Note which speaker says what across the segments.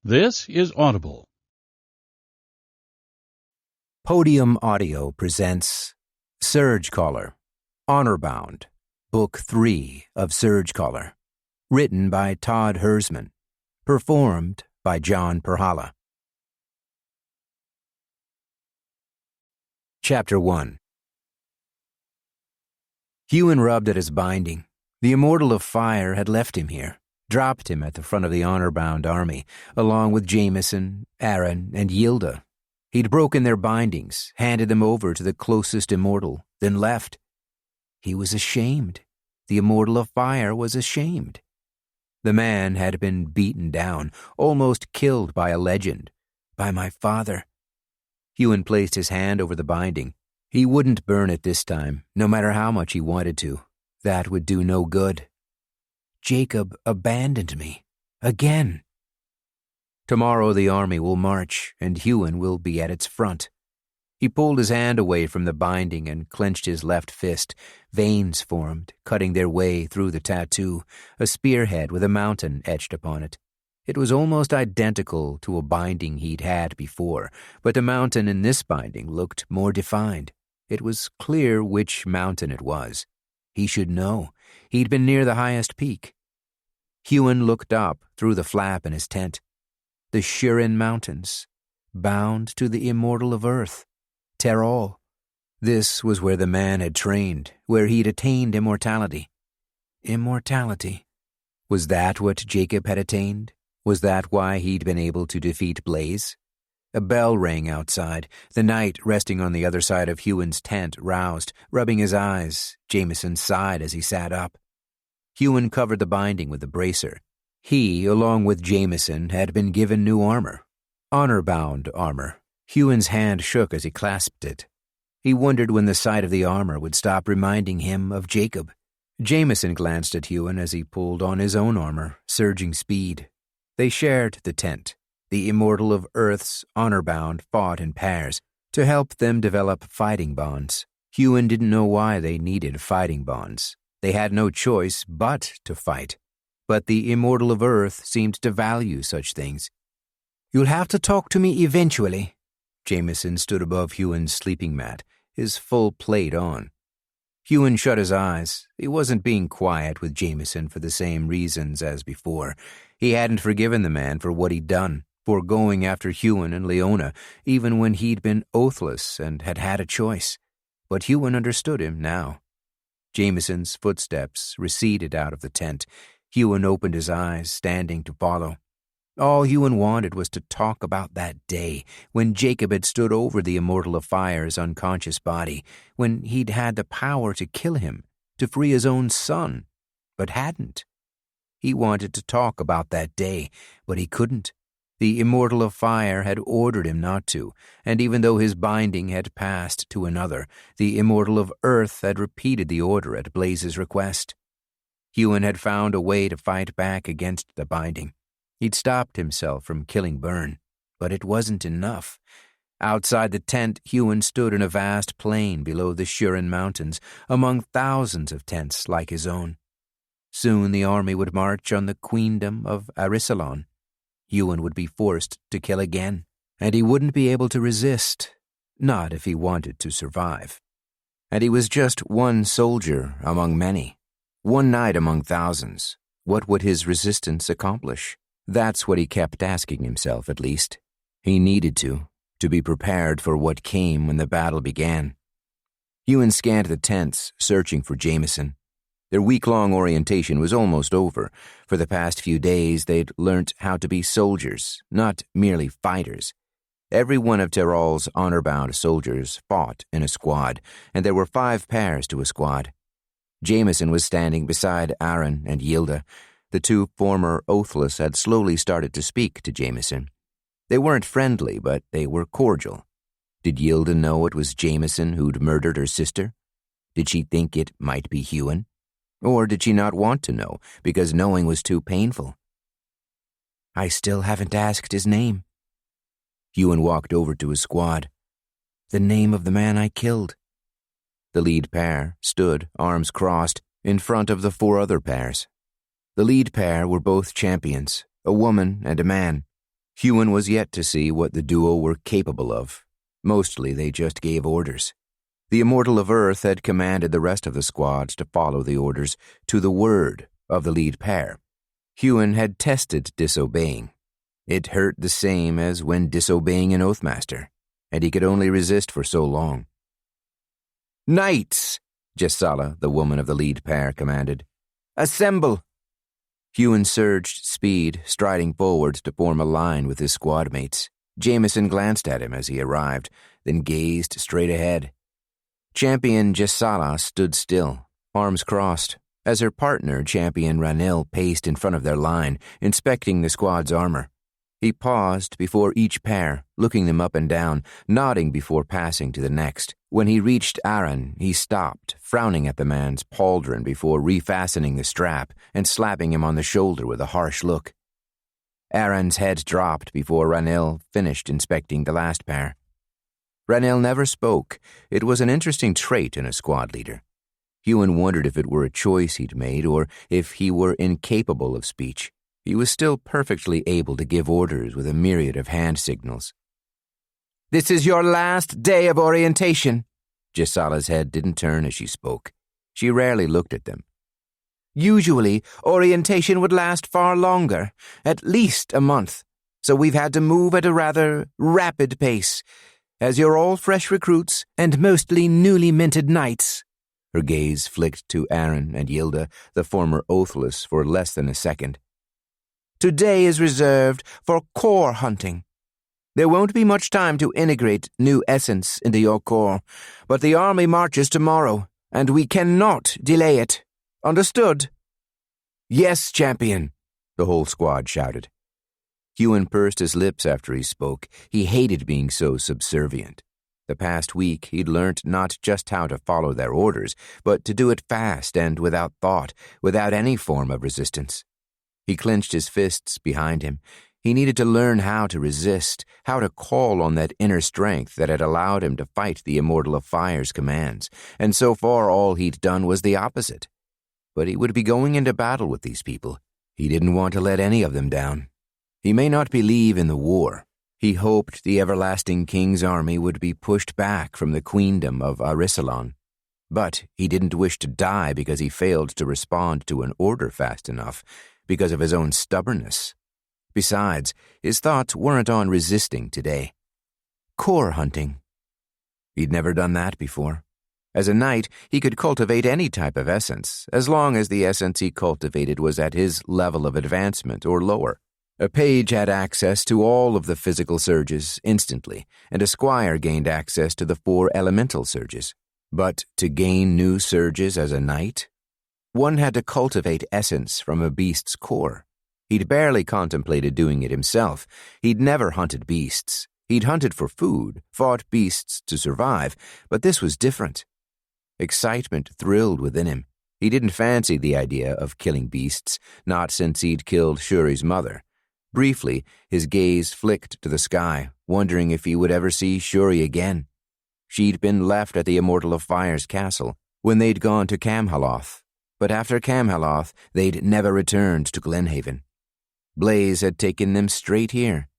Speaker 1: This is Audible.
Speaker 2: Podium Audio presents Surgecaller, Honourbound, Book 3 of Surgecaller, written by Todd Herzman, performed by John Perhala. Chapter 1. Huon rubbed at his binding. The Immortal of Fire had left him here, dropped him at the front of the Honourbound army, along with Jameson, Errant, and Yilda. He'd broken their bindings, handed them over to the closest Immortal, then left. He was ashamed. The Immortal of Fire was ashamed. The man had been beaten down, almost killed by a legend, by my father. Huon placed his hand over the binding. He wouldn't burn it this time, no matter how much he wanted to. That would do no good. Jacob abandoned me. Again. Tomorrow the army will march, and Huon will be at its front. He pulled his hand away from the binding and clenched his left fist. Veins formed, cutting their way through the tattoo, a spearhead with a mountain etched upon it. It was almost identical to a binding he'd had before, but the mountain in this binding looked more defined. It was clear which mountain it was. He should know. He'd been near the highest peak. Huon looked up through the flap in his tent. The Huron Mountains, bound to the Immortal of Earth, Terral. This was where the man had trained, where he'd attained immortality. Immortality. Was that what Jacob had attained? Was that why he'd been able to defeat Blaze? A bell rang outside. The knight resting on the other side of Huon's tent roused, rubbing his eyes. Jameson sighed as he sat up. Huon covered the binding with the bracer. He, along with Jameson, had been given new armor. Honourbound armor. Huon's hand shook as he clasped it. He wondered when the sight of the armor would stop reminding him of Jacob. Jameson glanced at Huon as he pulled on his own armor, surging speed. They shared the tent. The Immortal of Earth's Honourbound fought in pairs to help them develop fighting bonds. Huon didn't know why they needed fighting bonds. They had no choice but to fight. But the Immortal of Earth seemed to value such things. "You'll have to talk to me eventually." Jameson stood above Huon's sleeping mat, his full plate on. Huon shut his eyes. He wasn't being quiet with Jameson for the same reasons as before. He hadn't forgiven the man for what he'd done, for going after Huon and Leona, even when he'd been oathless and had had a choice. But Huon understood him now. Jameson's footsteps receded out of the tent. Huon opened his eyes, standing to follow. All Huon wanted was to talk about that day when Jacob had stood over the Immortal of Fire's unconscious body, when he'd had the power to kill him, to free his own son, but hadn't. He wanted to talk about that day, but he couldn't. The Immortal of Fire had ordered him not to, and even though his binding had passed to another, the Immortal of Earth had repeated the order at Blaze's request. Huon had found a way to fight back against the binding. He'd stopped himself from killing Byrne, but it wasn't enough. Outside the tent, Huon stood in a vast plain below the Huron Mountains, among thousands of tents like his own. Soon the army would march on the queendom of Arisalon. Huon would be forced to kill again, and he wouldn't be able to resist, not if he wanted to survive. And he was just one soldier among many, one knight among thousands. What would his resistance accomplish? That's what he kept asking himself, at least. He needed to be prepared for what came when the battle began. Huon scanned the tents, searching for Jameson. Their week-long orientation was almost over. For the past few days, they'd learnt how to be soldiers, not merely fighters. Every one of Terral's honour-bound soldiers fought in a squad, and there were 5 pairs to a squad. Jameson was standing beside Errant and Yilda. The 2 former oathless had slowly started to speak to Jameson. They weren't friendly, but they were cordial. Did Yilda know it was Jameson who'd murdered her sister? Did she think it might be Huon? Or did she not want to know, because knowing was too painful? "I still haven't asked his name." Huon walked over to his squad. "The name of the man I killed." The lead pair stood, arms crossed, in front of the 4 other pairs. The lead pair were both champions, a woman and a man. Huon was yet to see what the duo were capable of. Mostly they just gave orders. The Immortal of Earth had commanded the rest of the squads to follow the orders to the word of the lead pair. Huon had tested disobeying. It hurt the same as when disobeying an Oathmaster, and he could only resist for so long. "Knights!" Jessala, the woman of the lead pair, commanded. "Assemble!" Huon surged speed, striding forward to form a line with his squad mates. Jameson glanced at him as he arrived, then gazed straight ahead. Champion Jessala stood still, arms crossed, as her partner, Champion Ranil, paced in front of their line, inspecting the squad's armor. He paused before each pair, looking them up and down, nodding before passing to the next. When he reached Aaron, he stopped, frowning at the man's pauldron before refastening the strap and slapping him on the shoulder with a harsh look. Aaron's head dropped before Ranil finished inspecting the last pair. Ranil never spoke. It was an interesting trait in a squad leader. Huon wondered if it were a choice he'd made or if he were incapable of speech. He was still perfectly able to give orders with a myriad of hand signals. "This is your last day of orientation." Jessala's head didn't turn as she spoke. She rarely looked at them. "Usually, orientation would last far longer, at least a month, so we've had to move at a rather rapid pace. As you're all fresh recruits and mostly newly minted knights." Her gaze flicked to Aaron and Yilda, the former oathless, for less than a second. "Today is reserved for core hunting. There won't be much time to integrate new essence into your core, but the army marches tomorrow, and we cannot delay it. Understood?" "Yes, champion," the whole squad shouted. Huon pursed his lips after he spoke. He hated being so subservient. The past week, he'd learnt not just how to follow their orders, but to do it fast and without thought, without any form of resistance. He clenched his fists behind him. He needed to learn how to resist, how to call on that inner strength that had allowed him to fight the Immortal of Fire's commands, and so far all he'd done was the opposite. But he would be going into battle with these people. He didn't want to let any of them down. He may not believe in the war. He hoped the Everlasting King's army would be pushed back from the queendom of Arisalon. But he didn't wish to die because he failed to respond to an order fast enough, because of his own stubbornness. Besides, his thoughts weren't on resisting today. Core hunting. He'd never done that before. As a knight, he could cultivate any type of essence, as long as the essence he cultivated was at his level of advancement or lower. A page had access to all of the physical surges instantly, and a squire gained access to the 4 elemental surges. But to gain new surges as a knight, one had to cultivate essence from a beast's core. He'd barely contemplated doing it himself. He'd never hunted beasts. He'd hunted for food, fought beasts to survive, but this was different. Excitement thrilled within him. He didn't fancy the idea of killing beasts, not since he'd killed Shuri's mother. Briefly, his gaze flicked to the sky, wondering if he would ever see Shuri again. She'd been left at the Immortal of Fire's castle when they'd gone to Camhaloth. But after Camhaloth, they'd never returned to Glenhaven. Blaze had taken them straight here.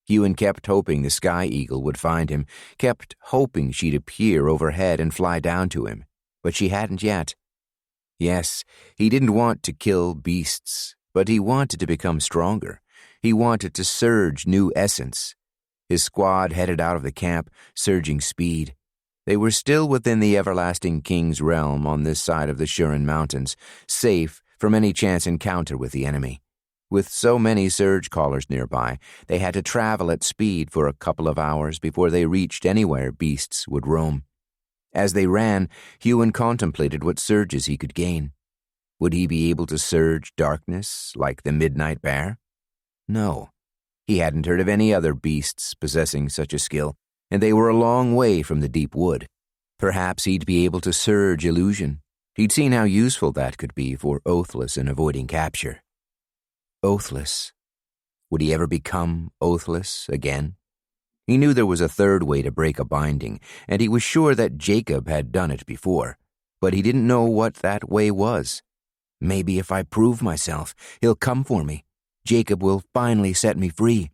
Speaker 2: Huon kept hoping the Sky Eagle would find him, kept hoping she'd appear overhead and fly down to him, but she hadn't yet. Yes, he didn't want to kill beasts, but he wanted to become stronger. He wanted to surge new essence. His squad headed out of the camp, surging speed. They were still within the Everlasting King's realm on this side of the Shurin Mountains, safe from any chance encounter with the enemy. With so many surgecallers nearby, they had to travel at speed for a couple of hours before they reached anywhere beasts would roam. As they ran, Huon contemplated what surges he could gain. Would he be able to surge darkness like the Midnight Bear? No. He hadn't heard of any other beasts possessing such a skill, and they were a long way from the deep wood. Perhaps he'd be able to surge illusion. He'd seen how useful that could be for Oathless in avoiding capture. Oathless. Would he ever become Oathless again? He knew there was a third way to break a binding, and he was sure that Jacob had done it before, but he didn't know what that way was. Maybe if I prove myself, he'll come for me. Jacob will finally set me free.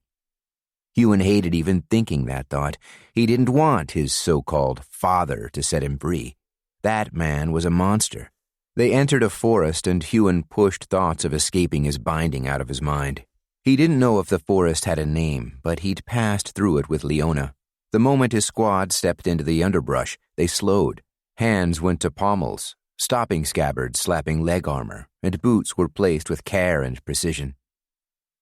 Speaker 2: Huon hated even thinking that thought. He didn't want his so-called father to set him free. That man was a monster. They entered a forest, and Huon pushed thoughts of escaping his binding out of his mind. He didn't know if the forest had a name, but he'd passed through it with Leona. The moment his squad stepped into the underbrush, they slowed. Hands went to pommels, stopping scabbards slapping leg armor, and boots were placed with care and precision.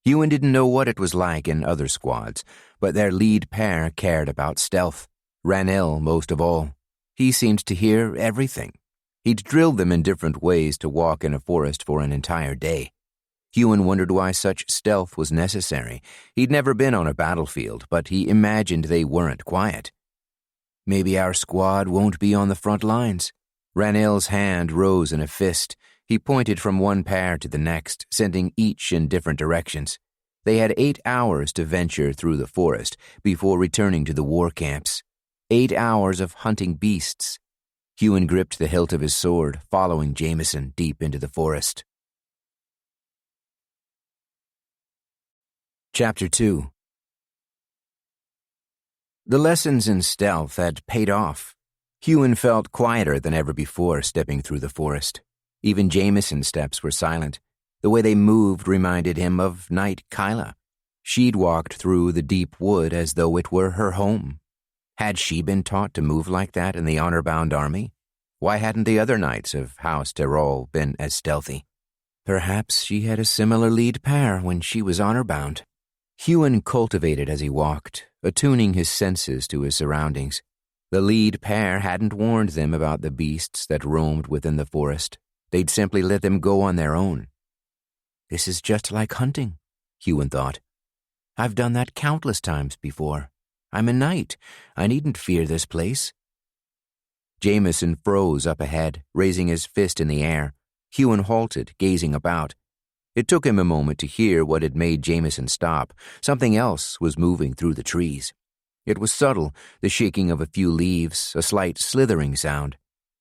Speaker 2: Huon didn't know what it was like in other squads, but their lead pair cared about stealth. Ranil most of all. He seemed to hear everything. He'd drilled them in different ways to walk in a forest for an entire day. Huon wondered why such stealth was necessary. He'd never been on a battlefield, but he imagined they weren't quiet. Maybe our squad won't be on the front lines. Ranil's hand rose in a fist. He pointed from one pair to the next, sending each in different directions. They had 8 hours to venture through the forest before returning to the war camps. 8 hours of hunting beasts. Huon gripped the hilt of his sword, following Jameson deep into the forest. Chapter 2. The lessons in stealth had paid off. Huon felt quieter than ever before stepping through the forest. Even Jameson's steps were silent. The way they moved reminded him of Knight Kyla. She'd walked through the deep wood as though it were her home. Had she been taught to move like that in the Honourbound army? Why hadn't the other knights of House Tyrol been as stealthy? Perhaps she had a similar lead pair when she was Honourbound. Huon cultivated as he walked, attuning his senses to his surroundings. The lead pair hadn't warned them about the beasts that roamed within the forest. They'd simply let them go on their own. This is just like hunting, Huon thought. I've done that countless times before. I'm a knight. I needn't fear this place. Jameson froze up ahead, raising his fist in the air. Huon halted, gazing about. It took him a moment to hear what had made Jameson stop. Something else was moving through the trees. It was subtle, the shaking of a few leaves, a slight slithering sound.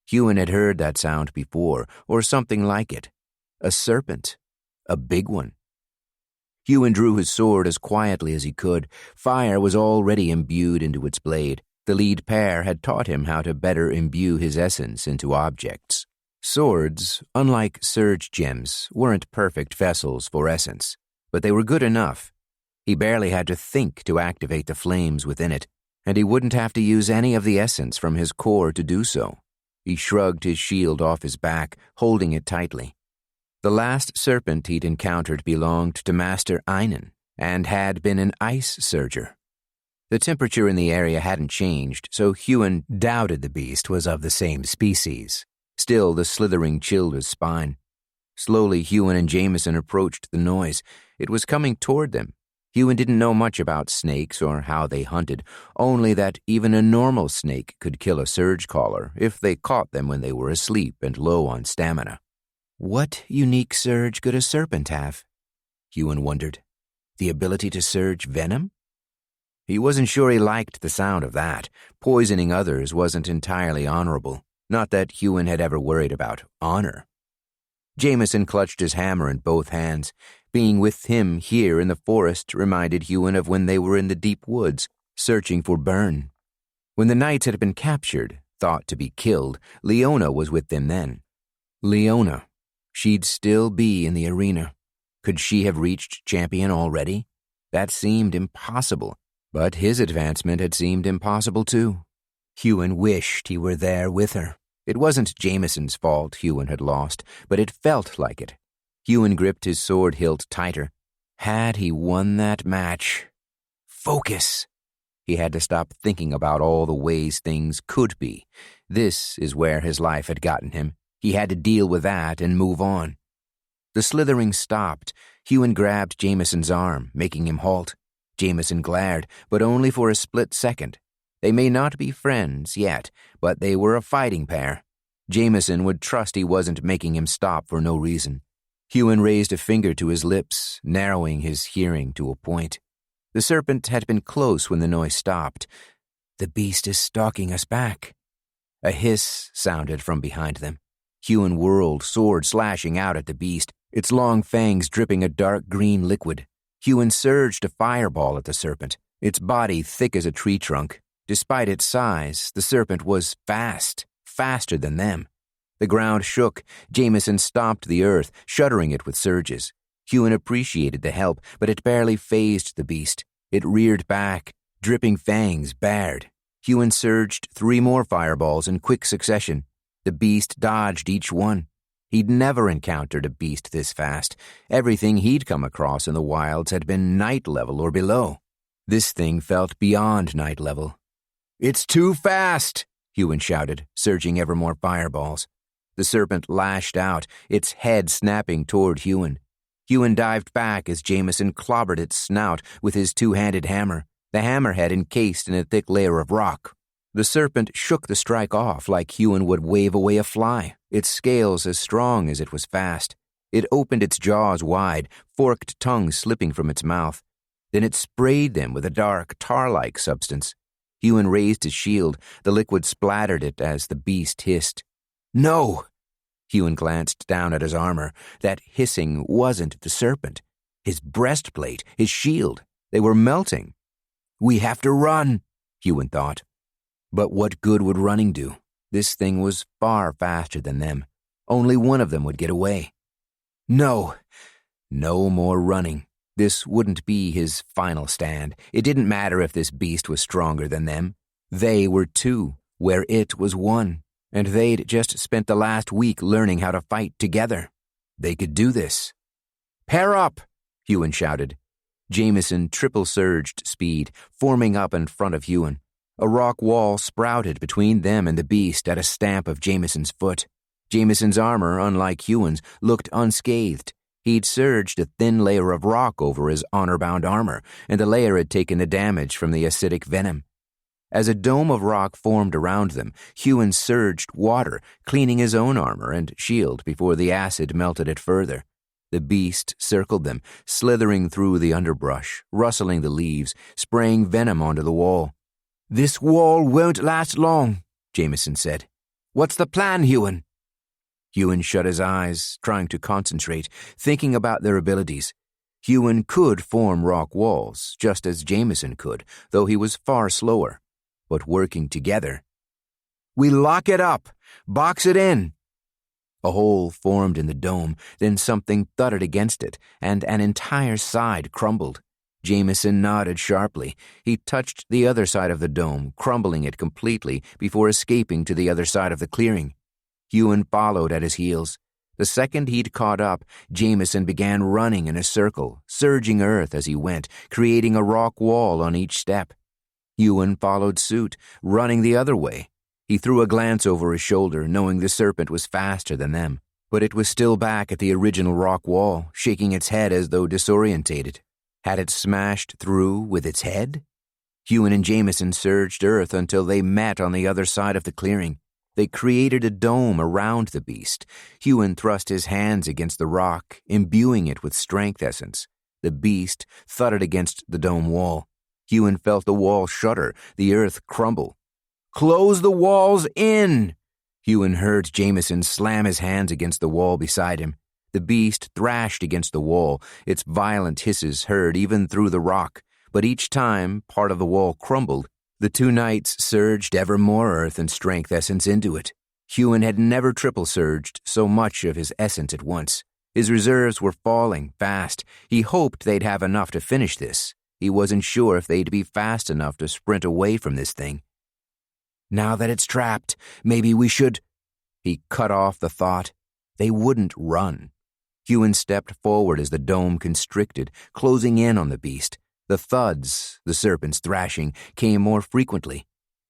Speaker 2: Huon had heard that sound before, or something like it. A serpent. A big one. Huon drew his sword as quietly as he could. Fire was already imbued into its blade. The lead pair had taught him how to better imbue his essence into objects. Swords, unlike surge gems, weren't perfect vessels for essence, but they were good enough. He barely had to think to activate the flames within it, and he wouldn't have to use any of the essence from his core to do so. He shrugged his shield off his back, holding it tightly. The last serpent he'd encountered belonged to Master Einan, and had been an ice surger. The temperature in the area hadn't changed, so Huon doubted the beast was of the same species. Still, the slithering chilled his spine. Slowly, Huon and Jameson approached the noise. It was coming toward them. Huon didn't know much about snakes or how they hunted, only that even a normal snake could kill a surgecaller if they caught them when they were asleep and low on stamina. What unique surge could a serpent have? Huon wondered. The ability to surge venom? He wasn't sure he liked the sound of that. Poisoning others wasn't entirely honorable. Not that Huon had ever worried about honor. Jameson clutched his hammer in both hands. Being with him here in the forest reminded Huon of when they were in the deep woods, searching for Byrne. When the knights had been captured, thought to be killed, Leona was with them then. Leona. She'd still be in the arena. Could she have reached champion already? That seemed impossible, but his advancement had seemed impossible too. Huon wished he were there with her. It wasn't Jameson's fault Huon had lost, but it felt like it. Huon gripped his sword hilt tighter. Had he won that match? Focus! He had to stop thinking about all the ways things could be. This is where his life had gotten him. He had to deal with that and move on. The slithering stopped. Huon grabbed Jameson's arm, making him halt. Jameson glared, but only for a split second. They may not be friends yet, but they were a fighting pair. Jameson would trust he wasn't making him stop for no reason. Huon raised a finger to his lips, narrowing his hearing to a point. The serpent had been close when the noise stopped. The beast is stalking us back. A hiss sounded from behind them. Huon whirled, sword slashing out at the beast, its long fangs dripping a dark green liquid. Huon surged a fireball at the serpent. its body thick as a tree trunk. Despite its size, the serpent was fast, faster than them. The ground shook. Jameson stomped the earth, shuddering it with surges. Huon appreciated the help, but it barely fazed the beast. It reared back, dripping fangs bared. Huon surged 3 more fireballs in quick succession. The beast dodged each one. He'd never encountered a beast this fast. Everything he'd come across in the wilds had been night level or below. This thing felt beyond night level. "It's too fast!" Huon shouted, surging ever more fireballs. The serpent lashed out, its head snapping toward Huon. Huon dived back as Jameson clobbered its snout with his 2-handed hammer, the hammerhead encased in a thick layer of rock. The serpent shook the strike off like Huon would wave away a fly, its scales as strong as it was fast. It opened its jaws wide, forked tongue slipping from its mouth. Then it sprayed them with a dark, tar-like substance. Huon raised his shield. The liquid splattered it as the beast hissed. "No!" Huon glanced down at his armor. That hissing wasn't the serpent. His breastplate, his shield, they were melting. "We have to run," Huon thought. But what good would running do? This thing was far faster than them. Only one of them would get away. No more running. This wouldn't be his final stand. It didn't matter if this beast was stronger than them. They were 2, where it was 1. And they'd just spent the last week learning how to fight together. They could do this. "Pair up!" Huon shouted. Jameson triple-surged speed, forming up in front of Huon. A rock wall sprouted between them and the beast at a stamp of Jameson's foot. Jameson's armor, unlike Huon's, looked unscathed. He'd surged a thin layer of rock over his Honourbound armor, and the layer had taken the damage from the acidic venom. As a dome of rock formed around them, Huon surged water, cleaning his own armor and shield before the acid melted it further. The beast circled them, slithering through the underbrush, rustling the leaves, spraying venom onto the wall. "This wall won't last long," Jameson said. "What's the plan, Huon?" Huon shut his eyes, trying to concentrate, thinking about their abilities. Huon could form rock walls, just as Jameson could, though he was far slower. But working together. "We lock it up! Box it in!" A hole formed in the dome, then something thudded against it, and an entire side crumbled. Jameson nodded sharply. He touched the other side of the dome, crumbling it completely before escaping to the other side of the clearing. Huon followed at his heels. The second he'd caught up, Jameson began running in a circle, surging earth as he went, creating a rock wall on each step. Huon followed suit, running the other way. He threw a glance over his shoulder, knowing the serpent was faster than them, but it was still back at the original rock wall, shaking its head as though disorientated. Had it smashed through with its head? Huon and Jameson surged earth until they met on the other side of the clearing. They created a dome around the beast. Huon thrust his hands against the rock, imbuing it with strength essence. The beast thudded against the dome wall. Huon felt the wall shudder, the earth crumble. "Close the walls in!" Huon heard Jameson slam his hands against the wall beside him. The beast thrashed against the wall, its violent hisses heard even through the rock, but each time part of the wall crumbled, the 2 knights surged ever more earth and strength essence into it. Huon had never triple-surged so much of his essence at once. His reserves were falling fast. He hoped they'd have enough to finish this. He wasn't sure if they'd be fast enough to sprint away from this thing. "Now that it's trapped, maybe we should—" He cut off the thought. They wouldn't run. Huon stepped forward as the dome constricted, closing in on the beast. The thuds, the serpent's thrashing, came more frequently.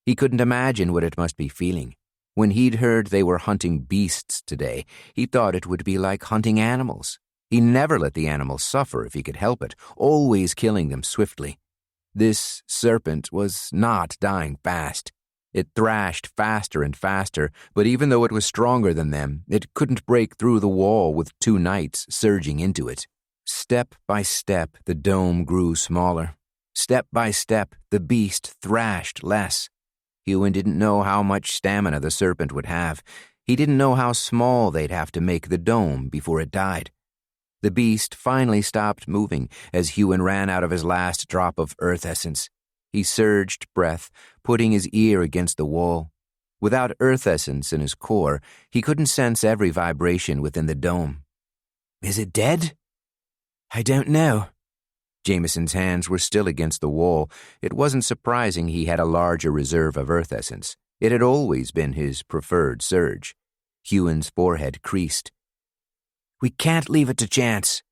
Speaker 2: He couldn't imagine what it must be feeling. When he'd heard they were hunting beasts today, he thought it would be like hunting animals. He never let the animals suffer if he could help it, always killing them swiftly. This serpent was not dying fast. It thrashed faster and faster, but even though it was stronger than them, it couldn't break through the wall with 2 knights surging into it. Step by step, the dome grew smaller. Step by step, the beast thrashed less. Huon didn't know how much stamina the serpent would have. He didn't know how small they'd have to make the dome before it died. The beast finally stopped moving as Huon ran out of his last drop of earth essence. He surged breath, putting his ear against the wall. Without earth essence in his core, he couldn't sense every vibration within the dome. Is it dead? I don't know. Jameson's hands were still against the wall. It wasn't surprising he had a larger reserve of earth essence. It had always been his preferred surge. Huon's forehead creased. We can't leave it to chance.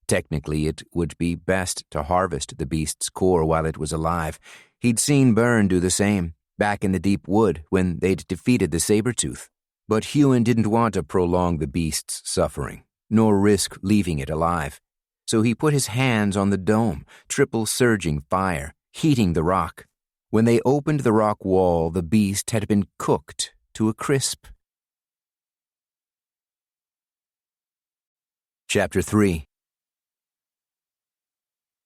Speaker 2: Technically, it would be best to harvest the beast's core while it was alive. He'd seen Byrne do the same, back in the deep wood when they'd defeated the saber-tooth. But Huon didn't want to prolong the beast's suffering, nor risk leaving it alive. So he put his hands on the dome, triple surging fire, heating the rock. When they opened the rock wall, the beast had been cooked to a crisp. Chapter 3.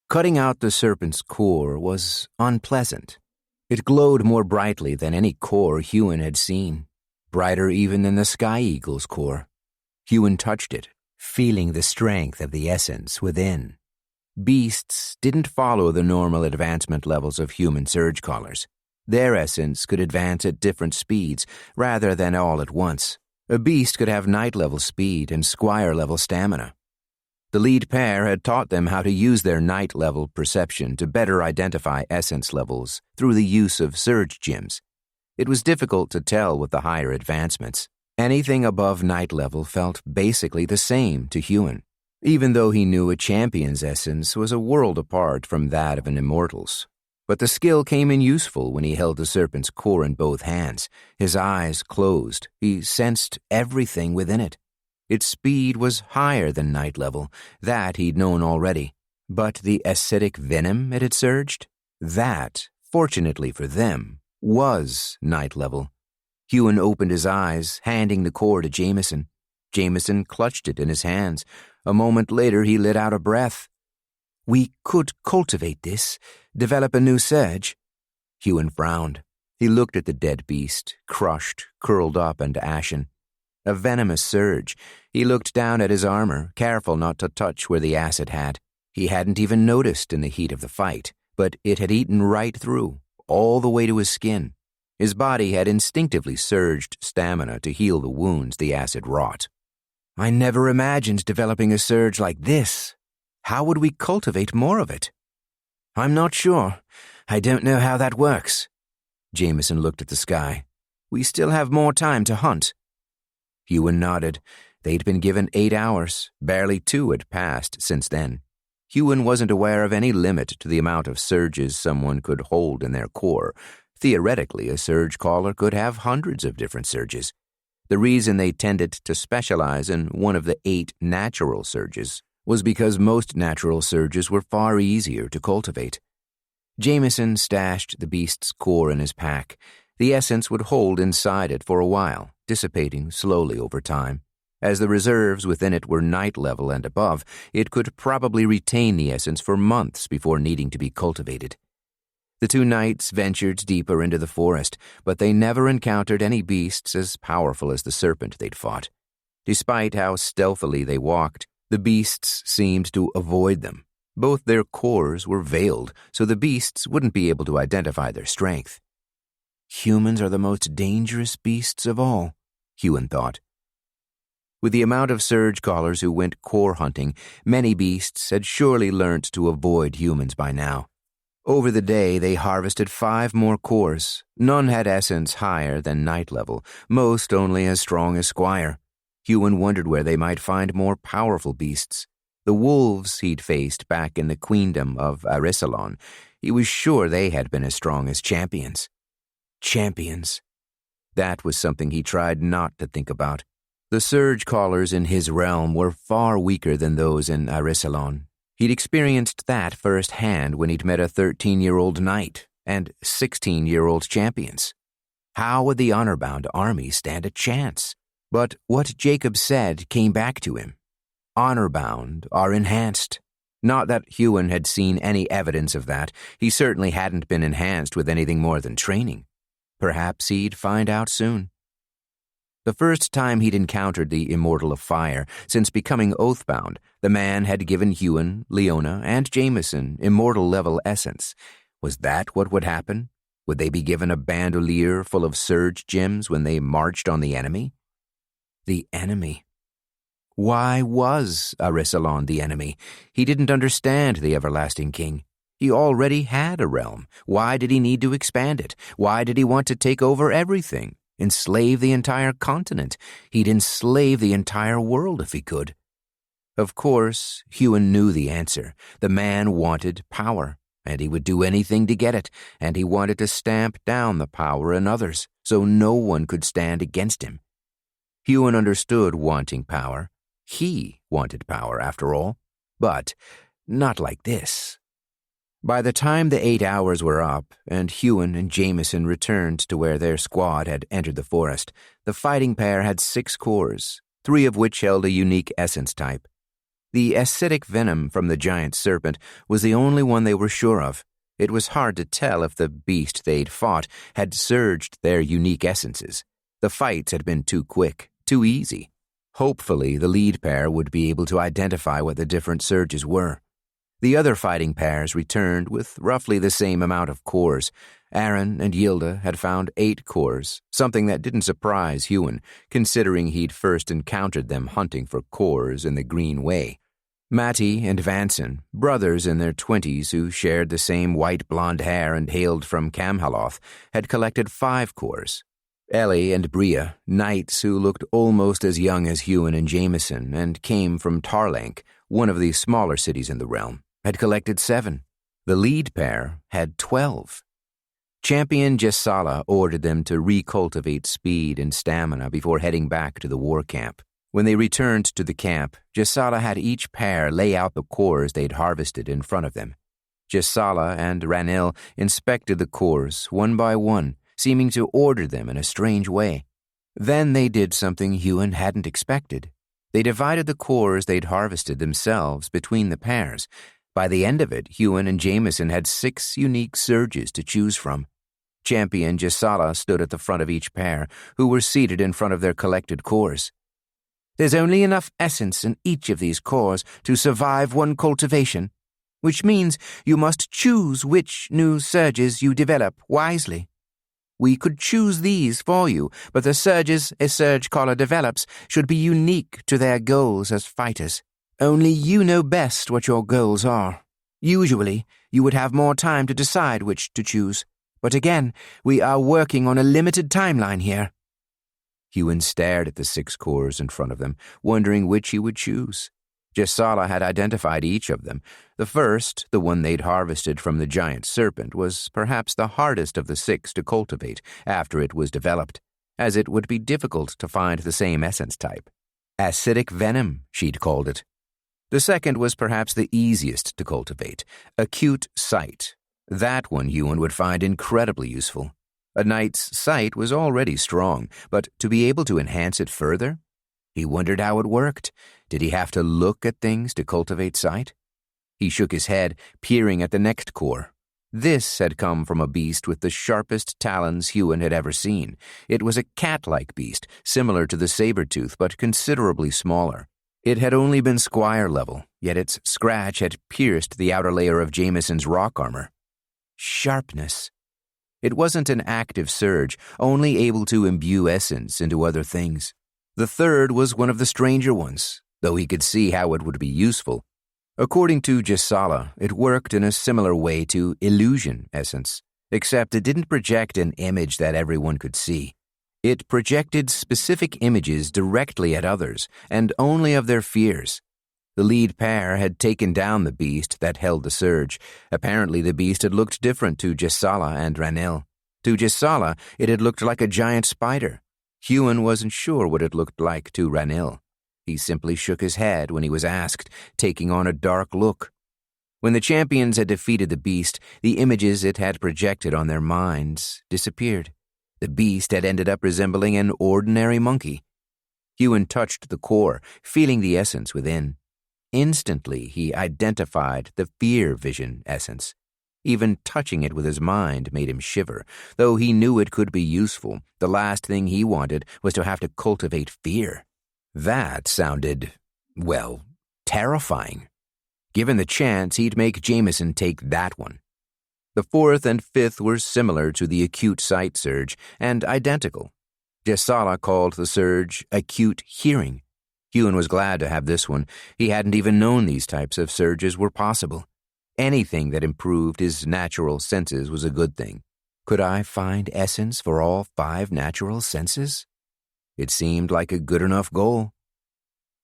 Speaker 2: Cutting out the serpent's core was unpleasant. It glowed more brightly than any core Huon had seen, brighter even than the sky eagle's core. Huon touched it, feeling the strength of the essence within. Beasts didn't follow the normal advancement levels of human surgecallers. Their essence could advance at different speeds, rather than all at once. A beast could have knight-level speed and squire-level stamina. The lead pair had taught them how to use their knight-level perception to better identify essence levels through the use of surge gems. It was difficult to tell with the higher advancements. Anything above knight level felt basically the same to Huon, even though he knew a champion's essence was a world apart from that of an immortal's. But the skill came in useful when he held the serpent's core in both hands. His eyes closed. He sensed everything within it. Its speed was higher than knight level. That he'd known already. But the acidic venom it had surged? That, fortunately for them, was knight level. Huon opened his eyes, handing the core to Jameson. Jameson clutched it in his hands. A moment later, he let out a breath. We could cultivate this, develop a new surge. Huon frowned. He looked at the dead beast, crushed, curled up and ashen. A venomous surge. He looked down at his armor, careful not to touch where the acid had. He hadn't even noticed in the heat of the fight, but it had eaten right through, all the way to his skin. His body had instinctively surged stamina to heal the wounds the acid wrought. I never imagined developing a surge like this. How would we cultivate more of it? I'm not sure. I don't know how that works. Jameson looked at the sky. We still have more time to hunt. Huon nodded. They'd been given 8 hours. Barely 2 had passed since then. Huon wasn't aware of any limit to the amount of surges someone could hold in their core. Theoretically, a surgecaller could have hundreds of different surges. The reason they tended to specialize in one of the 8 natural surges was because most natural surges were far easier to cultivate. Jameson stashed the beast's core in his pack. The essence would hold inside it for a while, dissipating slowly over time. As the reserves within it were knight level and above, it could probably retain the essence for months before needing to be cultivated. The 2 knights ventured deeper into the forest, but they never encountered any beasts as powerful as the serpent they'd fought. Despite how stealthily they walked, the beasts seemed to avoid them. Both their cores were veiled, so the beasts wouldn't be able to identify their strength. Humans are the most dangerous beasts of all, Huon thought. With the amount of surgecallers who went core hunting, many beasts had surely learnt to avoid humans by now. Over the day, they harvested 5 more cores. None had essence higher than knight level, most only as strong as squire. Huon wondered where they might find more powerful beasts. The wolves he'd faced back in the queendom of Arisalon, he was sure they had been as strong as champions. Champions. That was something he tried not to think about. The surgecallers in his realm were far weaker than those in Arisalon. He'd experienced that firsthand when he'd met a 13-year-old knight and 16-year-old champions. How would the Honourbound army stand a chance? But what Jacob said came back to him. Honourbound are enhanced. Not that Huon had seen any evidence of that. He certainly hadn't been enhanced with anything more than training. Perhaps he'd find out soon. The first time he'd encountered the Immortal of Fire, since becoming oathbound, the man had given Huon, Leona, and Jameson immortal-level essence. Was that what would happen? Would they be given a bandolier full of surge gems when they marched on the enemy? The enemy. Why was Arisalon the enemy? He didn't understand the Everlasting King. He already had a realm. Why did he need to expand it? Why did he want to take over everything? Enslave the entire continent? He'd enslave the entire world if he could. Of course, Huon knew the answer. The man wanted power, and he would do anything to get it, and he wanted to stamp down the power in others, so no one could stand against him. Huon understood wanting power. He wanted power, after all, but not like this. By the time the 8 hours were up, and Huon and Jameson returned to where their squad had entered the forest, the fighting pair had 6 cores, 3 of which held a unique essence type. The acidic venom from the giant serpent was the only one they were sure of. It was hard to tell if the beast they'd fought had surged their unique essences. The fights had been too quick, too easy. Hopefully, the lead pair would be able to identify what the different surges were. The other fighting pairs returned with roughly the same amount of cores. Aaron and Yilda had found 8 cores, something that didn't surprise Huon, considering he'd first encountered them hunting for cores in the Green Way. Matty and Vanson, brothers in their 20s who shared the same white-blonde hair and hailed from Camhaloth, had collected 5 cores. Ellie and Bria, knights who looked almost as young as Huon and Jameson and came from Tarlank, one of the smaller cities in the realm, had collected 7. The lead pair had 12. Champion Jessala ordered them to recultivate speed and stamina before heading back to the war camp. When they returned to the camp, Jessala had each pair lay out the cores they'd harvested in front of them. Jessala and Ranil inspected the cores one by one, seeming to order them in a strange way. Then they did something Huon hadn't expected. They divided the cores they'd harvested themselves between the pairs. By the end of it, Huon and Jameson had 6 unique surges to choose from. Champion Jessala stood at the front of each pair, who were seated in front of their collected cores. There's only enough essence in each of these cores to survive one cultivation, which means you must choose which new surges you develop wisely. We could choose these for you, but the surges a surgecaller develops should be unique to their goals as fighters. Only you know best what your goals are. Usually, you would have more time to decide which to choose. But again, we are working on a limited timeline here. Huon stared at the 6 cores in front of them, wondering which he would choose. Jessala had identified each of them. The first, the one they'd harvested from the giant serpent, was perhaps the hardest of the 6 to cultivate after it was developed, as it would be difficult to find the same essence type. Acidic venom, she'd called it. The second was perhaps the easiest to cultivate, acute sight. That one Huon would find incredibly useful. A knight's sight was already strong, but to be able to enhance it further? He wondered how it worked. Did he have to look at things to cultivate sight? He shook his head, peering at the next core. This had come from a beast with the sharpest talons Huon had ever seen. It was a cat-like beast, similar to the saber-tooth, but considerably smaller. It had only been squire level, yet its scratch had pierced the outer layer of Jameson's rock armor. Sharpness. It wasn't an active surge, only able to imbue essence into other things. The third was one of the stranger ones, though he could see how it would be useful. According to Jessala, it worked in a similar way to illusion essence, except it didn't project an image that everyone could see. It projected specific images directly at others, and only of their fears. The lead pair had taken down the beast that held the surge. Apparently the beast had looked different to Jessala and Ranil. To Jessala, it had looked like a giant spider. Huon wasn't sure what it looked like to Ranil. He simply shook his head when he was asked, taking on a dark look. When the champions had defeated the beast, the images it had projected on their minds disappeared. The beast had ended up resembling an ordinary monkey. Huon touched the core, feeling the essence within. Instantly, he identified the fear vision essence. Even touching it with his mind made him shiver. Though he knew it could be useful, the last thing he wanted was to have to cultivate fear. That sounded, well, terrifying. Given the chance, he'd make Jameson take that one. The fourth and fifth were similar to the acute sight surge and identical. Jessala called the surge acute hearing. Huon was glad to have this one. He hadn't even known these types of surges were possible. Anything that improved his natural senses was a good thing. Could I find essence for all 5 natural senses? It seemed like a good enough goal.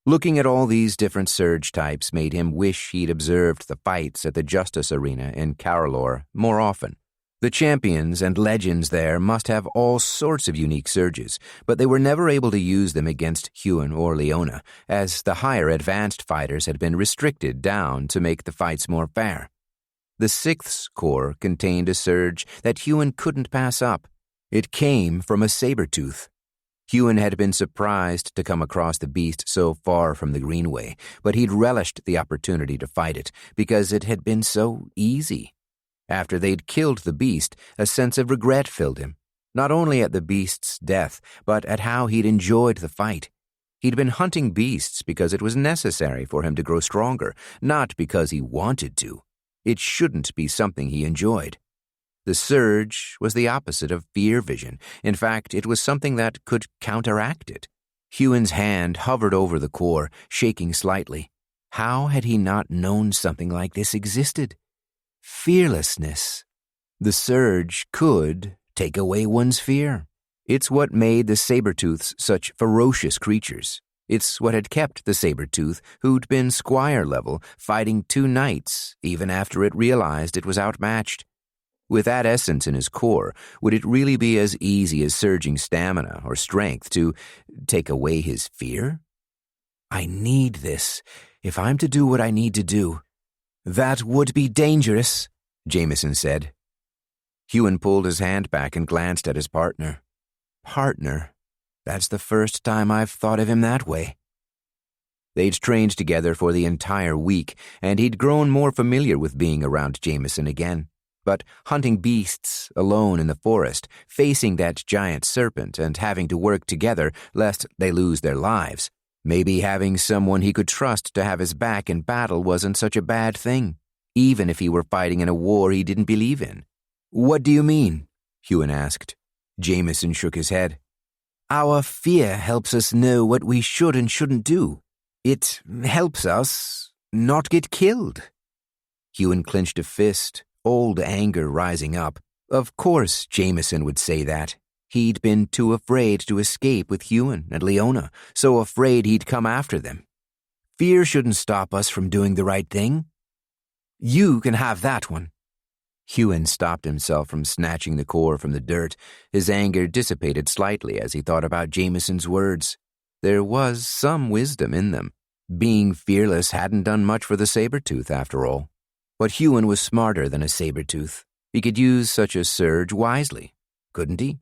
Speaker 2: Looking at all these different surge types made him wish he'd observed the fights at the Justice Arena in Carolor more often. The champions and legends there must have all sorts of unique surges, but they were never able to use them against Huon or Leona, as the higher advanced fighters had been restricted down to make the fights more fair. The Sixth Corps contained a surge that Huon couldn't pass up. It came from a saber-tooth. Huon had been surprised to come across the beast so far from the Greenway, but he'd relished the opportunity to fight it because it had been so easy. After they'd killed the beast, a sense of regret filled him, not only at the beast's death, but at how he'd enjoyed the fight. He'd been hunting beasts because it was necessary for him to grow stronger, not because he wanted to. It shouldn't be something he enjoyed. The surge was the opposite of fear vision. In fact, it was something that could counteract it. Huon's hand hovered over the core, shaking slightly. How had he not known something like this existed? Fearlessness. The surge could take away one's fear. It's what made the saber-tooths such ferocious creatures. It's what had kept the saber-tooth, who'd been squire level, fighting 2 knights, even after it realized it was outmatched. With that essence in his core, would it really be as easy as surging stamina or strength to take away his fear? I need this, if I'm to do what I need to do. That would be dangerous, Jameson said. Huon pulled his hand back and glanced at his partner. Partner? That's the first time I've thought of him that way. They'd trained together for the entire week, and he'd grown more familiar with being around Jameson again. But hunting beasts alone in the forest, facing that giant serpent and having to work together lest they lose their lives, maybe having someone he could trust to have his back in battle wasn't such a bad thing, even if he were fighting in a war he didn't believe in. What do you mean? Huon asked. Jameson shook his head. Our fear helps us know what we should and shouldn't do. It helps us not get killed. Huon clenched a fist, old anger rising up. Of course Jameson would say that. He'd been too afraid to escape with Huon and Leona, so afraid he'd come after them. Fear shouldn't stop us from doing the right thing. You can have that one. Huon stopped himself from snatching the core from the dirt. His anger dissipated slightly as he thought about Jameson's words. There was some wisdom in them. Being fearless hadn't done much for the saber-tooth after all. But Huon was smarter than a saber-tooth. He could use such a surge wisely, couldn't he?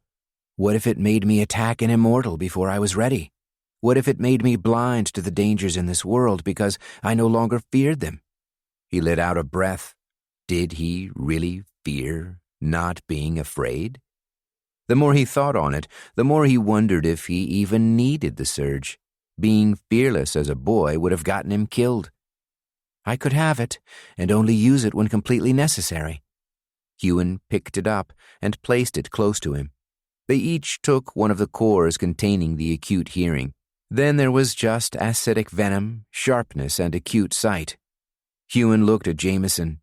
Speaker 2: What if it made me attack an immortal before I was ready? What if it made me blind to the dangers in this world because I no longer feared them? He let out a breath. Did he really fear not being afraid? The more he thought on it, the more he wondered if he even needed the surge. Being fearless as a boy would have gotten him killed. I could have it, and only use it when completely necessary. Huon picked it up and placed it close to him. They each took one of the cores containing the acute hearing. Then there was just acidic venom, sharpness, and acute sight. Huon looked at Jameson.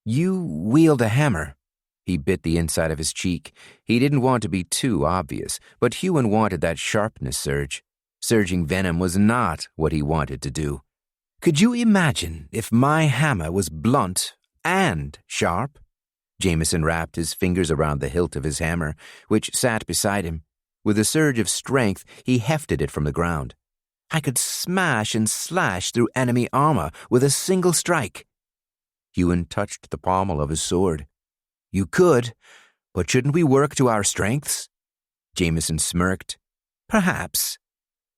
Speaker 2: You wield a hammer. He bit the inside of his cheek. He didn't want to be too obvious, but Huon wanted that sharpness surge. Surging venom was not what he wanted to do. Could you imagine if my hammer was blunt and sharp? Jameson wrapped his fingers around the hilt of his hammer, which sat beside him. With a surge of strength, he hefted it from the ground. I could smash and slash through enemy armor with a single strike. Huon touched the pommel of his sword. You could, but shouldn't we work to our strengths? Jameson smirked. Perhaps.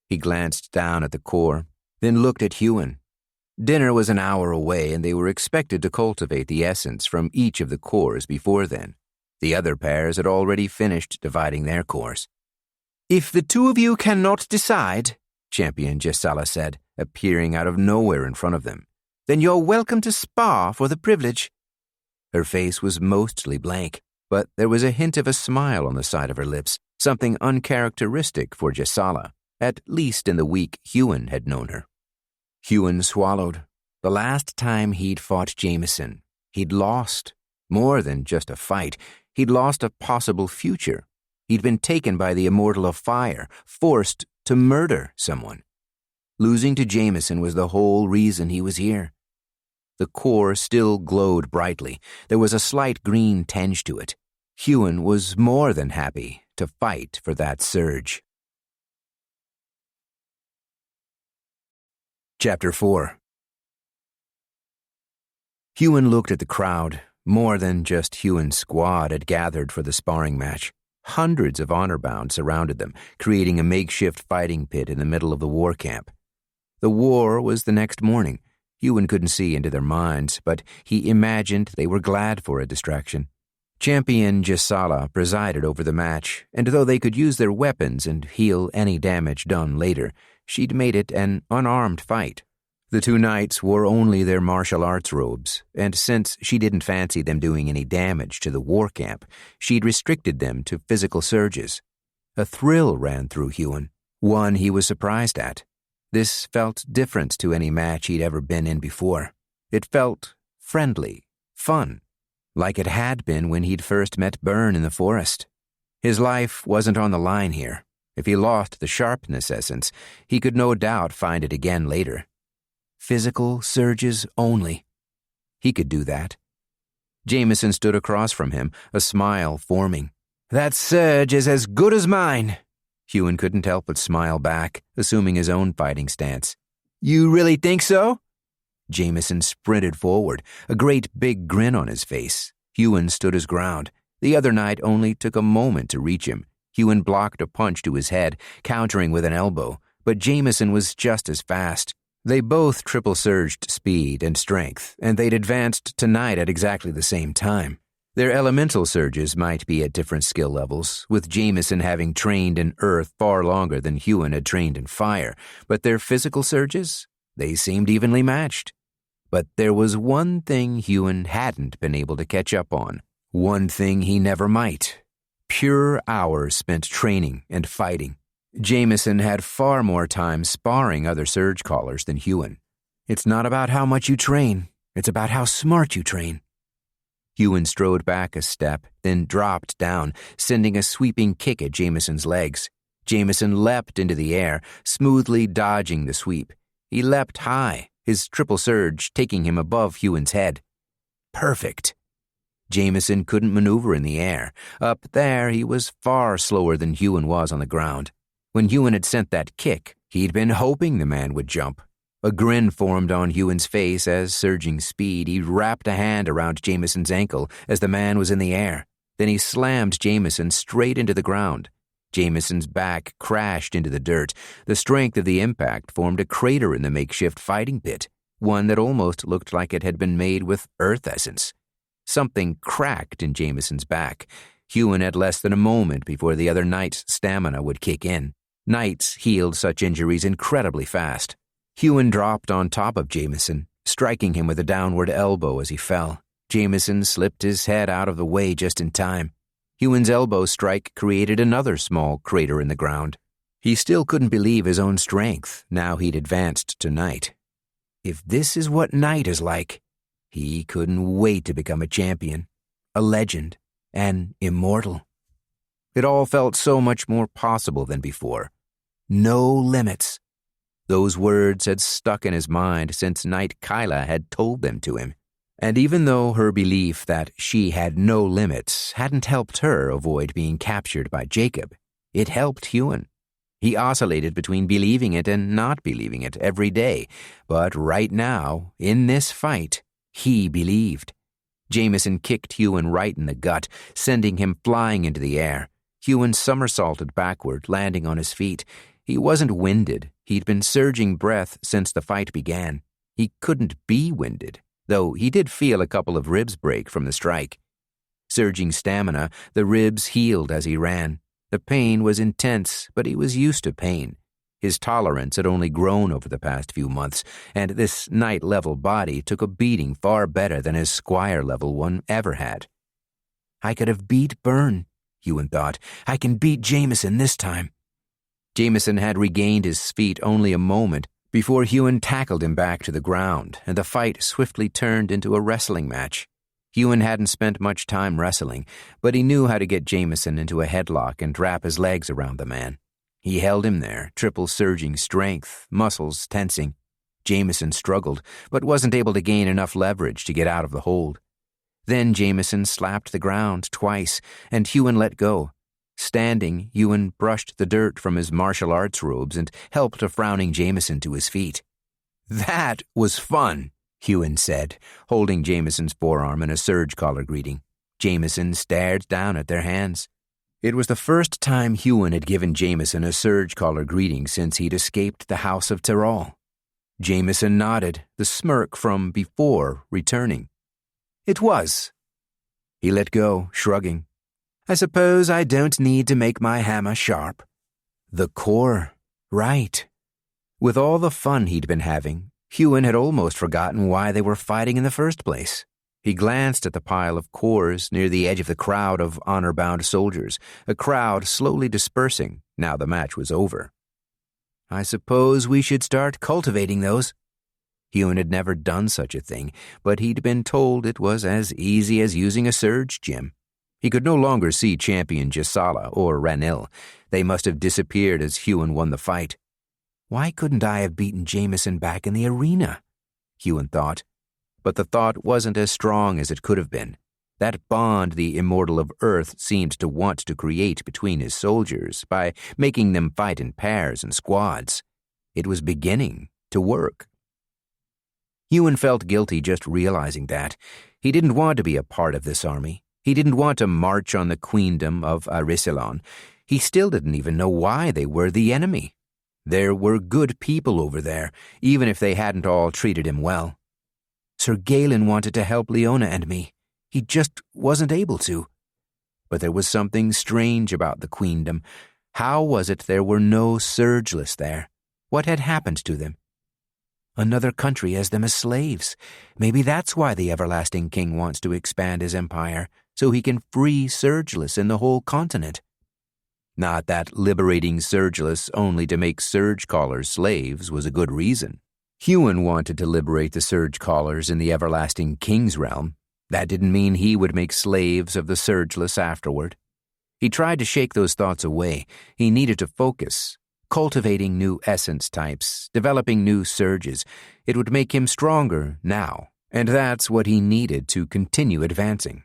Speaker 2: He glanced down at the core, then looked at Huon. Dinner was an hour away, and they were expected to cultivate the essence from each of the cores before then. The other pairs had already finished dividing their cores. If the two of you cannot decide, Champion Jessala said, appearing out of nowhere in front of them, then you're welcome to spar for the privilege. Her face was mostly blank, but there was a hint of a smile on the side of her lips, something uncharacteristic for Gisala, at least in the week Huon had known her. Huon swallowed. The last time he'd fought Jameson, he'd lost. More than just a fight, he'd lost a possible future. He'd been taken by the Immortal of Fire, forced to murder someone. Losing to Jameson was the whole reason he was here. The core still glowed brightly. There was a slight green tinge to it. Huon was more than happy to fight for that surge. Chapter 4. Huon looked at the crowd. More than just Huon's squad had gathered for the sparring match. Hundreds of Honourbound surrounded them, creating a makeshift fighting pit in the middle of the war camp. The war was the next morning. Huon couldn't see into their minds, but he imagined they were glad for a distraction. Champion Gisala presided over the match, and though they could use their weapons and heal any damage done later, she'd made it an unarmed fight. The two knights wore only their martial arts robes, and since she didn't fancy them doing any damage to the war camp, she'd restricted them to physical surges. A thrill ran through Huon, one he was surprised at. This felt different to any match he'd ever been in before. It felt friendly, fun, like it had been when he'd first met Byrne in the forest. His life wasn't on the line here. If he lost the sharpness essence, he could no doubt find it again later. Physical surges only. He could do that. Jameson stood across from him, a smile forming. "That surge is as good as mine." Huon couldn't help but smile back, assuming his own fighting stance. "You really think so?" Jameson sprinted forward, a great big grin on his face. Huon stood his ground. The other knight only took a moment to reach him. Huon blocked a punch to his head, countering with an elbow, but Jameson was just as fast. They both triple-surged speed and strength, and they'd advanced tonight at exactly the same time. Their elemental surges might be at different skill levels, with Jameson having trained in earth far longer than Huon had trained in fire, but their physical surges, they seemed evenly matched. But there was one thing Huon hadn't been able to catch up on, one thing he never might. Pure hours spent training and fighting. Jameson had far more time sparring other surgecallers than Huon. It's not about how much you train, it's about how smart you train. Huon strode back a step, then dropped down, sending a sweeping kick at Jameson's legs. Jameson leapt into the air, smoothly dodging the sweep. He leapt high, his triple surge taking him above Huon's head. Perfect. Jameson couldn't maneuver in the air. Up there, he was far slower than Huon was on the ground. When Huon had sent that kick, he'd been hoping the man would jump. A grin formed on Huon's face as, surging speed, he wrapped a hand around Jameson's ankle as the man was in the air. Then he slammed Jameson straight into the ground. Jameson's back crashed into the dirt. The strength of the impact formed a crater in the makeshift fighting pit, one that almost looked like it had been made with earth essence. Something cracked in Jameson's back. Huon had less than a moment before the other knight's stamina would kick in. Knights healed such injuries incredibly fast. Huon dropped on top of Jameson, striking him with a downward elbow as he fell. Jameson slipped his head out of the way just in time. Huon's elbow strike created another small crater in the ground. He still couldn't believe his own strength, now he'd advanced to knight. If this is what knight is like, he couldn't wait to become a champion, a legend, an immortal. It all felt so much more possible than before. No limits. Those words had stuck in his mind since Knight Kyla had told them to him. And even though her belief that she had no limits hadn't helped her avoid being captured by Jacob, it helped Huon. He oscillated between believing it and not believing it every day, but right now, in this fight, he believed. Jameson kicked Huon right in the gut, sending him flying into the air. Huon somersaulted backward, landing on his feet. He wasn't winded. He'd been surging breath since the fight began. He couldn't be winded, though he did feel a couple of ribs break from the strike. Surging stamina, the ribs healed as he ran. The pain was intense, but he was used to pain. His tolerance had only grown over the past few months, and this knight-level body took a beating far better than his squire-level one ever had. I could have beat Byrne, Huon thought. I can beat Jameson this time. Jameson had regained his feet only a moment before Huon tackled him back to the ground, and the fight swiftly turned into a wrestling match. Huon hadn't spent much time wrestling, but he knew how to get Jameson into a headlock and wrap his legs around the man. He held him there, triple surging strength, muscles tensing. Jameson struggled, but wasn't able to gain enough leverage to get out of the hold. Then Jameson slapped the ground twice, and Huon let go. Standing, Huon brushed the dirt from his martial arts robes and helped a frowning Jameson to his feet. "That was fun," Huon said, holding Jameson's forearm in a surgecaller greeting. Jameson stared down at their hands. It was the first time Huon had given Jameson a surgecaller greeting since he'd escaped the House of Tyrol. Jameson nodded, the smirk from before returning. "It was." He let go, shrugging. "I suppose I don't need to make my hammer sharp." The core, right. With all the fun he'd been having, Huon had almost forgotten why they were fighting in the first place. He glanced at the pile of cores near the edge of the crowd of honor-bound soldiers, a crowd slowly dispersing now the match was over. "I suppose we should start cultivating those." Huon had never done such a thing, but he'd been told it was as easy as using a surge gym. He could no longer see Champion Gisala or Ranil. They must have disappeared as Huon won the fight. Why couldn't I have beaten Jameson back in the arena? Huon thought. But the thought wasn't as strong as it could have been. That bond the Immortal of Earth seemed to want to create between his soldiers by making them fight in pairs and squads. It was beginning to work. Huon felt guilty just realizing that. He didn't want to be a part of this army. He didn't want to march on the queendom of Arisilon. He still didn't even know why they were the enemy. There were good people over there, even if they hadn't all treated him well. Sir Galen wanted to help Leona and me. He just wasn't able to. But there was something strange about the queendom. How was it there were no surgeless there? What had happened to them? Another country has them as slaves. Maybe that's why the Everlasting King wants to expand his empire, so he can free surgeless in the whole continent. Not that liberating surgeless only to make surgecallers slaves was a good reason. Huon wanted to liberate the surgecallers in the Everlasting King's realm. That didn't mean he would make slaves of the surgeless afterward. He tried to shake those thoughts away. He needed to focus. Cultivating new essence types, developing new surges. It would make him stronger now, and that's what he needed to continue advancing.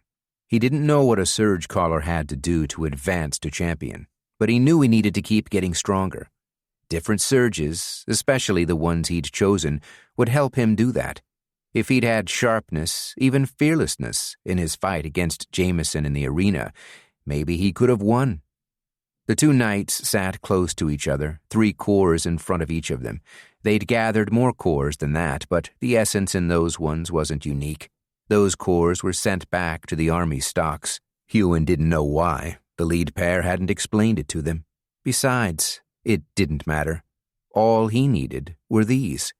Speaker 2: He didn't know what a surgecaller had to do to advance to champion, but he knew he needed to keep getting stronger. Different surges, especially the ones he'd chosen, would help him do that. If he'd had sharpness, even fearlessness, in his fight against Jameson in the arena, maybe he could have won. The two knights sat close to each other, 3 cores in front of each of them. They'd gathered more cores than that, but the essence in those ones wasn't unique. Those cores were sent back to the army stocks. Huon didn't know why. The lead pair hadn't explained it to them. Besides, it didn't matter. All he needed were these.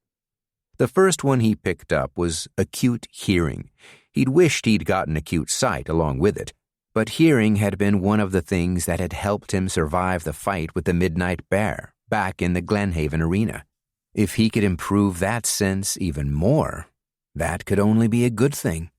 Speaker 2: The first one he picked up was acute hearing. He'd wished he'd gotten acute sight along with it. But hearing had been one of the things that had helped him survive the fight with the Midnight Bear back in the Glenhaven arena. If he could improve that sense even more, that could only be a good thing.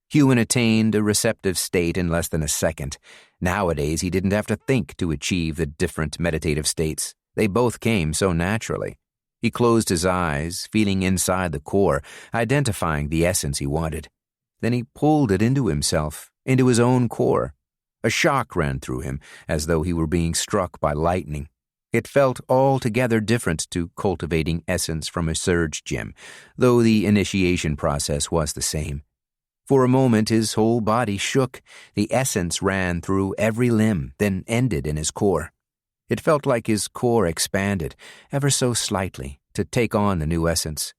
Speaker 2: Huon attained a receptive state in less than a second. Nowadays, he didn't have to think to achieve the different meditative states. They both came so naturally. He closed his eyes, feeling inside the core, identifying the essence he wanted. Then he pulled it into himself, into his own core. A shock ran through him, as though he were being struck by lightning. It felt altogether different to cultivating essence from a surge gem, though the initiation process was the same. For a moment his whole body shook. The essence ran through every limb, then ended in his core. It felt like his core expanded, ever so slightly, to take on the new essence.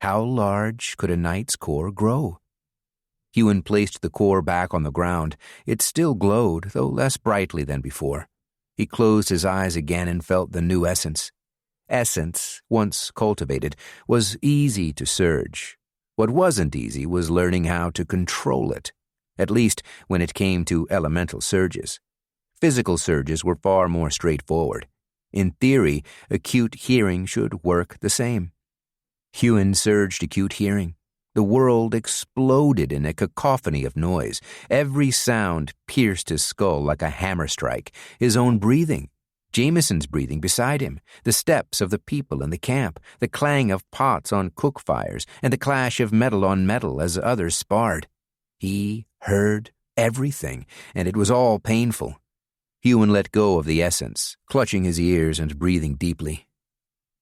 Speaker 2: How large could a knight's core grow? Huon placed the core back on the ground. It still glowed, though less brightly than before. He closed his eyes again and felt the new essence. Essence, once cultivated, was easy to surge. What wasn't easy was learning how to control it, at least when it came to elemental surges. Physical surges were far more straightforward. In theory, acute hearing should work the same. Huon surged acute hearing. The world exploded in a cacophony of noise. Every sound pierced his skull like a hammer strike. His own breathing, Jameson's breathing beside him, the steps of the people in the camp, the clang of pots on cook fires, and the clash of metal on metal as others sparred. He heard everything, and it was all painful. Huon let go of the essence, clutching his ears and breathing deeply.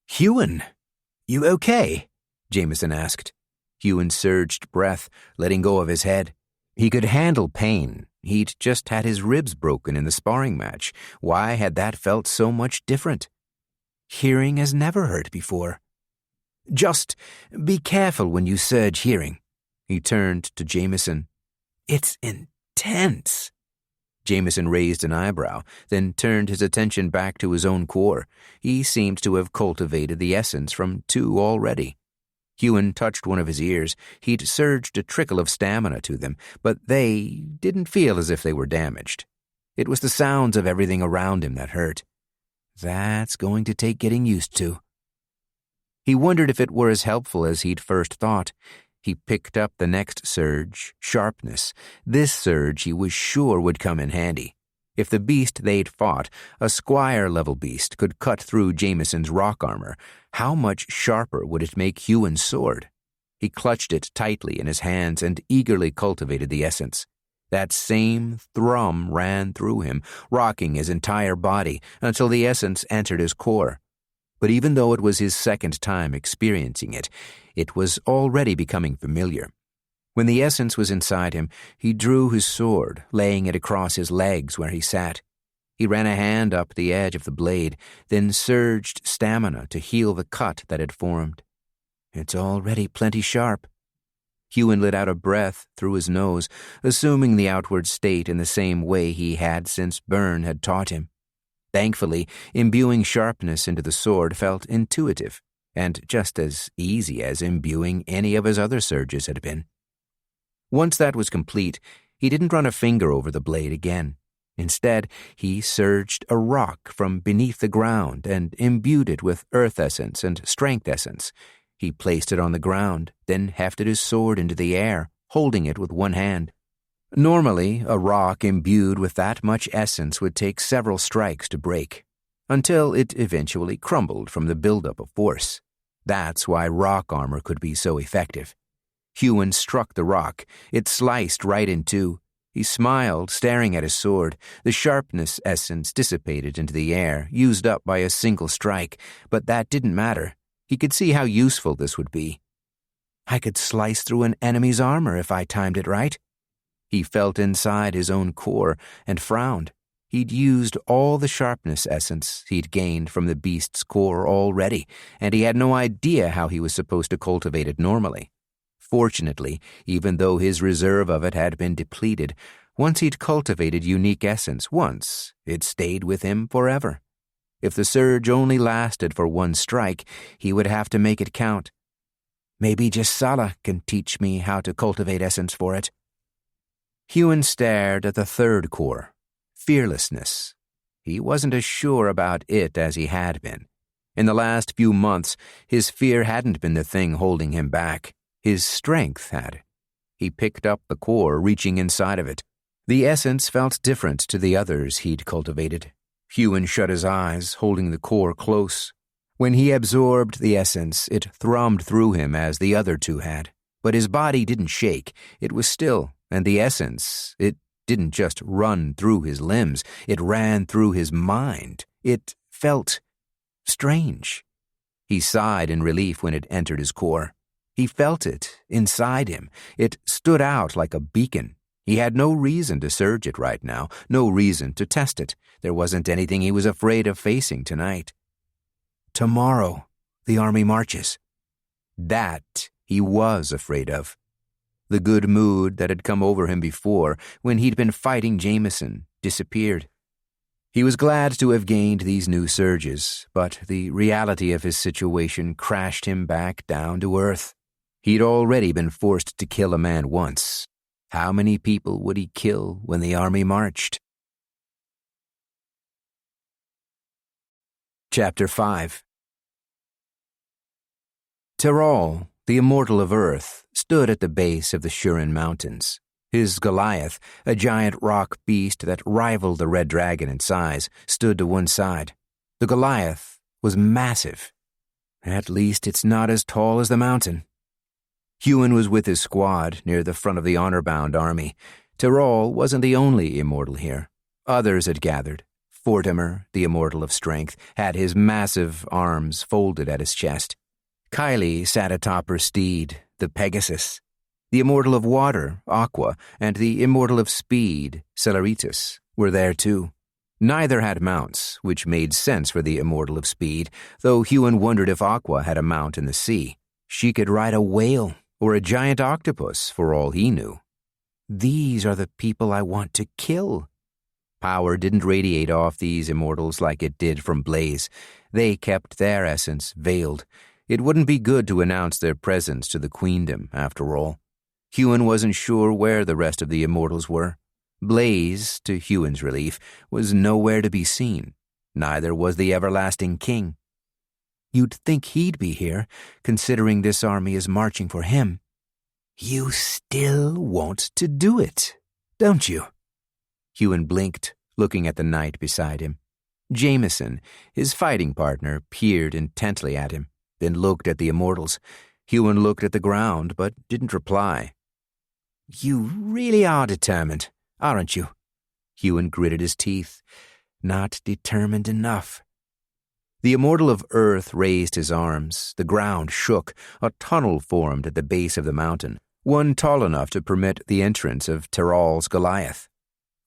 Speaker 2: "Huon, you okay?" Jameson asked. Huon surged breath, letting go of his head. He could handle pain. He'd just had his ribs broken in the sparring match. Why had that felt so much different? Hearing has never hurt before. "Just be careful when you surge hearing." He turned to Jameson. "It's intense." Jameson raised an eyebrow, then turned his attention back to his own core. He seemed to have cultivated the essence from 2 already. Huon touched one of his ears. He'd surged a trickle of stamina to them, but they didn't feel as if they were damaged. It was the sounds of everything around him that hurt. That's going to take getting used to. He wondered if it were as helpful as he'd first thought. He picked up the next surge, sharpness. This surge he was sure would come in handy. If the beast they'd fought, a squire-level beast, could cut through Jameson's rock armor, how much sharper would it make Huon's sword? He clutched it tightly in his hands and eagerly cultivated the essence. That same thrum ran through him, rocking his entire body until the essence entered his core. But even though it was his second time experiencing it, it was already becoming familiar. When the essence was inside him, he drew his sword, laying it across his legs where he sat. He ran a hand up the edge of the blade, then surged stamina to heal the cut that had formed. It's already plenty sharp. Huon let out a breath through his nose, assuming the outward state in the same way he had since Byrne had taught him. Thankfully, imbuing sharpness into the sword felt intuitive, and just as easy as imbuing any of his other surges had been. Once that was complete, he didn't run a finger over the blade again. Instead, he surged a rock from beneath the ground and imbued it with earth essence and strength essence. He placed it on the ground, then hefted his sword into the air, holding it with one hand. Normally, a rock imbued with that much essence would take several strikes to break, until it eventually crumbled from the buildup of force. That's why rock armor could be so effective. Huon struck the rock. It sliced right in two. He smiled, staring at his sword. The sharpness essence dissipated into the air, used up by a single strike, but that didn't matter. He could see how useful this would be. I could slice through an enemy's armor if I timed it right. He felt inside his own core and frowned. He'd used all the sharpness essence he'd gained from the beast's core already, and he had no idea how he was supposed to cultivate it normally. Fortunately, even though his reserve of it had been depleted, once he'd cultivated unique essence once, it stayed with him forever. If the surge only lasted for one strike, he would have to make it count. Maybe just Sala can teach me how to cultivate essence for it. Huon stared at the third core, fearlessness. He wasn't as sure about it as he had been. In the last few months, his fear hadn't been the thing holding him back. His strength had. He picked up the core, reaching inside of it. The essence felt different to the others he'd cultivated. Huon shut his eyes, holding the core close. When he absorbed the essence, it thrummed through him as the other two had. But his body didn't shake. It was still, and the essence, it didn't just run through his limbs. It ran through his mind. It felt strange. He sighed in relief when it entered his core. He felt it inside him. It stood out like a beacon. He had no reason to surge it right now, no reason to test it. There wasn't anything he was afraid of facing tonight. Tomorrow, the army marches. That he was afraid of. The good mood that had come over him before, when he'd been fighting Jameson, disappeared. He was glad to have gained these new surges, but the reality of his situation crashed him back down to earth. He'd already been forced to kill a man once. How many people would he kill when the army marched? Chapter 5. Tyrrell, the immortal of Earth, stood at the base of the Huon Mountains. His Goliath, a giant rock beast that rivaled the red dragon in size, stood to one side. The Goliath was massive. At least it's not as tall as the mountain. Huon was with his squad near the front of the Honourbound army. Tyrrell wasn't the only immortal here. Others had gathered. Fortimer, the immortal of strength, had his massive arms folded at his chest. Kylie sat atop her steed, the Pegasus. The immortal of water, Aqua, and the immortal of speed, Celeritas, were there too. Neither had mounts, which made sense for the immortal of speed, though Huon wondered if Aqua had a mount in the sea. She could ride a whale or a giant octopus, for all he knew. These are the people I want to kill. Power didn't radiate off these immortals like it did from Blaze. They kept their essence veiled. It wouldn't be good to announce their presence to the queendom, after all. Huon wasn't sure where the rest of the immortals were. Blaze, to Huon's relief, was nowhere to be seen. Neither was the everlasting king. You'd think he'd be here, considering this army is marching for him. You still want to do it, don't you? Huon blinked, looking at the knight beside him. Jameson, his fighting partner, peered intently at him, then looked at the immortals. Huon looked at the ground, but didn't reply. You really are determined, aren't you? Huon gritted his teeth. Not determined enough. The immortal of Earth raised his arms. The ground shook. A tunnel formed at the base of the mountain, one tall enough to permit the entrance of Tyrrell's Goliath.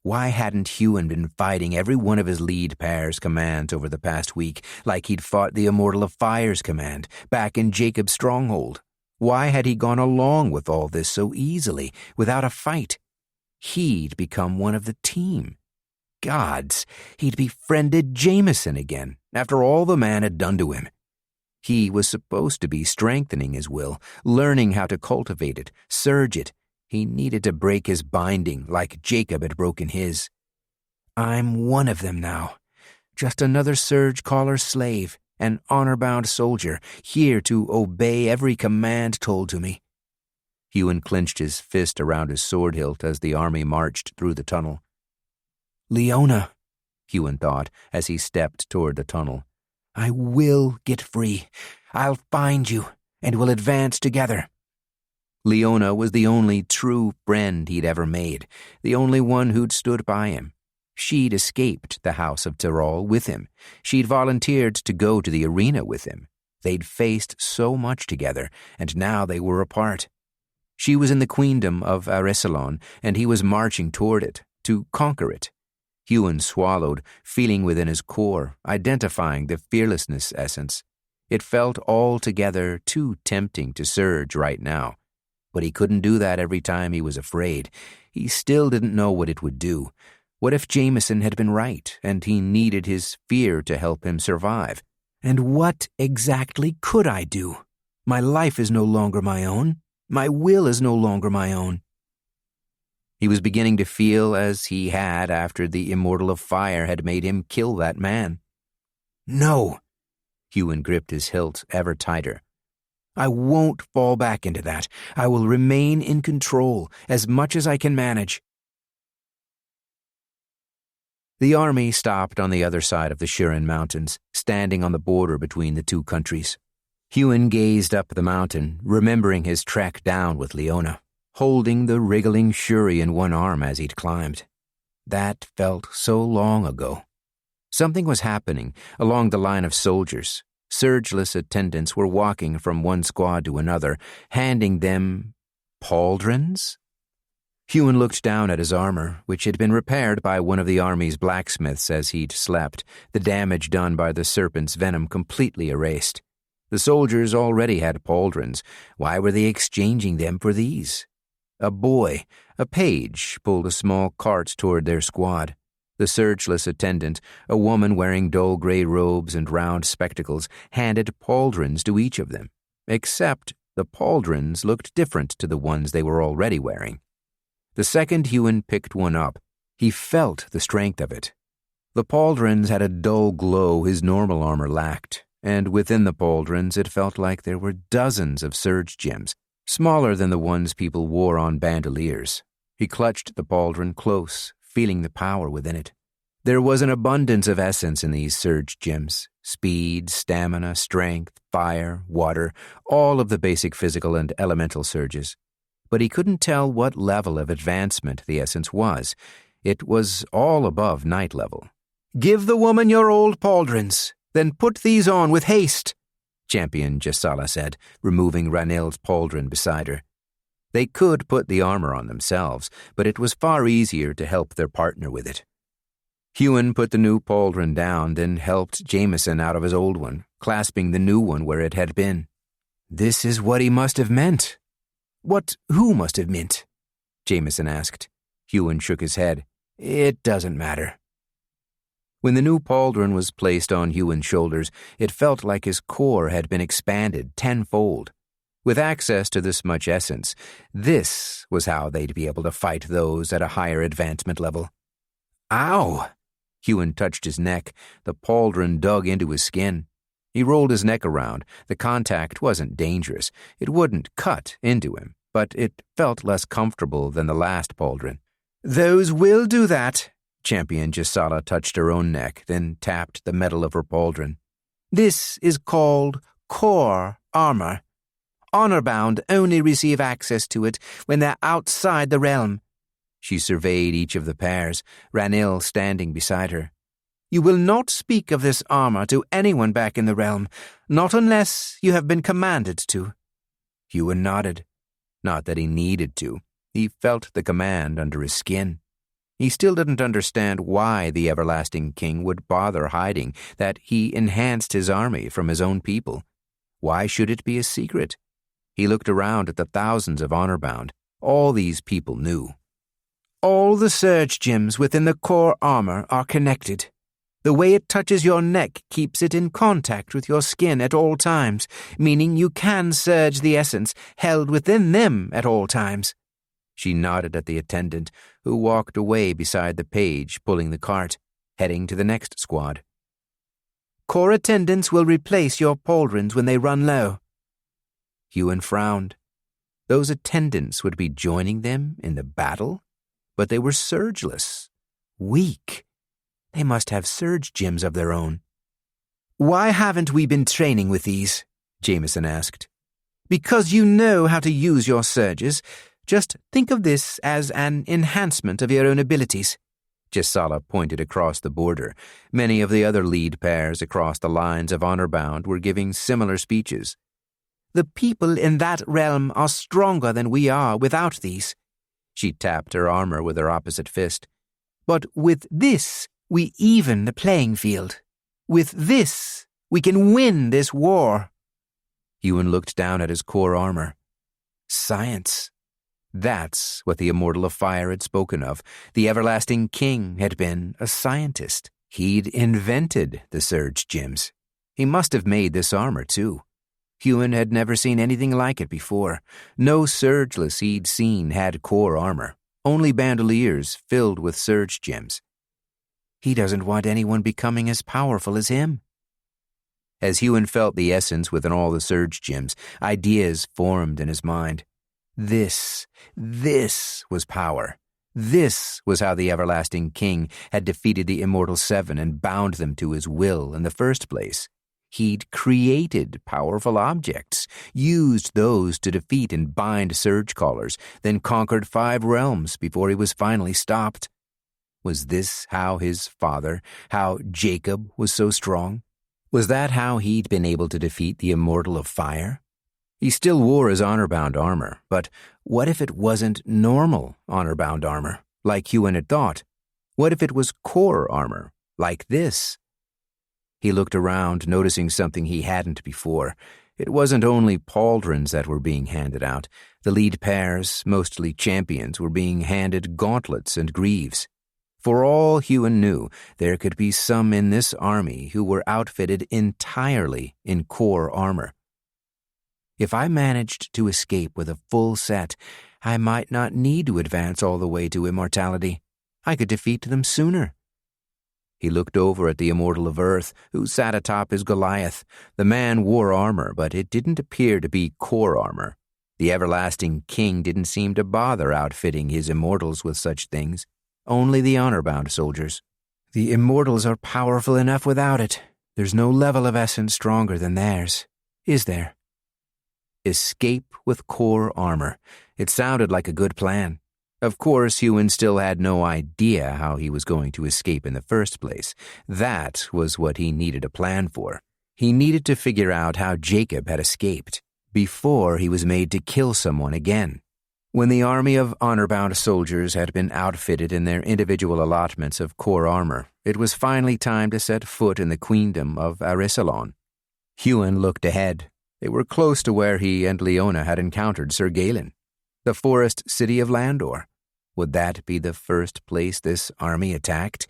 Speaker 2: Why hadn't Huon been fighting every one of his lead pair's commands over the past week like he'd fought the immortal of Fire's command back in Jacob's stronghold? Why had he gone along with all this so easily, without a fight? He'd become one of the team. Gods, he'd befriended Jameson again, after all the man had done to him. He was supposed to be strengthening his will, learning how to cultivate it, surge it. He needed to break his binding like Jacob had broken his. I'm one of them now. Just another Surgecaller slave, an honor-bound soldier, here to obey every command told to me. Huon clenched his fist around his sword hilt as the army marched through the tunnel. Leona, Huon thought as he stepped toward the tunnel. I will get free. I'll find you, and we'll advance together. Leona was the only true friend he'd ever made, the only one who'd stood by him. She'd escaped the house of Tyrrell with him. She'd volunteered to go to the arena with him. They'd faced so much together, and now they were apart. She was in the queendom of Aresalon, and he was marching toward it, to conquer it. Huon swallowed, feeling within his core, identifying the fearlessness essence. It felt altogether too tempting to surge right now. But he couldn't do that every time he was afraid. He still didn't know what it would do. What if Jameson had been right, and he needed his fear to help him survive? And what exactly could I do? My life is no longer my own. My will is no longer my own. He was beginning to feel as he had after the immortal of fire had made him kill that man. No! Huon gripped his hilt ever tighter. I won't fall back into that. I will remain in control as much as I can manage. The army stopped on the other side of the Huon Mountains, standing on the border between the two countries. Huon gazed up the mountain, remembering his trek down with Leona, holding the wriggling Shuri in one arm as he'd climbed. That felt so long ago. Something was happening along the line of soldiers. Surgeless attendants were walking from one squad to another, handing them pauldrons? Huon looked down at his armor, which had been repaired by one of the army's blacksmiths as he'd slept, the damage done by the serpent's venom completely erased. The soldiers already had pauldrons. Why were they exchanging them for these? A boy, a page, pulled a small cart toward their squad. The surgeless attendant, a woman wearing dull gray robes and round spectacles, handed pauldrons to each of them, except the pauldrons looked different to the ones they were already wearing. The second Huon picked one up, he felt the strength of it. The pauldrons had a dull glow his normal armor lacked, and within the pauldrons it felt like there were dozens of surge gems, smaller than the ones people wore on bandoliers. He clutched the pauldron close, feeling the power within it. There was an abundance of essence in these surge gems: speed, stamina, strength, fire, water, all of the basic physical and elemental surges. But he couldn't tell what level of advancement the essence was. It was all above knight level. "Give the woman your old pauldrons, then put these on with haste," Champion Jesala said, removing Ranil's pauldron beside her. They could put the armor on themselves, but it was far easier to help their partner with it. Huon put the new pauldron down, then helped Jameson out of his old one, clasping the new one where it had been. This is what he must have meant. Who must have meant? Jameson asked. Huon shook his head. It doesn't matter. When the new pauldron was placed on Huon's shoulders, it felt like his core had been expanded tenfold. With access to this much essence, this was how they'd be able to fight those at a higher advancement level. Ow! Huon touched his neck. The pauldron dug into his skin. He rolled his neck around. The contact wasn't dangerous. It wouldn't cut into him, but it felt less comfortable than the last pauldron. Those will do that. Champion Jesala touched her own neck, then tapped the metal of her pauldron. This is called core armor. Honourbound only receive access to it when they're outside the realm. She surveyed each of the pairs, Ranil standing beside her. You will not speak of this armor to anyone back in the realm, not unless you have been commanded to. Huon nodded. Not that he needed to. He felt the command under his skin. He still didn't understand why the Everlasting King would bother hiding that he enhanced his army from his own people. Why should it be a secret? He looked around at the thousands of Honourbound. All these people knew. All the surge gems within the core armor are connected. The way it touches your neck keeps it in contact with your skin at all times, meaning you can surge the essence held within them at all times. She nodded at the attendant, who walked away beside the page pulling the cart, heading to the next squad. Core attendants will replace your pauldrons when they run low. Huon frowned. Those attendants would be joining them in the battle? But they were surgeless. Weak. They must have surge gems of their own. Why haven't we been training with these? Jameson asked. Because you know how to use your surges. Just think of this as an enhancement of your own abilities. Jesala pointed across the border. Many of the other lead pairs across the lines of Honourbound were giving similar speeches. The people in that realm are stronger than we are without these. She tapped her armor with her opposite fist. But with this, we even the playing field. With this, we can win this war. Huon looked down at his core armor. Science. That's what the Immortal of Fire had spoken of. The Everlasting King had been a scientist. He'd invented the surge gems. He must have made this armor, too. Huon had never seen anything like it before. No surgeless he'd seen had core armor. Only bandoliers filled with surge gems. He doesn't want anyone becoming as powerful as him. As Huon felt the essence within all the surge gems, ideas formed in his mind. This was power. This was how the Everlasting King had defeated the Immortal Seven and bound them to his will in the first place. He'd created powerful objects, used those to defeat and bind surgecallers, then conquered 5 realms before he was finally stopped. Was this how his father, how Jacob was so strong? Was that how he'd been able to defeat the Immortal of Fire? He still wore his Honourbound armor, but what if it wasn't normal Honourbound armor, like Huon had thought? What if it was core armor, like this? He looked around, noticing something he hadn't before. It wasn't only pauldrons that were being handed out. The lead pairs, mostly champions, were being handed gauntlets and greaves. For all Huon knew, there could be some in this army who were outfitted entirely in core armor. If I managed to escape with a full set, I might not need to advance all the way to immortality. I could defeat them sooner. He looked over at the Immortal of Earth, who sat atop his Goliath. The man wore armor, but it didn't appear to be core armor. The everlasting king didn't seem to bother outfitting his immortals with such things. Only the honor-bound soldiers. The immortals are powerful enough without it. There's no level of essence stronger than theirs, is there? Escape with core armor. It sounded like a good plan. Of course, Huon still had no idea how he was going to escape in the first place. That was what he needed a plan for. He needed to figure out how Jacob had escaped before he was made to kill someone again. When the army of honor-bound soldiers had been outfitted in their individual allotments of core armor, it was finally time to set foot in the queendom of Arisalon. Huon looked ahead. They were close to where he and Leona had encountered Sir Galen, the forest city of Landor. Would that be the first place this army attacked?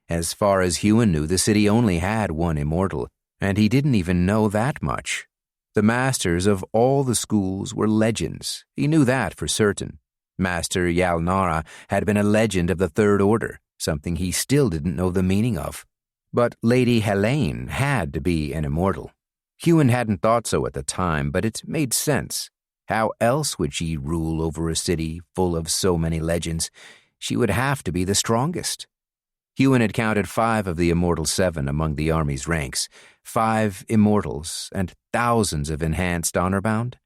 Speaker 2: As far as Huon knew, the city only had one immortal, and he didn't even know that much. The masters of all the schools were legends. He knew that for certain. Master Yalnara had been a legend of the Third Order, something he still didn't know the meaning of. But Lady Helene had to be an immortal. Huon hadn't thought so at the time, but it made sense. How else would she rule over a city full of so many legends? She would have to be the strongest. Huon had counted 5 of the Immortal 7 among the army's ranks, 5 immortals and thousands of enhanced honor-bound.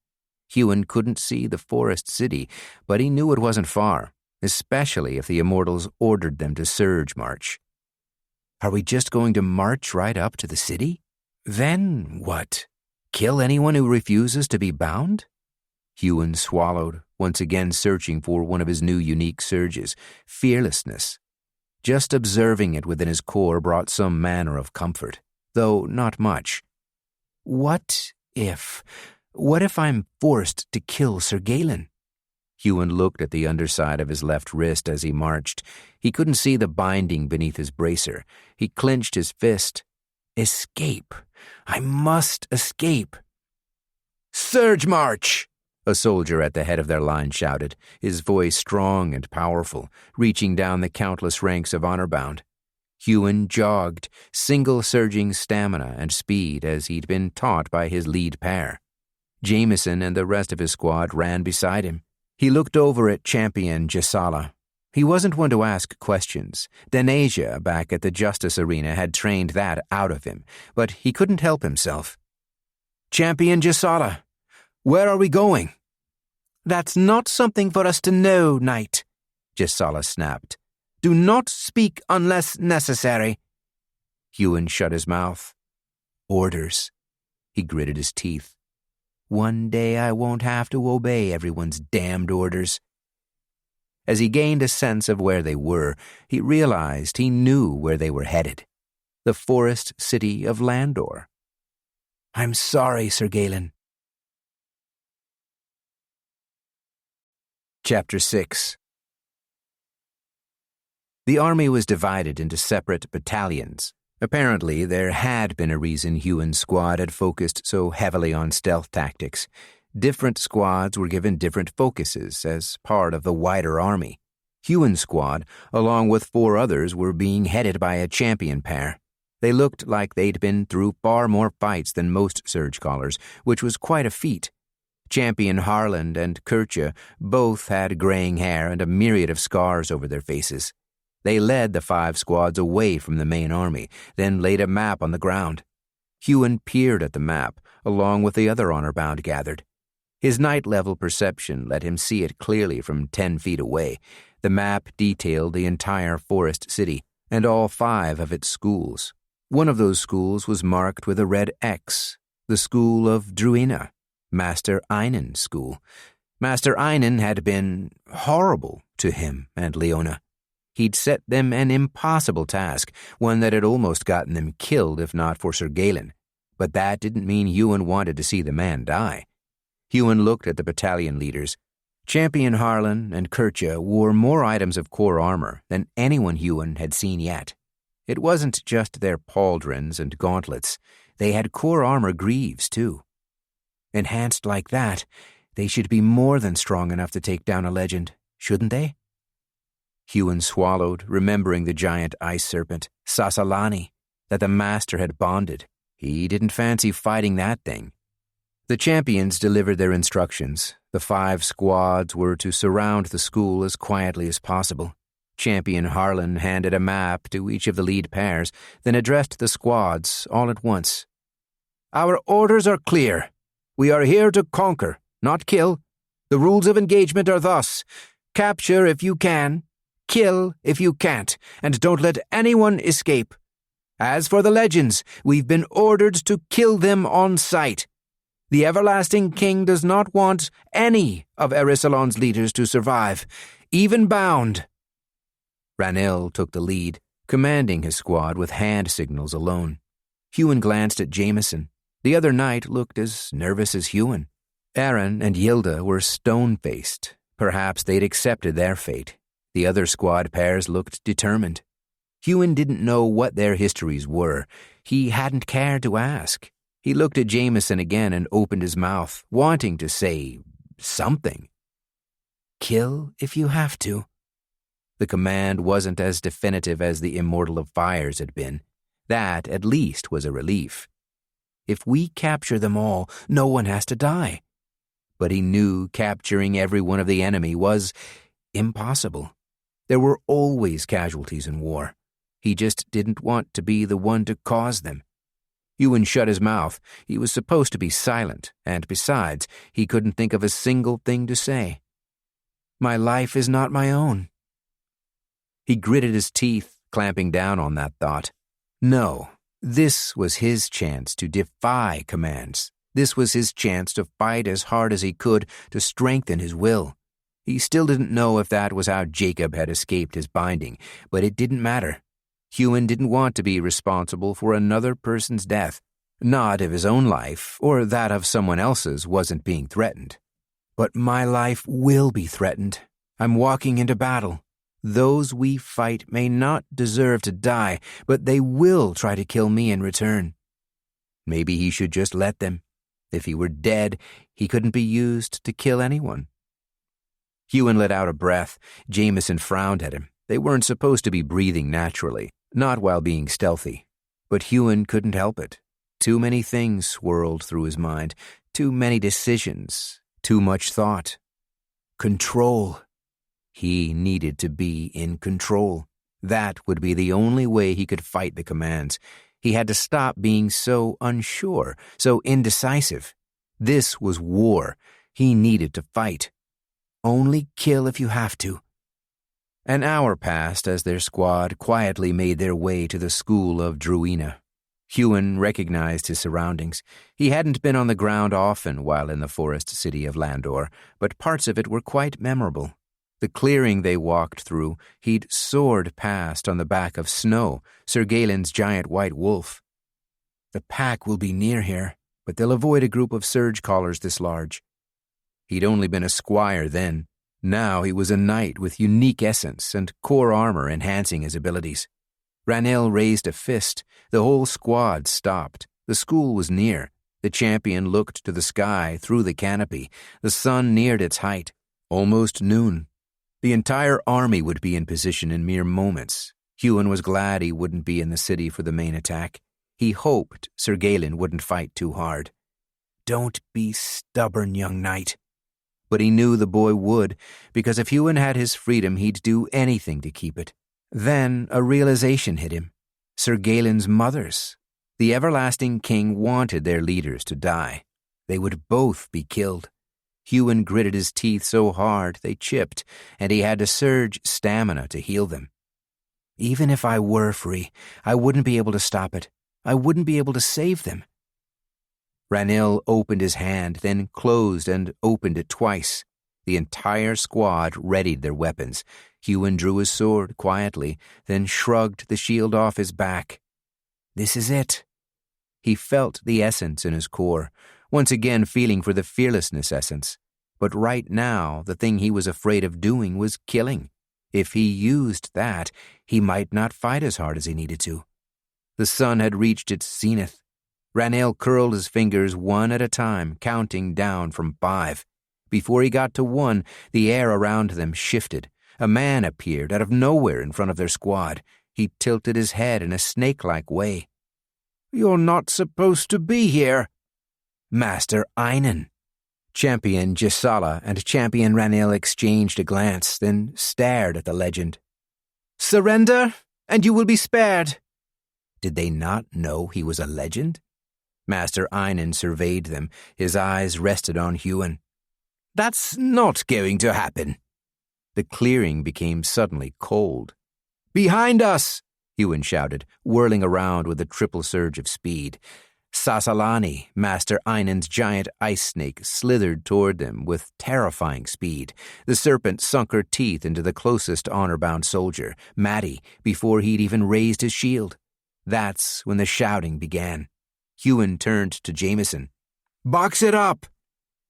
Speaker 2: Huon couldn't see the forest city, but he knew it wasn't far, especially if the immortals ordered them to surge march. Are we just going to march right up to the city? Then what? Kill anyone who refuses to be bound? Huon swallowed, once again searching for one of his new unique surges, fearlessness. Just observing it within his core brought some manner of comfort, though not much. What if I'm forced to kill Sir Galen? Huon looked at the underside of his left wrist as he marched. He couldn't see the binding beneath his bracer. He clenched his fist. Escape. I must escape. Surge march! A soldier at the head of their line shouted, his voice strong and powerful, reaching down the countless ranks of honor-bound. Huon jogged, single-surging stamina and speed as he'd been taught by his lead pair. Jameson and the rest of his squad ran beside him. He looked over at champion Gisala. He wasn't one to ask questions. Denasia back at the Justice Arena had trained that out of him, but he couldn't help himself. Champion Gisala, where are we going? That's not something for us to know, Knight, Gisala snapped. Do not speak unless necessary. Huon shut his mouth. Orders. He gritted his teeth. One day I won't have to obey everyone's damned orders. As he gained a sense of where they were, he realized he knew where they were headed. The forest city of Landor. I'm sorry, Sir Galen. Chapter 6. The army was divided into separate battalions. Apparently, there had been a reason Huon's squad had focused so heavily on stealth tactics. Different squads were given different focuses as part of the wider army. Huon's squad, along with 4 others, were being headed by a champion pair. They looked like they'd been through far more fights than most surgecallers, which was quite a feat. Champion Harland and Kircha both had graying hair and a myriad of scars over their faces. They led the 5 squads away from the main army, then laid a map on the ground. Huon peered at the map, along with the other honor-bound gathered. His night-level perception let him see it clearly from 10 feet away. The map detailed the entire forest city, and all 5 of its schools. One of those schools was marked with a red X, the school of Druina, Master Einen's school. Master Einen had been horrible to him and Leona. He'd set them an impossible task, one that had almost gotten them killed if not for Sir Galen. But that didn't mean Huon wanted to see the man die. Huon looked at the battalion leaders. Champion Harlan and Kercha wore more items of core armor than anyone Huon had seen yet. It wasn't just their pauldrons and gauntlets. They had core armor greaves, too. Enhanced like that, they should be more than strong enough to take down a legend, shouldn't they? Huon swallowed, remembering the giant ice serpent, Sasalani, that the master had bonded. He didn't fancy fighting that thing. The champions delivered their instructions. The 5 squads were to surround the school as quietly as possible. Champion Harlan handed a map to each of the lead pairs, then addressed the squads all at once. "Our orders are clear. We are here to conquer, not kill. The rules of engagement are thus: capture if you can, kill if you can't, and don't let anyone escape. As for the legends, we've been ordered to kill them on sight. The Everlasting King does not want any of Erisalon's leaders to survive, even bound." Ranil took the lead, commanding his squad with hand signals alone. Huon glanced at Jameson. The other knight looked as nervous as Huon. Aaron and Yilda were stone-faced. Perhaps they'd accepted their fate. The other squad pairs looked determined. Huon didn't know what their histories were. He hadn't cared to ask. He looked at Jameson again and opened his mouth, wanting to say something. "Kill if you have to." The command wasn't as definitive as the Immortal of Fires had been. That, at least, was a relief. If we capture them all, no one has to die. But he knew capturing every one of the enemy was impossible. There were always casualties in war. He just didn't want to be the one to cause them. Huon shut his mouth. He was supposed to be silent, and besides, he couldn't think of a single thing to say. "My life is not my own." He gritted his teeth, clamping down on that thought. No, this was his chance to defy commands. This was his chance to fight as hard as he could to strengthen his will. He still didn't know if that was how Jacob had escaped his binding, but it didn't matter. Huon didn't want to be responsible for another person's death, not if his own life or that of someone else's wasn't being threatened. "But my life will be threatened. I'm walking into battle. Those we fight may not deserve to die, but they will try to kill me in return." Maybe he should just let them. If he were dead, he couldn't be used to kill anyone. Huon let out a breath. Jameson frowned at him. They weren't supposed to be breathing naturally, not while being stealthy. But Huon couldn't help it. Too many things swirled through his mind. Too many decisions. Too much thought. Control. He needed to be in control. That would be the only way he could fight the commands. He had to stop being so unsure, so indecisive. This was war. He needed to fight. Only kill if you have to. An hour passed as their squad quietly made their way to the school of Druina. Huon recognized his surroundings. He hadn't been on the ground often while in the forest city of Landor, but parts of it were quite memorable. The clearing they walked through, he'd soared past on the back of Snow, Sir Galen's giant white wolf. The pack will be near here, but they'll avoid a group of surgecallers this large. He'd only been a squire then. Now he was a knight with unique essence and core armor enhancing his abilities. Ranil raised a fist. The whole squad stopped. The school was near. The champion looked to the sky through the canopy. The sun neared its height. Almost noon. The entire army would be in position in mere moments. Huon was glad he wouldn't be in the city for the main attack. He hoped Sir Galen wouldn't fight too hard. "Don't be stubborn, young knight." But he knew the boy would, because if Huon had his freedom, he'd do anything to keep it. Then a realization hit him. Sir Galen's mothers. The Everlasting King wanted their leaders to die. They would both be killed. Huon gritted his teeth so hard they chipped, and he had to surge stamina to heal them. Even if I were free, I wouldn't be able to stop it. I wouldn't be able to save them. Ranil opened his hand, then closed and opened it twice. The entire squad readied their weapons. Huon drew his sword quietly, then shrugged the shield off his back. This is it. He felt the essence in his core, once again feeling for the fearlessness essence. But right now, the thing he was afraid of doing was killing. If he used that, he might not fight as hard as he needed to. The sun had reached its zenith. Ranil curled his fingers one at a time, counting down from 5. Before he got to 1, the air around them shifted. A man appeared out of nowhere in front of their squad. He tilted his head in a snake-like way. "You're not supposed to be here." "Master Einan." Champion Gisala and Champion Ranil exchanged a glance, then stared at the legend. "Surrender, and you will be spared." Did they not know he was a legend? Master Einan surveyed them. His eyes rested on Huon. "That's not going to happen." The clearing became suddenly cold. "Behind us!" Huon shouted, whirling around with a triple surge of speed. Sasalani, Master Einan's giant ice snake, slithered toward them with terrifying speed. The serpent sunk her teeth into the closest honor-bound soldier, Matty, before he'd even raised his shield. That's when the shouting began. Huon turned to Jameson. "Box it up!"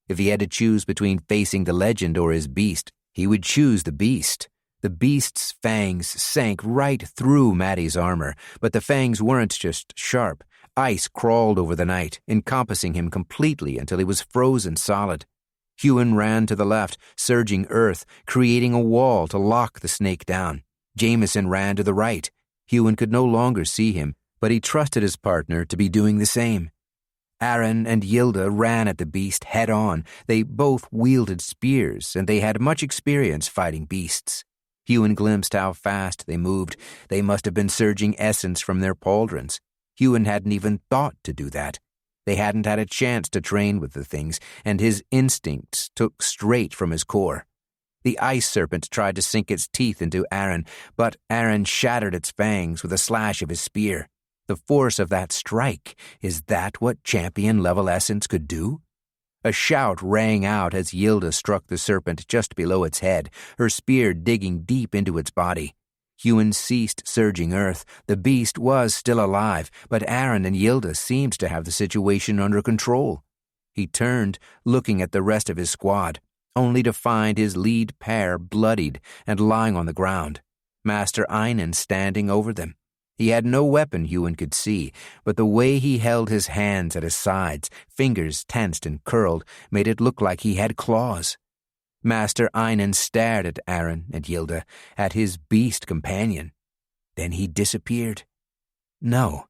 Speaker 2: If he had to choose between facing the legend or his beast, he would choose the beast. The beast's fangs sank right through Matty's armor, but the fangs weren't just sharp. Ice crawled over the knight, encompassing him completely until he was frozen solid. Huon ran to the left, surging earth, creating a wall to lock the snake down. Jameson ran to the right. Huon could no longer see him, but he trusted his partner to be doing the same. Aaron and Yilda ran at the beast head-on. They both wielded spears, and they had much experience fighting beasts. Huon glimpsed how fast they moved. They must have been surging essence from their pauldrons. Huon hadn't even thought to do that. They hadn't had a chance to train with the things, and his instincts took straight from his core. The ice serpent tried to sink its teeth into Aaron, but Aaron shattered its fangs with a slash of his spear. The force of that strike, is that what champion-level essence could do? A shout rang out as Yilda struck the serpent just below its head, her spear digging deep into its body. Huon ceased surging earth. The beast was still alive, but Aaron and Yilda seemed to have the situation under control. He turned, looking at the rest of his squad, only to find his lead pair bloodied and lying on the ground, Master Einan standing over them. He had no weapon Huon could see, but the way he held his hands at his sides, fingers tensed and curled, made it look like he had claws. Master Einan stared at Aaron and Yilda, at his beast companion. Then he disappeared. No,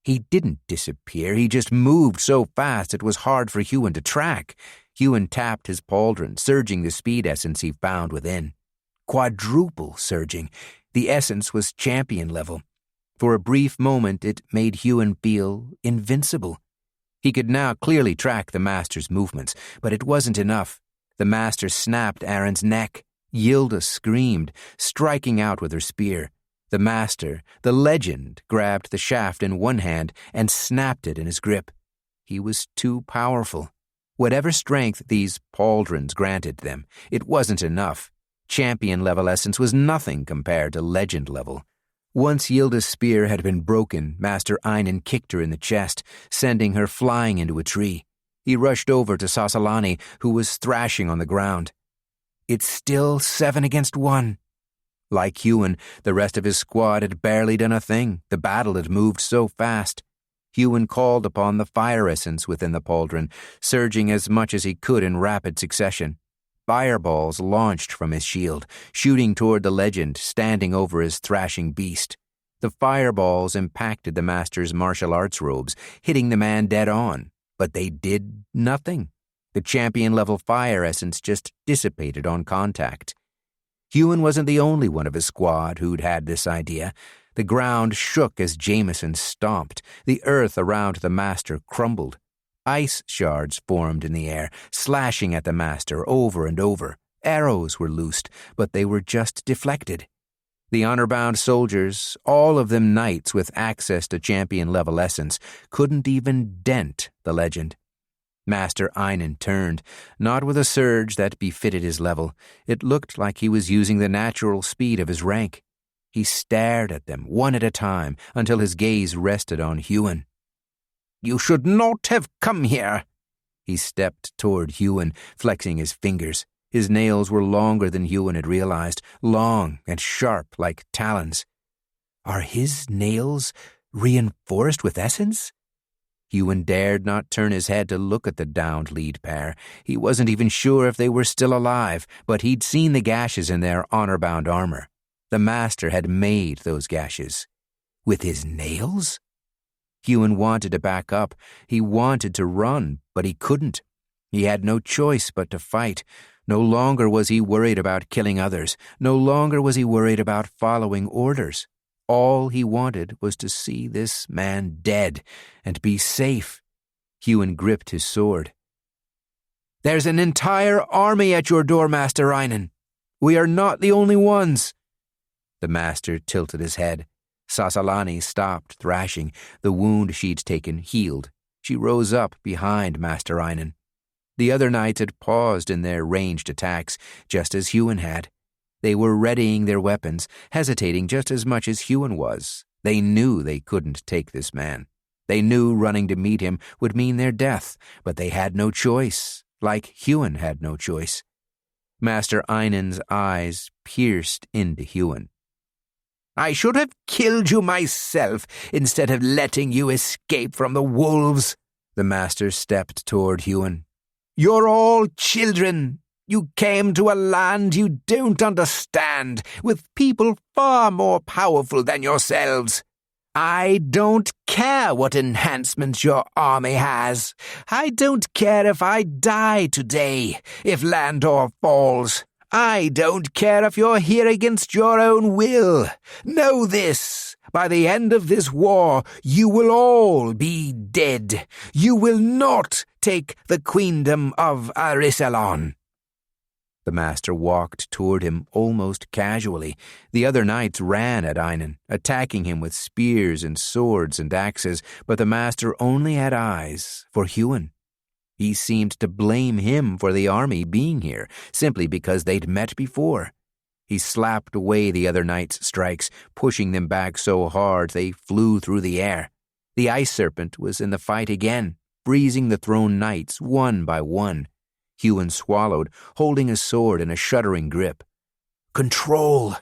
Speaker 2: he didn't disappear. He just moved so fast it was hard for Huon to track. Huon tapped his pauldron, surging the speed essence he found within. Quadruple surging. The essence was champion level. For a brief moment, it made Huon feel invincible. He could now clearly track the Master's movements, but it wasn't enough. The Master snapped Aaron's neck. Yilda screamed, striking out with her spear. The Master, the legend, grabbed the shaft in one hand and snapped it in his grip. He was too powerful. Whatever strength these pauldrons granted them, it wasn't enough. Champion-level essence was nothing compared to legend level. Once Yilda's spear had been broken, Master Einan kicked her in the chest, sending her flying into a tree. He rushed over to Sasalani, who was thrashing on the ground. "It's still 7 against 1. Like Huon, the rest of his squad had barely done a thing. The battle had moved so fast. Huon called upon the fire essence within the pauldron, surging as much as he could in rapid succession. Fireballs launched from his shield, shooting toward the legend standing over his thrashing beast. The fireballs impacted the Master's martial arts robes, hitting the man dead on, but they did nothing. The champion-level fire essence just dissipated on contact. Huon wasn't the only one of his squad who'd had this idea. The ground shook as Jameson stomped. The earth around the Master crumbled. Ice shards formed in the air, slashing at the Master over and over. Arrows were loosed, but they were just deflected. The honor-bound soldiers, all of them knights with access to champion-level essence, couldn't even dent the legend. Master Einan turned, not with a surge that befitted his level. It looked like he was using the natural speed of his rank. He stared at them, one at a time, until his gaze rested on Huon. "You should not have come here." He stepped toward Huon, flexing his fingers. His nails were longer than Huon had realized, long and sharp like talons. Are his nails reinforced with essence? Huon dared not turn his head to look at the downed lead pair. He wasn't even sure if they were still alive, but he'd seen the gashes in their honourbound armor. The master had made those gashes. With his nails? Huon wanted to back up. He wanted to run, but he couldn't. He had no choice but to fight. No longer was he worried about killing others. No longer was he worried about following orders. All he wanted was to see this man dead and be safe. Huon gripped his sword. "There's an entire army at your door, Master Einan. We are not the only ones." The master tilted his head. Sasalani stopped thrashing. The wound she'd taken healed. She rose up behind Master Einan. The other knights had paused in their ranged attacks, just as Huon had. They were readying their weapons, hesitating just as much as Huon was. They knew they couldn't take this man. They knew running to meet him would mean their death, but they had no choice, like Huon had no choice. Master Einan's eyes pierced into Huon. "I should have killed you myself instead of letting you escape from the wolves." The master stepped toward Huon. "You're all children. You came to a land you don't understand, with people far more powerful than yourselves. I don't care what enhancements your army has. I don't care if I die today, if Landor falls. I don't care if you're here against your own will. Know this. By the end of this war, you will all be dead. You will not take the queendom of Arisalon." The master walked toward him almost casually. The other knights ran at Einan, attacking him with spears and swords and axes, but the master only had eyes for Huon. He seemed to blame him for the army being here, simply because they'd met before. He slapped away the other knights' strikes, pushing them back so hard they flew through the air. The ice serpent was in the fight again, freezing the thrown knights one by one. Huon swallowed, holding his sword in a shuddering grip. Control!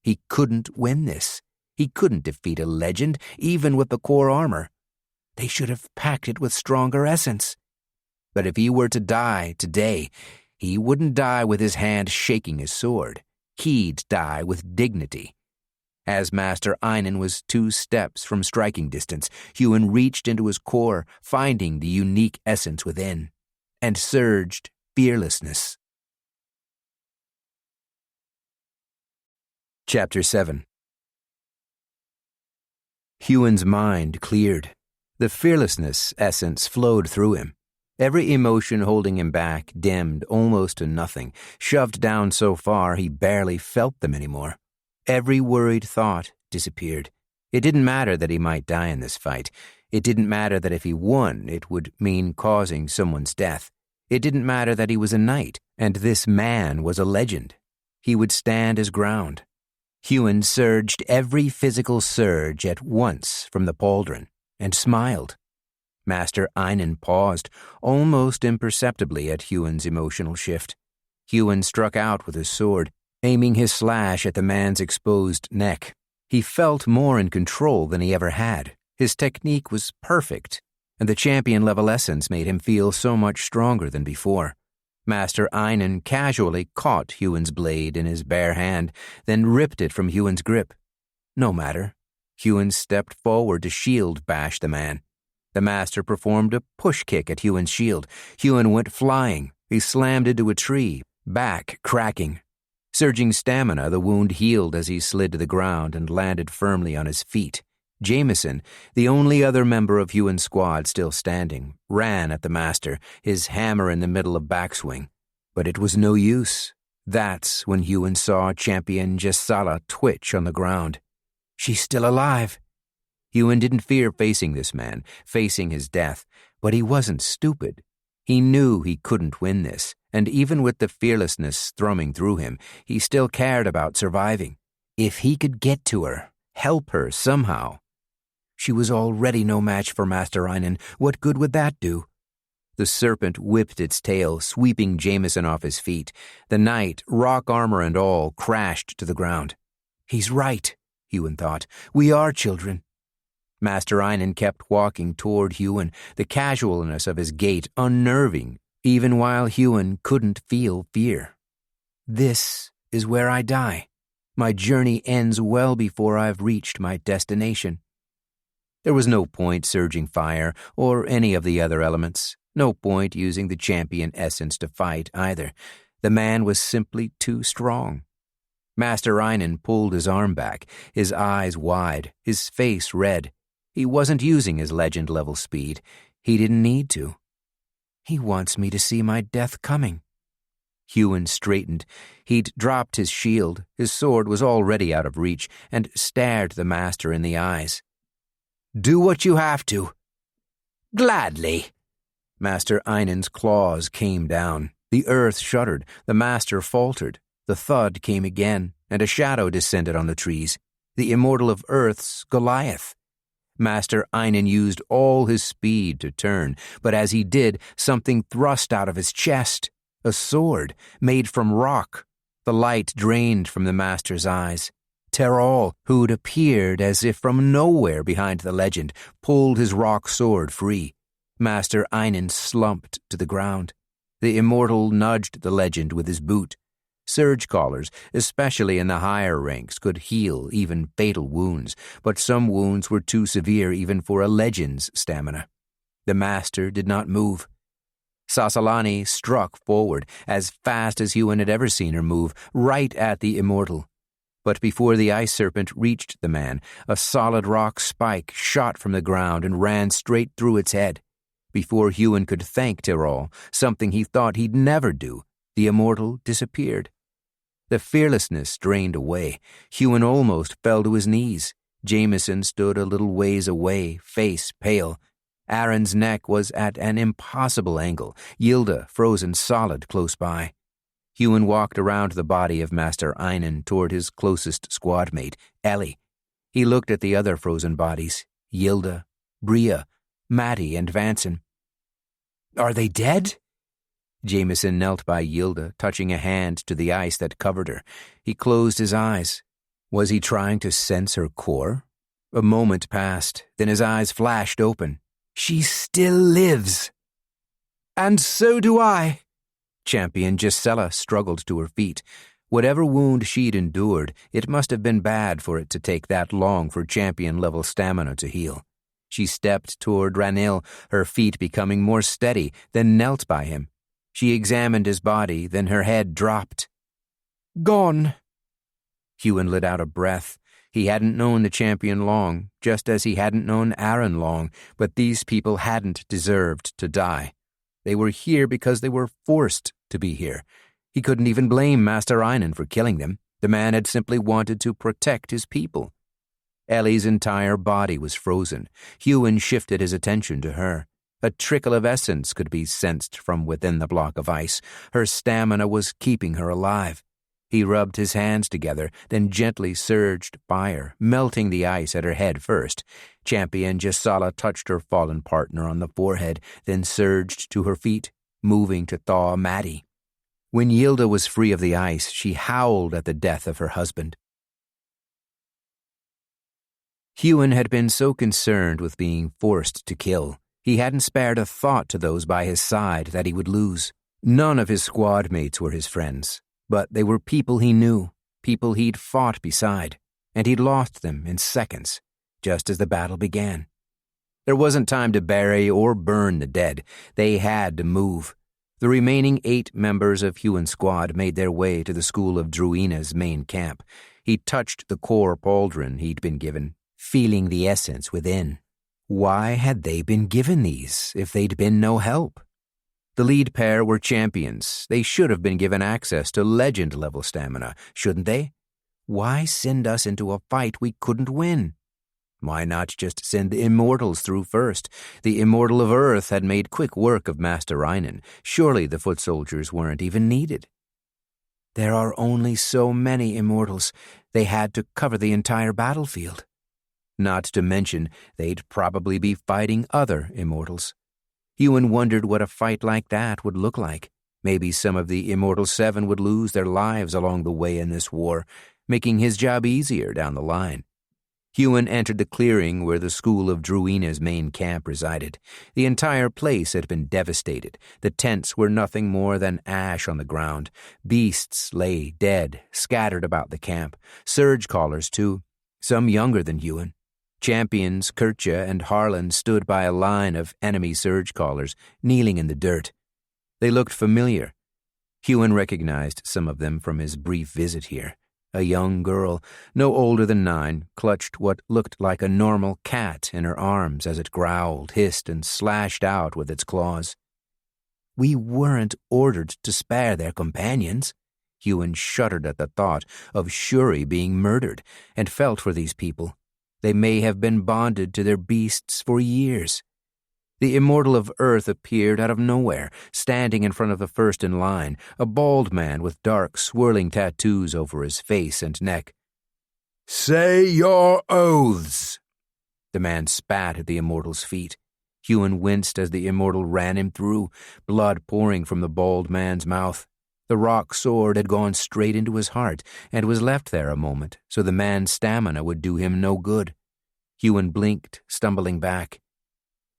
Speaker 2: He couldn't win this. He couldn't defeat a legend, even with the core armor. They should have packed it with stronger essence. But if he were to die today, he wouldn't die with his hand shaking his sword. He'd die with dignity. As Master Einan was 2 steps from striking distance, Huon reached into his core, finding the unique essence within, and surged fearlessness. Chapter 7. Huon's mind cleared. The fearlessness essence flowed through him. Every emotion holding him back dimmed almost to nothing, shoved down so far he barely felt them anymore. Every worried thought disappeared. It didn't matter that he might die in this fight. It didn't matter that if he won, it would mean causing someone's death. It didn't matter that he was a knight, and this man was a legend. He would stand his ground. Huon surged every physical surge at once from the pauldron, and smiled. Master Einan paused, almost imperceptibly at Huon's emotional shift. Huon struck out with his sword, aiming his slash at the man's exposed neck. He felt more in control than he ever had. His technique was perfect, and the champion-level essence made him feel so much stronger than before. Master Einan casually caught Huon's blade in his bare hand, then ripped it from Huon's grip. No matter. Huon stepped forward to shield bash the man. The master performed a push kick at Huon's shield. Huon went flying. He slammed into a tree, back cracking. Surging stamina, the wound healed as he slid to the ground and landed firmly on his feet. Jameson, the only other member of Huon's squad still standing, ran at the master, his hammer in the middle of backswing. But it was no use. That's when Huon saw champion Jessala twitch on the ground. She's still alive. Huon didn't fear facing this man, facing his death, but he wasn't stupid. He knew he couldn't win this, and even with the fearlessness thrumming through him, he still cared about surviving. If he could get to her, help her somehow. She was already no match for Master Einan. What good would that do? The serpent whipped its tail, sweeping Jameson off his feet. The knight, rock armor and all, crashed to the ground. He's right, Huon thought. We are children. Master Einan kept walking toward Huon, the casualness of his gait unnerving, even while Huon couldn't feel fear. This is where I die. My journey ends well before I've reached my destination. There was no point surging fire or any of the other elements. No point using the champion essence to fight either. The man was simply too strong. Master Einan pulled his arm back, his eyes wide, his face red. He wasn't using his legend-level speed. He didn't need to. He wants me to see my death coming. Huon straightened. He'd dropped his shield. His sword was already out of reach, and stared the master in the eyes. Do what you have to. Gladly. Master Einan's claws came down. The earth shuddered. The master faltered. The thud came again, and a shadow descended on the trees. The immortal of Earth's Goliath. Master Einan used all his speed to turn, but as he did, something thrust out of his chest. A sword, made from rock. The light drained from the master's eyes. Terral, who'd appeared as if from nowhere behind the legend, pulled his rock sword free. Master Einan slumped to the ground. The immortal nudged the legend with his boot. Surgecallers, especially in the higher ranks, could heal even fatal wounds, but some wounds were too severe even for a legend's stamina. The master did not move. Sasalani struck forward, as fast as Huon had ever seen her move, right at the immortal. But before the ice serpent reached the man, a solid rock spike shot from the ground and ran straight through its head. Before Huon could thank Terral, something he thought he'd never do, the immortal disappeared. The fearlessness drained away. Huon almost fell to his knees. Jameson stood a little ways away, face pale. Aaron's neck was at an impossible angle, Yilda frozen solid close by. Huon walked around the body of Master Einan toward his closest squad mate, Ellie. He looked at the other frozen bodies, Yilda, Bria, Matty, and Vanson. Are they dead? Jameson knelt by Yilda, touching a hand to the ice that covered her. He closed his eyes. Was he trying to sense her core? A moment passed, then his eyes flashed open. She still lives. And so do I. Champion Gisela struggled to her feet. Whatever wound she'd endured, it must have been bad for it to take that long for champion-level stamina to heal. She stepped toward Ranil, her feet becoming more steady, then knelt by him. She examined his body, then her head dropped. Gone. Huon let out a breath. He hadn't known the champion long, just as he hadn't known Aaron long, but these people hadn't deserved to die. They were here because they were forced to be here. He couldn't even blame Master Einan for killing them. The man had simply wanted to protect his people. Ellie's entire body was frozen. Huon shifted his attention to her. A trickle of essence could be sensed from within the block of ice. Her stamina was keeping her alive. He rubbed his hands together, then gently surged fire, melting the ice at her head first. Champion Gisela touched her fallen partner on the forehead, then surged to her feet, moving to thaw Matty. When Yilda was free of the ice, she howled at the death of her husband. Huon had been so concerned with being forced to kill. He hadn't spared a thought to those by his side that he would lose. None of his squad mates were his friends, but they were people he knew, people he'd fought beside, and he'd lost them in seconds, just as the battle began. There wasn't time to bury or burn the dead. They had to move. The remaining 8 members of Huon's squad made their way to the school of Druina's main camp. He touched the core pauldron he'd been given, feeling the essence within. Why had they been given these if they'd been no help? The lead pair were champions. They should have been given access to legend-level stamina, shouldn't they? Why send us into a fight we couldn't win? Why not just send the immortals through first? The immortal of Earth had made quick work of Master Einan. Surely the foot soldiers weren't even needed. There are only so many immortals. They had to cover the entire battlefield. Not to mention, they'd probably be fighting other immortals. Huon wondered what a fight like that would look like. Maybe some of the Immortal Seven would lose their lives along the way in this war, making his job easier down the line. Huon entered the clearing where the school of Druina's main camp resided. The entire place had been devastated. The tents were nothing more than ash on the ground. Beasts lay dead, scattered about the camp. Surgecallers, too, some younger than Huon. Champions Kertja and Harlan stood by a line of enemy surgecallers, kneeling in the dirt. They looked familiar. Huon recognized some of them from his brief visit here. A young girl, no older than 9, clutched what looked like a normal cat in her arms as it growled, hissed, and slashed out with its claws. We weren't ordered to spare their companions. Huon shuddered at the thought of Shuri being murdered and felt for these people. They may have been bonded to their beasts for years. The Immortal of Earth appeared out of nowhere, standing in front of the first in line, a bald man with dark, swirling tattoos over his face and neck.
Speaker 1: "Say your oaths!"
Speaker 2: The man spat at the Immortal's feet. Huon winced as the Immortal ran him through, blood pouring from the bald man's mouth. The rock sword had gone straight into his heart and was left there a moment, so the man's stamina would do him no good. Huon blinked, stumbling back.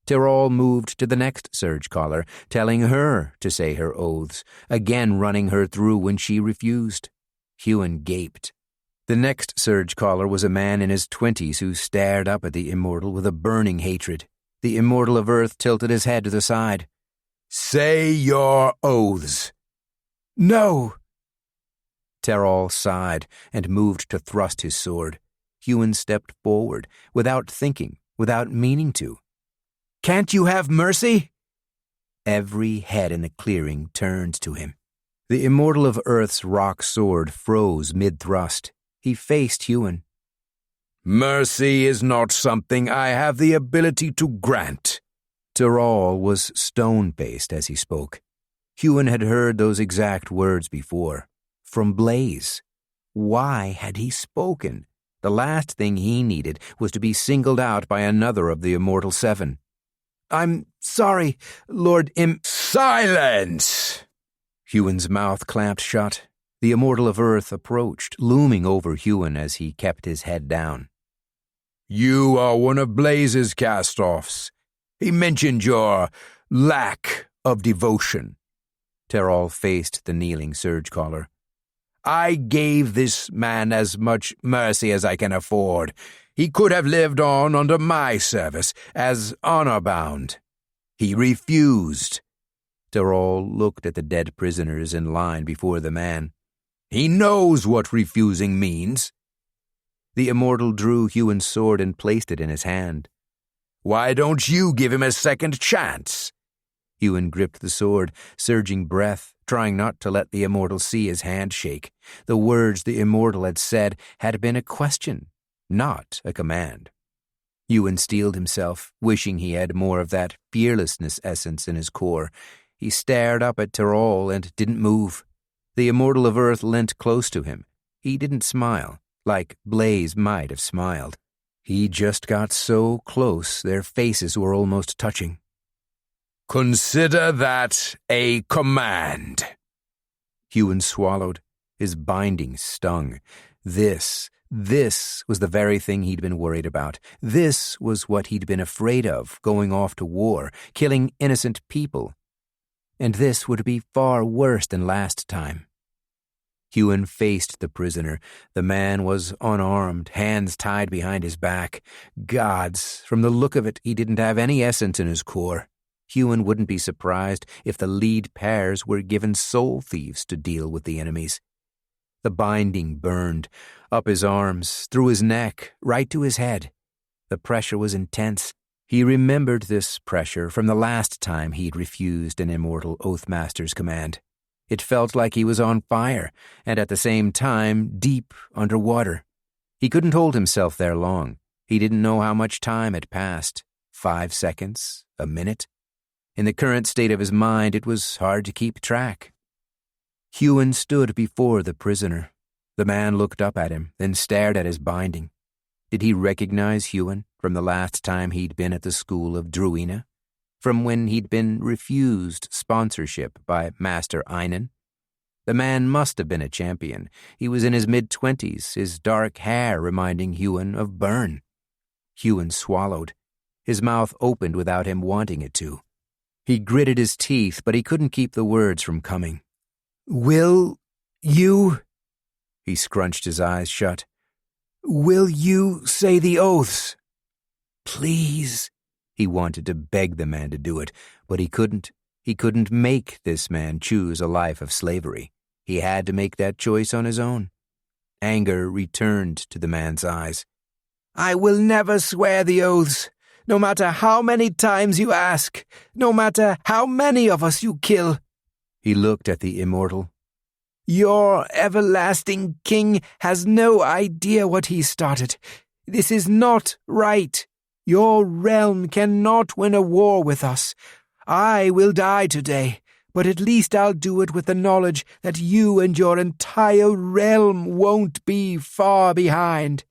Speaker 2: Tyrrell moved to the next surgecaller, telling her to say her oaths, again running her through when she refused. Huon gaped. The next surgecaller was a man in his 20s who stared up at the Immortal with a burning hatred. The Immortal of Earth tilted his head to the side.
Speaker 1: "Say your oaths."
Speaker 2: "No." Tyrrell sighed and moved to thrust his sword. Huon stepped forward, without thinking, without meaning to. "Can't you have mercy?" Every head in the clearing turned to him. The Immortal of Earth's rock sword froze mid-thrust. He faced Huon.
Speaker 1: "Mercy is not something I have the ability to grant."
Speaker 2: Tyrrell was stone-faced as he spoke. Huon had heard those exact words before. From Blaze. Why had he spoken? The last thing he needed was to be singled out by another of the Immortal Seven. "I'm sorry, Lord
Speaker 1: Silence!
Speaker 2: Huon's mouth clamped shut. The Immortal of Earth approached, looming over Huon as he kept his head down.
Speaker 1: "You are one of Blaze's cast-offs. He mentioned your lack of devotion."
Speaker 2: Tyrrell faced the kneeling surgecaller.
Speaker 1: "I gave this man as much mercy as I can afford. He could have lived on under my service as Honourbound. He refused."
Speaker 2: Tyrrell looked at the dead prisoners in line before the man.
Speaker 1: "He knows what refusing means."
Speaker 2: The Immortal drew Huon's sword and placed it in his hand.
Speaker 1: "Why don't you give him a second chance?"
Speaker 2: Huon gripped the sword, surging breath, trying not to let the Immortal see his hand shake. The words the Immortal had said had been a question, not a command. Huon steeled himself, wishing he had more of that fearlessness essence in his core. He stared up at Tyrrell and didn't move. The Immortal of Earth leant close to him. He didn't smile, like Blaze might have smiled. He just got so close their faces were almost touching.
Speaker 1: "Consider that a command."
Speaker 2: Huon swallowed. His binding stung. This was the very thing he'd been worried about. This was what he'd been afraid of, going off to war, killing innocent people. And this would be far worse than last time. Huon faced the prisoner. The man was unarmed, hands tied behind his back. Gods, from the look of it, he didn't have any essence in his core. Huon wouldn't be surprised if the lead pairs were given soul thieves to deal with the enemies. The binding burned, up his arms, through his neck, right to his head. The pressure was intense. He remembered this pressure from the last time he'd refused an Immortal Oathmaster's command. It felt like he was on fire, and at the same time deep underwater. He couldn't hold himself there long. He didn't know how much time had passed. 5 seconds? A minute? In the current state of his mind, it was hard to keep track. Huon stood before the prisoner. The man looked up at him, then stared at his binding. Did he recognize Huon from the last time he'd been at the school of Druina? from when he'd been refused sponsorship by Master Einen. The man must have been a champion. He was in his mid-20s, his dark hair reminding Huon of Byrne. Huon swallowed. His mouth opened without him wanting it to. He gritted his teeth, but he couldn't keep the words from coming. "Will you—" He scrunched his eyes shut. "Will you say the oaths?" "Please." He wanted to beg the man to do it, but he couldn't. He couldn't make this man choose a life of slavery. He had to make that choice on his own. Anger returned to the man's eyes. "I will never swear the oaths, no matter how many times you ask, no matter how many of us you kill." He looked at the immortal. "Your everlasting king has no idea what he started. This is not right. Your realm cannot win a war with us. I will die today, but at least I'll do it with the knowledge that you and your entire realm won't be far behind."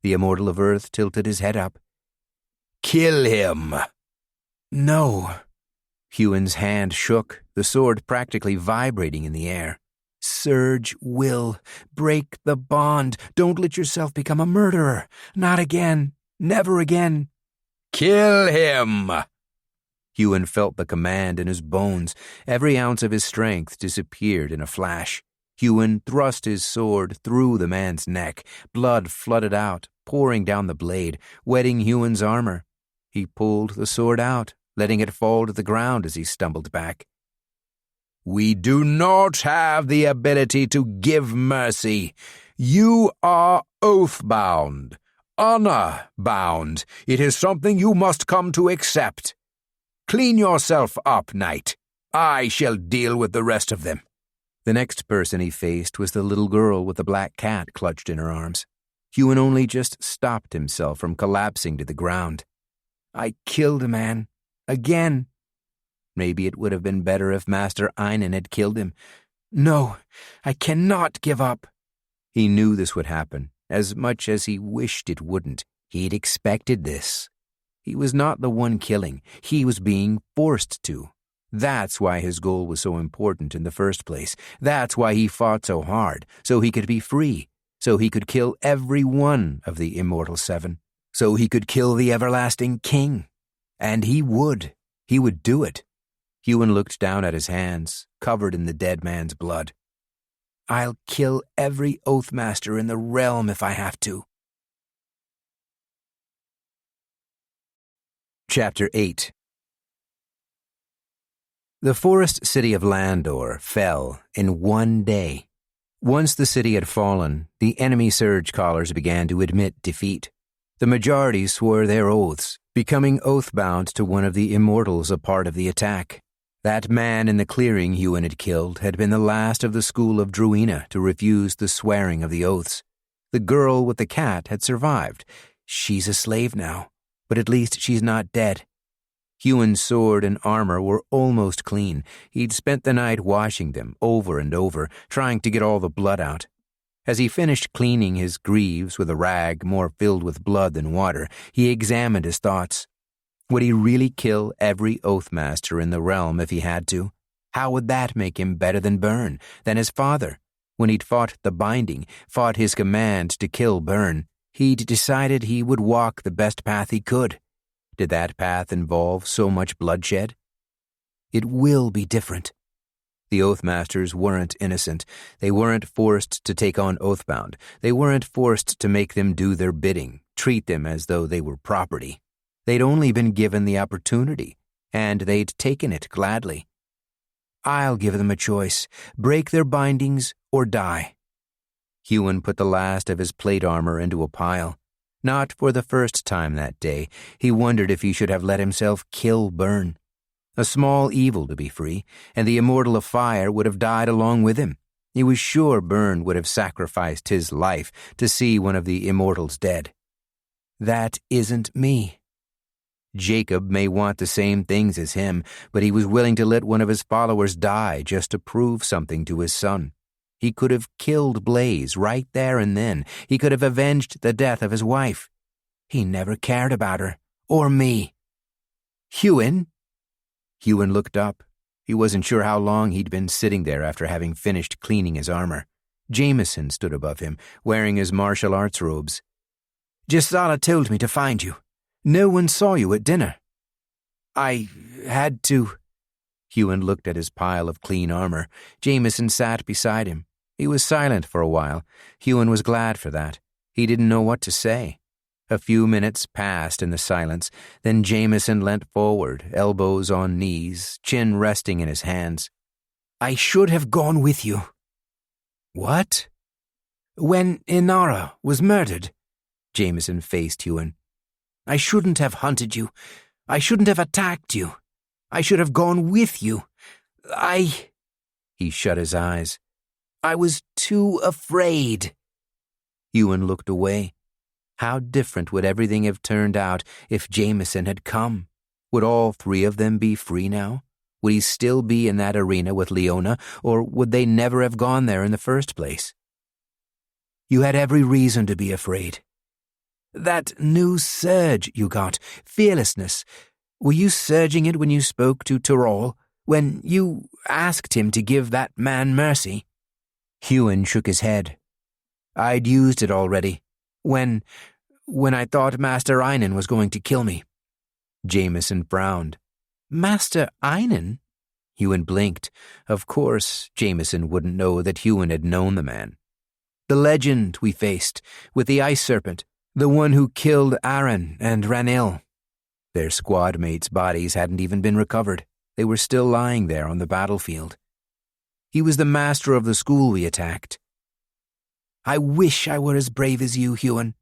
Speaker 2: The immortal of Earth tilted his head up. "Kill him." "No." Huon's hand shook, the sword practically vibrating in the air. "Surge will. Break the bond. Don't let yourself become a murderer. Not again. Never again."
Speaker 1: "Kill him!"
Speaker 2: Huon felt the command in his bones. Every ounce of his strength disappeared in a flash. Huon thrust his sword through the man's neck. Blood flooded out, pouring down the blade, wetting Huon's armor. He pulled the sword out, letting it fall to the ground as he stumbled back.
Speaker 1: "We do not have the ability to give mercy. You are oathbound, honor-bound. It is something you must come to accept. Clean yourself up, knight. I shall deal with the rest of them."
Speaker 2: The next person he faced was the little girl with the black cat clutched in her arms. Huon only just stopped himself from collapsing to the ground. "I killed a man. Again." Maybe it would have been better if Master Einen had killed him. "No, I cannot give up." He knew this would happen, as much as he wished it wouldn't. He'd expected this. He was not the one killing. He was being forced to. That's why his goal was so important in the first place. That's why he fought so hard, so he could be free, so he could kill every one of the Immortal Seven, so he could kill the Everlasting King. And he would. He would do it. Huon looked down at his hands, covered in the dead man's blood. "I'll kill every Oathmaster in the realm if I have to." Chapter 8. The forest city of Landor fell in one day. Once the city had fallen, the enemy surgecallers began to admit defeat. The majority swore their oaths, becoming oathbound to one of the immortals a part of the attack. That man in the clearing Huon had killed had been the last of the school of Druina to refuse the swearing of the oaths. The girl with the cat had survived. She's a slave now, but at least she's not dead. Huon's sword and armor were almost clean. He'd spent the night washing them over and over, trying to get all the blood out. As he finished cleaning his greaves with a rag more filled with blood than water, he examined his thoughts. Would he really kill every Oathmaster in the realm if he had to? How would that make him better than Byrne, than his father? When he'd fought the binding, fought his command to kill Byrne, he'd decided he would walk the best path he could. Did that path involve so much bloodshed? It will be different. The Oathmasters weren't innocent. They weren't forced to take on Oathbound. They weren't forced to make them do their bidding, treat them as though they were property. They'd only been given the opportunity, and they'd taken it gladly. I'll give them a choice, break their bindings or die. Huon put the last of his plate armor into a pile. Not for the first time that day, he wondered if he should have let himself kill Byrne. A small evil to be free, and the Immortal of Fire would have died along with him. He was sure Byrne would have sacrificed his life to see one of the Immortals dead. That isn't me. Jacob may want the same things as him, but he was willing to let one of his followers die just to prove something to his son. He could have killed Blaze right there and then. He could have avenged the death of his wife. He never cared about her, or me. Huon? Huon looked up. He wasn't sure how long he'd been sitting there after having finished cleaning his armor. Jameson stood above him, wearing his martial arts robes. Gisala told me to find you. No one saw you at dinner. I had to. Huon looked at his pile of clean armor. Jameson sat beside him. He was silent for a while. Huon was glad for that. He didn't know what to say. A few minutes passed in the silence, then Jameson leant forward, elbows on knees, chin resting in his hands. I should have gone with you. What? When Inara was murdered, Jameson faced Huon. I shouldn't have hunted you. I shouldn't have attacked you. I should have gone with you. He shut his eyes. I was too afraid. Huon looked away. How different would everything have turned out if Jameson had come? Would all three of them be free now? Would he still be in that arena with Leona, or would they never have gone there in the first place? You had every reason to be afraid. That new surge you got, fearlessness, were you surging it when you spoke to Tyrol, when you asked him to give that man mercy? Huon shook his head. I'd used it already, when I thought Master Einan was going to kill me. Jameson frowned. Master Einan? Huon blinked. Of course, Jameson wouldn't know that Huon had known the man. The legend we faced, with the ice serpent, the one who killed Aaron and Ranil. Their squad mates' bodies hadn't even been recovered. They were still lying there on the battlefield. He was the master of the school we attacked. I wish I were as brave as you, Huon.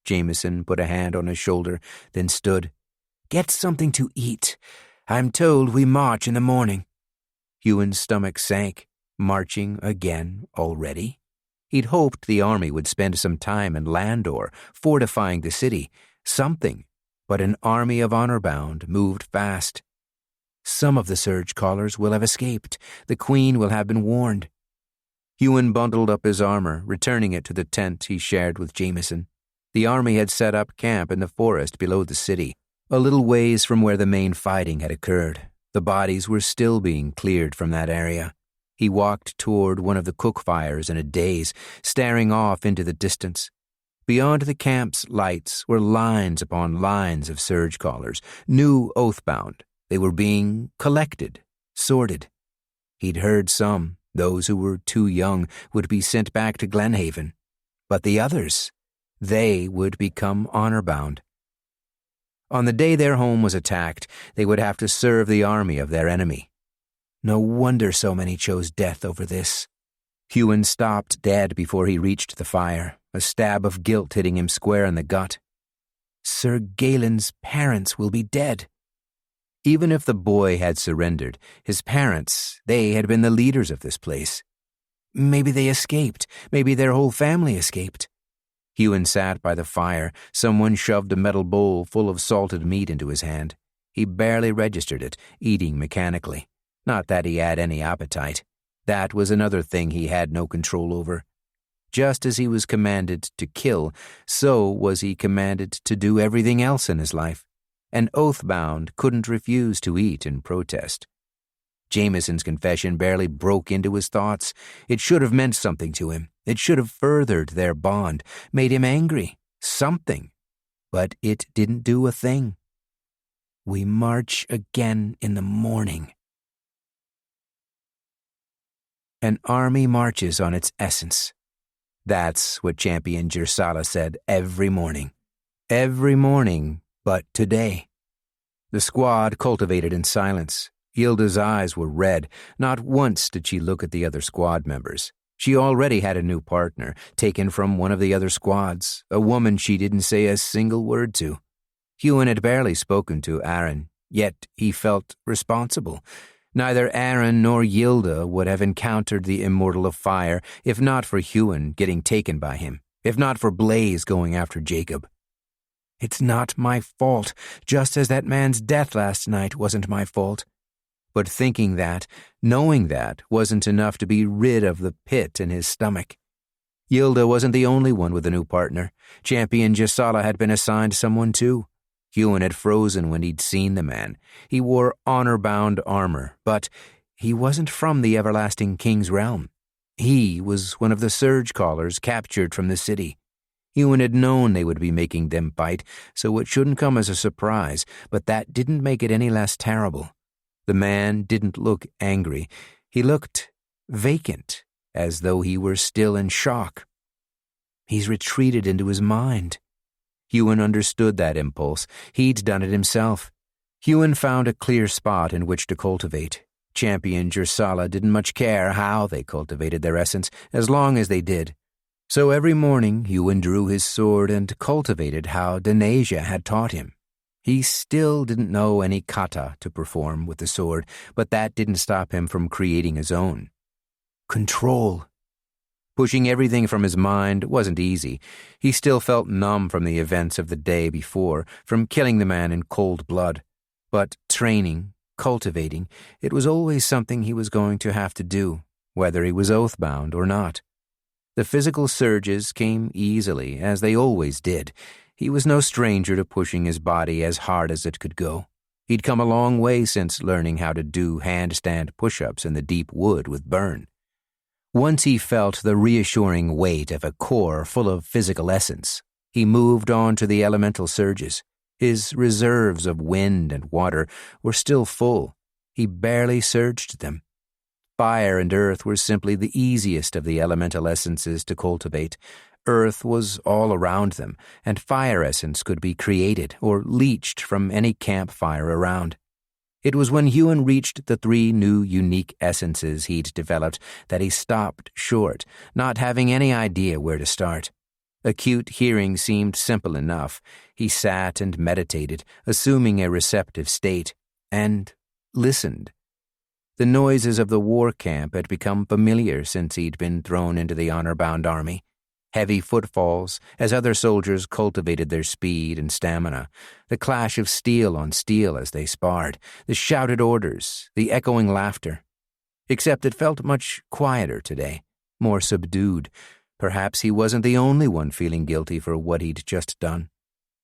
Speaker 2: Jameson put a hand on his shoulder, then stood. Get something to eat. I'm told we march in the morning. Huon's stomach sank. Marching again already? He'd hoped the army would spend some time in Landor, fortifying the city. Something. But an army of Honourbound moved fast. Some of the surgecallers will have escaped. The Queen will have been warned. Huon bundled up his armor, returning it to the tent he shared with Jameson. The army had set up camp in the forest below the city, a little ways from where the main fighting had occurred. The bodies were still being cleared from that area. He walked toward one of the cook fires in a daze, staring off into the distance. Beyond the camp's lights were lines upon lines of surgecallers, new oathbound. They were being collected, sorted. He'd heard some, those who were too young, would be sent back to Glenhaven. But the others, they would become honourbound. On the day their home was attacked, they would have to serve the army of their enemy. No wonder so many chose death over this. Huon stopped dead before he reached the fire, a stab of guilt hitting him square in the gut. Sir Galen's parents will be dead. Even if the boy had surrendered, his parents, they had been the leaders of this place. Maybe they escaped. Maybe their whole family escaped. Huon sat by the fire. Someone shoved a metal bowl full of salted meat into his hand. He barely registered it, eating mechanically. Not that he had any appetite. That was another thing he had no control over. Just as he was commanded to kill, so was he commanded to do everything else in his life. And oathbound couldn't refuse to eat in protest. Jameson's confession barely broke into his thoughts. It should have meant something to him. It should have furthered their bond, made him angry. Something. But it didn't do a thing. We march again in the morning. An army marches on its essence. That's what Champion Gisala said every morning. Every morning, but today. The squad cultivated in silence. Yilda's eyes were red. Not once did she look at the other squad members. She already had a new partner, taken from one of the other squads, a woman she didn't say a single word to. Huon had barely spoken to Aaron, yet he felt responsible. Neither Aaron nor Yilda would have encountered the Immortal of Fire if not for Huon getting taken by him, if not for Blaze going after Jacob. It's not my fault, just as that man's death last night wasn't my fault. But thinking that, knowing that, wasn't enough to be rid of the pit in his stomach. Yilda wasn't the only one with a new partner. Champion Gisala had been assigned someone too. Huon had frozen when he'd seen the man. He wore honour-bound armour, but he wasn't from the everlasting king's realm. He was one of the surgecallers captured from the city. Huon had known they would be making them fight, so it shouldn't come as a surprise, but that didn't make it any less terrible. The man didn't look angry. He looked vacant, as though he were still in shock. He's retreated into his mind. Huon understood that impulse. He'd done it himself. Huon found a clear spot in which to cultivate. Champion Jursala didn't much care how they cultivated their essence, as long as they did. So every morning Huon drew his sword and cultivated how Denasia had taught him. He still didn't know any kata to perform with the sword, but that didn't stop him from creating his own. Control. Pushing everything from his mind wasn't easy. He still felt numb from the events of the day before, from killing the man in cold blood. But training, cultivating, it was always something he was going to have to do, whether he was oathbound or not. The physical surges came easily, as they always did. He was no stranger to pushing his body as hard as it could go. He'd come a long way since learning how to do handstand push-ups in the deep wood with Byrne. Once he felt the reassuring weight of a core full of physical essence, he moved on to the elemental surges. His reserves of wind and water were still full. He barely surged them. Fire and earth were simply the easiest of the elemental essences to cultivate. Earth was all around them, and fire essence could be created or leached from any campfire around. It was when Huon reached the 3 new unique essences he'd developed that he stopped short, not having any idea where to start. Acute hearing seemed simple enough. He sat and meditated, assuming a receptive state, and listened. The noises of the war camp had become familiar since he'd been thrown into the honor-bound army. Heavy footfalls as other soldiers cultivated their speed and stamina, the clash of steel on steel as they sparred, the shouted orders, the echoing laughter. Except it felt much quieter today, more subdued. Perhaps he wasn't the only one feeling guilty for what he'd just done.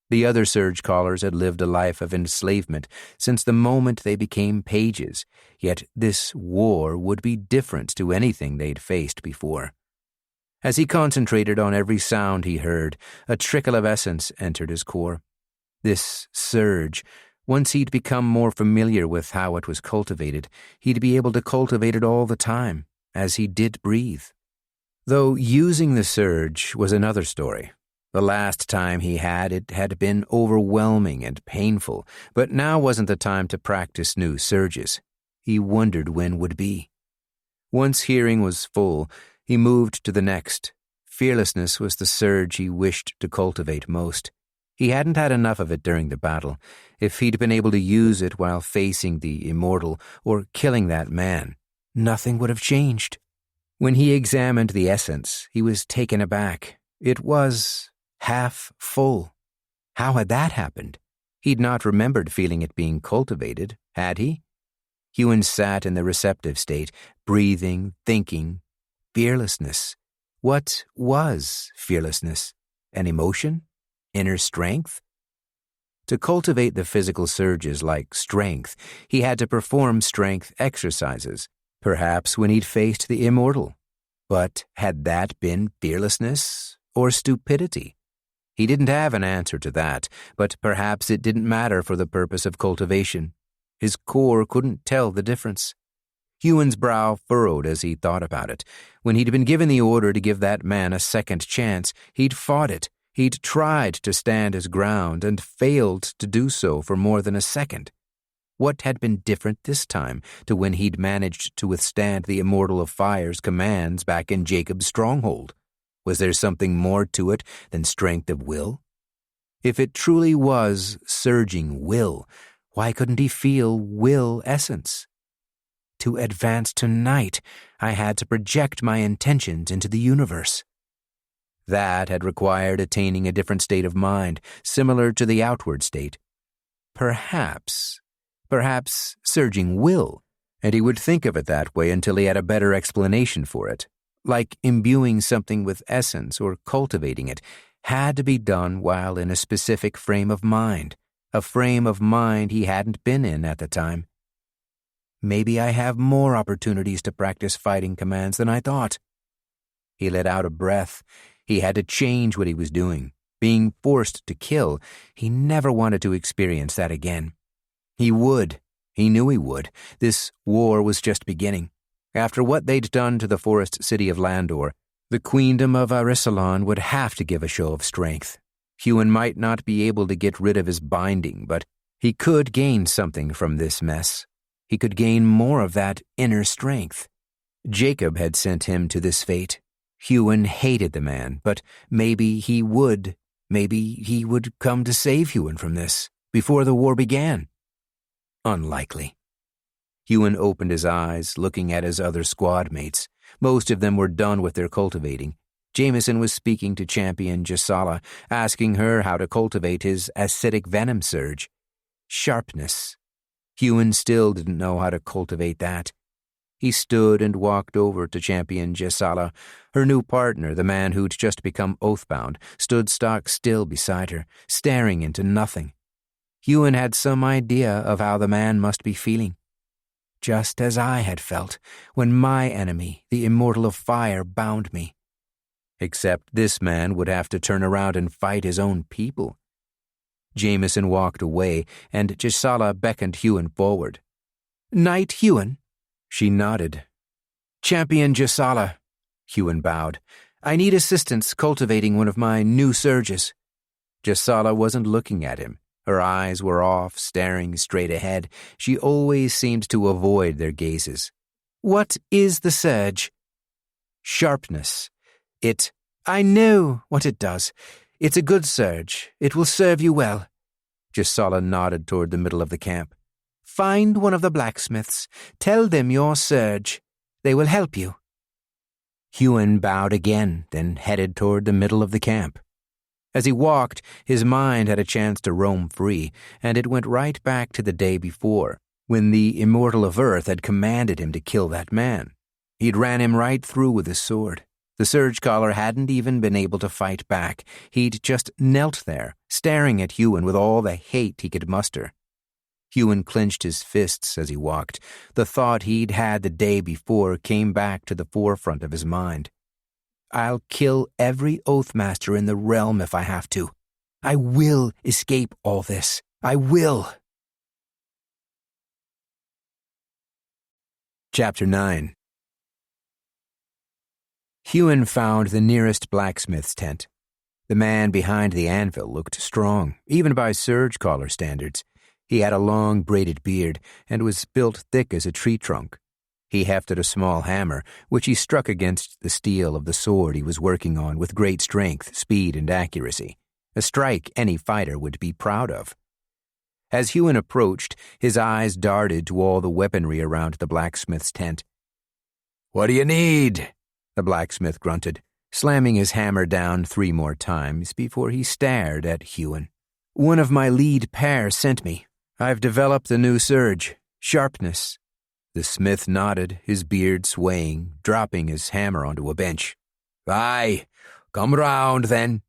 Speaker 2: The other surgecallers had lived a life of enslavement since the moment they became pages, yet this war would be different to anything they'd faced before. As he concentrated on every sound he heard, a trickle of essence entered his core. This surge, once he'd become more familiar with how it was cultivated, he'd be able to cultivate it all the time, as he did breathe. Though using the surge was another story. The last time he had, it had been overwhelming and painful, but now wasn't the time to practice new surges. He wondered when would be. Once hearing was full, he moved to the next. Fearlessness was the surge he wished to cultivate most. He hadn't had enough of it during the battle. If he'd been able to use it while facing the immortal or killing that man, nothing would have changed. When he examined the essence, he was taken aback. It was half full. How had that happened? He'd not remembered feeling it being cultivated, had he? Huon sat in the receptive state, breathing, thinking. Fearlessness. What was fearlessness? An emotion? Inner strength? To cultivate the physical surges like strength, he had to perform strength exercises, perhaps when he'd faced the immortal. But had that been fearlessness or stupidity? He didn't have an answer to that, but perhaps it didn't matter for the purpose of cultivation. His core couldn't tell the difference. Huon's brow furrowed as he thought about it. When he'd been given the order to give that man a second chance, he'd fought it. He'd tried to stand his ground and failed to do so for more than a second. What had been different this time to when he'd managed to withstand the Immortal of Fire's commands back in Jacob's stronghold? Was there something more to it than strength of will? If it truly was surging will, why couldn't he feel will essence? To advance tonight, I had to project my intentions into the universe. That had required attaining a different state of mind, similar to the outward state. Perhaps surging will, and he would think of it that way until he had a better explanation for it. Like imbuing something with essence or cultivating it, had to be done while in a specific frame of mind. a frame of mind he hadn't been in at the time. Maybe I have more opportunities to practice fighting commands than I thought. He let out a breath. He had to change what he was doing. Being forced to kill, he never wanted to experience that again. He would. He knew he would. This war was just beginning. After what they'd done to the forest city of Landor, the queendom of Arisalon would have to give a show of strength. Huon might not be able to get rid of his binding, but he could gain something from this mess. He could gain more of that inner strength. Jacob had sent him to this fate. Huon hated the man, but maybe he would come to save Huon from this, before the war began. Unlikely. Huon opened his eyes, looking at his other squad mates. Most of them were done with their cultivating. Jameson was speaking to champion Gisala, asking her how to cultivate his acidic venom surge. Sharpness. Huon still didn't know how to cultivate that. He stood and walked over to champion Gisala. Her new partner, the man who'd just become oathbound, stood stock still beside her, staring into nothing. Huon had some idea of how the man must be feeling. Just as I had felt when my enemy, the Immortal of Fire, bound me. Except this man would have to turn around and fight his own people. Jameson walked away, and Gisala beckoned Huon forward. "Knight Huon?" She nodded. "Champion Gisala," Huon bowed. "I need assistance cultivating one of my new surges." Gisala wasn't looking at him. Her eyes were off, staring straight ahead. She always seemed to avoid their gazes. "What is the surge?" "Sharpness. I know what it does. It's a good surge. It will serve you well." Gisala nodded toward the middle of the camp. "Find one of the blacksmiths. Tell them your surge. They will help you." Huon bowed again, then headed toward the middle of the camp. As he walked, his mind had a chance to roam free, and it went right back to the day before, when the Immortal of Earth had commanded him to kill that man. He'd ran him right through with his sword. The Surgecaller hadn't even been able to fight back. He'd just knelt there, staring at Huon with all the hate he could muster. Huon clenched his fists as he walked. The thought he'd had the day before came back to the forefront of his mind. "I'll kill every Oathmaster in the realm if I have to. I will escape all this. I will." Chapter 9. Huon found the nearest blacksmith's tent. The man behind the anvil looked strong, even by Surgecaller standards. He had a long braided beard and was built thick as a tree trunk. He hefted a small hammer, which he struck against the steel of the sword he was working on with great strength, speed, and accuracy, a strike any fighter would be proud of. As Huon approached, his eyes darted to all the weaponry around the blacksmith's tent. "What do you need?" the blacksmith grunted, slamming his hammer down 3 more times before he stared at Huon. "One of my lead pair sent me. I've developed a new surge, sharpness." The smith nodded, his beard swaying, dropping his hammer onto a bench. "Aye, come round then.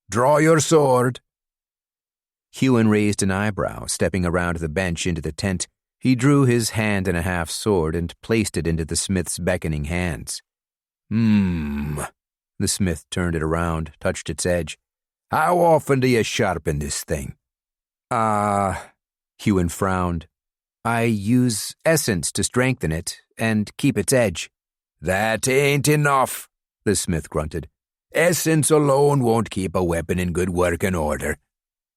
Speaker 2: Draw your sword." Huon raised an eyebrow, stepping around the bench into the tent. He drew his hand-and-a-half sword and placed it into the smith's beckoning hands. The smith turned it around, touched its edge. "How often do you sharpen this thing?" Huon frowned. "I use essence to strengthen it and keep its edge." "That ain't enough," the smith grunted. "Essence alone won't keep a weapon in good working order."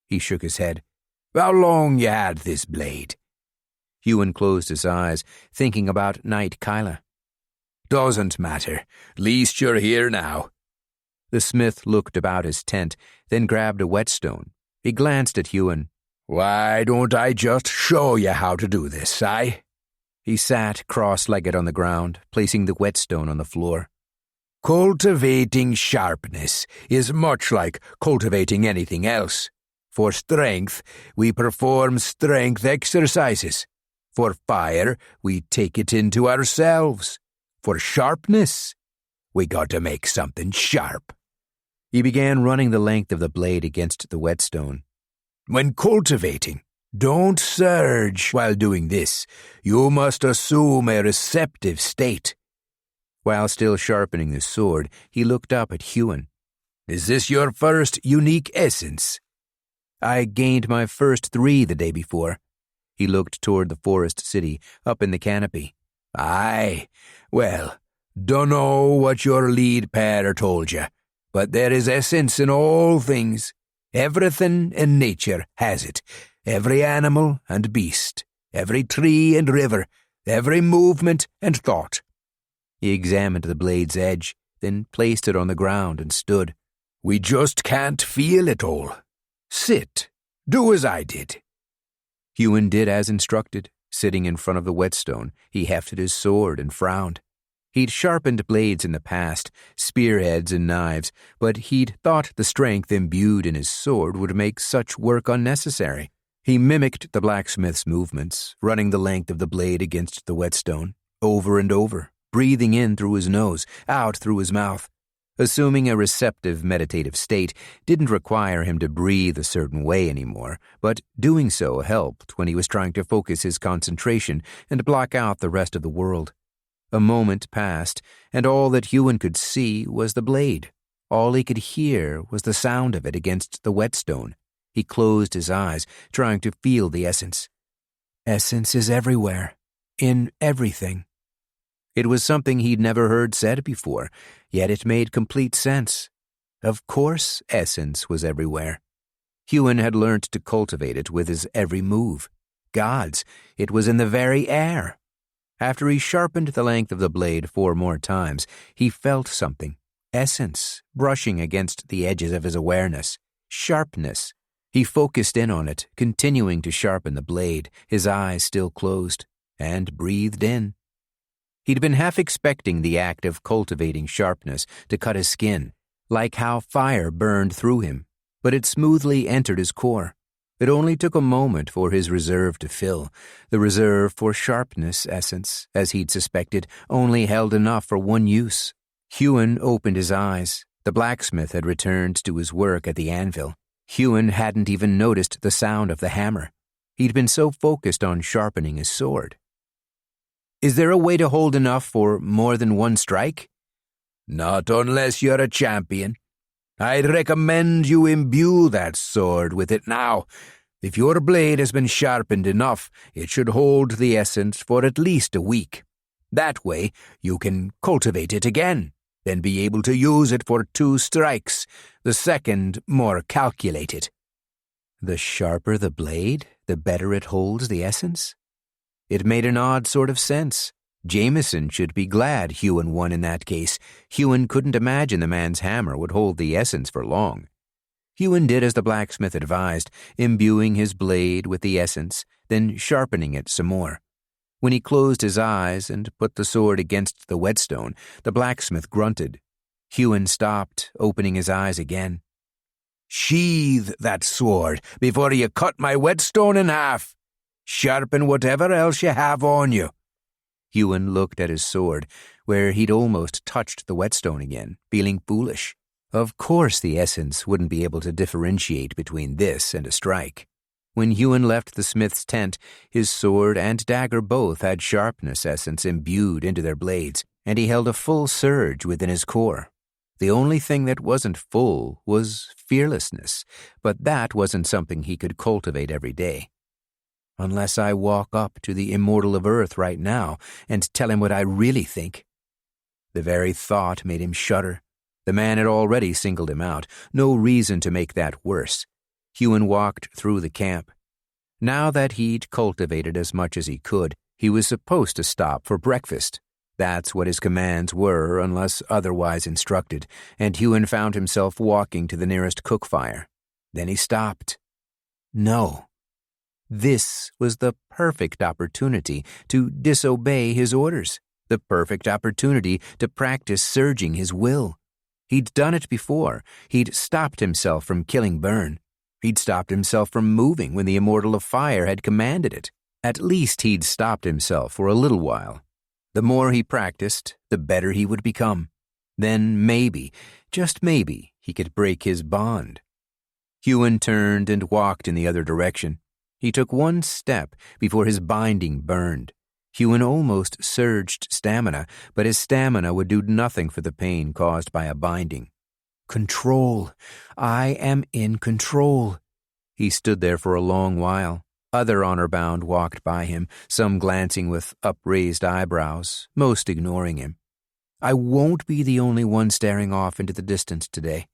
Speaker 2: He shook his head. "How long you had this blade?" Huon closed his eyes, thinking about Knight Kyla. "Doesn't matter. Least you're here now." The smith looked about his tent, then grabbed a whetstone. He glanced at Huon. "Why don't I just show you how to do this, eh?" He sat cross-legged on the ground, placing the whetstone on the floor. "Cultivating sharpness is much like cultivating anything else. For strength, we perform strength exercises. For fire, we take it into ourselves. For sharpness, we got to make something sharp." He began running the length of the blade against the whetstone.
Speaker 1: When cultivating, don't surge while doing this. You must assume a receptive state.
Speaker 2: While still sharpening the sword, he looked up at Huon.
Speaker 1: Is this your first unique essence?
Speaker 2: I gained my first 3 the day before. He looked toward the forest city, up in the canopy.
Speaker 1: Aye, well, dunno what your lead pair told you, but there is essence in all things. Everything in nature has it. Every animal and beast, every tree and river, every movement and thought.
Speaker 2: He examined the blade's edge, then placed it on the ground and stood.
Speaker 1: We just can't feel it all. Sit. Do as I did.
Speaker 2: Huon did as instructed. Sitting in front of the whetstone, he hefted his sword and frowned. He'd sharpened blades in the past, spearheads and knives, but he'd thought the strength imbued in his sword would make such work unnecessary. He mimicked the blacksmith's movements, running the length of the blade against the whetstone, over and over, breathing in through his nose, out through his mouth. Assuming a receptive meditative state didn't require him to breathe a certain way anymore, but doing so helped when he was trying to focus his concentration and block out the rest of the world. A moment passed, and all that Huon could see was the blade. All he could hear was the sound of it against the whetstone. He closed his eyes, trying to feel the essence. Essence is everywhere, in everything. It was something he'd never heard said before, yet it made complete sense. Of course essence was everywhere. Huon had learnt to cultivate it with his every move. Gods, it was in the very air. After he sharpened the length of the blade 4 more times, he felt something. Essence, brushing against the edges of his awareness. Sharpness. He focused in on it, continuing to sharpen the blade, his eyes still closed, and breathed in. He'd been half expecting the act of cultivating sharpness to cut his skin, like how fire burned through him, but it smoothly entered his core. It only took a moment for his reserve to fill. The reserve for sharpness essence, as he'd suspected, only held enough for one use. Huon opened his eyes. The blacksmith had returned to his work at the anvil. Huon hadn't even noticed the sound of the hammer. He'd been so focused on sharpening his sword. Is there a way to hold enough for more than one strike?
Speaker 1: Not unless you're a champion. I'd recommend you imbue that sword with it now. If your blade has been sharpened enough, it should hold the essence for at least a week. That way, you can cultivate it again, then be able to use it for 2 strikes, the second more calculated.
Speaker 2: The sharper the blade, the better it holds the essence? It made an odd sort of sense. Jameson should be glad Huon won in that case. Huon couldn't imagine the man's hammer would hold the essence for long. Huon did as the blacksmith advised, imbuing his blade with the essence, then sharpening it some more. When he closed his eyes and put the sword against the whetstone, the blacksmith grunted. Huon stopped, opening his eyes again.
Speaker 1: Sheathe that sword before you cut my whetstone in half. Sharpen whatever else you have on you.
Speaker 2: Huon looked at his sword, where he'd almost touched the whetstone again, feeling foolish. Of course the essence wouldn't be able to differentiate between this and a strike. When Huon left the smith's tent, his sword and dagger both had sharpness essence imbued into their blades, and he held a full surge within his core. The only thing that wasn't full was fearlessness, but that wasn't something he could cultivate every day. Unless I walk up to the immortal of Earth right now and tell him what I really think. The very thought made him shudder. The man had already singled him out. No reason to make that worse. Huon walked through the camp. Now that he'd cultivated as much as he could, he was supposed to stop for breakfast. That's what his commands were, unless otherwise instructed, and Huon found himself walking to the nearest cook fire. Then he stopped. No. This was the perfect opportunity to disobey his orders, the perfect opportunity to practice surging his will. He'd done it before. He'd stopped himself from killing Byrne. He'd stopped himself from moving when the Immortal of Fire had commanded it. At least he'd stopped himself for a little while. The more he practiced, the better he would become. Then maybe, just maybe, he could break his bond. Huon turned and walked in the other direction. He took one step before his binding burned. Huon almost surged stamina, but his stamina would do nothing for the pain caused by a binding. Control. I am in control. He stood there for a long while. Other Honourbound walked by him, some glancing with upraised eyebrows, most ignoring him. I won't be the only one staring off into the distance today.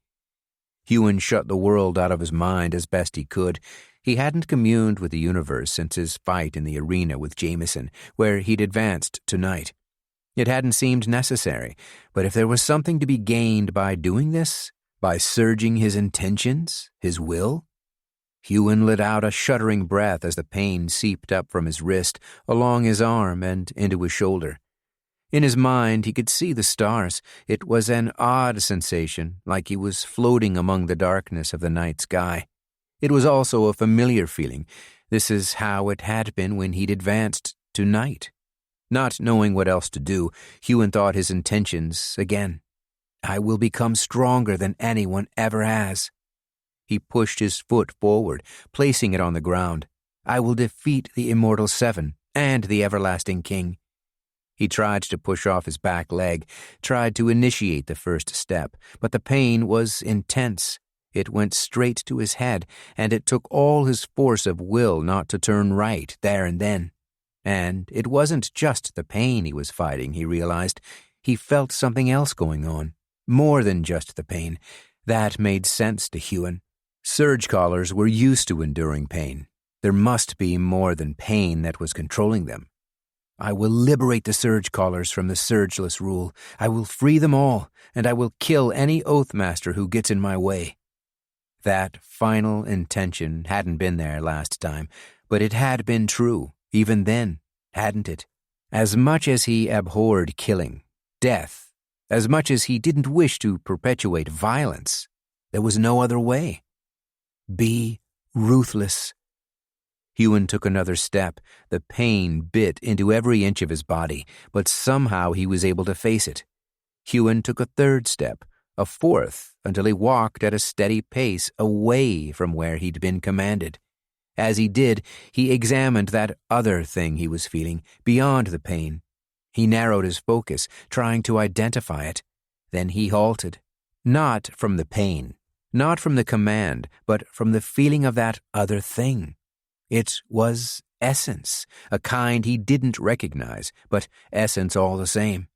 Speaker 2: Huon shut the world out of his mind as best he could. He hadn't communed with the universe since his fight in the arena with Jameson, where he'd advanced tonight. It hadn't seemed necessary, but if there was something to be gained by doing this, by surging his intentions, his will? Huon let out a shuddering breath as the pain seeped up from his wrist, along his arm, and into his shoulder. In his mind, he could see the stars. It was an odd sensation, like he was floating among the darkness of the night sky. It was also a familiar feeling. This is how it had been when he'd advanced to night. Not knowing what else to do, Huon thought his intentions again. I will become stronger than anyone ever has. He pushed his foot forward, placing it on the ground. I will defeat the Immortal Seven and the Everlasting King. He tried to push off his back leg, tried to initiate the first step, but the pain was intense. It went straight to his head, and it took all his force of will not to turn right there and then. And it wasn't just the pain he was fighting, he realized. He felt something else going on, more than just the pain. That made sense to Huon. Surgecallers were used to enduring pain. There must be more than pain that was controlling them. I will liberate the Surgecallers from the Surgeless rule. I will free them all, and I will kill any Oathmaster who gets in my way. That final intention hadn't been there last time, but it had been true, even then, hadn't it? As much as he abhorred killing, death, as much as he didn't wish to perpetuate violence, there was no other way. Be ruthless. Huon took another step. The pain bit into every inch of his body, but somehow he was able to face it. Huon took a third step, a fourth, until he walked at a steady pace away from where he'd been commanded. As he did, he examined that other thing he was feeling, beyond the pain. He narrowed his focus, trying to identify it. Then he halted. Not from the pain, not from the command, but from the feeling of that other thing. It was essence, a kind he didn't recognize, but essence all the same.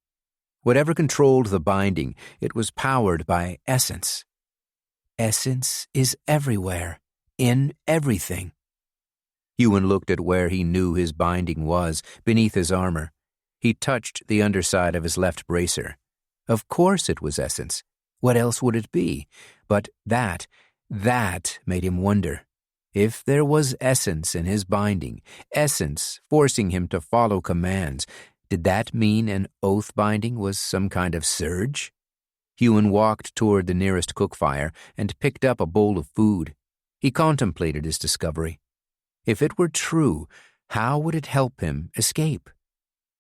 Speaker 2: Whatever controlled the binding, it was powered by essence. Essence is everywhere, in everything. Huon looked at where he knew his binding was, beneath his armor. He touched the underside of his left bracer. Of course it was essence. What else would it be? But that made him wonder. If there was essence in his binding, essence forcing him to follow commands, did that mean an oath binding was some kind of surge? Huon walked toward the nearest cookfire and picked up a bowl of food. He contemplated his discovery. If it were true, how would it help him escape?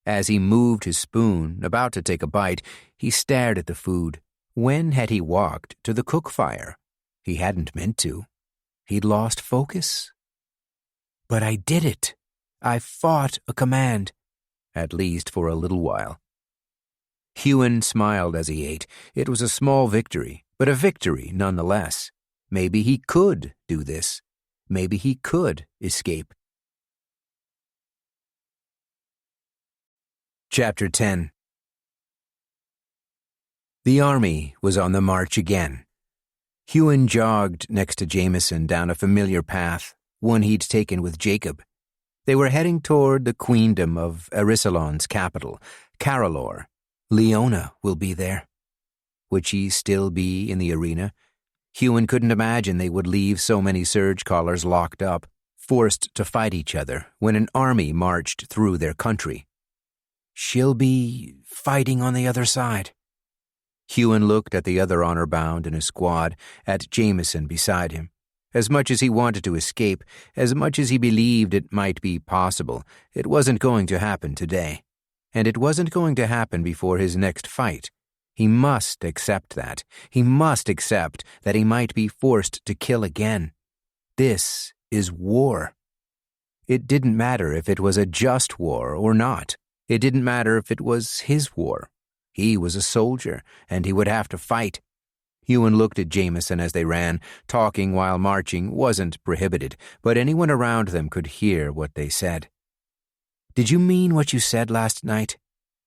Speaker 2: As he moved his spoon, about to take a bite, he stared at the food. When had he walked to the cookfire? He hadn't meant to. He'd lost focus. But I did it. I fought a command, at least for a little while. Huon smiled as he ate. It was a small victory, but a victory nonetheless. Maybe he could do this. Maybe he could escape. Chapter 10. The army was on the march again. Huon jogged next to Jameson down a familiar path, one he'd taken with Jacob. They were heading toward the queendom of Arisalon's capital, Caralor. Leona will be there. Would she still be in the arena? Huon couldn't imagine they would leave so many Surgecallers locked up, forced to fight each other when an army marched through their country. She'll be fighting on the other side. Huon looked at the other Honourbound in his squad, at Jameson beside him. As much as he wanted to escape, as much as he believed it might be possible, it wasn't going to happen today. And it wasn't going to happen before his next fight. He must accept that. He must accept that he might be forced to kill again. This is war. It didn't matter if it was a just war or not. It didn't matter if it was his war. He was a soldier, and he would have to fight. Huon looked at Jameson as they ran. Talking while marching wasn't prohibited, but anyone around them could hear what they said. "Did you mean what you said last night?"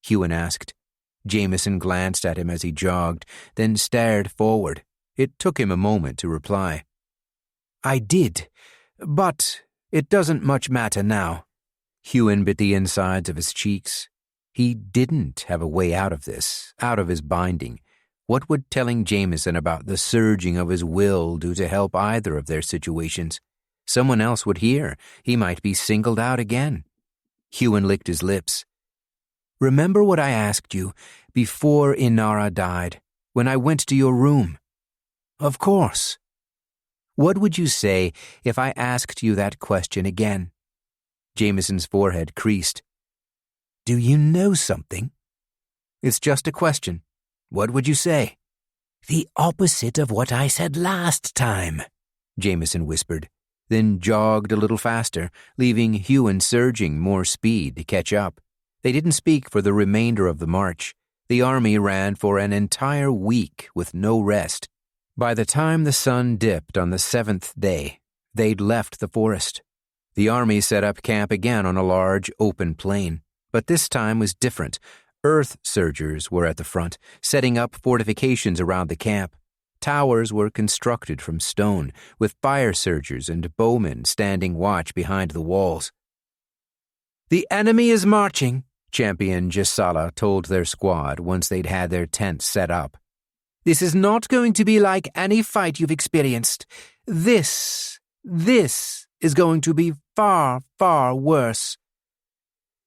Speaker 2: Huon asked. Jameson glanced at him as he jogged, then stared forward. It took him a moment to reply. "I did, but it doesn't much matter now." Huon bit the insides of his cheeks. He didn't have a way out of this, out of his binding. What would telling Jameson about the surging of his will do to help either of their situations? Someone else would hear. He might be singled out again. Huon licked his lips. "Remember what I asked you before Inara died, when I went to your room?" "Of course." "What would you say if I asked you that question again?" Jameson's forehead creased. "Do you know something?" "It's just a question. What would you say?" "The opposite of what I said last time," Jameson whispered, then jogged a little faster, leaving Huon surging more speed to catch up. They didn't speak for the remainder of the march. The army ran for an entire week with no rest. By the time the sun dipped on the 7th day, they'd left the forest. The army set up camp again on a large, open plain. But this time was different. Earth surgers were at the front, setting up fortifications around the camp. Towers were constructed from stone, with fire surgers and bowmen standing watch behind the walls. "The enemy is marching," Champion Gisala told their squad once they'd had their tents set up. "This is not going to be like any fight you've experienced. This is going to be far, far worse."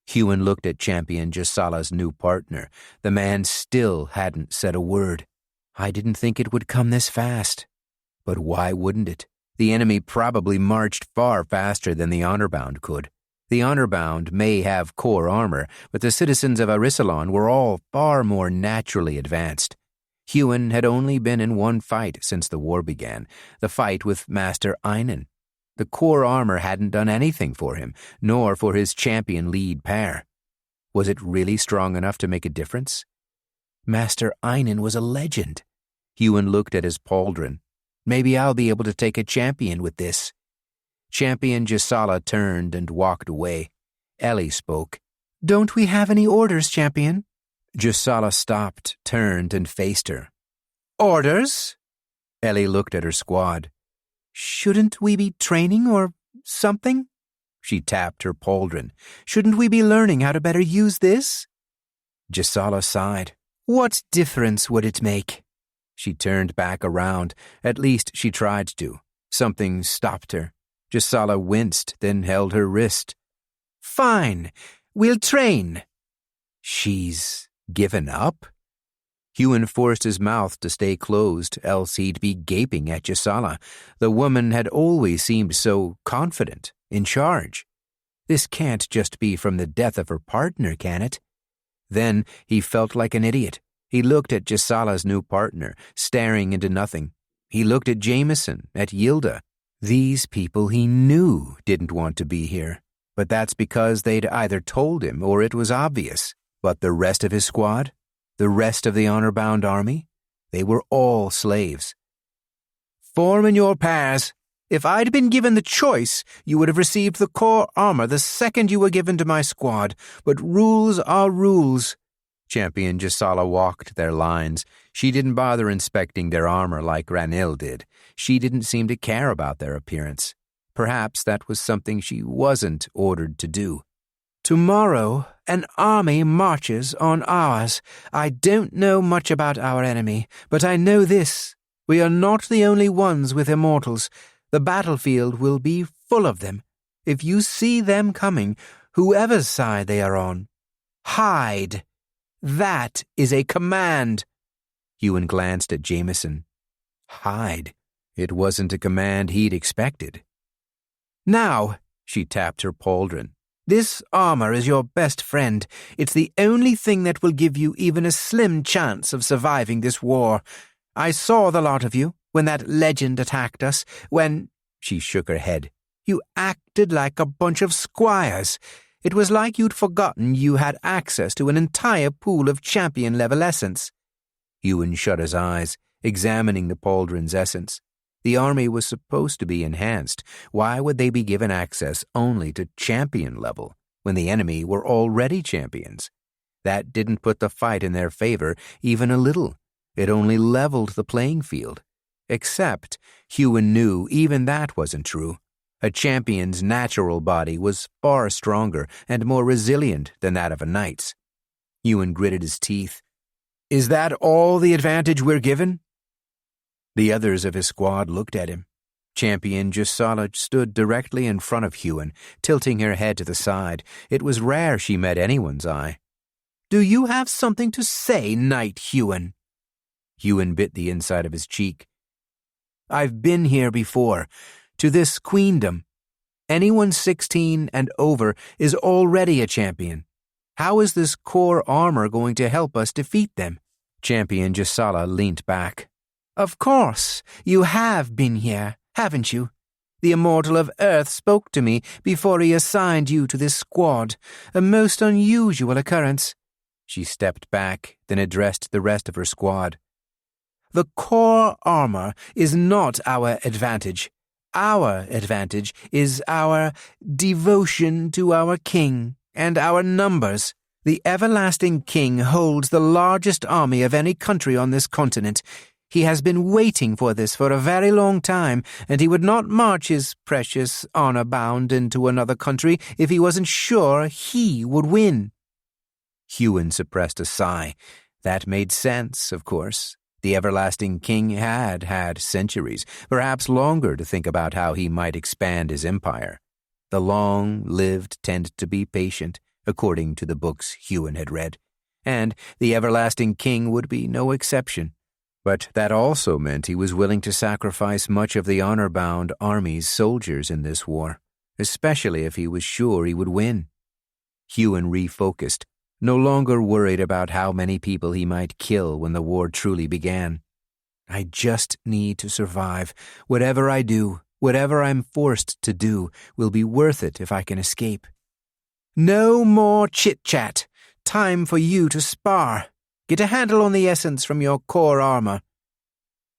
Speaker 2: Huon looked at Champion Gisala's new partner. The man still hadn't said a word. "I didn't think it would come this fast." But why wouldn't it? The enemy probably marched far faster than the Honourbound could. The Honourbound may have core armor, but the citizens of Arissalon were all far more naturally advanced. Huon had only been in one fight since the war began, the fight with Master Einan. The core armor hadn't done anything for him, nor for his champion lead pair. Was it really strong enough to make a difference? Master Einan was a legend. Huon looked at his pauldron. "Maybe I'll be able to take a champion with this." Champion Gisala turned and walked away. Ellie spoke. "Don't we have any orders, Champion?" Gisala stopped, turned, and faced her. "Orders?" Ellie looked at her squad. "Shouldn't we be training or something?" She tapped her pauldron. "Shouldn't we be learning how to better use this?" Gisala sighed. "What difference would it make?" She turned back around. At least she tried to. Something stopped her. Gisala winced, then held her wrist. "Fine. We'll train." She's given up? Huon forced his mouth to stay closed, else he'd be gaping at Gisala. The woman had always seemed so confident, in charge. This can't just be from the death of her partner, can it? Then he felt like an idiot. He looked at Gisala's new partner, staring into nothing. He looked at Jameson, at Yilda. These people he knew didn't want to be here. But that's because they'd either told him or it was obvious. But the rest of his squad? The rest of the Honourbound army? They were all slaves. "Form in your pairs. If I'd been given the choice, you would have received the core armor the second you were given to my squad. But rules are rules." Champion Gisala walked their lines. She didn't bother inspecting their armor like Ranil did. She didn't seem to care about their appearance. Perhaps that was something she wasn't ordered to do. "Tomorrow, an army marches on ours. I don't know much about our enemy, but I know this. We are not the only ones with immortals. The battlefield will be full of them. If you see them coming, whoever's side they are on, hide. That is a command." Huon glanced at Jameson. Hide. It wasn't a command he'd expected. "Now," she tapped her pauldron. This armor is your best friend. It's the only thing that will give you even a slim chance of surviving this war. I saw the lot of you when that legend attacked us, when—" She shook her head. "You acted like a bunch of squires. It was like you'd forgotten you had access to an entire pool of champion-level essence." Huon shut his eyes, examining the pauldron's essence. The army was supposed to be enhanced. Why would they be given access only to champion level, when the enemy were already champions? That didn't put the fight in their favor even a little. It only leveled the playing field. Except, Huon knew even that wasn't true. A champion's natural body was far stronger and more resilient than that of a knight's. Huon gritted his teeth. "Is that all the advantage we're given?" The others of his squad looked at him. Champion Gisala stood directly in front of Huon, tilting her head to the side. It was rare she met anyone's eye. "Do you have something to say, Knight Huon?" Huon bit the inside of his cheek. "I've been here before, to this queendom. Anyone 16 and over is already a champion. How is this core armor going to help us defeat them?" Champion Gisala leant back. "Of course, you have been here, haven't you? The Immortal of Earth spoke to me before he assigned you to this squad, a most unusual occurrence." She stepped back, then addressed the rest of her squad. "The core armor is not our advantage. Our advantage is our devotion to our king and our numbers. The Everlasting King holds the largest army of any country on this continent. He has been waiting for this for a very long time, and he would not march his precious Honourbound into another country if he wasn't sure he would win." Huon suppressed a sigh. That made sense, of course. The Everlasting King had had centuries, perhaps longer, to think about how he might expand his empire. The long-lived tend to be patient, according to the books Huon had read, and the Everlasting King would be no exception. But that also meant he was willing to sacrifice much of the Honourbound army's soldiers in this war, especially if he was sure he would win. Huon refocused, no longer worried about how many people he might kill when the war truly began. "I just need to survive. Whatever I do, whatever I'm forced to do, will be worth it if I can escape." "No more chit-chat. Time for you to spar. Get a handle on the essence from your core armor."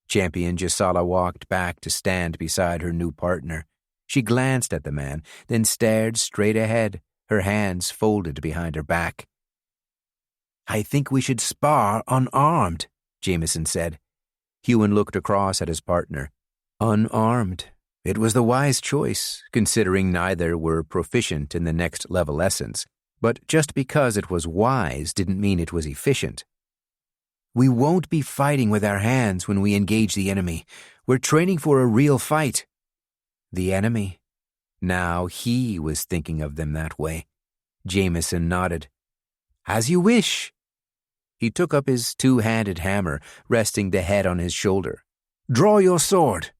Speaker 2: Champion Gisala walked back to stand beside her new partner. She glanced at the man, then stared straight ahead, her hands folded behind her back. "I think we should spar unarmed," Jameson said. Huon looked across at his partner. Unarmed. It was the wise choice, considering neither were proficient in the next level essence. But just because it was wise didn't mean it was efficient. "We won't be fighting with our hands when we engage the enemy. We're training for a real fight." The enemy. Now he was thinking of them that way. Jameson nodded. "As you wish." He took up his two-handed hammer, resting the head on his shoulder. "Draw your sword."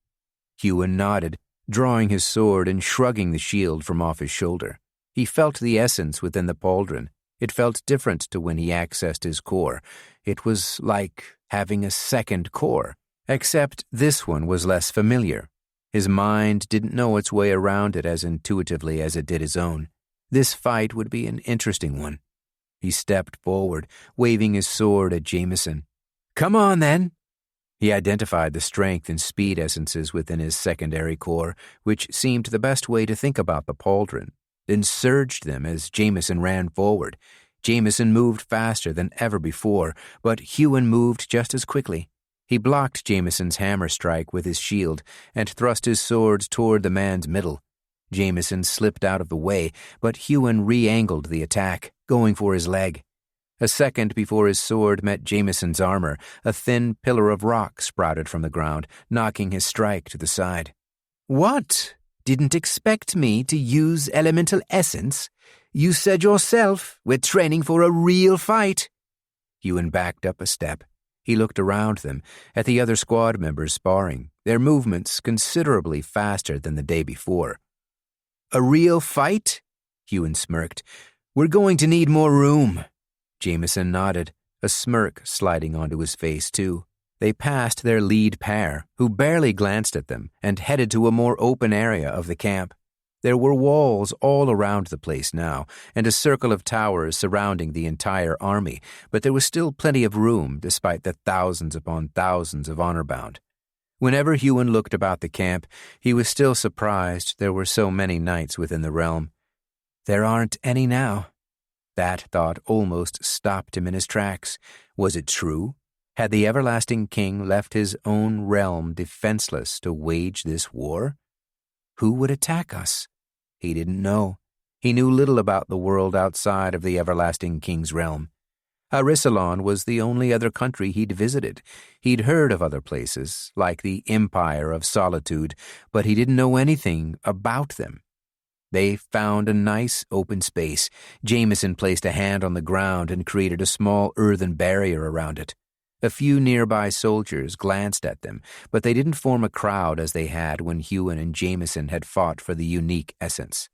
Speaker 2: Huon nodded, drawing his sword and shrugging the shield from off his shoulder. He felt the essence within the pauldron. It felt different to when he accessed his core. It was like having a second core, except this one was less familiar. His mind didn't know its way around it as intuitively as it did his own. This fight would be an interesting one. He stepped forward, waving his sword at Jameson. "Come on, then." He identified the strength and speed essences within his secondary core, which seemed the best way to think about the pauldron, then surged them as Jameson ran forward. Jameson moved faster than ever before, but Huon moved just as quickly. He blocked Jameson's hammer strike with his shield and thrust his sword toward the man's middle. Jameson slipped out of the way, but Huon re-angled the attack, going for his leg. A second before his sword met Jameson's armor, a thin pillar of rock sprouted from the ground, knocking his strike to the side. "What? Didn't expect me to use elemental essence? You said yourself, we're training for a real fight." Huon backed up a step. He looked around them, at the other squad members sparring, their movements considerably faster than the day before. "A real fight?" Huon smirked. "We're going to need more room." Jameson nodded, a smirk sliding onto his face, too. They passed their lead pair, who barely glanced at them, and headed to a more open area of the camp. There were walls all around the place now, and a circle of towers surrounding the entire army, but there was still plenty of room despite the thousands upon thousands of Honourbound. Whenever Huon looked about the camp, he was still surprised there were so many knights within the realm. There aren't any now. That thought almost stopped him in his tracks. Was it true? Had the everlasting king left his own realm defenseless to wage this war? Who would attack us? He didn't know. He knew little about the world outside of the everlasting king's realm. Arisalon was the only other country he'd visited. He'd heard of other places, like the Empire of Solitude, but he didn't know anything about them. They found a nice open space. Jameson placed a hand on the ground and created a small earthen barrier around it. A few nearby soldiers glanced at them, but they didn't form a crowd as they had when Huon and Jameson had fought for the unique essence.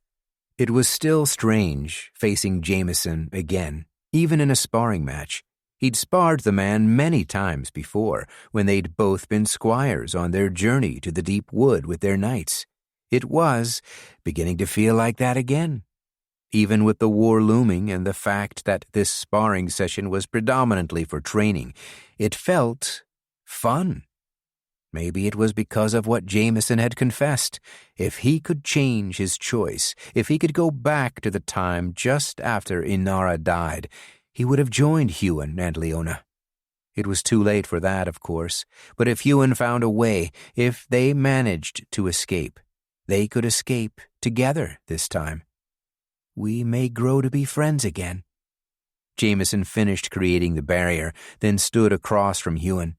Speaker 2: It was still strange facing Jameson again, even in a sparring match. He'd sparred the man many times before, when they'd both been squires on their journey to the deep wood with their knights. It was beginning to feel like that again. Even with the war looming and the fact that this sparring session was predominantly for training, it felt fun. Maybe it was because of what Jameson had confessed. If he could change his choice, if he could go back to the time just after Inara died, he would have joined Huon and Leona. It was too late for that, of course, but if Huon found a way, if they managed to escape, they could escape together this time. We may grow to be friends again. Jameson finished creating the barrier, then stood across from Huon.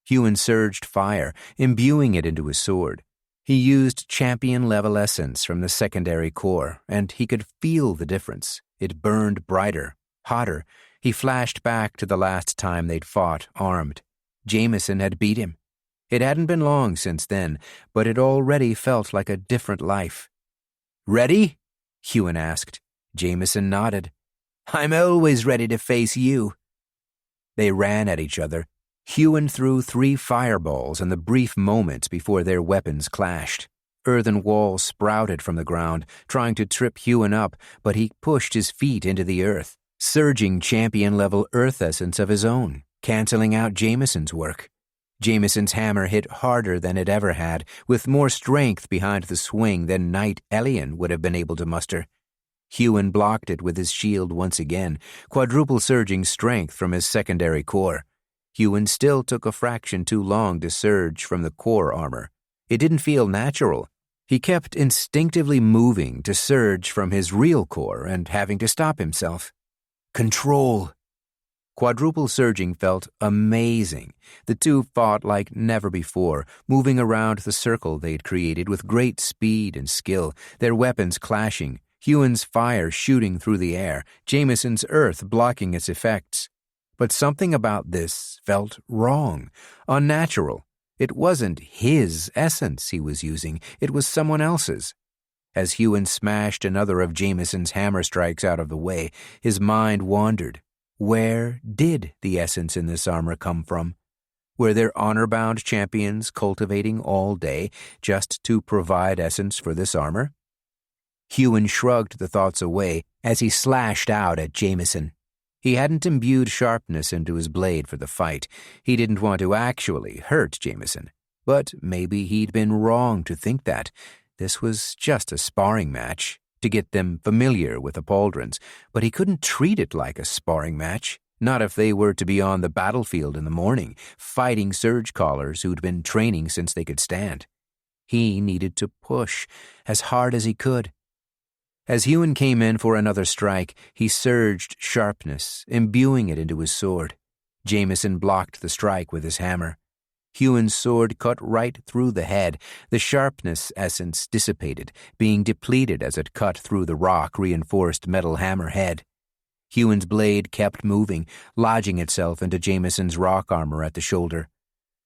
Speaker 2: Huon surged fire, imbuing it into his sword. He used champion-level essence from the secondary core, and he could feel the difference. It burned brighter, hotter. He flashed back to the last time they'd fought armed. Jameson had beat him. It hadn't been long since then, but it already felt like a different life. "Ready?" Huon asked. Jameson nodded. "I'm always ready to face you." They ran at each other. Huon threw 3 fireballs in the brief moments before their weapons clashed. Earthen walls sprouted from the ground, trying to trip Huon up, but he pushed his feet into the earth, surging champion-level earth essence of his own, canceling out Jameson's work. Jameson's hammer hit harder than it ever had, with more strength behind the swing than Knight Elian would have been able to muster. Huon blocked it with his shield once again, quadruple surging strength from his secondary core. Huon still took a fraction too long to surge from the core armor. It didn't feel natural. He kept instinctively moving to surge from his real core and having to stop himself. Control. Quadruple surging felt amazing. The two fought like never before, moving around the circle they'd created with great speed and skill, their weapons clashing, Huon's fire shooting through the air, Jameson's earth blocking its effects. But something about this felt wrong, unnatural. It wasn't his essence he was using, it was someone else's. As Huon smashed another of Jameson's hammer strikes out of the way, his mind wandered. Where did the essence in this armor come from? Were there honor-bound champions cultivating all day just to provide essence for this armor? Huon shrugged the thoughts away as he slashed out at Jameson. He hadn't imbued sharpness into his blade for the fight. He didn't want to actually hurt Jameson. But maybe he'd been wrong to think that. This was just a sparring match, to get them familiar with the pauldrons, but he couldn't treat it like a sparring match, not if they were to be on the battlefield in the morning, fighting surgecallers who'd been training since they could stand. He needed to push as hard as he could. As Huon came in for another strike, he surged sharpness, imbuing it into his sword. Jameson blocked the strike with his hammer. Huon's sword cut right through the head. The sharpness essence dissipated, being depleted as it cut through the rock-reinforced metal hammer head. Huon's blade kept moving, lodging itself into Jameson's rock armor at the shoulder.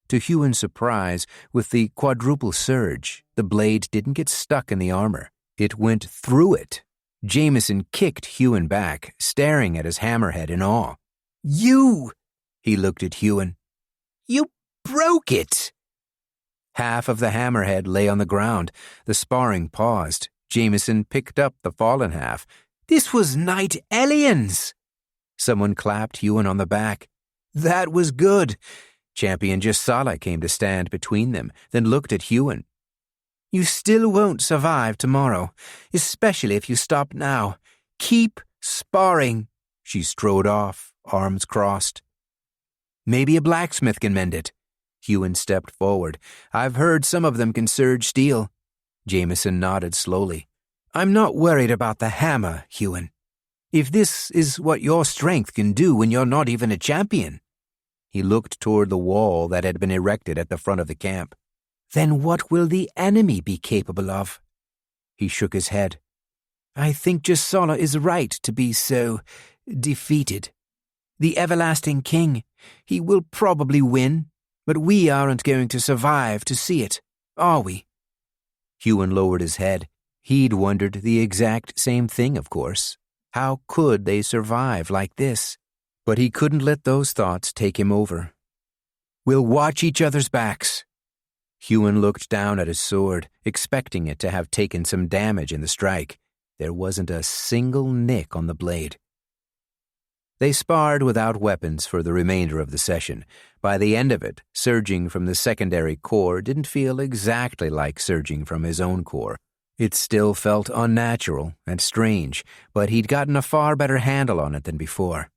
Speaker 2: To Huon's surprise, with the quadruple surge, the blade didn't get stuck in the armor. It went through it. Jameson kicked Huon back, staring at his hammerhead in awe.
Speaker 3: You!
Speaker 2: He looked at Huon.
Speaker 3: You broke it!
Speaker 2: Half of the hammerhead lay on the ground. The sparring paused. Jameson picked up the fallen half.
Speaker 3: This was Knight Elian's!
Speaker 2: Someone clapped Huon on the back. That was good. Champion Jasala came to stand between them, then looked at Huon.
Speaker 3: You still won't survive tomorrow, especially if you stop now. Keep sparring.
Speaker 2: She strode off, arms crossed.
Speaker 3: Maybe a blacksmith can mend it.
Speaker 2: Huon stepped forward. I've heard some of them can surge steel. Jameson nodded slowly.
Speaker 3: I'm not worried about the hammer, Huon. If this is what your strength can do when you're not even a champion.
Speaker 2: He looked toward the wall that had been erected at the front of the camp.
Speaker 3: Then what will the enemy be capable of?
Speaker 2: He shook his head.
Speaker 3: I think Jasala is right to be so defeated. The everlasting king, he will probably win, but we aren't going to survive to see it, are we?
Speaker 2: Huon lowered his head. He'd wondered the exact same thing, of course. How could they survive like this? But he couldn't let those thoughts take him over.
Speaker 3: We'll watch each other's backs.
Speaker 2: Huon looked down at his sword, expecting it to have taken some damage in the strike. There wasn't a single nick on the blade. They sparred without weapons for the remainder of the session. By the end of it, surging from the secondary core didn't feel exactly like surging from his own core. It still felt unnatural and strange, but he'd gotten a far better handle on it than before.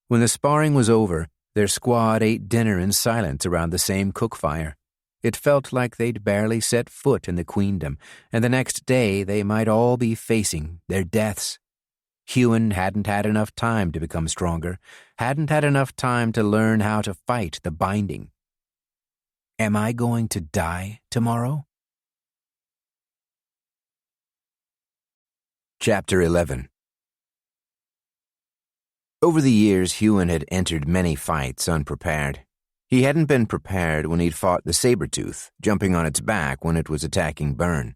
Speaker 2: When the sparring was over, their squad ate dinner in silence around the same cook fire. It felt like they'd barely set foot in the queendom, and the next day they might all be facing their deaths. Huon hadn't had enough time to become stronger, hadn't had enough time to learn how to fight the binding.
Speaker 3: Am I going to die tomorrow?
Speaker 2: Chapter 11. Over the years, Huon had entered many fights unprepared. He hadn't been prepared when he'd fought the saber-tooth, jumping on its back when it was attacking Burn.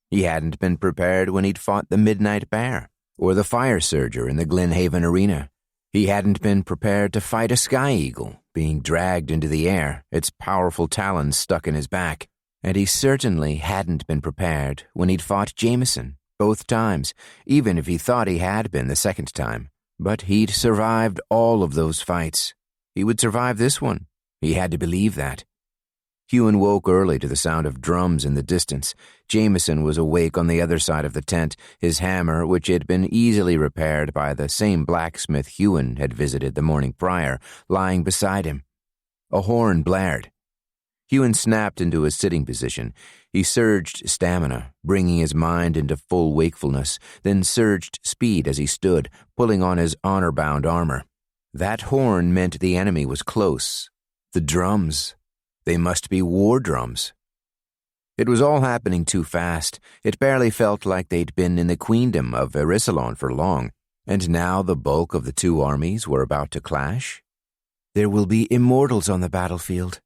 Speaker 2: He hadn't been prepared when he'd fought the Midnight Bear, or the Fire Surger in the Glenhaven Arena. He hadn't been prepared to fight a Sky Eagle, being dragged into the air, its powerful talons stuck in his back. And he certainly hadn't been prepared when he'd fought Jameson, both times, even if he thought he had been the second time. But he'd survived all of those fights. He would survive this one. He had to believe that. Huon woke early to the sound of drums in the distance. Jameson was awake on the other side of the tent, his hammer, which had been easily repaired by the same blacksmith Huon had visited the morning prior, lying beside him. A horn blared. Huon snapped into a sitting position. He surged stamina, bringing his mind into full wakefulness, then surged speed as he stood, pulling on his honor-bound armor. That horn meant the enemy was close. The drums. They must be war drums. It was all happening too fast. It barely felt like they'd been in the queendom of Erisalon for long, and now the bulk of the two armies were about to clash.
Speaker 3: There will be immortals on the battlefield.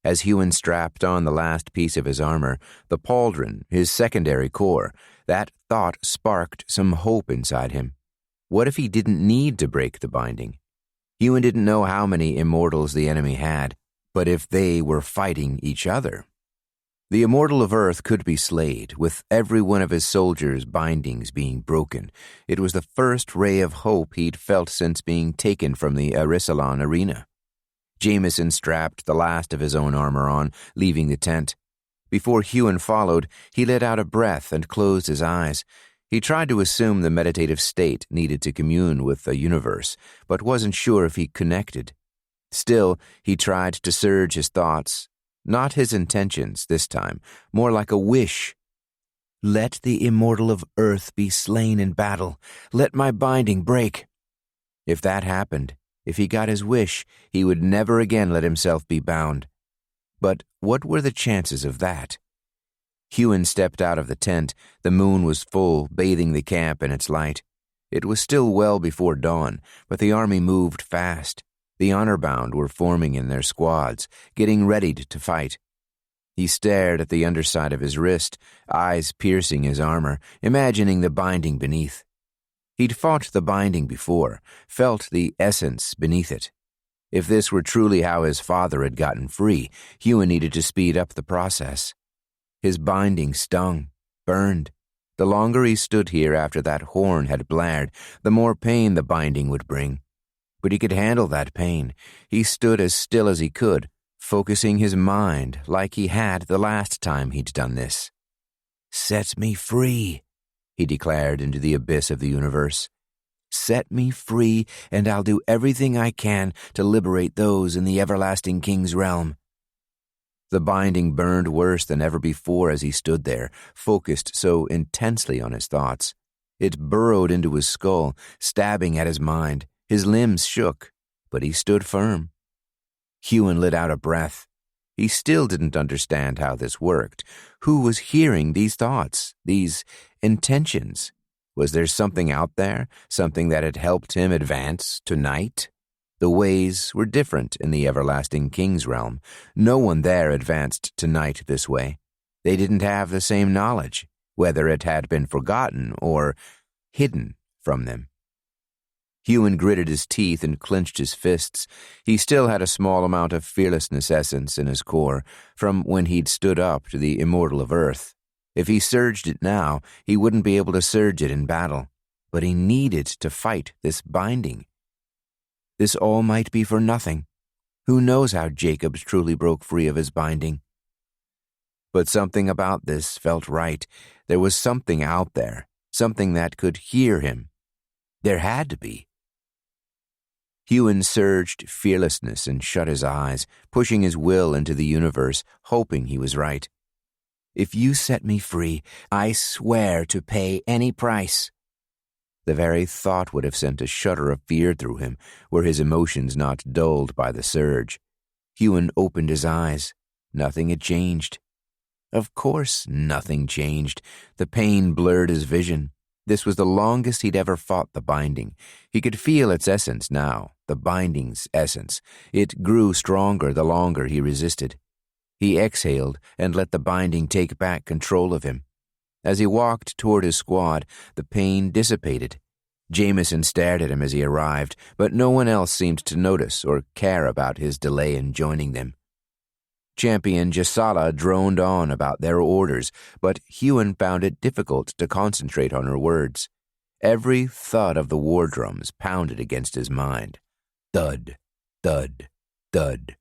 Speaker 2: As Huon strapped on the last piece of his armor, the pauldron, his secondary core, that thought sparked some hope inside him. What if he didn't need to break the binding? Huon didn't know how many immortals the enemy had, but if they were fighting each other. The immortal of Earth could be slayed, with every one of his soldiers' bindings being broken. It was the first ray of hope he'd felt since being taken from the Erisalon arena. Jameson strapped the last of his own armor on, leaving the tent. Before Huon followed, he let out a breath and closed his eyes. He tried to assume the meditative state needed to commune with the universe, but wasn't sure if he connected. Still, he tried to surge his thoughts. Not his intentions this time, more like a wish.
Speaker 3: Let the immortal of Earth be slain in battle. Let my binding break.
Speaker 2: If that happened, if he got his wish, he would never again let himself be bound. But what were the chances of that? Huon stepped out of the tent. The moon was full, bathing the camp in its light. It was still well before dawn, but the army moved fast. The Honourbound were forming in their squads, getting readied to fight. He stared at the underside of his wrist, eyes piercing his armor, imagining the binding beneath. He'd fought the binding before, felt the essence beneath it. If this were truly how his father had gotten free, Huon needed to speed up the process. His binding stung, burned. The longer he stood here after that horn had blared, the more pain the binding would bring. But he could handle that pain. He stood as still as he could, focusing his mind like he had the last time he'd done this. "Set me free," he declared into the abyss of the universe. "Set me free, and I'll do everything I can to liberate those in the everlasting king's realm." The binding burned worse than ever before as he stood there, focused so intensely on his thoughts. It burrowed into his skull, stabbing at his mind. His limbs shook, but he stood firm. Huon let out a breath. He still didn't understand how this worked. Who was hearing these thoughts, these intentions? Was there something out there, something that had helped him advance to Knight? The ways were different in the everlasting king's realm. No one there advanced to Knight this way. They didn't have the same knowledge, whether it had been forgotten or hidden from them. Huon gritted his teeth and clenched his fists. He still had a small amount of fearlessness essence in his core, from when he'd stood up to the immortal of Earth. If he surged it now, he wouldn't be able to surge it in battle. But he needed to fight this binding. This all might be for nothing. Who knows how Jacobs truly broke free of his binding? But something about this felt right. There was something out there, something that could hear him. There had to be. Huon surged fearlessness and shut his eyes, pushing his will into the universe, hoping he was right. "If you set me free, I swear to pay any price." The very thought would have sent a shudder of fear through him, were his emotions not dulled by the surge. Huon opened his eyes. Nothing had changed. Of course, nothing changed. The pain blurred his vision. This was the longest he'd ever fought the binding. He could feel its essence now, the binding's essence. It grew stronger the longer he resisted. He exhaled and let the binding take back control of him. As he walked toward his squad, the pain dissipated. Jameson stared at him as he arrived, but no one else seemed to notice or care about his delay in joining them. Champion Jasala droned on about their orders, but Huon found it difficult to concentrate on her words. Every thud of the war drums pounded against his mind. Thud, thud, thud.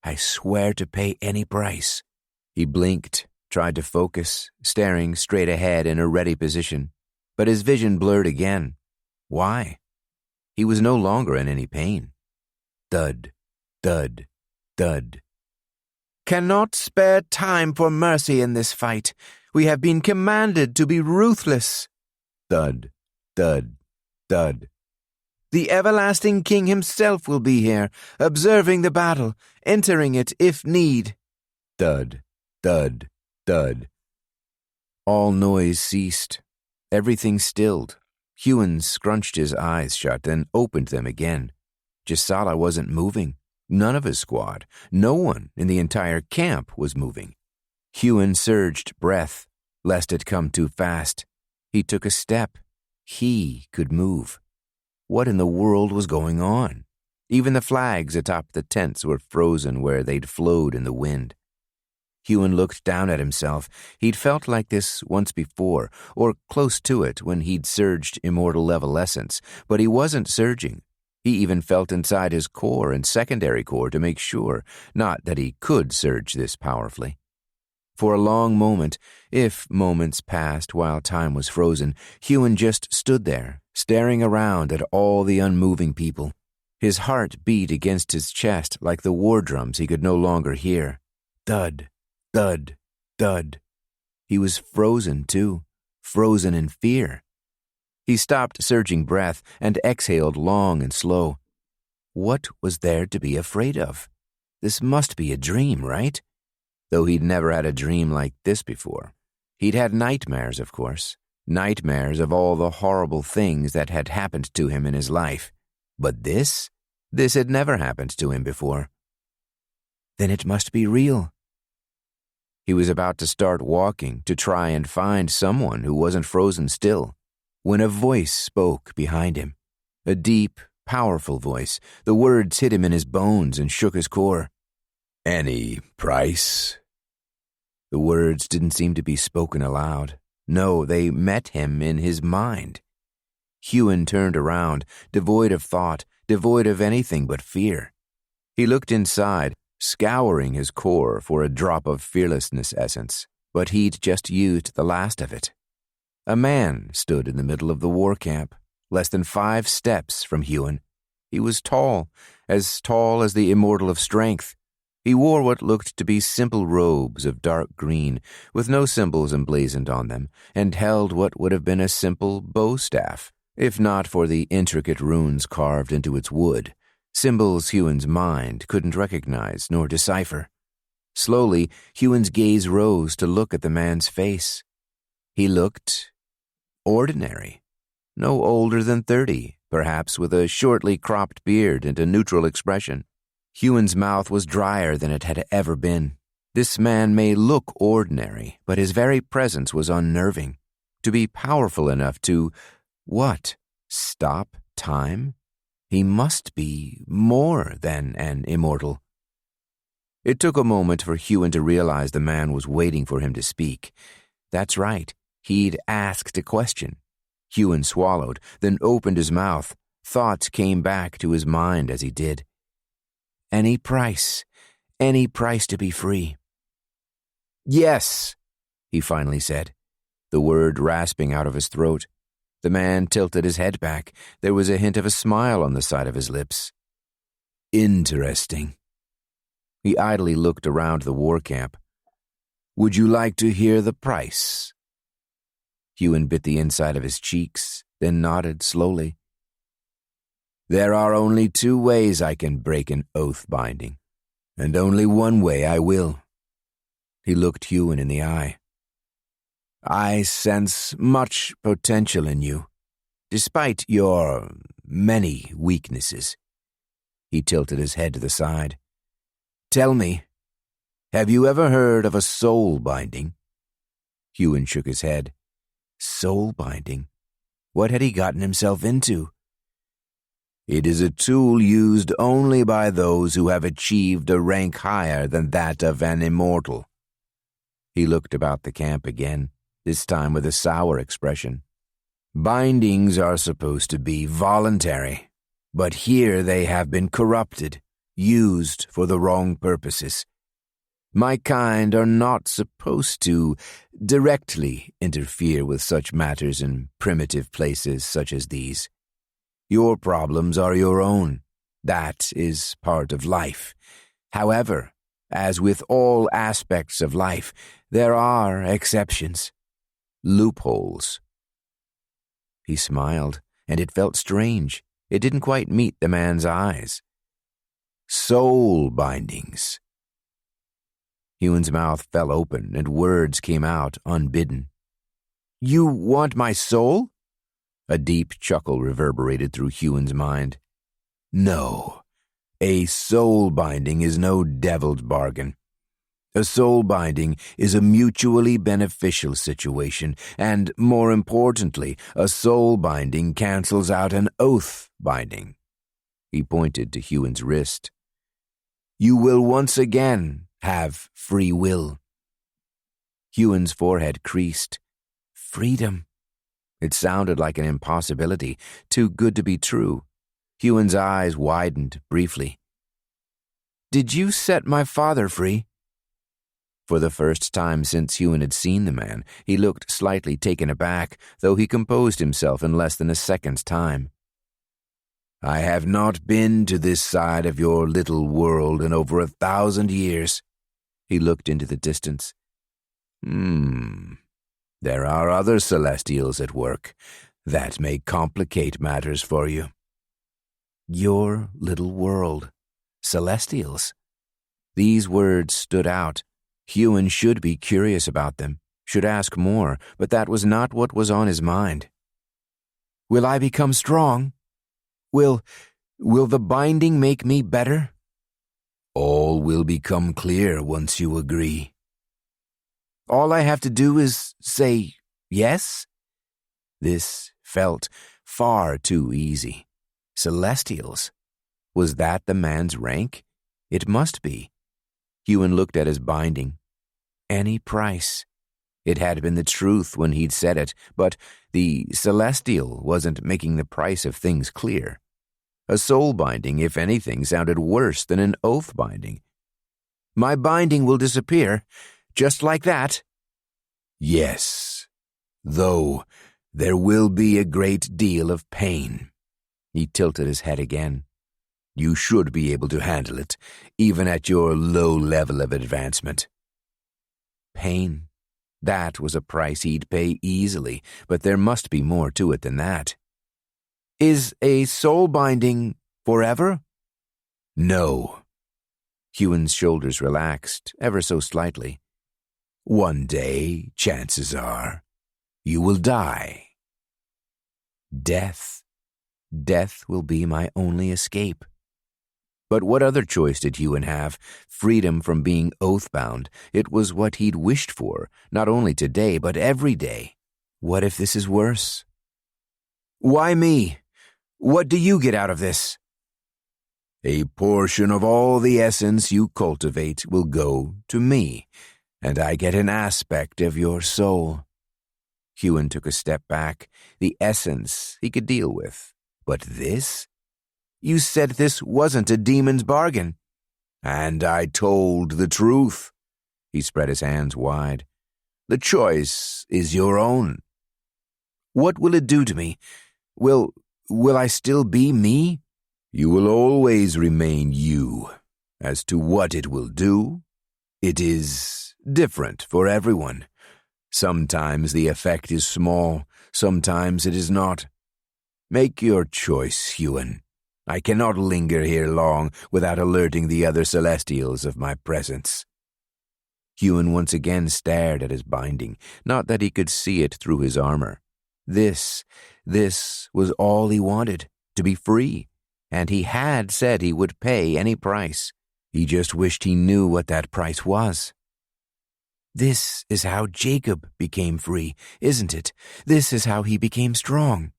Speaker 2: "I swear to pay any price." He blinked, tried to focus, staring straight ahead in a ready position, but his vision blurred again. Why? He was no longer in any pain. Thud, thud, thud. "Cannot spare time for mercy in this fight. We have been commanded to be ruthless." Thud, thud, thud. "The everlasting king himself will be here, observing the battle, entering it if need." Thud, thud, thud. All noise ceased. Everything stilled. Huon scrunched his eyes shut and opened them again. Jasala wasn't moving. None of his squad, no one in the entire camp was moving. Huon surged breath, lest it come too fast. He took a step. He could move. What in the world was going on? Even the flags atop the tents were frozen where they'd flowed in the wind. Huon looked down at himself. He'd felt like this once before, or close to it when he'd surged immortal level essence, but he wasn't surging. He even felt inside his core and secondary core to make sure, not that he could surge this powerfully. For a long moment, if moments passed while time was frozen, Huon just stood there, staring around at all the unmoving people. His heart beat against his chest like the war drums he could no longer hear. Thud, thud, thud. He was frozen, too, frozen in fear. He stopped surging breath and exhaled long and slow. What was there to be afraid of? This must be a dream, right? Though he'd never had a dream like this before. He'd had nightmares, of course. Nightmares of all the horrible things that had happened to him in his life. But this had never happened to him before. Then it must be real. He was about to start walking to try and find someone who wasn't frozen still, when a voice spoke behind him. A deep, powerful voice. The words hit him in his bones and shook his core.
Speaker 1: "Any price?"
Speaker 2: The words didn't seem to be spoken aloud. No, they met him in his mind. Huon turned around, devoid of thought, devoid of anything but fear. He looked inside, scouring his core for a drop of fearlessness essence, but he'd just used the last of it. A man stood in the middle of the war camp, less than 5 steps from Huon. He was tall as the immortal of strength. He wore what looked to be simple robes of dark green, with no symbols emblazoned on them, and held what would have been a simple bow staff, if not for the intricate runes carved into its wood, symbols Huon's mind couldn't recognize nor decipher. Slowly, Huon's gaze rose to look at the man's face. He looked ordinary, no older than 30, perhaps with a shortly cropped beard and a neutral expression. Huon's mouth was drier than it had ever been. This man may look ordinary, but his very presence was unnerving. To be powerful enough to, what, stop time? He must be more than an immortal. It took a moment for Huon to realize the man was waiting for him to speak. That's right, he'd asked a question. Huon swallowed, then opened his mouth. Thoughts came back to his mind as he did. Any price to be free. "Yes," he finally said, the word rasping out of his throat. The man tilted his head back. There was a hint of a smile on the side of his lips. "Interesting." He idly looked around the war camp. "Would you like to hear the price?" Huon bit the inside of his cheeks, then nodded slowly. "There are only 2 ways I can break an oath binding, and only one way I will." He looked Huon in the eye. "I sense much potential in you, despite your many weaknesses." He tilted his head to the side. "Tell me, have you ever heard of a soul binding?" Huon shook his head. Soul binding? What had he gotten himself into? "It is a tool used only by those who have achieved a rank higher than that of an immortal." He looked about the camp again, this time with a sour expression. "Bindings are supposed to be voluntary, but here they have been corrupted, used for the wrong purposes. My kind are not supposed to directly interfere with such matters in primitive places such as these. Your problems are your own. That is part of life. However, as with all aspects of life, there are exceptions. Loopholes." He smiled, and it felt strange. It didn't quite meet the man's eyes. "Soul bindings." Huon's mouth fell open, and words came out unbidden. "You want my soul?" A deep chuckle reverberated through Huon's mind. "No, a soul binding is no deviled bargain. A soul binding is a mutually beneficial situation, and, more importantly, a soul binding cancels out an oath binding." He pointed to Huon's wrist. "You will once again have free will." Huon's forehead creased. Freedom. It sounded like an impossibility, too good to be true. Huon's eyes widened briefly. "Did you set my father free?" For the first time since Huon had seen the man, he looked slightly taken aback, though he composed himself in less than a second's time. "I have not been to this side of your little world in over 1,000 years. He looked into the distance. There are other celestials at work. That may complicate matters for you." Your little world. Celestials. These words stood out. Huon should be curious about them, should ask more, but that was not what was on his mind. "Will I become strong? Will the binding make me better?" "All will become clear once you agree." All I have to do is say yes? This felt far too easy. Celestials. Was that the man's rank? It must be. Huon looked at his binding. Any price. It had been the truth when he'd said it, but the celestial wasn't making the price of things clear. A soul binding, if anything, sounded worse than an oath binding. My binding will disappear, just like that.
Speaker 1: Yes, though there will be a great deal of pain.
Speaker 2: He tilted his head again.
Speaker 1: You should be able to handle it, even at your low level of advancement.
Speaker 2: Pain. That was a price he'd pay easily, but there must be more to it than that. Is a soul binding forever?
Speaker 1: No.
Speaker 2: Huon's shoulders relaxed, ever so slightly.
Speaker 1: One day, chances are, you will die.
Speaker 2: Death. Death will be my only escape. But what other choice did Huon have? Freedom from being oathbound. It was what he'd wished for, not only today, but every day. What if this is worse? Why me? What do you get out of this?
Speaker 1: A portion of all the essence you cultivate will go to me, and I get an aspect of your soul.
Speaker 2: Huon took a step back. The essence he could deal with. But this? You said this wasn't a demon's bargain.
Speaker 1: And I told the truth.
Speaker 2: He spread his hands wide.
Speaker 1: The choice is your own.
Speaker 2: What will it do to me? Will I still be me?
Speaker 1: You will always remain you. As to what it will do, it is different for everyone. Sometimes the effect is small, sometimes it is not. Make your choice, Huon. I cannot linger here long without alerting the other Celestials of my presence.
Speaker 2: Huon once again stared at his binding, not that he could see it through his armor. This was all he wanted, to be free, and he had said he would pay any price. He just wished he knew what that price was. This is how Jacob became free, isn't it? This is how he became strong.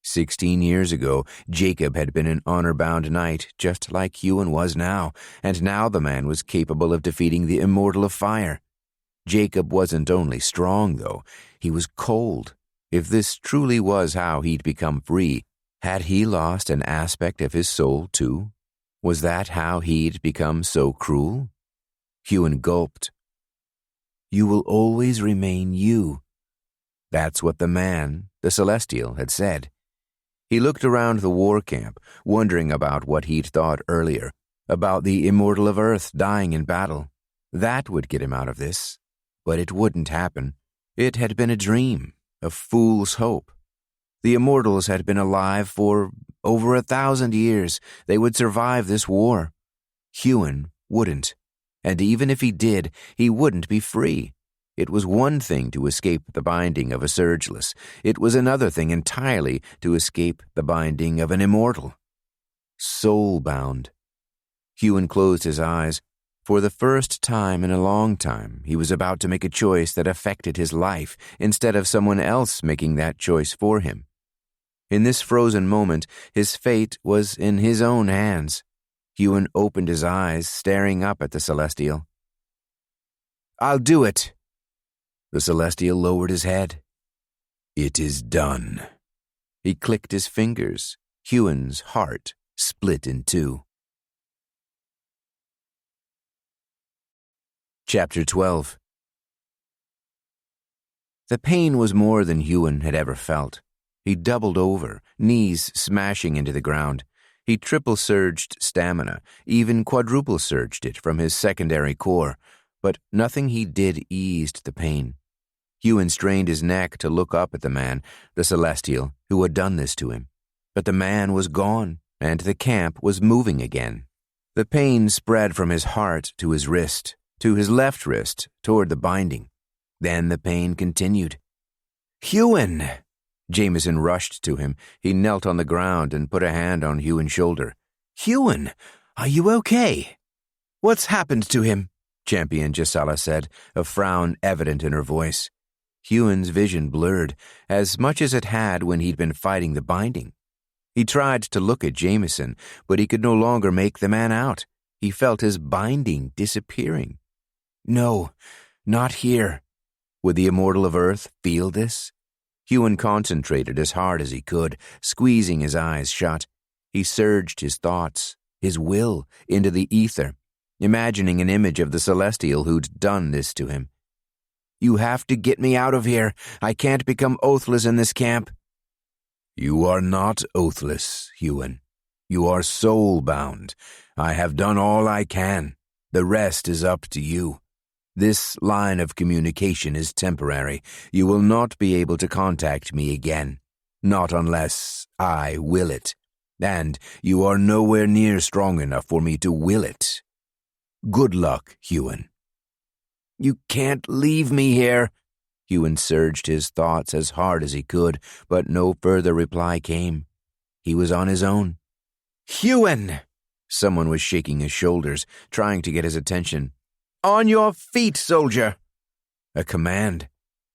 Speaker 2: 16 years ago, Jacob had been an honor-bound knight, just like Huon was now, and now the man was capable of defeating the Immortal of Fire. Jacob wasn't only strong, though, he was cold. If this truly was how he'd become free, had he lost an aspect of his soul, too? Was that how he'd become so cruel? Huon gulped. You will always remain you. That's what the man, the Celestial, had said. He looked around the war camp, wondering about what he'd thought earlier, about the Immortal of Earth dying in battle. That would get him out of this. But it wouldn't happen. It had been a dream, a fool's hope. The Immortals had been alive for over 1,000 years. They would survive this war. Huon wouldn't. And even if he did, he wouldn't be free. It was one thing to escape the binding of a surgeless. It was another thing entirely to escape the binding of an immortal. Soul-bound. Huon closed his eyes. For the first time in a long time, he was about to make a choice that affected his life instead of someone else making that choice for him. In this frozen moment, his fate was in his own hands. Huon opened his eyes, staring up at the Celestial. I'll do it. The Celestial lowered his head. It is done. He clicked his fingers. Huon's heart split in two. Chapter 12. The pain was more than Huon had ever felt. He doubled over, knees smashing into the ground. He triple-surged stamina, even quadruple-surged it from his secondary core, but nothing he did eased the pain. Huon strained his neck to look up at the man, the Celestial, who had done this to him. But the man was gone, and the camp was moving again. The pain spread from his heart to his wrist, to his left wrist, toward the binding. Then the pain continued. Huon! Jameson rushed to him. He knelt on the ground and put a hand on Huon's shoulder. Huon, are you okay? What's happened to him? Champion Gisela said, a frown evident in her voice. Huon's vision blurred, as much as it had when he'd been fighting the binding. He tried to look at Jameson, but he could no longer make the man out. He felt his binding disappearing. No, not here. Would the Immortal of Earth feel this? Huon concentrated as hard as he could, squeezing his eyes shut. He surged his thoughts, his will, into the ether, imagining an image of the Celestial who'd done this to him. You have to get me out of here. I can't become oathless in this camp. You are not oathless, Huon. You are soul-bound. I have done all I can. The rest is up to you. This line of communication is temporary. You will not be able to contact me again. Not unless I will it. And you are nowhere near strong enough for me to will it. Good luck, Huon. You can't leave me here. Huon surged his thoughts as hard as he could, but no further reply came. He was on his own. Huon! Someone was shaking his shoulders, trying to get his attention. On your feet, soldier! A command.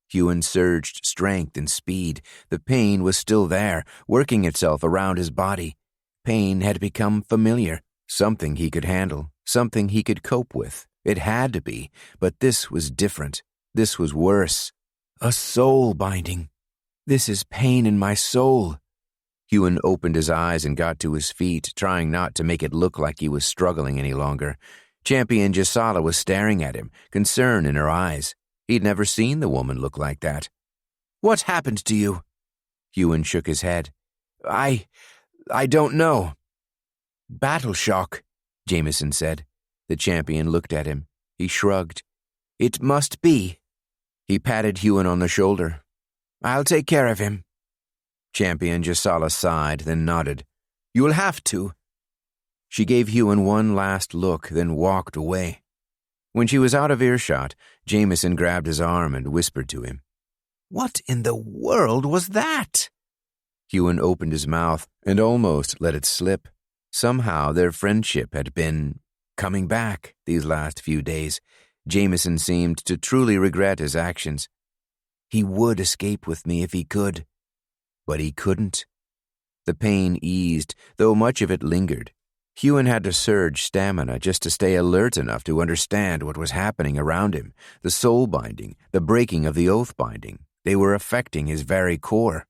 Speaker 2: Huon surged strength and speed. The pain was still there, working itself around his body. Pain had become familiar, something he could handle, something he could cope with. It had to be, but this was different. This was worse. A soul binding. This is pain in my soul. Huon opened his eyes and got to his feet, trying not to make it look like he was struggling any longer. Champion Gisela was staring at him, concern in her eyes. He'd never seen the woman look like that. What happened to you? Huon shook his head. I don't know. Battle shock, Jameson said. The champion looked at him. He shrugged. It must be. He patted Huon on the shoulder. I'll take care of him. Champion Gisela sighed, then nodded. You'll have to. She gave Huon one last look, then walked away. When she was out of earshot, Jameson grabbed his arm and whispered to him. What in the world was that? Huon opened his mouth and almost let it slip. Somehow their friendship had been coming back these last few days. Jameson seemed to truly regret his actions. He would escape with me if he could. But he couldn't. The pain eased, though much of it lingered. Huon had to surge stamina just to stay alert enough to understand what was happening around him. The soul binding, the breaking of the oath binding, they were affecting his very core.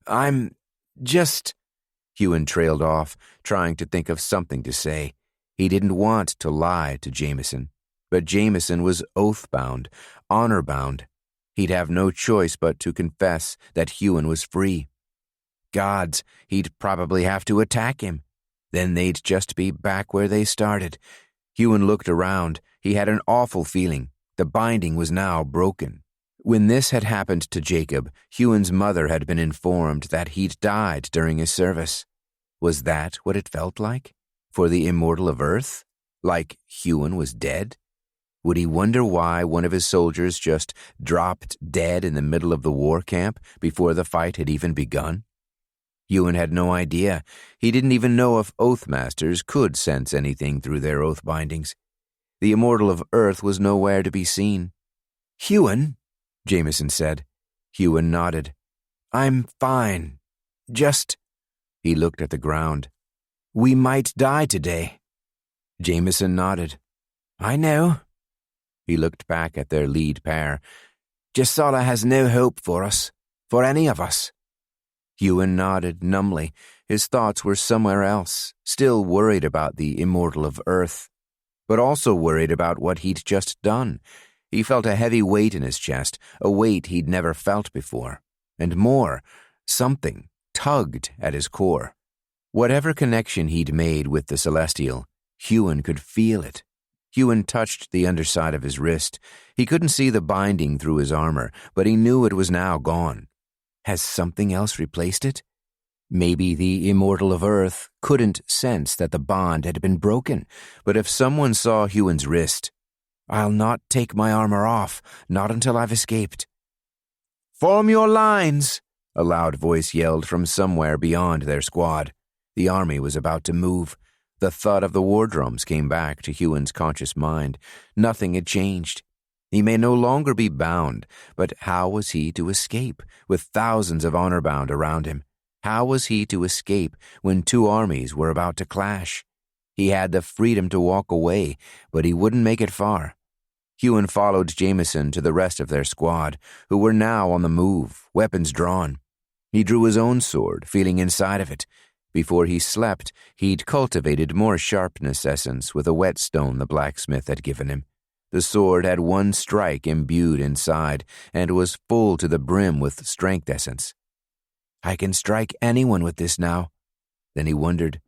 Speaker 2: I'm just... Huon trailed off, trying to think of something to say. He didn't want to lie to Jameson. But Jameson was oathbound, honor-bound. He'd have no choice but to confess that Huon was free. Gods, he'd probably have to attack him. Then they'd just be back where they started. Huon looked around. He had an awful feeling. The binding was now broken. When this had happened to Jacob, Huon's mother had been informed that he'd died during his service. Was that what it felt like? For the Immortal of Earth? Like Huon was dead? Would he wonder why one of his soldiers just dropped dead in the middle of the war camp before the fight had even begun? Huon had no idea. He didn't even know if Oathmasters could sense anything through their oath bindings. The Immortal of Earth was nowhere to be seen. Huon, Jameson said. Huon nodded. I'm fine. Just... He looked at the ground. We might die today. Jameson nodded. I know. He looked back at their lead pair. Gisela has no hope for us, for any of us. Huon nodded numbly. His thoughts were somewhere else, still worried about the Immortal of Earth, but also worried about what he'd just done. He felt a heavy weight in his chest, a weight he'd never felt before. And more, something tugged at his core. Whatever connection he'd made with the Celestial, Huon could feel it. Huon touched the underside of his wrist. He couldn't see the binding through his armor, but he knew it was now gone. Has something else replaced it? Maybe the Immortal of Earth couldn't sense that the bond had been broken, but if someone saw Huon's wrist, I'll not take my armor off, not until I've escaped. Form your lines, a loud voice yelled from somewhere beyond their squad. The army was about to move. The thud of the war drums came back to Huon's conscious mind. Nothing had changed. He may no longer be bound, but how was he to escape, with thousands of Honourbound around him? How was he to escape when two armies were about to clash? He had the freedom to walk away, but he wouldn't make it far. Huon followed Jameson to the rest of their squad, who were now on the move, weapons drawn. He drew his own sword, feeling inside of it. Before he slept, he'd cultivated more sharpness essence with a whetstone the blacksmith had given him. The sword had one strike imbued inside, and was full to the brim with strength essence. I can strike anyone with this now. Then he wondered,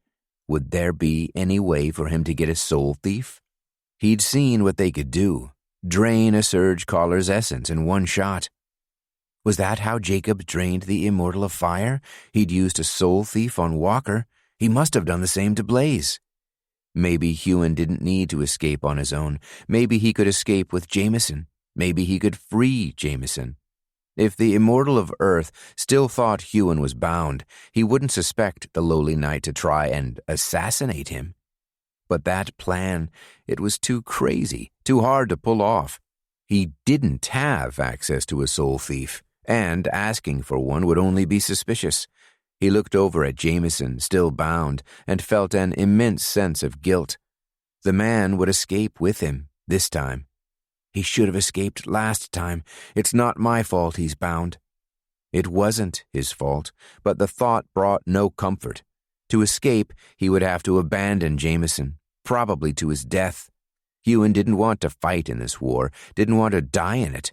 Speaker 2: would there be any way for him to get a soul thief? He'd seen what they could do, drain a surgecaller's essence in one shot. Was that how Jacob drained the Immortal of Fire? He'd used a soul thief on Walker. He must have done the same to Blaze. Maybe Huon didn't need to escape on his own. Maybe he could escape with Jameson. Maybe he could free Jameson. If the Immortal of Earth still thought Huon was bound, he wouldn't suspect the lowly knight to try and assassinate him. But that plan, it was too crazy, too hard to pull off. He didn't have access to a soul thief, and asking for one would only be suspicious. He looked over at Jameson, still bound, and felt an immense sense of guilt. The man would escape with him, this time. He should have escaped last time. It's not my fault he's bound. It wasn't his fault, but the thought brought no comfort. To escape, he would have to abandon Jameson, probably to his death. Huon didn't want to fight in this war, didn't want to die in it.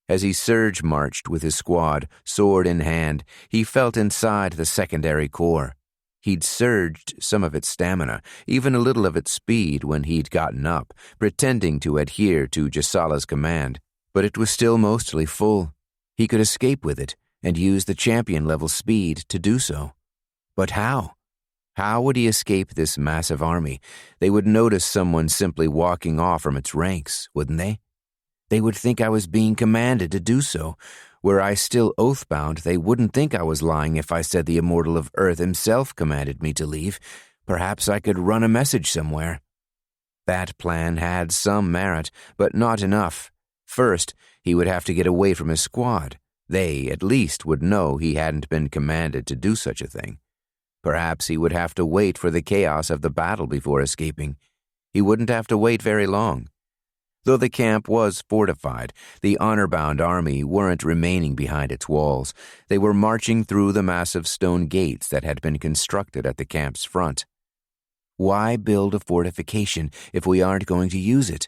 Speaker 2: As he surge marched with his squad, sword in hand, he felt inside the secondary core. He'd surged some of its stamina, even a little of its speed when he'd gotten up, pretending to adhere to Jasala's command, but it was still mostly full. He could escape with it and use the champion-level speed to do so. But how? How would he escape this massive army? They would notice someone simply walking off from its ranks, wouldn't they? They would think I was being commanded to do so. Were I still oathbound, they wouldn't think I was lying if I said the Immortal of Earth himself commanded me to leave. Perhaps I could run a message somewhere. That plan had some merit, but not enough. First, he would have to get away from his squad. They, at least, would know he hadn't been commanded to do such a thing. Perhaps he would have to wait for the chaos of the battle before escaping. He wouldn't have to wait very long. Though the camp was fortified, the honor-bound army weren't remaining behind its walls. They were marching through the massive stone gates that had been constructed at the camp's front. Why build a fortification if we aren't going to use it?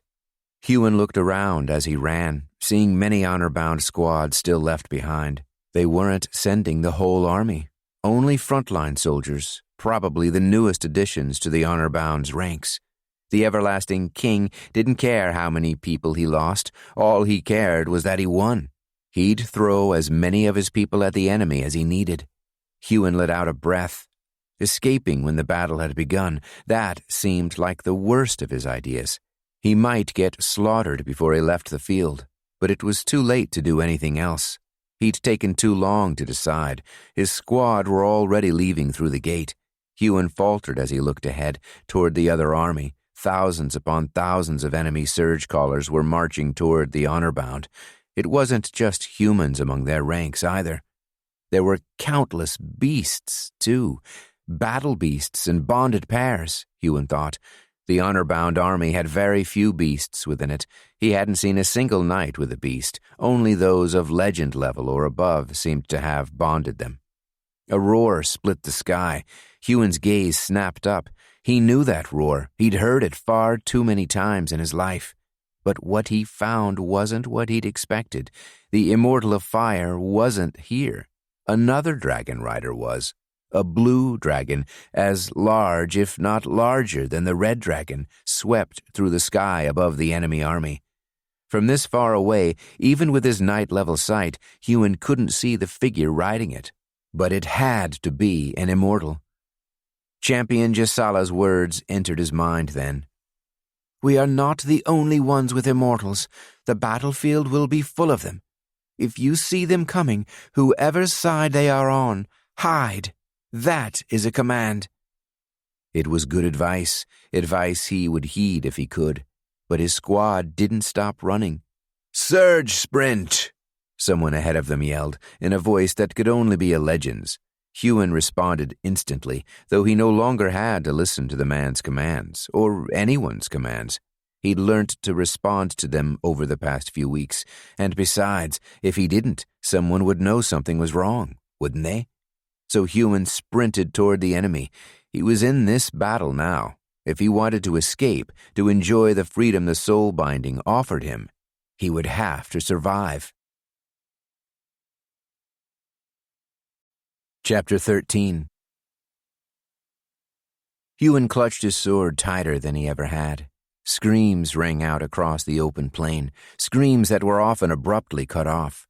Speaker 2: Huon looked around as he ran, seeing many honor-bound squads still left behind. They weren't sending the whole army. Only frontline soldiers, probably the newest additions to the honor-bound's ranks. The everlasting king didn't care how many people he lost. All he cared was that he won. He'd throw as many of his people at the enemy as he needed. Huon let out a breath. Escaping when the battle had begun, that seemed like the worst of his ideas. He might get slaughtered before he left the field, but it was too late to do anything else. He'd taken too long to decide. His squad were already leaving through the gate. Huon faltered as he looked ahead, toward the other army. Thousands upon thousands of enemy surgecallers were marching toward the honor-bound. It wasn't just humans among their ranks either. There were countless beasts, too. Battle beasts in bonded pairs, Huon thought. The honor-bound army had very few beasts within it. He hadn't seen a single knight with a beast. Only those of legend level or above seemed to have bonded them. A roar split the sky. Huon's gaze snapped up. He knew that roar. He'd heard it far too many times in his life. But what he found wasn't what he'd expected. The Immortal of Fire wasn't here. Another dragon rider was. A blue dragon, as large, if not larger, than the red dragon, swept through the sky above the enemy army. From this far away, even with his night-level sight, Huon couldn't see the figure riding it. But it had to be an immortal. Champion Jasala's words entered his mind then. We are not the only ones with immortals. The battlefield will be full of them. If you see them coming, whoever's side they are on, hide. That is a command. It was good advice he would heed if he could. But his squad didn't stop running.
Speaker 1: "Surge sprint!"
Speaker 2: Someone ahead of them yelled, in a voice that could only be a legend's. Huon responded instantly, though he no longer had to listen to the man's commands, or anyone's commands. He'd learnt to respond to them over the past few weeks, and besides, if he didn't, someone would know something was wrong, wouldn't they? So Huon sprinted toward the enemy. He was in this battle now. If he wanted to escape, to enjoy the freedom the soul binding offered him, he would have to survive. Chapter 13. Huon clutched his sword tighter than he ever had. Screams rang out across the open plain, screams that were often abruptly cut off.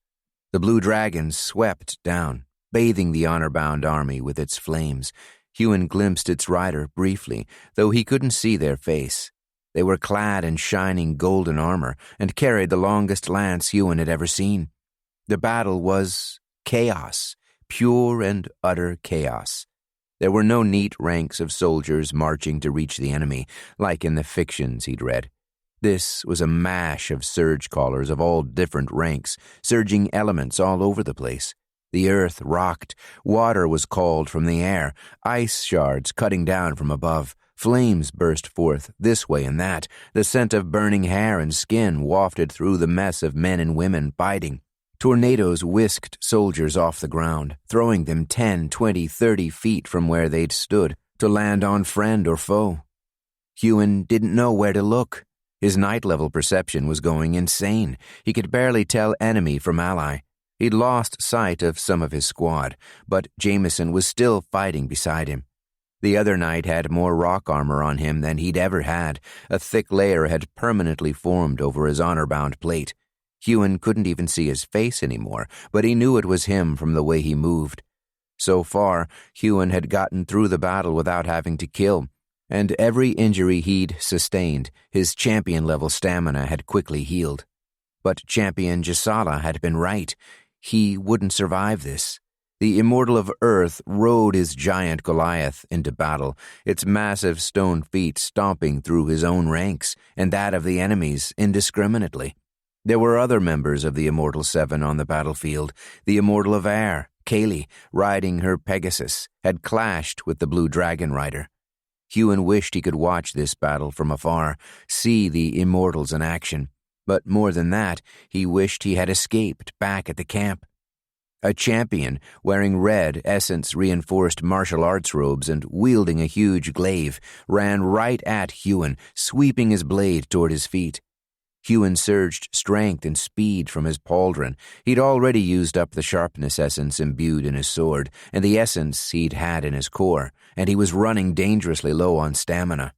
Speaker 2: The blue dragon swept down, bathing the Honourbound army with its flames. Huon glimpsed its rider briefly, though he couldn't see their face. They were clad in shining golden armor and carried the longest lance Huon had ever seen. The battle was chaos, pure and utter chaos. There were no neat ranks of soldiers marching to reach the enemy, like in the fictions he'd read. This was a mash of surgecallers of all different ranks, surging elements all over the place. The earth rocked, water was called from the air, ice shards cutting down from above, flames burst forth this way and that, the scent of burning hair and skin wafted through the mess of men and women fighting. Tornadoes whisked soldiers off the ground, throwing them 10, 20, 30 feet from where they'd stood, to land on friend or foe. Huon didn't know where to look. His night-level perception was going insane. He could barely tell enemy from ally. He'd lost sight of some of his squad, but Jameson was still fighting beside him. The other knight had more rock armor on him than he'd ever had. A thick layer had permanently formed over his Honourbound plate. Huon couldn't even see his face anymore, but he knew it was him from the way he moved. So far, Huon had gotten through the battle without having to kill, and every injury he'd sustained, his champion-level stamina had quickly healed. But Champion Gisala had been right. He wouldn't survive this. The Immortal of Earth rode his giant Goliath into battle, its massive stone feet stomping through his own ranks and that of the enemies indiscriminately. There were other members of the Immortal Seven on the battlefield. The Immortal of Air, Kaylee, riding her Pegasus, had clashed with the Blue Dragon Rider. Huon wished he could watch this battle from afar, see the Immortals in action. But more than that, he wished he had escaped back at the camp. A champion, wearing red, essence-reinforced martial arts robes and wielding a huge glaive, ran right at Huon, sweeping his blade toward his feet. Huon surged strength and speed from his pauldron. He'd already used up the sharpness essence imbued in his sword, and the essence he'd had in his core, and he was running dangerously low on stamina.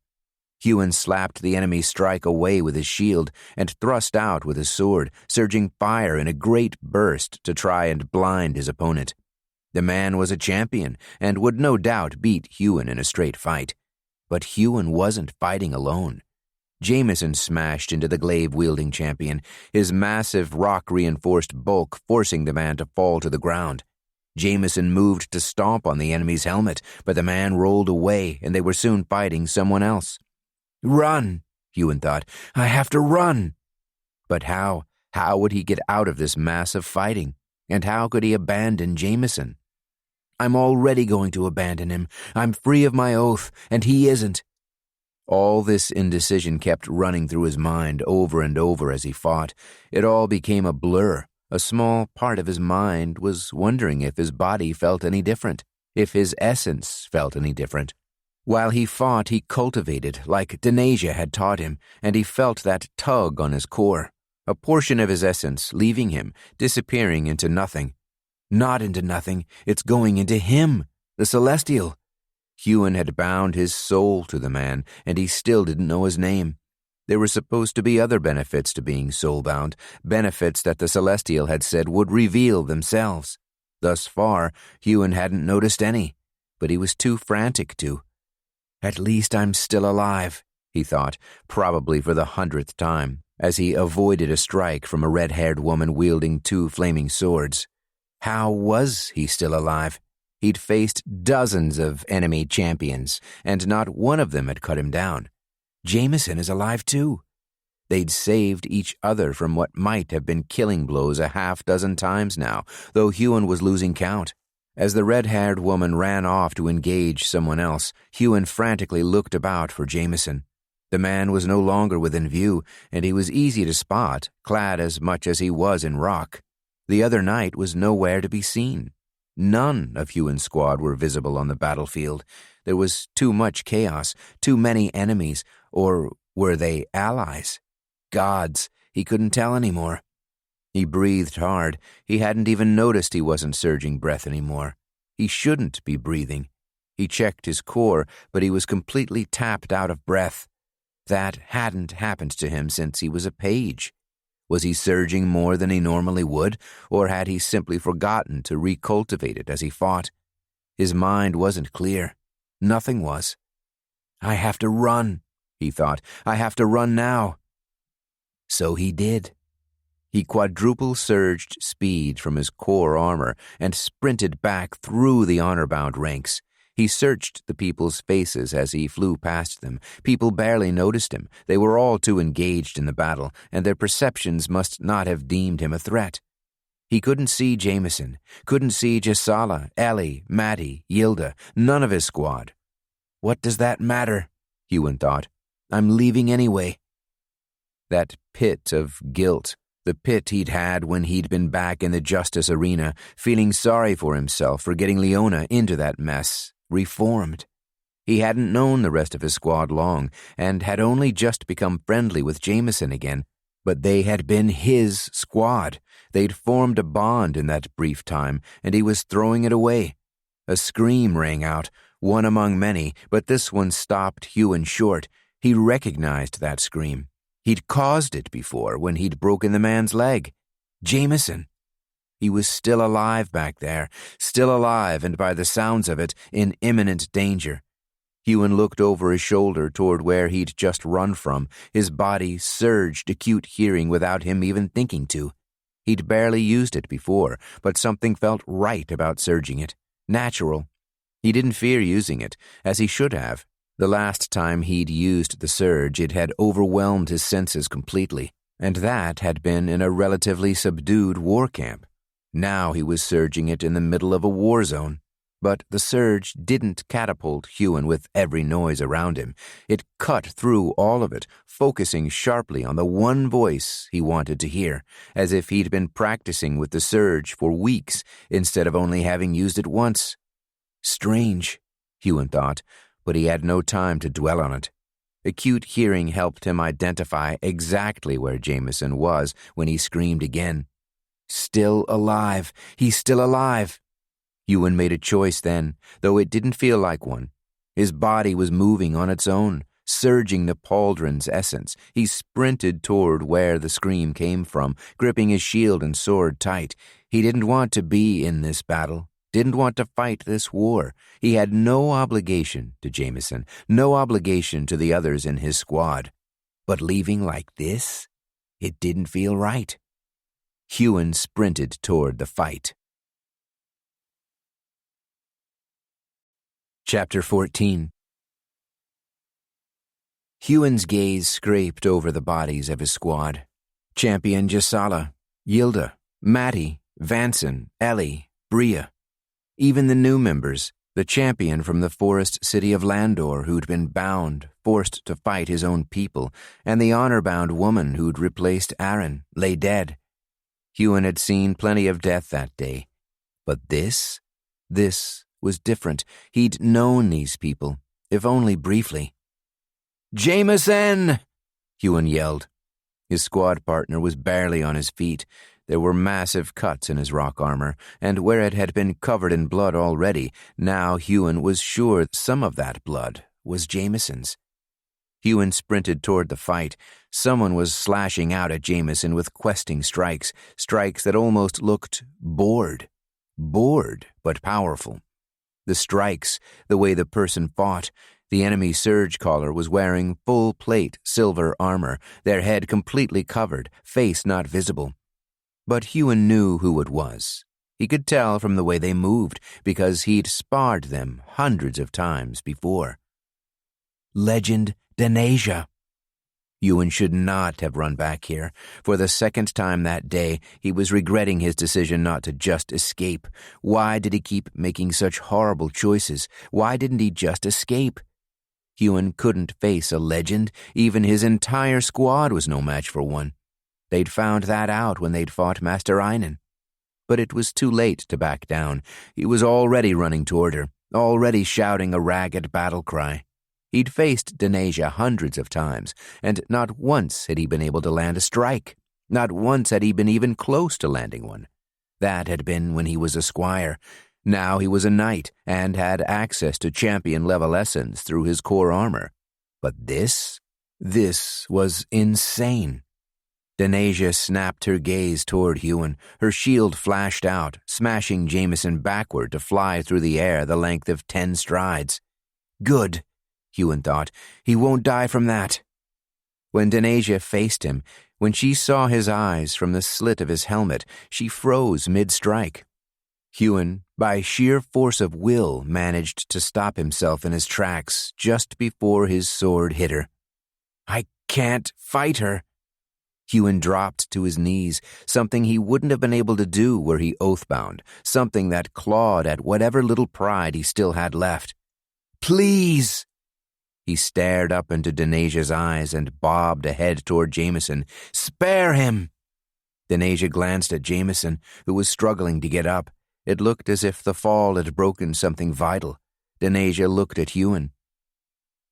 Speaker 2: Huon slapped the enemy's strike away with his shield and thrust out with his sword, surging fire in a great burst to try and blind his opponent. The man was a champion and would no doubt beat Huon in a straight fight. But Huon wasn't fighting alone. Jameson smashed into the glaive-wielding champion, his massive rock-reinforced bulk forcing the man to fall to the ground. Jameson moved to stomp on the enemy's helmet, but the man rolled away and they were soon fighting someone else. Run, Huon thought. I have to run. But how? How would he get out of this massive fighting? And how could he abandon Jameson? I'm already going to abandon him. I'm free of my oath, and he isn't. All this indecision kept running through his mind over and over as he fought. It all became a blur. A small part of his mind was wondering if his body felt any different, if his essence felt any different. While he fought, he cultivated, like Denasia had taught him, and he felt that tug on his core, a portion of his essence leaving him, disappearing into nothing. Not into nothing, it's going into him, the Celestial. Huon had bound his soul to the man, and he still didn't know his name. There were supposed to be other benefits to being soul-bound, benefits that the Celestial had said would reveal themselves. Thus far, Huon hadn't noticed any, but he was too frantic to. At least I'm still alive, he thought, probably for the 100th time, as he avoided a strike from a red-haired woman wielding 2 flaming swords. How was he still alive? He'd faced dozens of enemy champions, and not one of them had cut him down. Jameson is alive too. They'd saved each other from what might have been killing blows a half-dozen times now, though Huon was losing count. As the red-haired woman ran off to engage someone else, Huon frantically looked about for Jameson. The man was no longer within view, and he was easy to spot, clad as much as he was in rock. The other knight was nowhere to be seen. None of Huon's squad were visible on the battlefield. There was too much chaos, too many enemies, or were they allies? Gods, he couldn't tell anymore. He breathed hard. He hadn't even noticed he wasn't surging breath anymore. He shouldn't be breathing. He checked his core, but he was completely tapped out of breath. That hadn't happened to him since he was a page. Was he surging more than he normally would, or had he simply forgotten to recultivate it as he fought? His mind wasn't clear. Nothing was. I have to run, he thought. I have to run now. So he did. He quadruple surged speed from his core armor and sprinted back through the honor-bound ranks. He searched the people's faces as he flew past them. People barely noticed him. They were all too engaged in the battle, and their perceptions must not have deemed him a threat. He couldn't see Jameson, couldn't see Gisala, Ellie, Maddie, Yilda, none of his squad. What does that matter? Huon thought. I'm leaving anyway. That pit of guilt, the pit he'd had when he'd been back in the justice arena, feeling sorry for himself for getting Leona into that mess, reformed. He hadn't known the rest of his squad long, and had only just become friendly with Jameson again, but they had been his squad. They'd formed a bond in that brief time, and he was throwing it away. A scream rang out, one among many, but this one stopped Huon short. He recognized that scream. He'd caused it before when he'd broken the man's leg. Jameson. He was still alive back there, still alive and by the sounds of it, in imminent danger. Huon looked over his shoulder toward where he'd just run from. His body surged acute hearing without him even thinking to. He'd barely used it before, but something felt right about surging it. Natural. He didn't fear using it, as he should have. The last time he'd used the surge, it had overwhelmed his senses completely, and that had been in a relatively subdued war camp. Now he was surging it in the middle of a war zone. But the surge didn't catapult Huon with every noise around him. It cut through all of it, focusing sharply on the one voice he wanted to hear, as if he'd been practicing with the surge for weeks instead of only having used it once. Strange, Huon thought, but he had no time to dwell on it. Acute hearing helped him identify exactly where Jameson was when he screamed again. Still alive. He's still alive. Huon made a choice then, though it didn't feel like one. His body was moving on its own, surging the pauldron's essence. He sprinted toward where the scream came from, gripping his shield and sword tight. He didn't want to be in this battle. Didn't want to fight this war. He had no obligation to Jameson, no obligation to the others in his squad. But leaving like this? It didn't feel right. Huon sprinted toward the fight. Chapter 14. Huon's gaze scraped over the bodies of his squad. Champion Gisala, Yilda, Mattie, Vanson, Ellie, Bria. Even the new members, the champion from the forest city of Landor who'd been bound, forced to fight his own people, and the honor-bound woman who'd replaced Aaron, lay dead. Huon had seen plenty of death that day. But this was different. He'd known these people, if only briefly. "Jameson!" Huon yelled. His squad partner was barely on his feet. There were massive cuts in his rock armor, and where it had been covered in blood already, now Huon was sure some of that blood was Jameson's. Huon sprinted toward the fight. Someone was slashing out at Jameson with questing strikes that almost looked bored. Bored, but powerful. The strikes, the way the person fought. The enemy Surgecaller was wearing full-plate silver armor, their head completely covered, face not visible. But Huon knew who it was. He could tell from the way they moved, because he'd sparred them hundreds of times before. Legend Denasia. Huon should not have run back here. For the second time that day, he was regretting his decision not to just escape. Why did he keep making such horrible choices? Why didn't he just escape? Huon couldn't face a legend. Even his entire squad was no match for one. They'd found that out when they'd fought Master Einan. But it was too late to back down. He was already running toward her, already shouting a ragged battle cry. He'd faced Denasia hundreds of times, and not once had he been able to land a strike. Not once had he been even close to landing one. That had been when he was a squire. Now he was a knight, and had access to champion-level essence through his core armor. But this was insane. Denasia snapped her gaze toward Huon. Her shield flashed out, smashing Jameson backward to fly through the air the length of 10 strides. Good, Huon thought. He won't die from that. When Denasia faced him, when she saw his eyes from the slit of his helmet, she froze mid-strike. Huon, by sheer force of will, managed to stop himself in his tracks just before his sword hit her. I can't fight her. Huon dropped to his knees, something he wouldn't have been able to do were he oathbound, something that clawed at whatever little pride he still had left. Please! He stared up into Denasia's eyes and bobbed ahead toward Jameson. Spare him! Denasia glanced at Jameson, who was struggling to get up. It looked as if the fall had broken something vital. Denasia looked at Huon.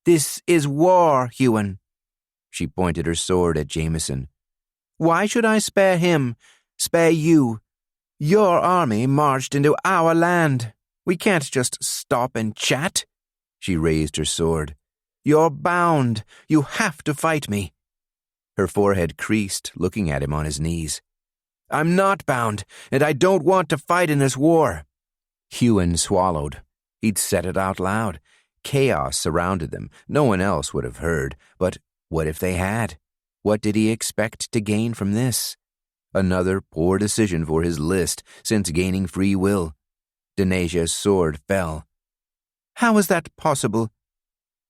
Speaker 2: This is war, Huon. She pointed her sword at Jameson. Why should I spare him, spare you? Your army marched into our land. We can't just stop and chat. She raised her sword. You're bound. You have to fight me. Her forehead creased, looking at him on his knees. I'm not bound, and I don't want to fight in this war. Huon swallowed. He'd said it out loud. Chaos surrounded them. No one else would have heard. But what if they had? What did he expect to gain from this? Another poor decision for his list since gaining free will. Denasia's sword fell. How is that possible?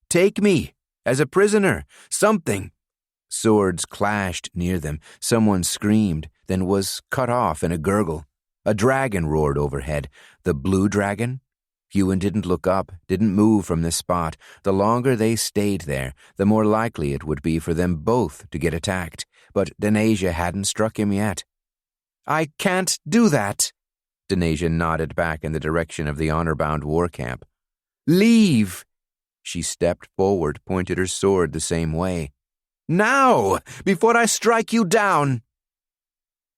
Speaker 2: Take me, as a prisoner, something. Swords clashed near them. Someone screamed, then was cut off in a gurgle. A dragon roared overhead. The blue dragon? Huon didn't look up, didn't move from this spot. The longer they stayed there, the more likely it would be for them both to get attacked. But Denasia hadn't struck him yet. I can't do that. Denasia nodded back in the direction of the Honourbound war camp. Leave! She stepped forward, pointed her sword the same way. Now! Before I strike you down!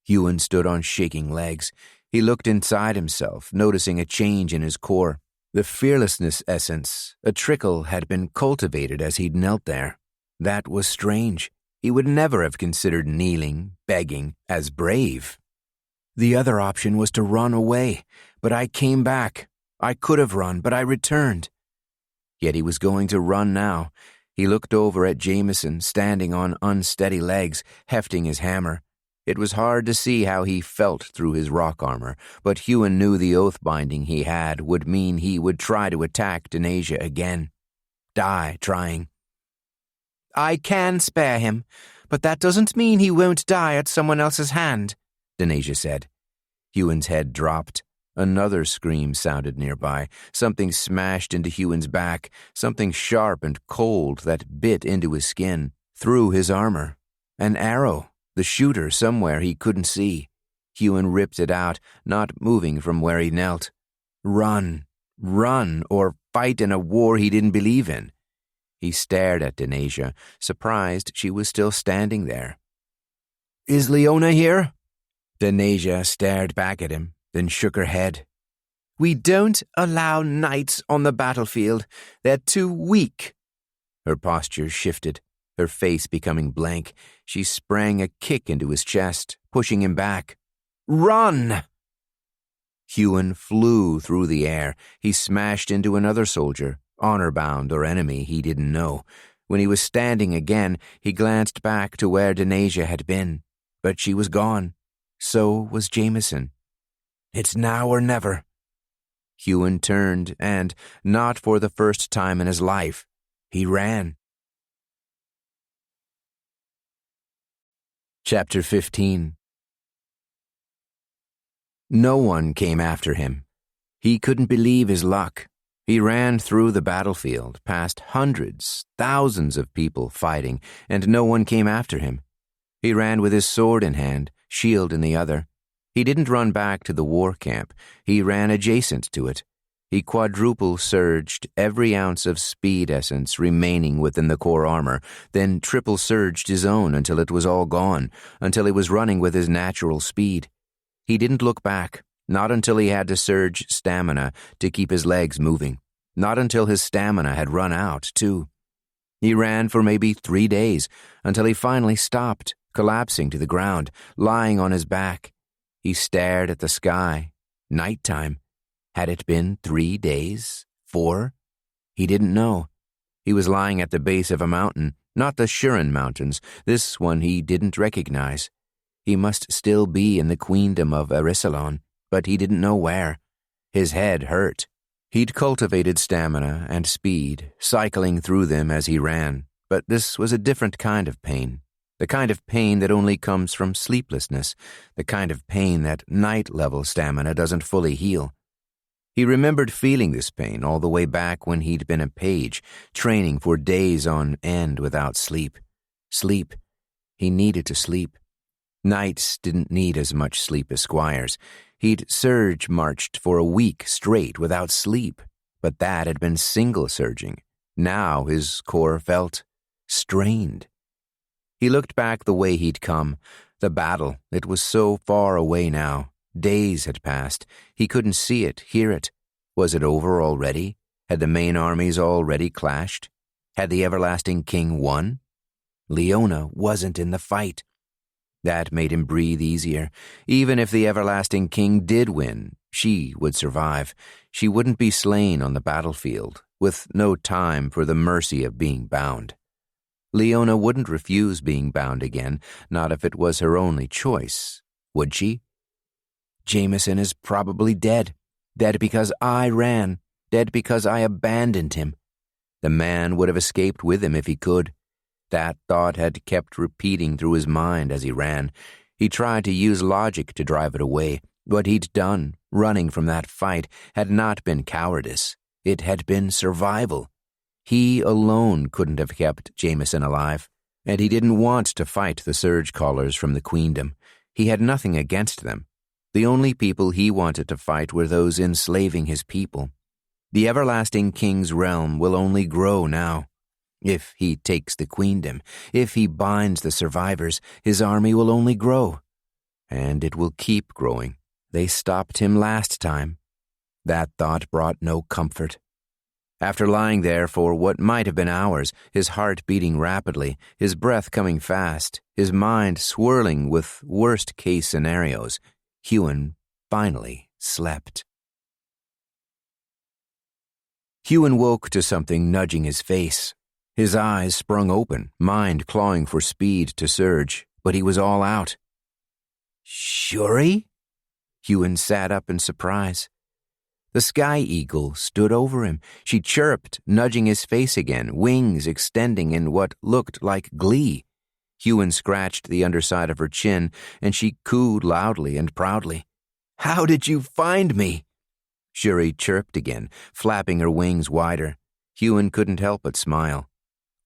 Speaker 2: Huon stood on shaking legs. He looked inside himself, noticing a change in his core. The fearlessness essence, a trickle, had been cultivated as he'd knelt there. That was strange. He would never have considered kneeling, begging, as brave. The other option was to run away, but I came back. I could have run, but I returned. Yet he was going to run now. He looked over at Jameson, standing on unsteady legs, hefting his hammer. It was hard to see how he felt through his rock armor, but Huon knew the oath binding he had would mean he would try to attack Denasia again. Die trying. I can spare him, but that doesn't mean he won't die at someone else's hand, Denasia said. Huon's head dropped. Another scream sounded nearby. Something smashed into Huon's back, something sharp and cold that bit into his skin, through his armor. An arrow. The shooter somewhere he couldn't see. Huon ripped it out, not moving from where he knelt. Run, or fight in a war he didn't believe in. He stared at Denasia, surprised she was still standing there. Is Leona here? Denasia stared back at him, then shook her head. We don't allow knights on the battlefield. They're too weak. Her posture shifted. Her face becoming blank, she sprang a kick into his chest, pushing him back. Run! Huon flew through the air. He smashed into another soldier, honour-bound or enemy he didn't know. When he was standing again, he glanced back to where Denasia had been. But she was gone. So was Jameson.
Speaker 3: It's now or never.
Speaker 2: Huon turned and, not for the first time in his life, he ran. Chapter 15. No one came after him. He couldn't believe his luck. He ran through the battlefield, past hundreds, thousands of people fighting, and no one came after him. He ran with his sword in hand, shield in the other. He didn't run back to the war camp. He ran adjacent to it. He quadruple surged every ounce of speed essence remaining within the core armor, then triple surged his own until it was all gone, until he was running with his natural speed. He didn't look back, not until he had to surge stamina to keep his legs moving, not until his stamina had run out, too. He ran for maybe 3 days, until he finally stopped, collapsing to the ground, lying on his back. He stared at the sky. Nighttime. Had it been 3 days? 4? He didn't know. He was lying at the base of a mountain, not the Huon Mountains. This one he didn't recognize. He must still be in the queendom of Arisalon, but he didn't know where. His head hurt. He'd cultivated stamina and speed, cycling through them as he ran, but this was a different kind of pain. The kind of pain that only comes from sleeplessness, the kind of pain that night-level stamina doesn't fully heal. He remembered feeling this pain all the way back when he'd been a page, training for days on end without sleep. Sleep. He needed to sleep. Knights didn't need as much sleep as squires. He'd surge marched for a week straight without sleep, but that had been single surging. Now his core felt strained. He looked back the way he'd come. The battle, it was so far away now. Days had passed. He couldn't see it, hear it. Was it over already? Had the main armies already clashed? Had the everlasting king won? Leona wasn't in the fight. That made him breathe easier. Even if the everlasting king did win, she would survive. She wouldn't be slain on the battlefield, with no time for the mercy of being bound. Leona wouldn't refuse being bound again, not if it was her only choice. Would she? Jameson is probably dead. Dead because I ran. Dead because I abandoned him. The man would have escaped with him if he could. That thought had kept repeating through his mind as he ran. He tried to use logic to drive it away. What he'd done, running from that fight, had not been cowardice. It had been survival. He alone couldn't have kept Jameson alive, and he didn't want to fight the Surgecallers from the queendom. He had nothing against them. The only people he wanted to fight were those enslaving his people. The everlasting king's realm will only grow now. If he takes the queendom, if he binds the survivors, his army will only grow. And it will keep growing. They stopped him last time. That thought brought no comfort. After lying there for what might have been hours, his heart beating rapidly, his breath coming fast, his mind swirling with worst-case scenarios, Huon finally slept. Huon woke to something nudging his face. His eyes sprung open, mind clawing for speed to surge, but he was all out. Shuri? Huon sat up in surprise. The sky eagle stood over him. She chirped, nudging his face again, wings extending in what looked like glee. Huon scratched the underside of her chin, and she cooed loudly and proudly. How did you find me? Shuri chirped again, flapping her wings wider. Huon couldn't help but smile.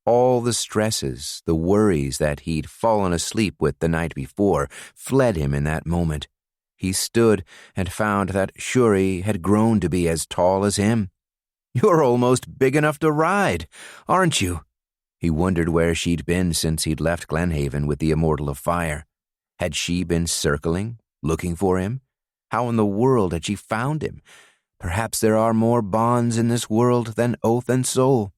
Speaker 2: All the stresses, the worries that he'd fallen asleep with the night before, fled him in that moment. He stood and found that Shuri had grown to be as tall as him. You're almost big enough to ride, aren't you? He wondered where she'd been since he'd left Glenhaven with the Immortal of Fire. Had she been circling, looking for him? How in the world had she found him? Perhaps there are more bonds in this world than oath and soul.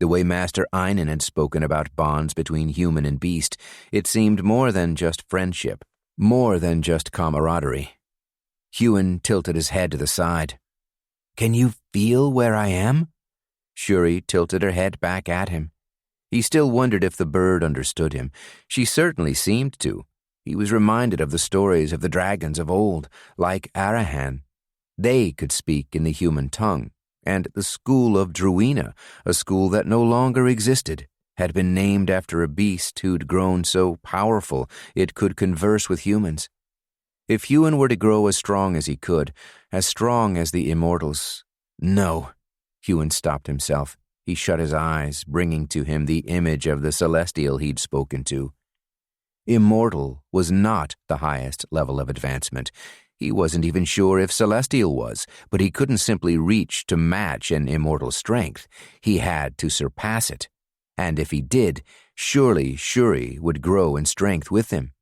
Speaker 2: The way Master Einen had spoken about bonds between human and beast, it seemed more than just friendship, more than just camaraderie. Huon tilted his head to the side. Can you feel where I am? Shuri tilted her head back at him. He still wondered if the bird understood him. She certainly seemed to. He was reminded of the stories of the dragons of old, like Arahan. They could speak in the human tongue, and the school of Druina, a school that no longer existed, had been named after a beast who'd grown so powerful it could converse with humans. If Huon were to grow as strong as he could, as strong as the immortals— No. Huon stopped himself. He shut his eyes, bringing to him the image of the celestial he'd spoken to. Immortal was not the highest level of advancement. He wasn't even sure if celestial was, but he couldn't simply reach to match an immortal strength. He had to surpass it. And if he did, surely Shuri would grow in strength with him.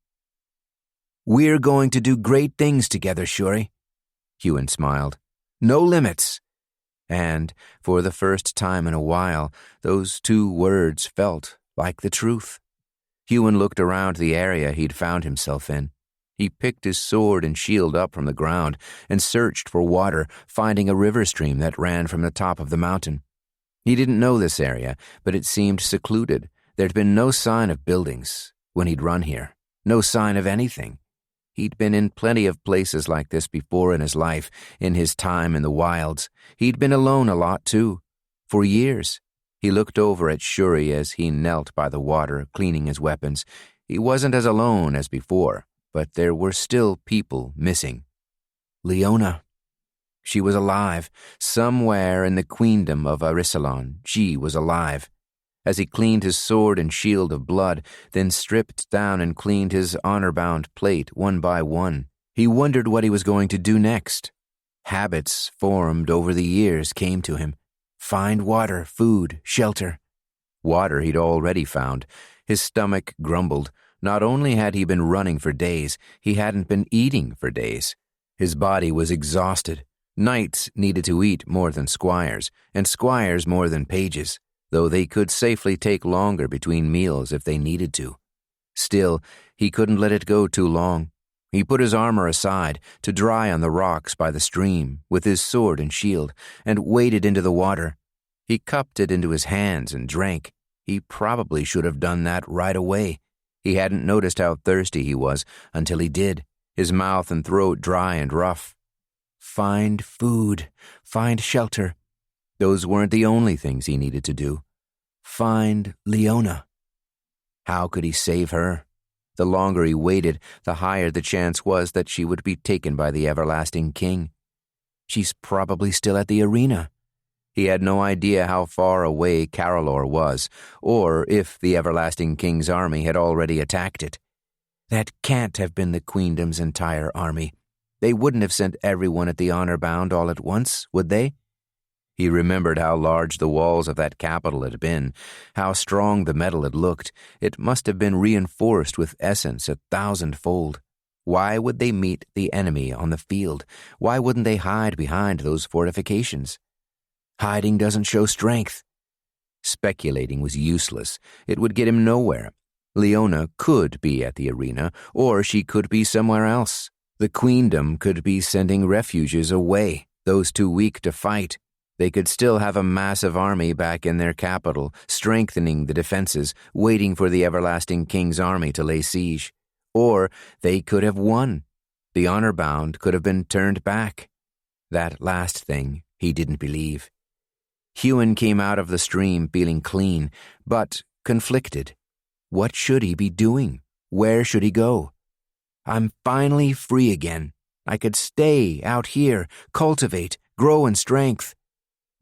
Speaker 2: "We're going to do great things together, Shuri." Huon smiled. "No limits." And, for the first time in a while, those two words felt like the truth. Huon looked around the area he'd found himself in. He picked his sword and shield up from the ground and searched for water, finding a river stream that ran from the top of the mountain. He didn't know this area, but it seemed secluded. There'd been no sign of buildings when he'd run here, no sign of anything. He'd been in plenty of places like this before in his life, in his time in the wilds. He'd been alone a lot, too. For years. He looked over at Shuri as he knelt by the water, cleaning his weapons. He wasn't as alone as before, but there were still people missing. Leona. She was alive. Somewhere in the queendom of Arisalon, she was alive. As he cleaned his sword and shield of blood, then stripped down and cleaned his honor-bound plate one by one, he wondered what he was going to do next. Habits formed over the years came to him. Find water, food, shelter. Water he'd already found. His stomach grumbled. Not only had he been running for days, he hadn't been eating for days. His body was exhausted. Knights needed to eat more than squires, and squires more than pages, though they could safely take longer between meals if they needed to. Still, he couldn't let it go too long. He put his armor aside to dry on the rocks by the stream with his sword and shield, and waded into the water. He cupped it into his hands and drank. He probably should have done that right away. He hadn't noticed how thirsty he was until he did, his mouth and throat dry and rough. Find food, find shelter. Those weren't the only things he needed to do. Find Leona. How could he save her? The longer he waited, the higher the chance was that she would be taken by the everlasting king. She's probably still at the arena. He had no idea how far away Carolor was, or if the everlasting king's army had already attacked it. That can't have been the queendom's entire army. They wouldn't have sent everyone at the Honourbound all at once, would they? He remembered how large the walls of that capital had been, how strong the metal had looked. It must have been reinforced with essence 1,000-fold. Why would they meet the enemy on the field? Why wouldn't they hide behind those fortifications? Hiding doesn't show strength. Speculating was useless. It would get him nowhere. Leona could be at the arena, or she could be somewhere else. The queendom could be sending refuges away, those too weak to fight. They could still have a massive army back in their capital, strengthening the defenses, waiting for the everlasting king's army to lay siege. Or they could have won. The Honourbound could have been turned back. That last thing he didn't believe. Huon came out of the stream feeling clean, but conflicted. What should he be doing? Where should he go? I'm finally free again. I could stay out here, cultivate, grow in strength.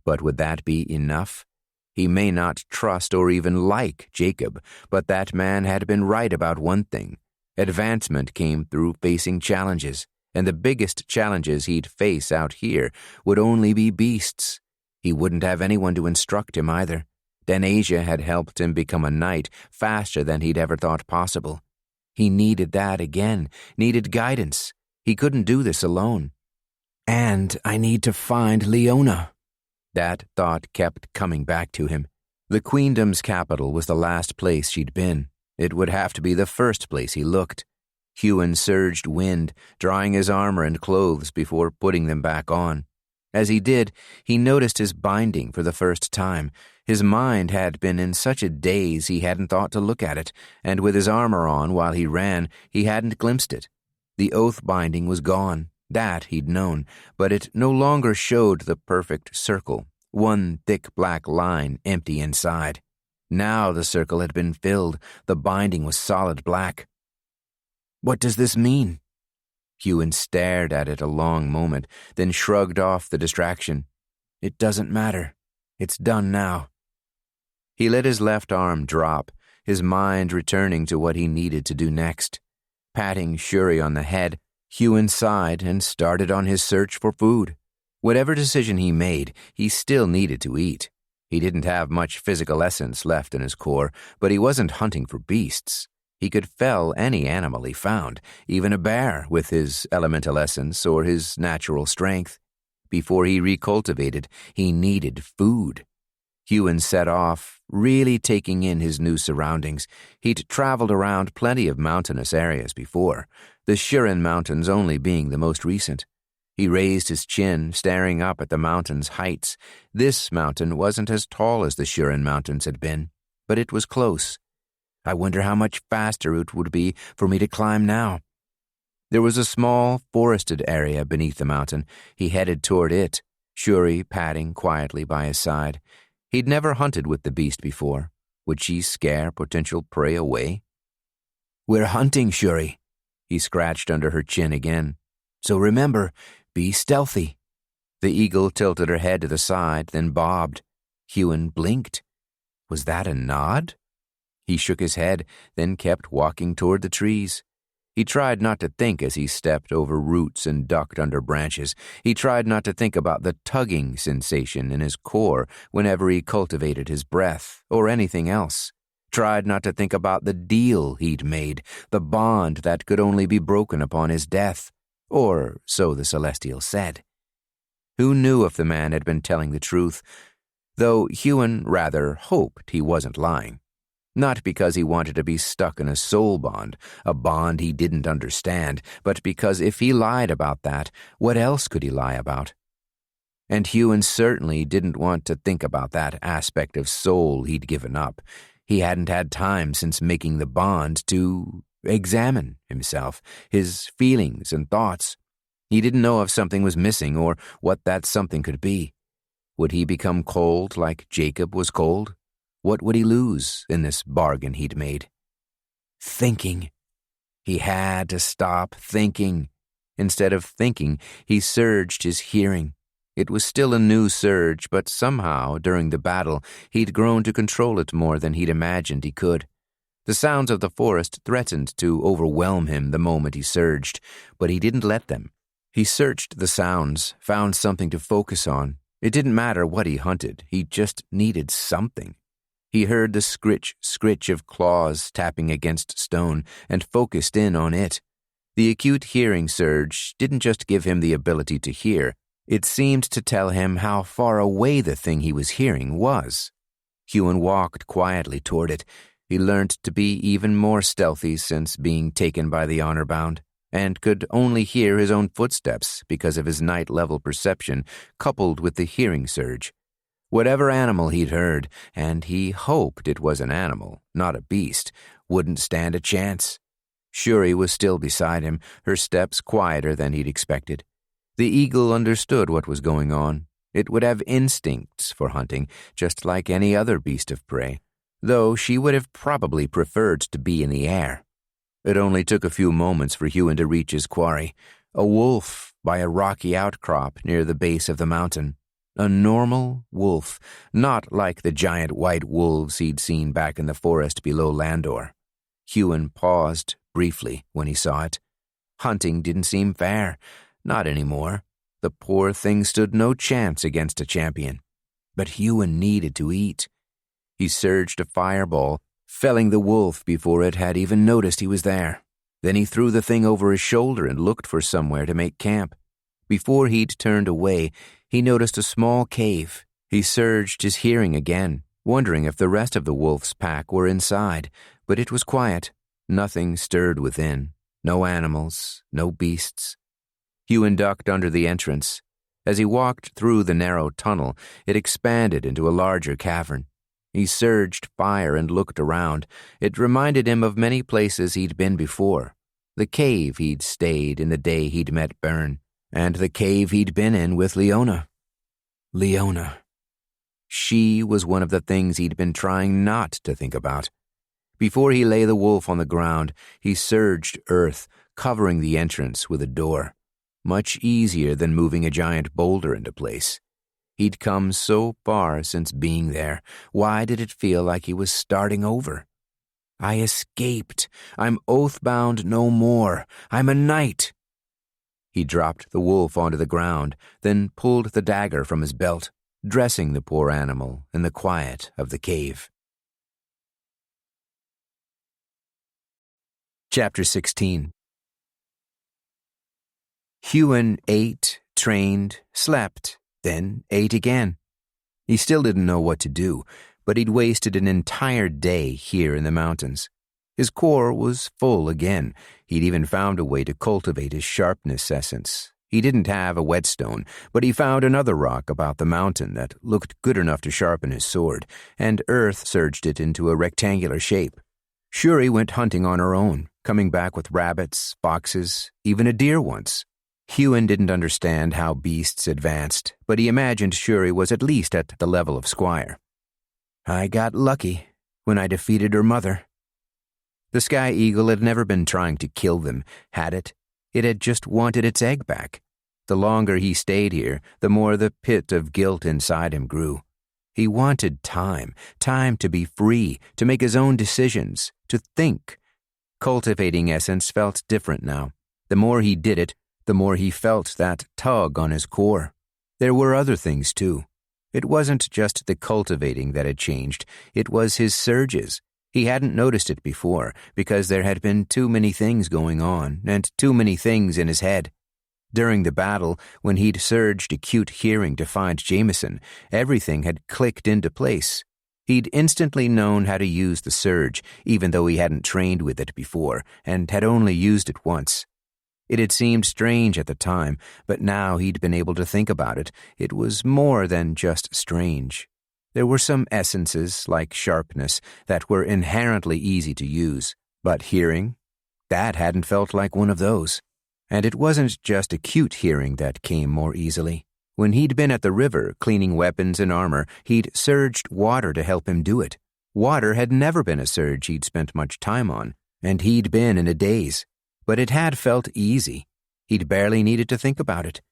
Speaker 2: But would that be enough? He may not trust or even like Jacob, but that man had been right about one thing. Advancement came through facing challenges, and the biggest challenges he'd face out here would only be beasts. He wouldn't have anyone to instruct him either. Danasia had helped him become a knight faster than he'd ever thought possible. He needed that again, needed guidance. He couldn't do this alone. And I need to find Leona. That thought kept coming back to him. The queendom's capital was the last place she'd been. It would have to be the first place he looked. Huon surged wind, drying his armor and clothes before putting them back on. As he did, he noticed his binding for the first time. His mind had been in such a daze he hadn't thought to look at it, and with his armor on while he ran, he hadn't glimpsed it. The oath binding was gone. That he'd known, but it no longer showed the perfect circle, one thick black line empty inside. Now the circle had been filled. The binding was solid black. "What does this mean?" Huon stared at it a long moment, then shrugged off the distraction. "It doesn't matter. It's done now." He let his left arm drop, his mind returning to what he needed to do next. Patting Shuri on the head, Huon sighed and started on his search for food. Whatever decision he made, he still needed to eat. He didn't have much physical essence left in his core, but he wasn't hunting for beasts. He could fell any animal he found, even a bear with his elemental essence or his natural strength. Before he recultivated, he needed food. Huon set off, really taking in his new surroundings. He'd traveled around plenty of mountainous areas before, the Shurin Mountains only being the most recent. He raised his chin, staring up at the mountain's heights. This mountain wasn't as tall as the Shurin Mountains had been, but it was close. I wonder how much faster it would be for me to climb now. There was a small, forested area beneath the mountain. He headed toward it, Shuri padding quietly by his side. He'd never hunted with the beast before. Would she scare potential prey away? "We're hunting, Shuri." He scratched under her chin again. "So remember, be stealthy." The eagle tilted her head to the side, then bobbed. Huon blinked. Was that a nod? He shook his head, then kept walking toward the trees. He tried not to think as he stepped over roots and ducked under branches. He tried not to think about the tugging sensation in his core whenever he cultivated his breath, or anything else. Tried not to think about the deal he'd made, the bond that could only be broken upon his death. Or so the Celestial said. Who knew if the man had been telling the truth? Though Huon rather hoped he wasn't lying. Not because he wanted to be stuck in a soul bond, a bond he didn't understand, but because if he lied about that, what else could he lie about? And Huon certainly didn't want to think about that aspect of soul he'd given up. He hadn't had time since making the bond to examine himself, his feelings and thoughts. He didn't know if something was missing or what that something could be. Would he become cold like Jacob was cold? What would he lose in this bargain he'd made? Thinking. He had to stop thinking. Instead of thinking, he surged his hearing. It was still a new surge, but somehow, during the battle, he'd grown to control it more than he'd imagined he could. The sounds of the forest threatened to overwhelm him the moment he surged, but he didn't let them. He searched the sounds, found something to focus on. It didn't matter what he hunted, he just needed something. He heard the scritch of claws tapping against stone and focused in on it. The acute hearing surge didn't just give him the ability to hear, it seemed to tell him how far away the thing he was hearing was. Huon walked quietly toward it. He learned to be even more stealthy since being taken by the Honourbound, and could only hear his own footsteps because of his night-level perception coupled with the hearing surge. Whatever animal he'd heard, and he hoped it was an animal, not a beast, wouldn't stand a chance. Shuri was still beside him, her steps quieter than he'd expected. The eagle understood what was going on. It would have instincts for hunting, just like any other beast of prey, though she would have probably preferred to be in the air. It only took a few moments for Huon to reach his quarry, a wolf by a rocky outcrop near the base of the mountain. A normal wolf, not like the giant white wolves he'd seen back in the forest below Landor. Huon paused briefly when he saw it. Hunting didn't seem fair. Not anymore. The poor thing stood no chance against a champion. But Huon needed to eat. He surged a fireball, felling the wolf before it had even noticed he was there. Then he threw the thing over his shoulder and looked for somewhere to make camp. Before he'd turned away, he noticed a small cave. He surged his hearing again, wondering if the rest of the wolf's pack were inside, but it was quiet. Nothing stirred within. No animals, no beasts. Huon ducked under the entrance. As he walked through the narrow tunnel, it expanded into a larger cavern. He surged fire and looked around. It reminded him of many places he'd been before. The cave he'd stayed in the day he'd met Byrne, and the cave he'd been in with Leona. Leona. She was one of the things he'd been trying not to think about. Before he lay the wolf on the ground, he surged earth, covering the entrance with a door. Much easier than moving a giant boulder into place. He'd come so far since being there. Why did it feel like he was starting over? I escaped. I'm oathbound no more. I'm a knight. He dropped the wolf onto the ground, then pulled the dagger from his belt, dressing the poor animal in the quiet of the cave. Chapter 16. Huon ate, trained, slept, then ate again. He still didn't know what to do, but he'd wasted an entire day here in the mountains. His core was full again. He'd even found a way to cultivate his sharpness essence. He didn't have a whetstone, but he found another rock about the mountain that looked good enough to sharpen his sword, and earth surged it into a rectangular shape. Shuri went hunting on her own, coming back with rabbits, foxes, even a deer once. Huon didn't understand how beasts advanced, but he imagined Shuri was at least at the level of Squire. I got lucky when I defeated her mother. The Sky Eagle had never been trying to kill them, had it? It had just wanted its egg back. The longer he stayed here, the more the pit of guilt inside him grew. He wanted time to be free, to make his own decisions, to think. Cultivating essence felt different now. The more he did it, the more he felt that tug on his core. There were other things too. It wasn't just the cultivating that had changed, it was his surges. He hadn't noticed it before, because there had been too many things going on, and too many things in his head. During the battle, when he'd surged acute hearing to find Jameson, everything had clicked into place. He'd instantly known how to use the surge, even though he hadn't trained with it before, and had only used it once. It had seemed strange at the time, but now he'd been able to think about it. It was more than just strange. There were some essences, like sharpness, that were inherently easy to use, but hearing? That hadn't felt like one of those. And it wasn't just acute hearing that came more easily. When he'd been at the river cleaning weapons and armor, he'd surged water to help him do it. Water had never been a surge he'd spent much time on, and he'd been in a daze. But it had felt easy. He'd barely needed to think about it.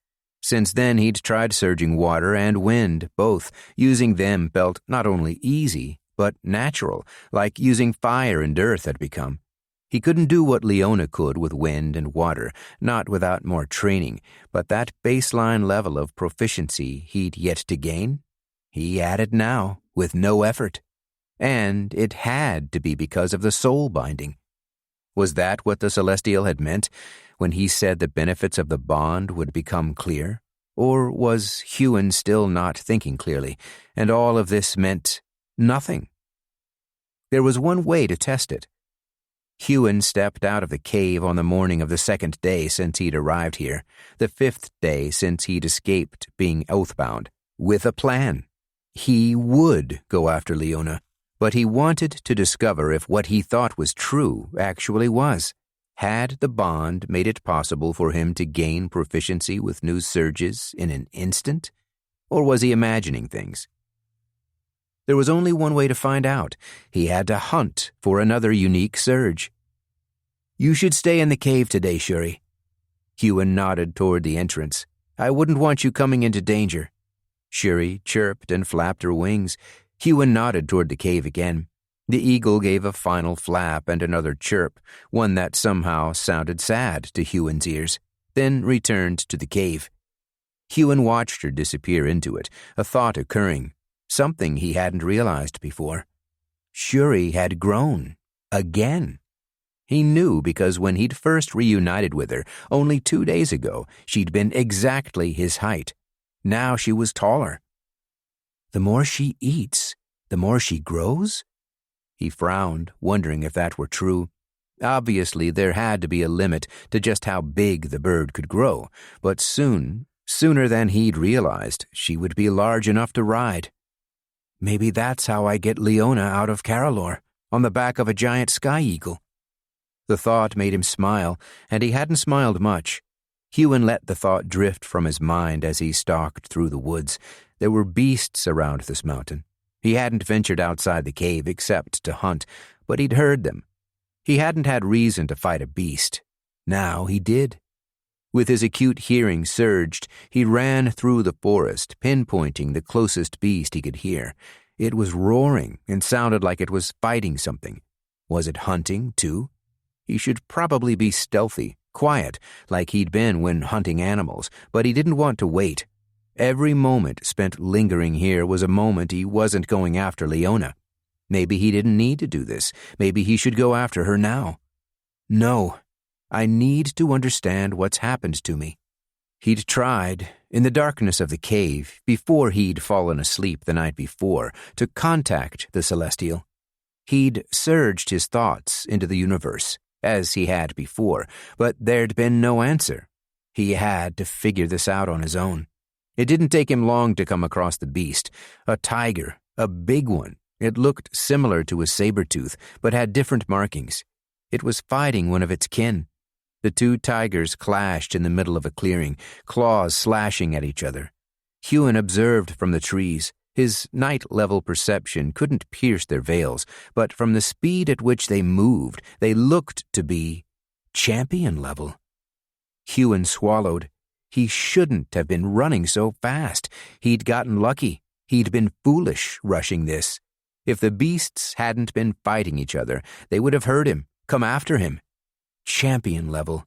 Speaker 2: Since then, he'd tried surging water and wind, both. Using them felt not only easy, but natural, like using fire and earth had become. He couldn't do what Leona could with wind and water, not without more training, but that baseline level of proficiency he'd yet to gain, he had it now, with no effort. And it had to be because of the soul binding. Was that what the Celestial had meant when he said the benefits of the bond would become clear? Or was Huon still not thinking clearly, and all of this meant nothing? There was one way to test it. Huon stepped out of the cave on the morning of the second day since he'd arrived here, the fifth day since he'd escaped being oathbound, with a plan. He would go after Leona. But he wanted to discover if what he thought was true actually was. Had the bond made it possible for him to gain proficiency with new surges in an instant? Or was he imagining things? There was only one way to find out. He had to hunt for another unique surge. You should stay in the cave today, Shuri. Huon nodded toward the entrance. I wouldn't want you coming into danger. Shuri chirped and flapped her wings. Huon nodded toward the cave again. The eagle gave a final flap and another chirp, one that somehow sounded sad to Huon's ears, then returned to the cave. Huon watched her disappear into it, a thought occurring, something he hadn't realized before. Shuri had grown. Again. He knew because when he'd first reunited with her, only 2 days ago, she'd been exactly his height. Now she was taller. The more she eats, the more she grows? He frowned, wondering if that were true. Obviously, there had to be a limit to just how big the bird could grow, but soon Sooner than he'd realized, she would be large enough to ride. Maybe that's how I get Leona out of Caralor, on the back of a giant sky eagle. The thought made him smile, and he hadn't smiled much. Huon let the thought drift from his mind as he stalked through the woods. There were beasts around this mountain. He hadn't ventured outside the cave except to hunt, but he'd heard them. He hadn't had reason to fight a beast. Now he did. With his acute hearing surged, he ran through the forest, pinpointing the closest beast he could hear. It was roaring and sounded like it was fighting something. Was it hunting, too? He should probably be stealthy, quiet, like he'd been when hunting animals, but he didn't want to wait. Every moment spent lingering here was a moment he wasn't going after Leona. Maybe he didn't need to do this. Maybe he should go after her now. No. I need to understand what's happened to me. He'd tried, in the darkness of the cave, before he'd fallen asleep the night before, to contact the Celestial. He'd surged his thoughts into the universe, as he had before, but there'd been no answer. He had to figure this out on his own. It didn't take him long to come across the beast, a tiger, a big one. It looked similar to a saber-tooth, but had different markings. It was fighting one of its kin. The two tigers clashed in the middle of a clearing, claws slashing at each other. Huon observed from the trees. His night-level perception couldn't pierce their veils, but from the speed at which they moved, they looked to be champion level. Huon swallowed. He shouldn't have been running so fast. He'd gotten lucky. He'd been foolish rushing this. If the beasts hadn't been fighting each other, they would have heard him, come after him. Champion level.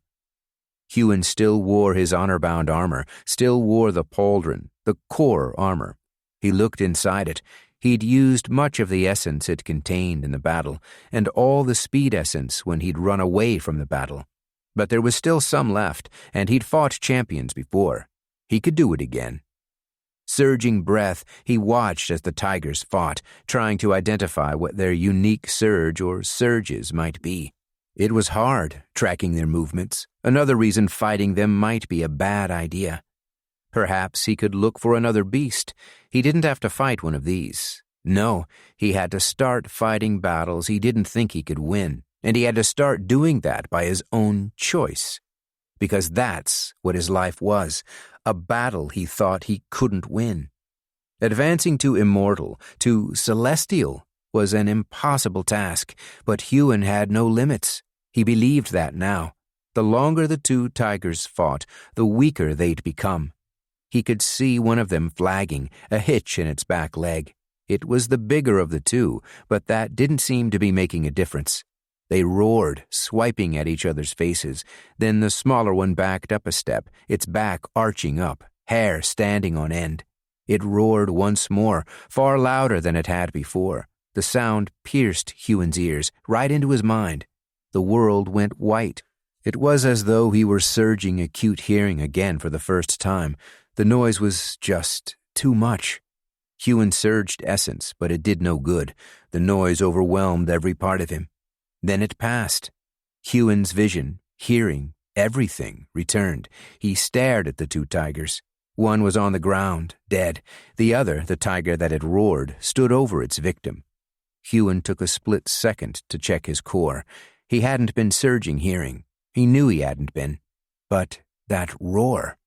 Speaker 2: Huon still wore his honor-bound armor, still wore the pauldron, the core armor. He looked inside it. He'd used much of the essence it contained in the battle, and all the speed essence when he'd run away from the battle. But there was still some left, and he'd fought champions before. He could do it again. Surging breath, he watched as the tigers fought, trying to identify what their unique surge or surges might be. It was hard, tracking their movements. Another reason fighting them might be a bad idea. Perhaps he could look for another beast. He didn't have to fight one of these. No, he had to start fighting battles he didn't think he could win, and he had to start doing that by his own choice. Because that's what his life was, a battle he thought he couldn't win. Advancing to immortal, to celestial, was an impossible task, but Huon had no limits. He believed that now. The longer the two tigers fought, the weaker they'd become. He could see one of them flagging, a hitch in its back leg. It was the bigger of the two, but that didn't seem to be making a difference. They roared, swiping at each other's faces. Then the smaller one backed up a step, its back arching up, hair standing on end. It roared once more, far louder than it had before. The sound pierced Huon's ears, right into his mind. The world went white. It was as though he were surging acute hearing again for the first time. The noise was just too much. Huon surged essence, but it did no good. The noise overwhelmed every part of him. Then it passed. Huon's vision, hearing, everything returned. He stared at the two tigers. One was on the ground, dead. The other, the tiger that had roared, stood over its victim. Huon took a split second to check his core. He hadn't been surging hearing. He knew he hadn't been. But that roar.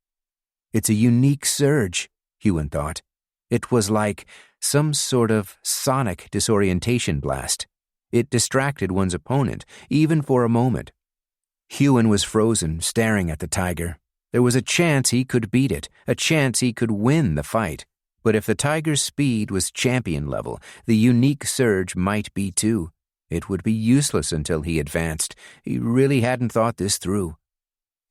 Speaker 2: It's a unique surge, Huon thought. It was like some sort of sonic disorientation blast. It distracted one's opponent, even for a moment. Huon was frozen, staring at the tiger. There was a chance he could beat it, a chance he could win the fight. But if the tiger's speed was champion level, the unique surge might be too. It would be useless until he advanced. He really hadn't thought this through.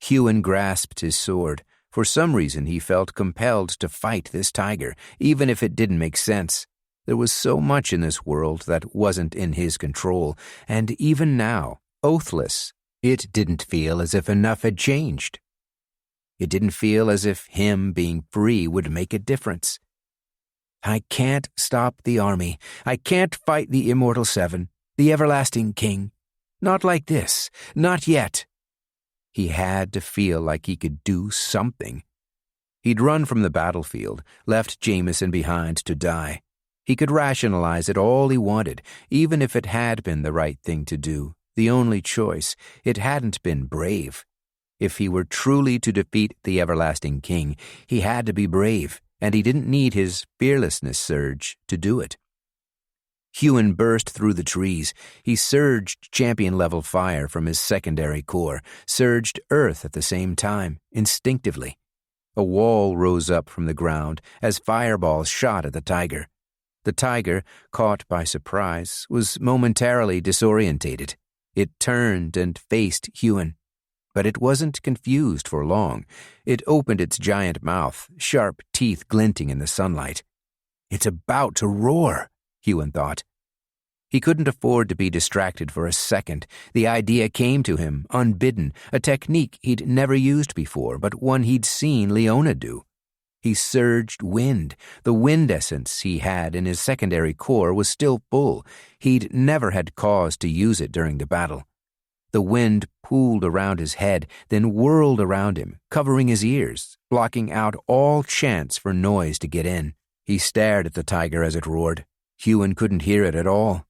Speaker 2: Huon grasped his sword. For some reason he felt compelled to fight this tiger, even if it didn't make sense. There was so much in this world that wasn't in his control, and even now, oathless, it didn't feel as if enough had changed. It didn't feel as if him being free would make a difference. I can't stop the army. I can't fight the Immortal Seven, the Everlasting King. Not like this. Not yet. He had to feel like he could do something. He'd run from the battlefield, left Jameson behind to die. He could rationalize it all he wanted, even if it had been the right thing to do, the only choice. It hadn't been brave. If he were truly to defeat the Everlasting King, he had to be brave, and he didn't need his fearlessness surge to do it. Huon burst through the trees. He surged champion-level fire from his secondary core, surged earth at the same time, instinctively. A wall rose up from the ground as fireballs shot at the tiger. The tiger, caught by surprise, was momentarily disorientated. It turned and faced Huon. But it wasn't confused for long. It opened its giant mouth, sharp teeth glinting in the sunlight. It's about to roar, Huon thought. He couldn't afford to be distracted for a second. The idea came to him, unbidden, a technique he'd never used before, but one he'd seen Leona do. He surged wind. The wind essence he had in his secondary core was still full. He'd never had cause to use it during the battle. The wind pooled around his head, then whirled around him, covering his ears, blocking out all chance for noise to get in. He stared at the tiger as it roared. Huon couldn't hear it at all.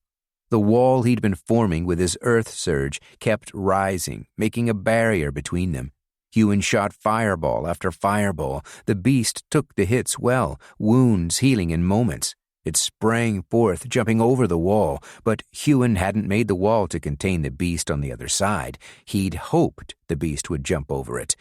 Speaker 2: The wall he'd been forming with his earth surge kept rising, making a barrier between them. Huon shot fireball after fireball. The beast took the hits well, wounds healing in moments. It sprang forth, jumping over the wall, but Huon hadn't made the wall to contain the beast on the other side. He'd hoped the beast would jump over it.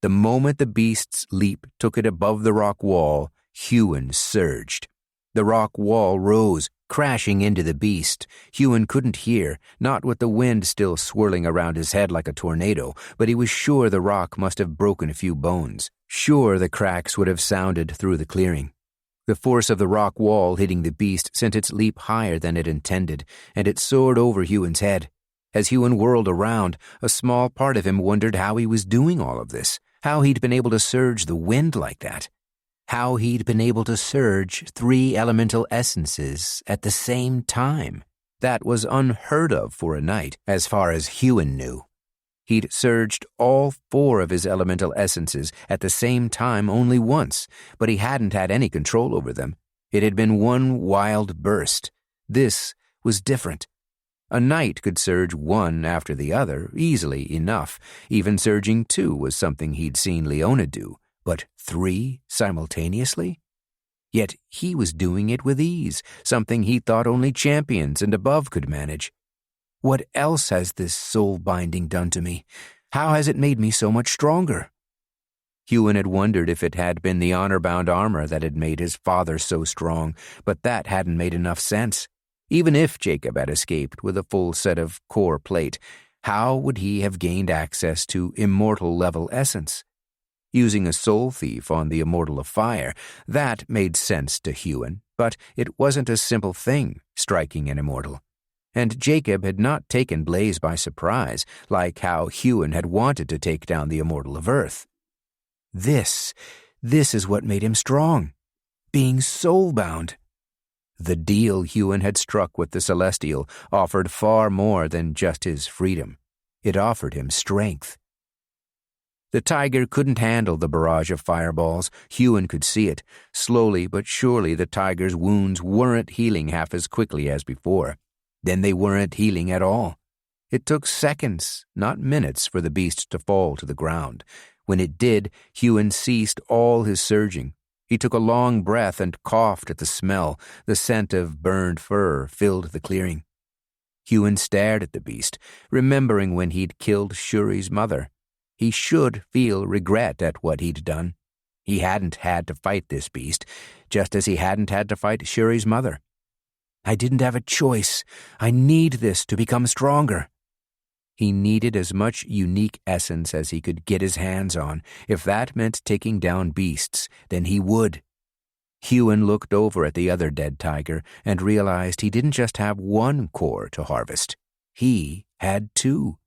Speaker 2: The moment the beast's leap took it above the rock wall, Huon surged. The rock wall rose, crashing into the beast. Huon couldn't hear, not with the wind still swirling around his head like a tornado, but he was sure the rock must have broken a few bones. Sure the cracks would have sounded through the clearing. The force of the rock wall hitting the beast sent its leap higher than it intended, and it soared over Huon's head. As Huon whirled around, a small part of him wondered how he was doing all of this, how he'd been able to surge the wind like that. How he'd been able to surge 3 elemental essences at the same time. That was unheard of for a knight, as far as Huon knew. He'd surged all 4 of his elemental essences at the same time only once, but he hadn't had any control over them. It had been one wild burst. This was different. A knight could surge one after the other easily enough. Even surging 2 was something he'd seen Leona do. But 3 simultaneously? Yet he was doing it with ease, something he thought only champions and above could manage. What else has this soul binding done to me? How has it made me so much stronger? Huon had wondered if it had been the Honourbound armor that had made his father so strong, but that hadn't made enough sense. Even if Jacob had escaped with a full set of core plate, how would he have gained access to immortal-level essence? Using a soul thief on the Immortal of Fire, that made sense to Huon, but it wasn't a simple thing, striking an immortal. And Jacob had not taken Blaze by surprise, like how Huon had wanted to take down the Immortal of Earth. This is what made him strong. Being soul-bound. The deal Huon had struck with the Celestial offered far more than just his freedom. It offered him strength. The tiger couldn't handle the barrage of fireballs. Huon could see it. Slowly but surely the tiger's wounds weren't healing half as quickly as before. Then they weren't healing at all. It took seconds, not minutes, for the beast to fall to the ground. When it did, Huon ceased all his surging. He took a long breath and coughed at the smell. The scent of burned fur filled the clearing. Huon stared at the beast, remembering when he'd killed Shuri's mother. He should feel regret at what he'd done. He hadn't had to fight this beast, just as he hadn't had to fight Shuri's mother. I didn't have a choice. I need this to become stronger. He needed as much unique essence as he could get his hands on. If that meant taking down beasts, then he would. Huon looked over at the other dead tiger and realized he didn't just have 1 core to harvest. He had 2.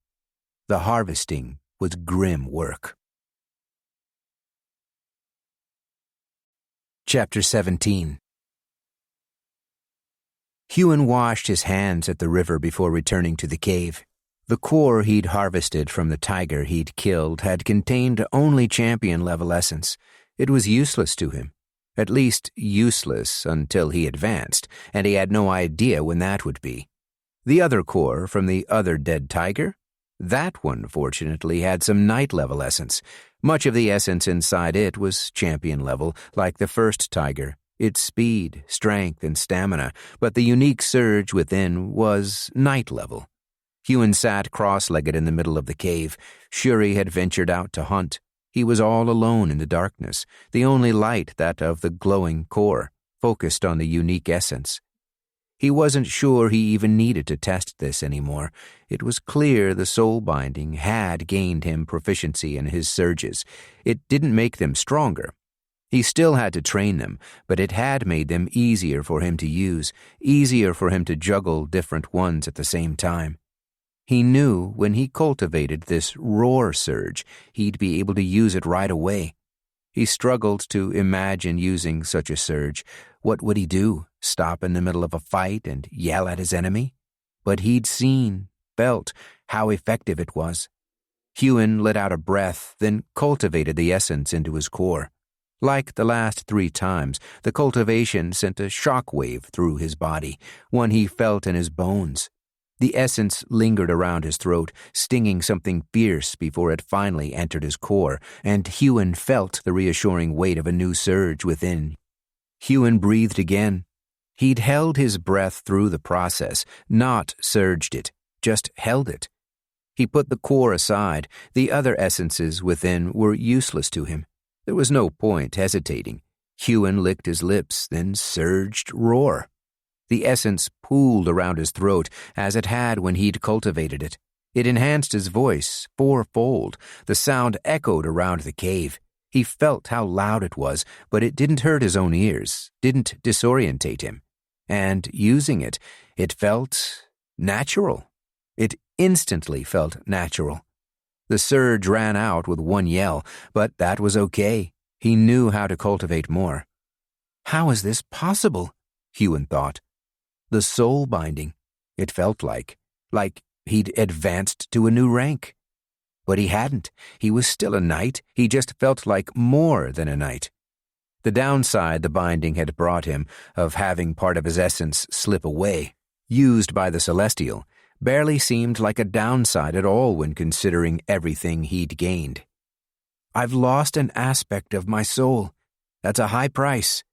Speaker 2: The harvesting was grim work. Chapter 17. Huon washed his hands at the river before returning to the cave. The core he'd harvested from the tiger he'd killed had contained only champion-level essence. It was useless to him. At least useless until he advanced, and he had no idea when that would be. The other core from the other dead tiger? That one, fortunately, had some Knight-level essence. Much of the essence inside it was champion level, like the first tiger, its speed, strength, and stamina, but the unique surge within was Knight level. Huon sat cross-legged in the middle of the cave. Shuri had ventured out to hunt. He was all alone in the darkness, the only light that of the glowing core, focused on the unique essence. He wasn't sure he even needed to test this anymore. It was clear the soul binding had gained him proficiency in his surges. It didn't make them stronger. He still had to train them, but it had made them easier for him to use, easier for him to juggle different ones at the same time. He knew when he cultivated this roar surge, he'd be able to use it right away. He struggled to imagine using such a surge. What would he do? Stop in the middle of a fight and yell at his enemy? But he'd seen, felt, how effective it was. Huon let out a breath, then cultivated the essence into his core. Like the last 3 times, the cultivation sent a shock wave through his body, one he felt in his bones. The essence lingered around his throat, stinging something fierce before it finally entered his core, and Huon felt the reassuring weight of a new surge within. Huon breathed again. He'd held his breath through the process, not surged it, just held it. He put the core aside. The other essences within were useless to him. There was no point hesitating. Huon licked his lips, then surged roar. The essence pooled around his throat as it had when he'd cultivated it. It enhanced his voice 4-fold. The sound echoed around the cave. He felt how loud it was, but it didn't hurt his own ears, didn't disorientate him. And using it, it felt natural. It instantly felt natural. The surge ran out with one yell, but that was okay. He knew how to cultivate more. How is this possible? Huon thought. The soul binding, it felt like he'd advanced to a new rank. But he hadn't. He was still a knight. He just felt like more than a knight. The downside the binding had brought him, of having part of his essence slip away, used by the Celestial, barely seemed like a downside at all when considering everything he'd gained. I've lost an aspect of my soul. That's a high price.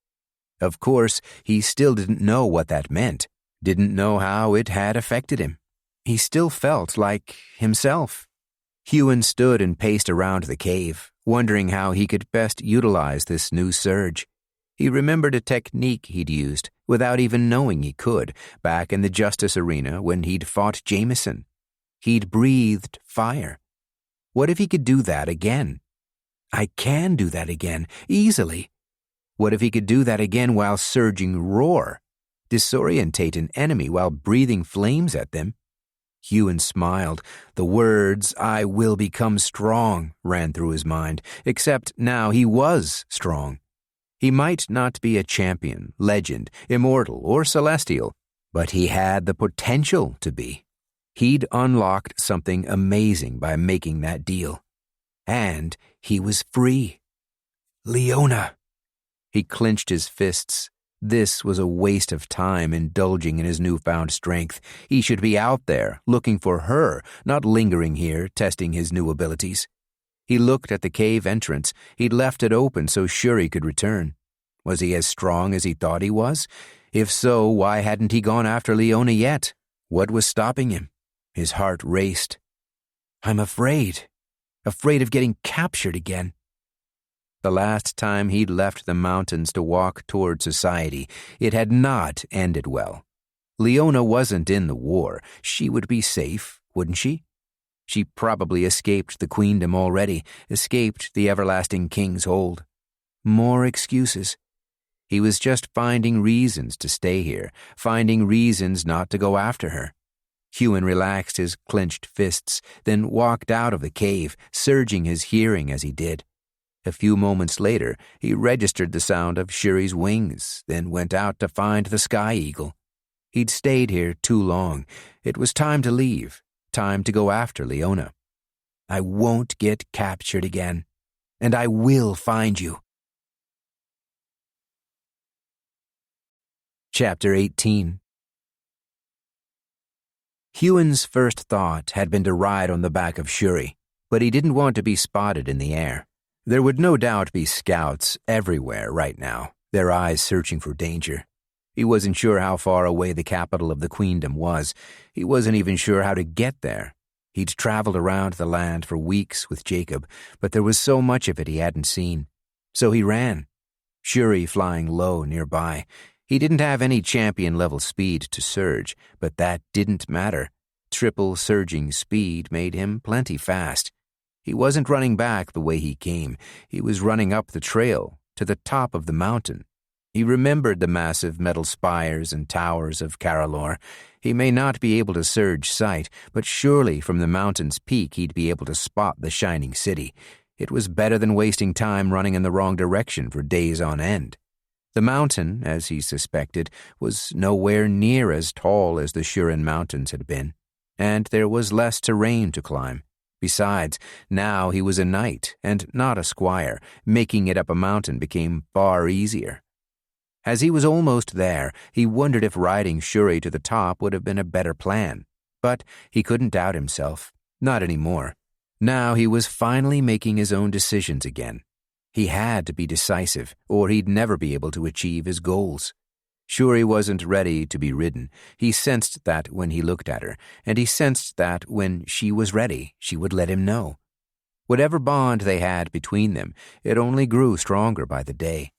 Speaker 2: Of course, he still didn't know what that meant, didn't know how it had affected him. He still felt like himself. Huon stood and paced around the cave, wondering how he could best utilize this new surge. He remembered a technique he'd used, without even knowing he could, back in the Justice Arena when he'd fought Jameson. He'd breathed fire. What if he could do that again? I can do that again, easily. What if he could do that again while surging roar? Disorientate an enemy while breathing flames at them? Huon smiled. The words, "I will become strong," ran through his mind, except now he was strong. He might not be a champion, legend, immortal, or celestial, but he had the potential to be. He'd unlocked something amazing by making that deal. And he was free. Leona. He clenched his fists. This was a waste of time indulging in his newfound strength. He should be out there, looking for her, not lingering here, testing his new abilities. He looked at the cave entrance. He'd left it open so Shuri could return. Was he as strong as he thought he was? If so, why hadn't he gone after Leona yet? What was stopping him? His heart raced. I'm afraid of getting captured again. The last time he'd left the mountains to walk toward society, it had not ended well. Leona wasn't in the war. She would be safe, wouldn't she? She probably escaped the queendom already, escaped the everlasting king's hold. More excuses. He was just finding reasons to stay here, finding reasons not to go after her. Huon relaxed his clenched fists, then walked out of the cave, surging his hearing as he did. A few moments later, he registered the sound of Shuri's wings, then went out to find the Sky Eagle. He'd stayed here too long. It was time to leave, time to go after Leona. I won't get captured again, and I will find you. Chapter 18. Huon's first thought had been to ride on the back of Shuri, but he didn't want to be spotted in the air. There would no doubt be scouts everywhere right now, their eyes searching for danger. He wasn't sure how far away the capital of the queendom was. He wasn't even sure how to get there. He'd traveled around the land for weeks with Jacob, but there was so much of it he hadn't seen. So he ran, Shuri flying low nearby. He didn't have any champion-level speed to surge, but that didn't matter. Triple surging speed made him plenty fast. He wasn't running back the way he came. He was running up the trail, to the top of the mountain. He remembered the massive metal spires and towers of Caralor. He may not be able to surge sight, but surely from the mountain's peak he'd be able to spot the shining city. It was better than wasting time running in the wrong direction for days on end. The mountain, as he suspected, was nowhere near as tall as the Shurin Mountains had been, and there was less terrain to climb. Besides, now he was a knight and not a squire. Making it up a mountain became far easier. As he was almost there, he wondered if riding Shuri to the top would have been a better plan. But he couldn't doubt himself. Not anymore. Now he was finally making his own decisions again. He had to be decisive, or he'd never be able to achieve his goals. Shuri wasn't ready to be ridden. He sensed that when he looked at her, and he sensed that when she was ready, she would let him know. Whatever bond they had between them, it only grew stronger by the day.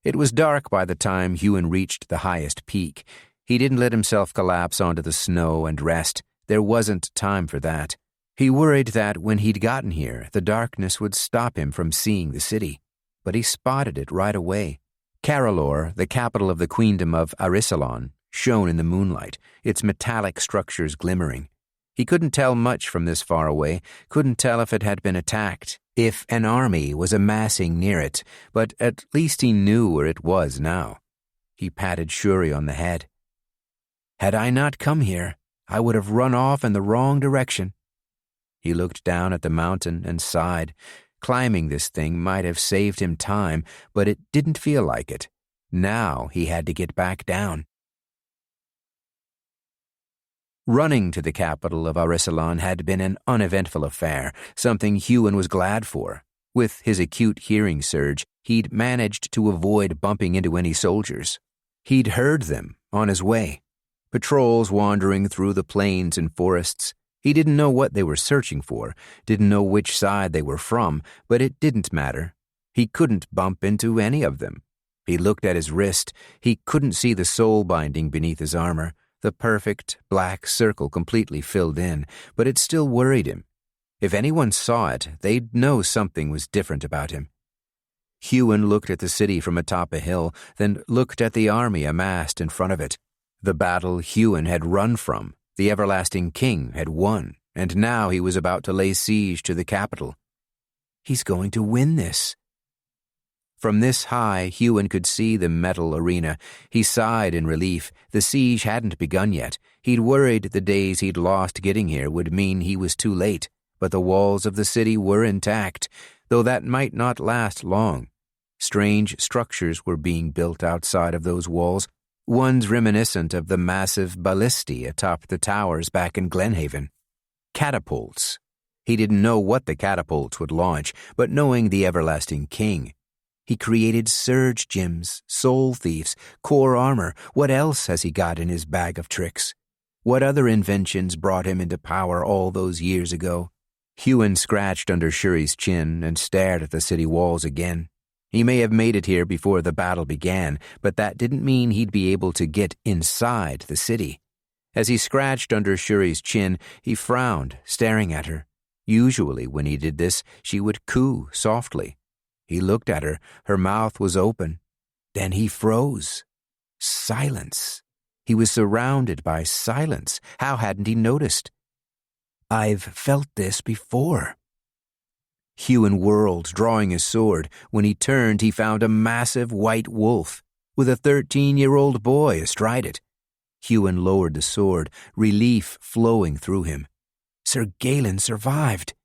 Speaker 2: It was dark by the time Huon reached the highest peak. He didn't let himself collapse onto the snow and rest. There wasn't time for that. He worried that when he'd gotten here, the darkness would stop him from seeing the city. But he spotted it right away. Caralor, the capital of the queendom of Arisalon, shone in the moonlight, its metallic structures glimmering. He couldn't tell much from this far away, couldn't tell if it had been attacked, if an army was amassing near it, but at least he knew where it was now. He patted Shuri on the head. "Had I not come here, I would have run off in the wrong direction." He looked down at the mountain and sighed. Climbing this thing might have saved him time, but it didn't feel like it. Now he had to get back down. Running to the capital of Arisalon had been an uneventful affair, something Huon was glad for. With his acute hearing surge, he'd managed to avoid bumping into any soldiers. He'd heard them on his way. Patrols wandering through the plains and forests. He didn't know what they were searching for, didn't know which side they were from, but it didn't matter. He couldn't bump into any of them. He looked at his wrist. He couldn't see the soul binding beneath his armor, the perfect black circle completely filled in, but it still worried him. If anyone saw it, they'd know something was different about him. Huon looked at the city from atop a hill, then looked at the army amassed in front of it. The battle Huon had run from. The everlasting king had won, and now he was about to lay siege to the capital. He's going to win this. From this high, Huon could see the metal arena. He sighed in relief. The siege hadn't begun yet. He'd worried the days he'd lost getting here would mean he was too late, but the walls of the city were intact, though that might not last long. Strange structures were being built outside of those walls, ones reminiscent of the massive ballistae atop the towers back in Glenhaven. Catapults. He didn't know what the catapults would launch, but knowing the everlasting king, he created surge gems, soul thieves, core armor. What else has he got in his bag of tricks? What other inventions brought him into power all those years ago? Huon scratched under Shuri's chin and stared at the city walls again. He may have made it here before the battle began, but that didn't mean he'd be able to get inside the city. As he scratched under Shuri's chin, he frowned, staring at her. Usually when he did this, she would coo softly. He looked at her. Her mouth was open. Then he froze. Silence. He was surrounded by silence. How hadn't he noticed? "I've felt this before." Huon whirled, drawing his sword. When he turned, he found a massive white wolf, with a 13-year-old boy astride it. Huon lowered the sword, relief flowing through him. Sir Galen survived.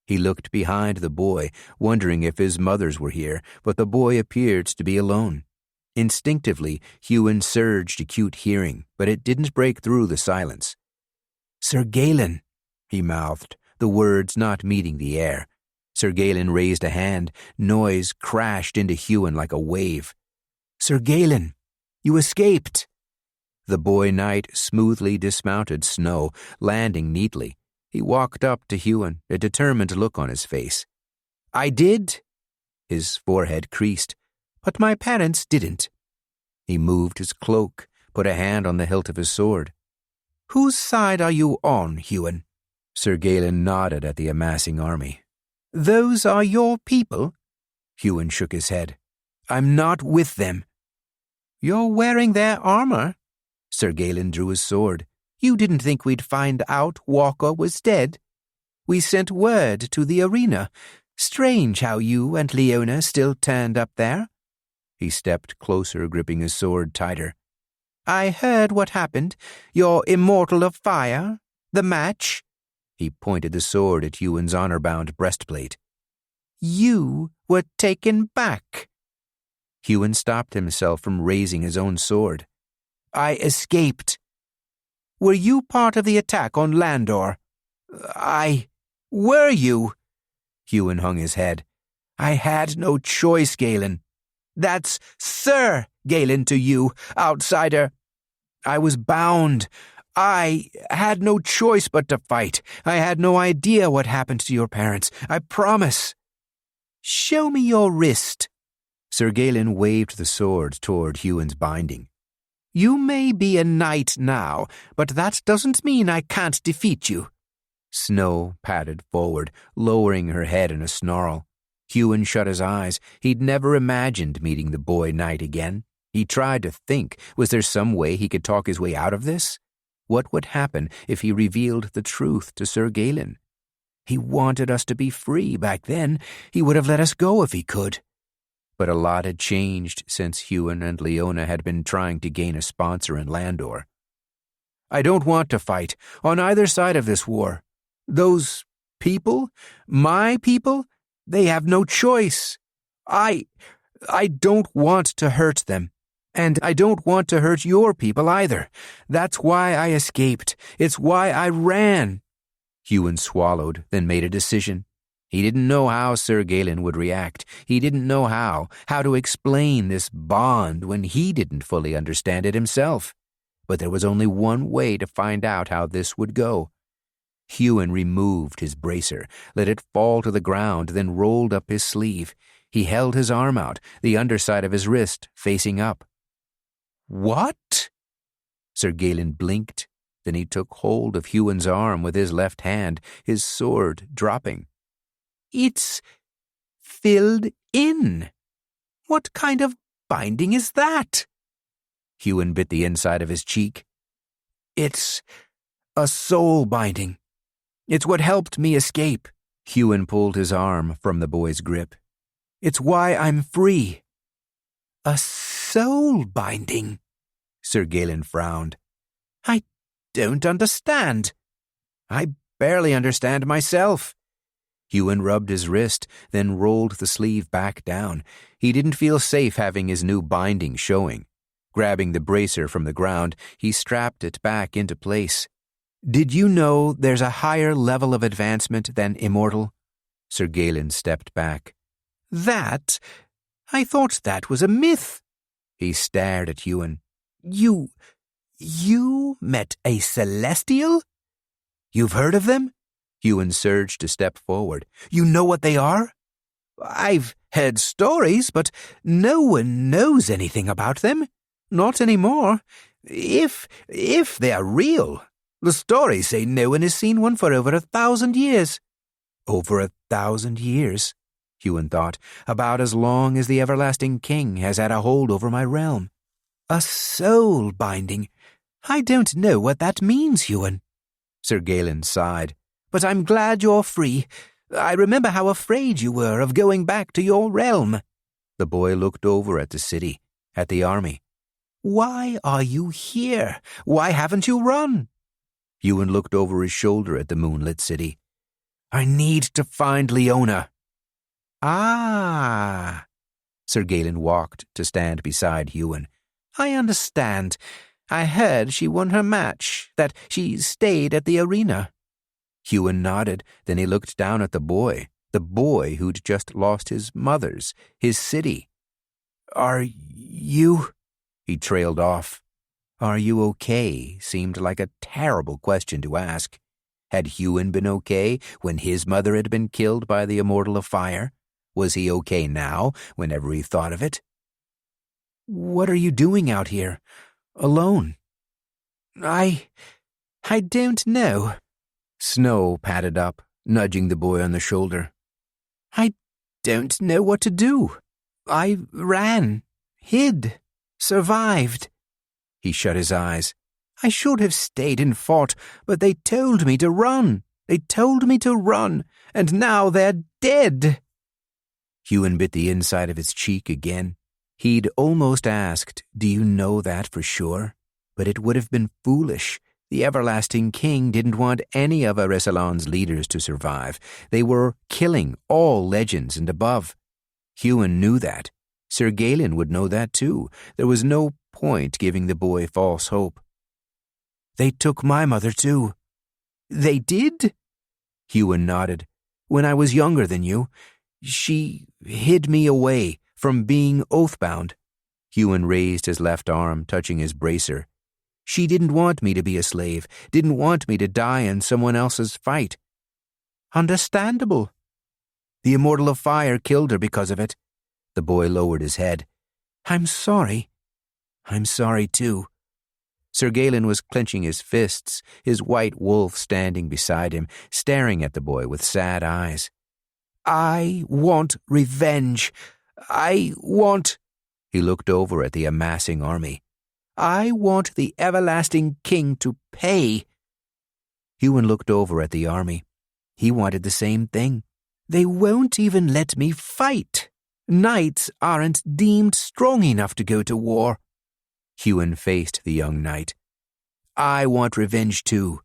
Speaker 2: He looked behind the boy, wondering if his mothers were here, but the boy appeared to be alone. Instinctively, Huon surged acute hearing, but it didn't break through the silence.
Speaker 3: "Sir Galen,"
Speaker 2: he mouthed, the words not meeting the air. Sir Galen raised a hand. Noise crashed into Huon like a wave.
Speaker 3: "Sir Galen, you escaped."
Speaker 2: The boy knight smoothly dismounted Snow, landing neatly. He walked up to Huon, a determined look on his face.
Speaker 3: "I did."
Speaker 2: His forehead creased.
Speaker 3: "But my parents didn't."
Speaker 2: He moved his cloak, put a hand on the hilt of his sword.
Speaker 3: "Whose side are you on, Huon?"
Speaker 2: Sir Galen nodded at the amassing army.
Speaker 3: "Those are your people?"
Speaker 2: Huon shook his head.
Speaker 3: "I'm not with them." "You're wearing their armor."
Speaker 2: Sir Galen drew his sword.
Speaker 3: "You didn't think we'd find out Walker was dead? We sent word to the arena. Strange how you and Leona still turned up there."
Speaker 2: He stepped closer, gripping his sword tighter.
Speaker 3: "I heard what happened. Your immortal of fire. The match."
Speaker 2: He pointed the sword at Huon's honor-bound breastplate.
Speaker 3: "You were taken back."
Speaker 2: Huon stopped himself from raising his own sword.
Speaker 3: "I escaped." "Were you part of the attack on Landor?" "Were you?"
Speaker 2: Huon hung his head.
Speaker 3: "I had no choice, Galen." "That's Sir Galen to you, outsider." "I was bound. I had no choice but to fight. I had no idea what happened to your parents. I promise." "Show me your wrist."
Speaker 2: Sir Galen waved the sword toward Huon's binding.
Speaker 3: "You may be a knight now, but that doesn't mean I can't defeat you."
Speaker 2: Snow padded forward, lowering her head in a snarl. Huon shut his eyes. He'd never imagined meeting the boy knight again. He tried to think, was there some way he could talk his way out of this? What would happen if he revealed the truth to Sir Galen?
Speaker 3: "He wanted us to be free back then. He would have let us go if he could."
Speaker 2: But a lot had changed since Huon and Leona had been trying to gain a sponsor in Landor.
Speaker 3: "I don't want to fight, on either side of this war. Those people, my people, they have no choice. I don't want to hurt them. And I don't want to hurt your people either. That's why I escaped. It's why I ran."
Speaker 2: Huon swallowed, then made a decision. He didn't know how Sir Galen would react. He didn't know how to explain this bond when he didn't fully understand it himself. But there was only one way to find out how this would go. Huon removed his bracer, let it fall to the ground, then rolled up his sleeve. He held his arm out, the underside of his wrist facing up.
Speaker 3: "What?"
Speaker 2: Sir Galen blinked. Then he took hold of Huon's arm with his left hand, his sword dropping.
Speaker 3: "It's filled in. What kind of binding is that?"
Speaker 2: Huon bit the inside of his cheek.
Speaker 3: "It's a soul binding. It's what helped me escape."
Speaker 2: Huon pulled his arm from the boy's grip.
Speaker 3: "It's why I'm free." "A soul binding?"
Speaker 2: Sir Galen frowned.
Speaker 3: "I don't understand."
Speaker 2: "I barely understand myself." Huon rubbed his wrist, then rolled the sleeve back down. He didn't feel safe having his new binding showing. Grabbing the bracer from the ground, he strapped it back into place.
Speaker 3: "Did you know there's a higher level of advancement than immortal?"
Speaker 2: Sir Galen stepped back.
Speaker 3: "That? I thought that was a myth."
Speaker 2: He stared at Huon.
Speaker 3: You met a celestial? You've heard of them?"
Speaker 2: Huon surged a step forward.
Speaker 3: "You know what they are?" "I've heard stories, but no one knows anything about them. Not anymore. If they're real. The stories say no one has seen one for over 1,000 years.
Speaker 2: Over 1,000 years, Huon thought, about as long as the everlasting king has had a hold over my realm.
Speaker 3: A soul binding. I don't know what that means, Huon.
Speaker 2: Sir Galen sighed.
Speaker 3: But I'm glad you're free. I remember how afraid you were of going back to your realm.
Speaker 2: The boy looked over at the city, at the army.
Speaker 3: Why are you here? Why haven't you run?
Speaker 2: Huon looked over his shoulder at the moonlit city.
Speaker 3: I need to find Leona.
Speaker 2: Ah! Sir Galen walked to stand beside Huon.
Speaker 3: I understand. I heard she won her match, that she stayed at the arena.
Speaker 2: Huon nodded, then he looked down at the boy who'd just lost his mother's, his city.
Speaker 3: Are you?
Speaker 2: He trailed off. Are you okay? Seemed like a terrible question to ask. Had Huon been okay when his mother had been killed by the Immortal of Fire? Was he okay now, whenever he thought of it?
Speaker 3: What are you doing out here, alone? I don't know.
Speaker 2: Snow padded up, nudging the boy on the shoulder.
Speaker 3: I don't know what to do. I ran, hid, survived.
Speaker 2: He shut his eyes.
Speaker 3: I should have stayed and fought, but they told me to run. They told me to run, and now they're dead.
Speaker 2: Huon bit the inside of his cheek again. He'd almost asked, "Do you know that for sure?" But it would have been foolish. The Everlasting King didn't want any of Arisalan's leaders to survive. They were killing all legends and above. Huon knew that. Sir Galen would know that too. There was no point giving the boy false hope.
Speaker 3: They took my mother too. They did?
Speaker 2: Huon nodded.
Speaker 3: When I was younger than you, she hid me away from being oathbound.
Speaker 2: Huon raised his left arm, touching his bracer.
Speaker 3: She didn't want me to be a slave, didn't want me to die in someone else's fight. Understandable. The Immortal of Fire killed her because of it.
Speaker 2: The boy lowered his head.
Speaker 3: I'm sorry. I'm sorry too.
Speaker 2: Sir Galen was clenching his fists, his white wolf standing beside him, staring at the boy with sad eyes.
Speaker 3: I want revenge. I want...
Speaker 2: He looked over at the amassing army.
Speaker 3: I want the Everlasting King to pay.
Speaker 2: Huon looked over at the army. He wanted the same thing.
Speaker 3: They won't even let me fight. Knights aren't deemed strong enough to go to war.
Speaker 2: Huon faced the young knight.
Speaker 3: I want revenge too.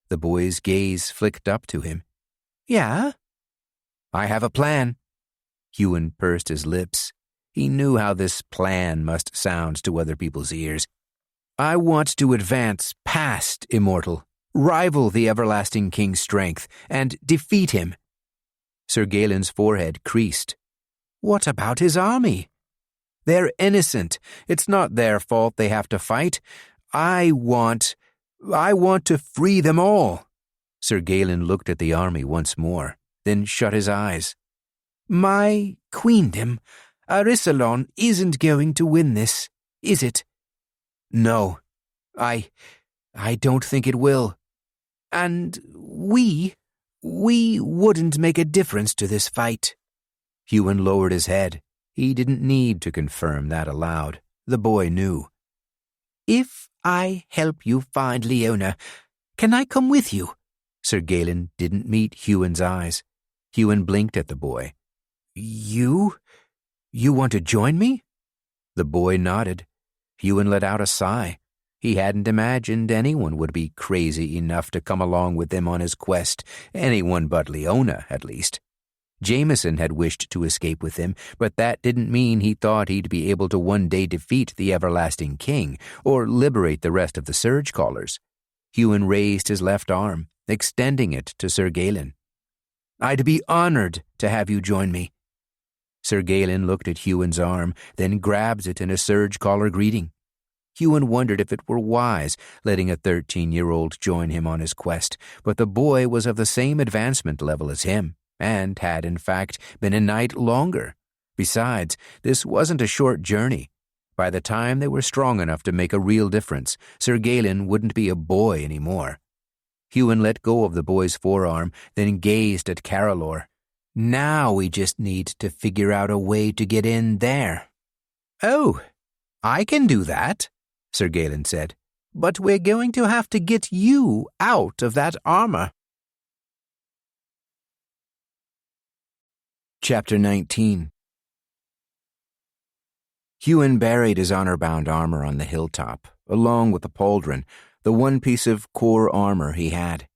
Speaker 2: The boy's gaze flicked up to him.
Speaker 3: Yeah?
Speaker 2: I have a plan. Huon pursed his lips. He knew how this plan must sound to other people's ears.
Speaker 3: I want to advance past Immortal, rival the Everlasting King's strength, and defeat him.
Speaker 2: Sir Galen's forehead creased.
Speaker 3: What about his army? They're innocent. It's not their fault they have to fight. I want to free them all.
Speaker 2: Sir Galen looked at the army once more, then shut his eyes.
Speaker 3: My queendom, Arisalan isn't going to win this, is it?
Speaker 2: No, I don't think it will.
Speaker 3: And we wouldn't make a difference to this fight.
Speaker 2: Huon lowered his head. He didn't need to confirm that aloud. The boy knew.
Speaker 3: If I help you find Leona, can I come with you?
Speaker 2: Sir Galen didn't meet Huon's eyes. Huon blinked at the boy.
Speaker 3: You want to join me?
Speaker 2: The boy nodded. Huon let out a sigh. He hadn't imagined anyone would be crazy enough to come along with him on his quest, anyone but Leona, at least. Jameson had wished to escape with him, but that didn't mean he thought he'd be able to one day defeat the Everlasting King or liberate the rest of the Surgecallers. Huon raised his left arm, extending it to Sir Galen.
Speaker 3: I'd be honored to have you join me.
Speaker 2: Sir Galen looked at Huon's arm, then grabbed it in a Surgecaller greeting. Huon wondered if it were wise letting a 13-year-old join him on his quest, but the boy was of the same advancement level as him, and had, in fact, been a knight longer. Besides, this wasn't a short journey. By the time they were strong enough to make a real difference, Sir Galen wouldn't be a boy anymore. Huon let go of the boy's forearm, then gazed at Carolor.
Speaker 3: Now we just need to figure out a way to get in there.
Speaker 2: Oh, I can do that, Sir Galen said.
Speaker 3: But we're going to have to get you out of that armor.
Speaker 2: Chapter 19. Huon buried his honor-bound armor on the hilltop, along with the pauldron, the one piece of core armor he had.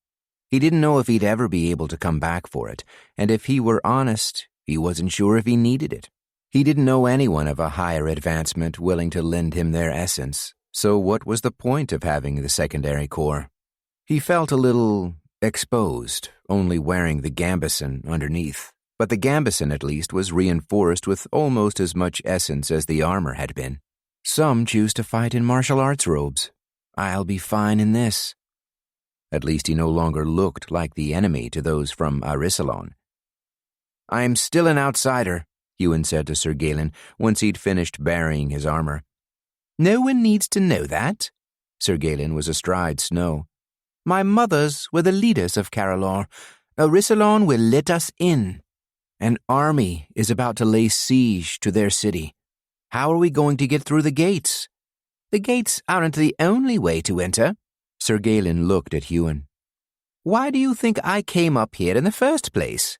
Speaker 2: He didn't know if he'd ever be able to come back for it, and if he were honest, he wasn't sure if he needed it. He didn't know anyone of a higher advancement willing to lend him their essence, so what was the point of having the secondary core? He felt a little exposed, only wearing the gambeson underneath, but the gambeson at least was reinforced with almost as much essence as the armor had been. Some choose to fight in martial arts robes. I'll be fine in this. At least he no longer looked like the enemy to those from Arisalon. I'm still an outsider, Huon said to Sir Galen once he'd finished burying his armor. No one needs to know that. Sir Galen was astride snow. My mothers were the leaders of Caralor. Arisalon will let us in. An army is about to lay siege to their city. How are we going to get through the gates? The gates aren't the only way to enter. Sir Galen looked at Huon. Why do you think I came up here in the first place?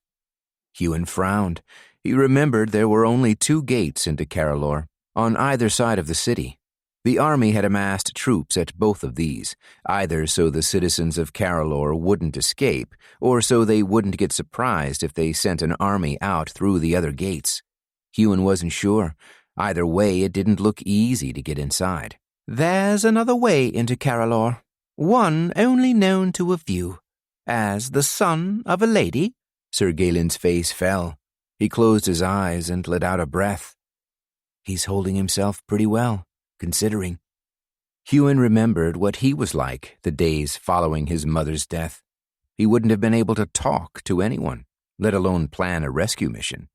Speaker 2: Huon frowned. He remembered there were only 2 gates into Caralor, on either side of the city. The army had amassed troops at both of these, either so the citizens of Caralor wouldn't escape, or so they wouldn't get surprised if they sent an army out through the other gates. Huon wasn't sure. Either way, it didn't look easy to get inside. There's another way into Caralor, one only known to a few. As the son of a lady? Sir Galen's face fell. He closed his eyes and let out a breath. He's holding himself pretty well, considering. Huon remembered what he was like the days following his mother's death. He wouldn't have been able to talk to anyone, let alone plan a rescue mission.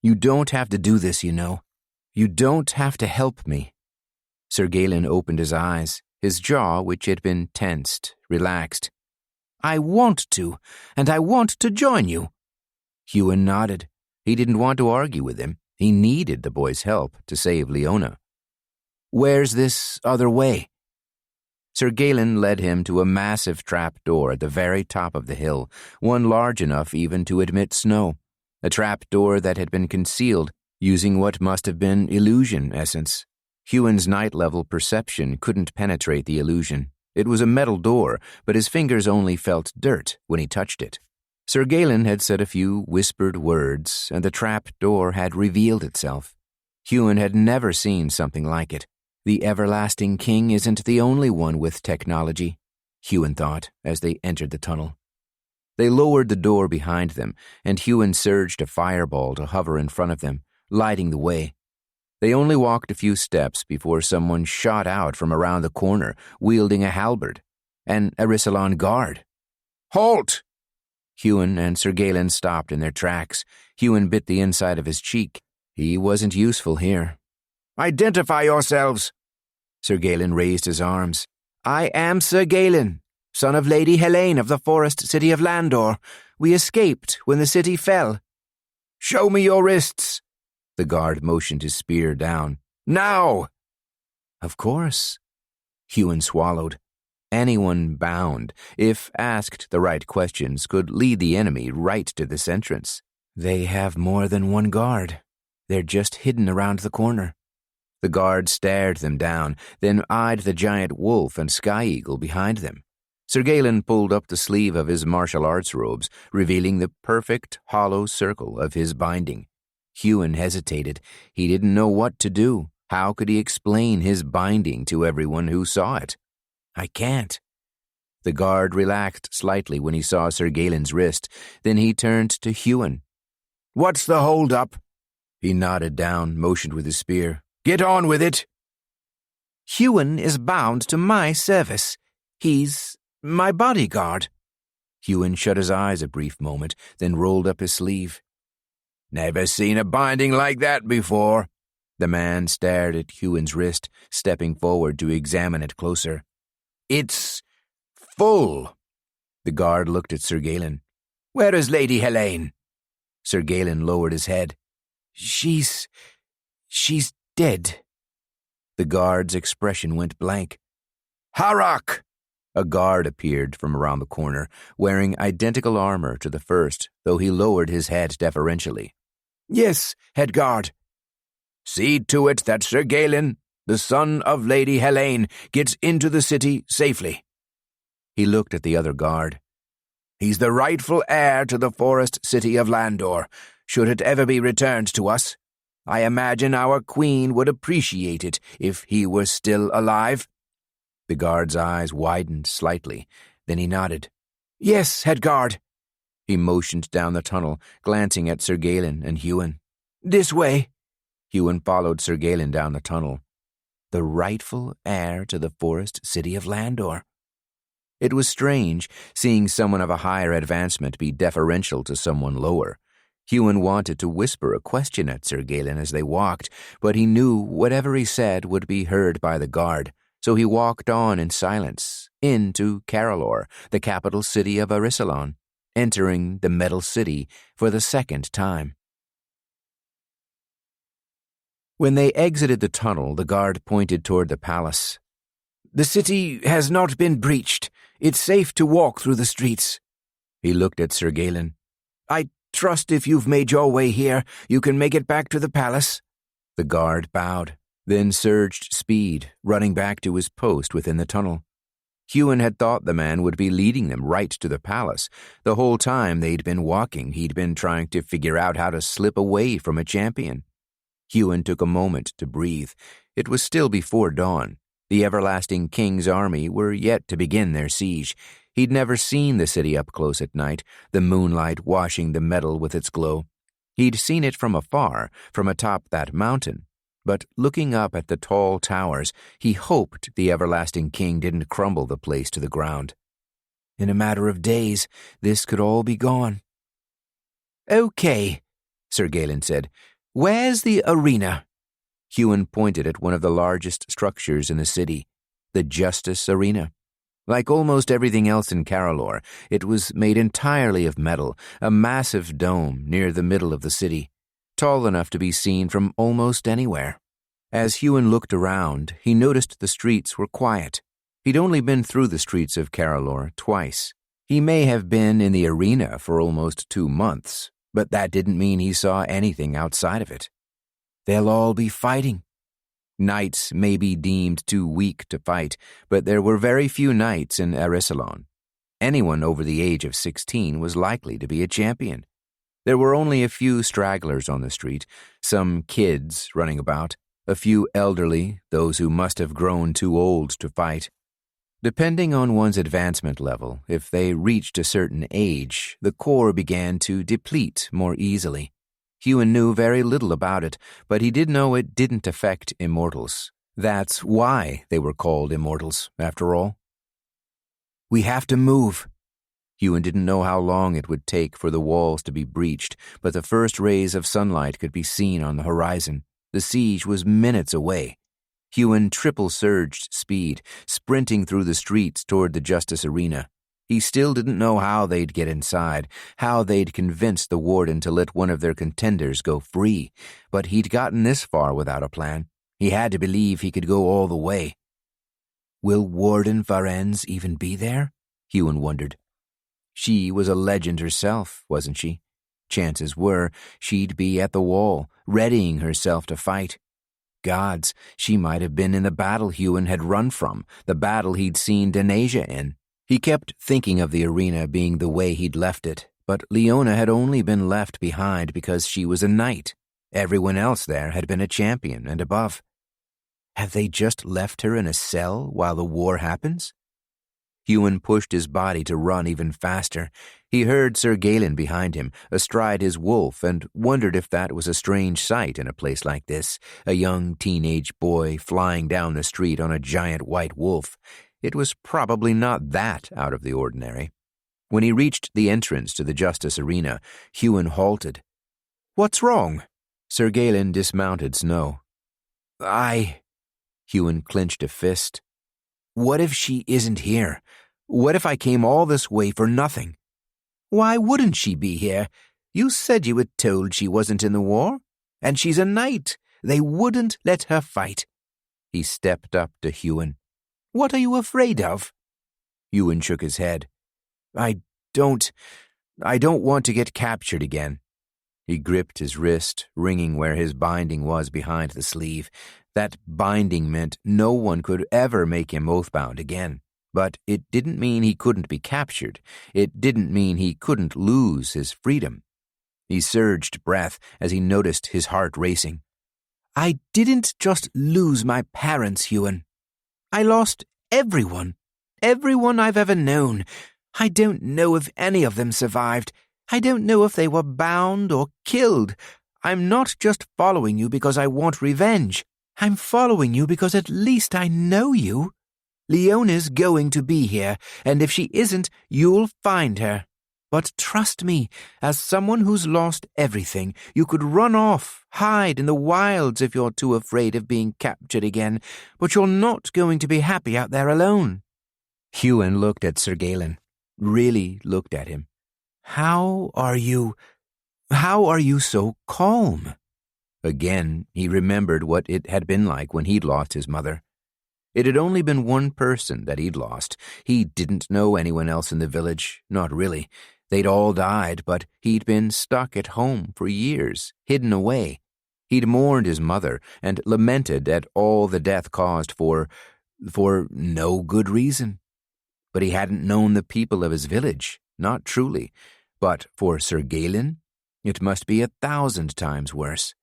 Speaker 2: You don't have to do this, you know. You don't have to help me. Sir Galen opened his eyes, his jaw, which had been tensed, relaxed. I want to, and I want to join you. Huon nodded. He didn't want to argue with him. He needed the boy's help to save Leona. Where's this other way? Sir Galen led him to a massive trap door at the very top of the hill, one large enough even to admit snow. A trap door that had been concealed using what must have been illusion essence. Huon's night-level perception couldn't penetrate the illusion. It was a metal door, but his fingers only felt dirt when he touched it. Sir Galen had said a few whispered words, and the trap door had revealed itself. Huon had never seen something like it. The everlasting king isn't the only one with technology, Huon thought as they entered the tunnel. They lowered the door behind them, and Huon surged a fireball to hover in front of them, lighting the way. They only walked a few steps before someone shot out from around the corner, wielding a halberd. An Arisalon guard. Halt! Huon and Sir Galen stopped in their tracks. Huon bit the inside of his cheek. He wasn't useful here. Identify yourselves! Sir Galen raised his arms. I am Sir Galen, son of Lady Helene of the forest city of Landor. We escaped when the city fell. Show me your wrists! The guard motioned his spear down. Now! Of course. Huon swallowed. Anyone bound, if asked the right questions, could lead the enemy right to this entrance. They have more than one guard. They're just hidden around the corner. The guard stared them down, then eyed the giant wolf and sky eagle behind them. Sir Galen pulled up the sleeve of his martial arts robes, revealing the perfect hollow circle of his binding. Huon hesitated. He didn't know what to do. How could he explain his binding to everyone who saw it? I can't. The guard relaxed slightly when he saw Sir Galen's wrist. Then he turned to Huon. What's the hold-up? He nodded down, motioned with his spear. Get on with it. Huon is bound to my service. He's my bodyguard. Huon shut his eyes a brief moment, then rolled up his sleeve. Never seen a binding like that before. The man stared at Huon's wrist, stepping forward to examine it closer. It's full. The guard looked at Sir Galen. Where is Lady Helene? Sir Galen lowered his head. She's dead. The guard's expression went blank. Harak! A guard appeared from around the corner, wearing identical armor to the first, though he lowered his head deferentially. Yes, head guard. See to it that Sir Galen, the son of Lady Helene, gets into the city safely. He looked at the other guard. He's the rightful heir to the forest city of Landor, should it ever be returned to us. I imagine our queen would appreciate it if he were still alive." The guard's eyes widened slightly. Then he nodded. "Yes, head guard." He motioned down the tunnel, glancing at Sir Galen and Huon. "This way." Huon followed Sir Galen down the tunnel. The rightful heir to the forest city of Landor. It was strange, seeing someone of a higher advancement be deferential to someone lower. Huon wanted to whisper a question at Sir Galen as they walked, but he knew whatever he said would be heard by the guard, so he walked on in silence, into Caralor, the capital city of Arissalon, entering the Metal City for the second time. When they exited the tunnel, the guard pointed toward the palace. "The city has not been breached. It's safe to walk through the streets." He looked at Sir Galen. "I trust if you've made your way here, you can make it back to the palace." The guard bowed, then surged speed, running back to his post within the tunnel. Huon had thought the man would be leading them right to the palace. The whole time they'd been walking, he'd been trying to figure out how to slip away from a champion. Huon took a moment to breathe. It was still before dawn. The everlasting king's army were yet to begin their siege. He'd never seen the city up close at night, the moonlight washing the metal with its glow. He'd seen it from afar, from atop that mountain. But looking up at the tall towers, he hoped the everlasting king didn't crumble the place to the ground. In a matter of days, this could all be gone. "Okay," Sir Galen said. "Where's the arena?" Huon pointed at one of the largest structures in the city, the Justice Arena. Like almost everything else in Caralor, it was made entirely of metal, a massive dome near the middle of the city, tall enough to be seen from almost anywhere. As Huon looked around, he noticed the streets were quiet. He'd only been through the streets of Caralor twice. He may have been in the arena for almost 2 months, but that didn't mean he saw anything outside of it. They'll all be fighting. Knights may be deemed too weak to fight, but there were very few knights in Arissalon. Anyone over the age of 16 was likely to be a champion. There were only a few stragglers on the street, some kids running about, a few elderly, those who must have grown too old to fight. Depending on one's advancement level, if they reached a certain age, the core began to deplete more easily. Huon knew very little about it, but he did know it didn't affect immortals. That's why they were called immortals, after all. "We have to move." Huon didn't know how long it would take for the walls to be breached, but the first rays of sunlight could be seen on the horizon. The siege was minutes away. Huon triple-surged speed, sprinting through the streets toward the Justice Arena. He still didn't know how they'd get inside, how they'd convince the warden to let one of their contenders go free, but he'd gotten this far without a plan. He had to believe he could go all the way. Will Warden Varennes even be there? Huon wondered. She was a legend herself, wasn't she? Chances were she'd be at the wall, readying herself to fight. Gods, she might have been in the battle Huon had run from, the battle he'd seen Denasia in. He kept thinking of the arena being the way he'd left it, but Leona had only been left behind because she was a knight. Everyone else there had been a champion and above. Had they just left her in a cell while the war happens? Huon pushed his body to run even faster. He heard Sir Galen behind him, astride his wolf, and wondered if that was a strange sight in a place like this, a young teenage boy flying down the street on a giant white wolf. It was probably not that out of the ordinary. When he reached the entrance to the Justice Arena, Huon halted. "What's wrong?" Sir Galen dismounted Snow. Huon clenched a fist. What if she isn't here? What if I came all this way for nothing? Why wouldn't she be here? You said you were told she wasn't in the war. And she's a knight. They wouldn't let her fight. He stepped up to Huon. What are you afraid of? Huon shook his head. I don't want to get captured again. He gripped his wrist, ringing where his binding was behind the sleeve. That binding meant no one could ever make him oathbound again. But it didn't mean he couldn't be captured. It didn't mean he couldn't lose his freedom. He surged breath as he noticed his heart racing.
Speaker 3: I didn't just lose my parents, Huon. I lost everyone. Everyone I've ever known. I don't know if any of them survived. I don't know if they were bound or killed. I'm not just following you because I want revenge. I'm following you because at least I know you. Leona's going to be here, and if she isn't, you'll find her. But trust me, as someone who's lost everything, you could run off, hide in the wilds if you're too afraid of being captured again, but you're not going to be happy out there alone.
Speaker 2: Huon looked at Surgecaller, really looked at him.
Speaker 3: How are you so calm?
Speaker 2: Again, he remembered what it had been like when he'd lost his mother. It had only been one person that he'd lost. He didn't know anyone else in the village, not really. They'd all died, but he'd been stuck at home for years, hidden away. He'd mourned his mother and lamented at all the death caused for no good reason. But he hadn't known the people of his village, not truly. But for Surgecaller, it must be 1,000 times worse.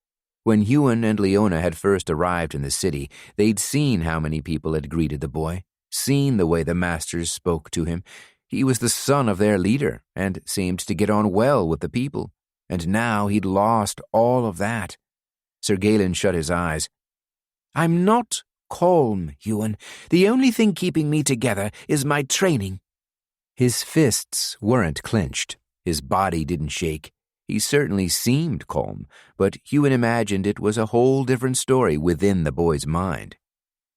Speaker 2: When Huon and Leona had first arrived in the city, they'd seen how many people had greeted the boy, seen the way the masters spoke to him. He was the son of their leader and seemed to get on well with the people, and now he'd lost all of that. Surgecaller shut his eyes.
Speaker 3: I'm not calm, Huon. The only thing keeping me together is my training.
Speaker 2: His fists weren't clenched. His body didn't shake. He certainly seemed calm, but Huon imagined it was a whole different story within the boy's mind.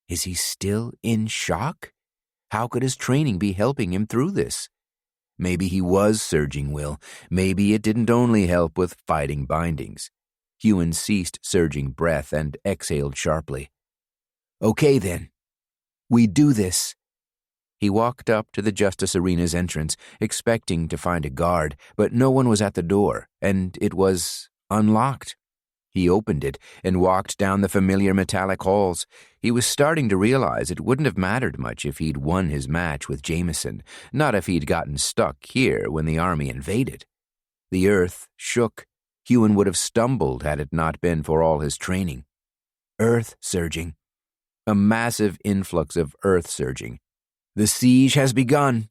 Speaker 2: Is he still in shock? How could his training be helping him through this? Maybe he was surging will. Maybe it didn't only help with fighting bindings. Huon ceased surging breath and exhaled sharply.
Speaker 3: Okay then. We do this.
Speaker 2: He walked up to the Justice Arena's entrance, expecting to find a guard, but no one was at the door, and it was unlocked. He opened it and walked down the familiar metallic halls. He was starting to realize it wouldn't have mattered much if he'd won his match with Jameson, not if he'd gotten stuck here when the army invaded. The earth shook. Huon would have stumbled had it not been for all his training. Earth surging. A massive influx of earth surging. The siege has begun.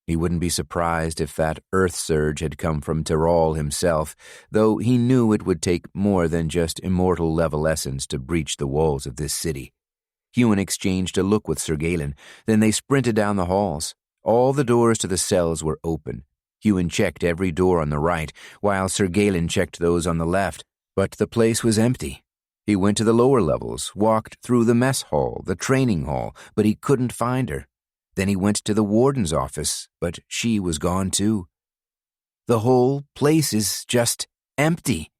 Speaker 2: He wouldn't be surprised if that earth surge had come from Tyrol himself, though he knew it would take more than just immortal level essence to breach the walls of this city. Huon exchanged a look with Surgecaller, then they sprinted down the halls. All the doors to the cells were open. Huon checked every door on the right, while Surgecaller checked those on the left, but the place was empty. He went to the lower levels, walked through the mess hall, the training hall, but he couldn't find her. Then he went to the warden's office, but she was gone too. The whole place is just empty.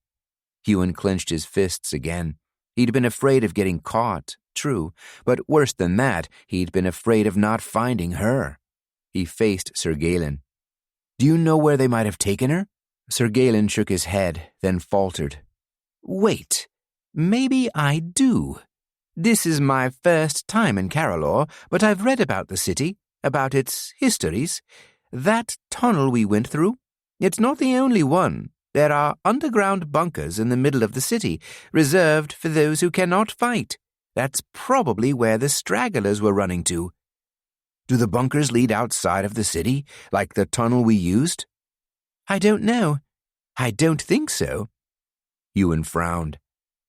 Speaker 2: Huon clenched his fists again. He'd been afraid of getting caught, true, but worse than that, he'd been afraid of not finding her. He faced Surgecaller. Do you know where they might have taken her? Surgecaller shook his head, then faltered.
Speaker 3: Wait, maybe I do. This is my first time in Carolor, but I've read about the city, about its histories. That tunnel we went through, it's not the only one. There are underground bunkers in the middle of the city, reserved for those who cannot fight. That's probably where the stragglers were running to.
Speaker 2: Do the bunkers lead outside of the city, like the tunnel we used?
Speaker 3: I don't know. I don't think so.
Speaker 2: Huon frowned.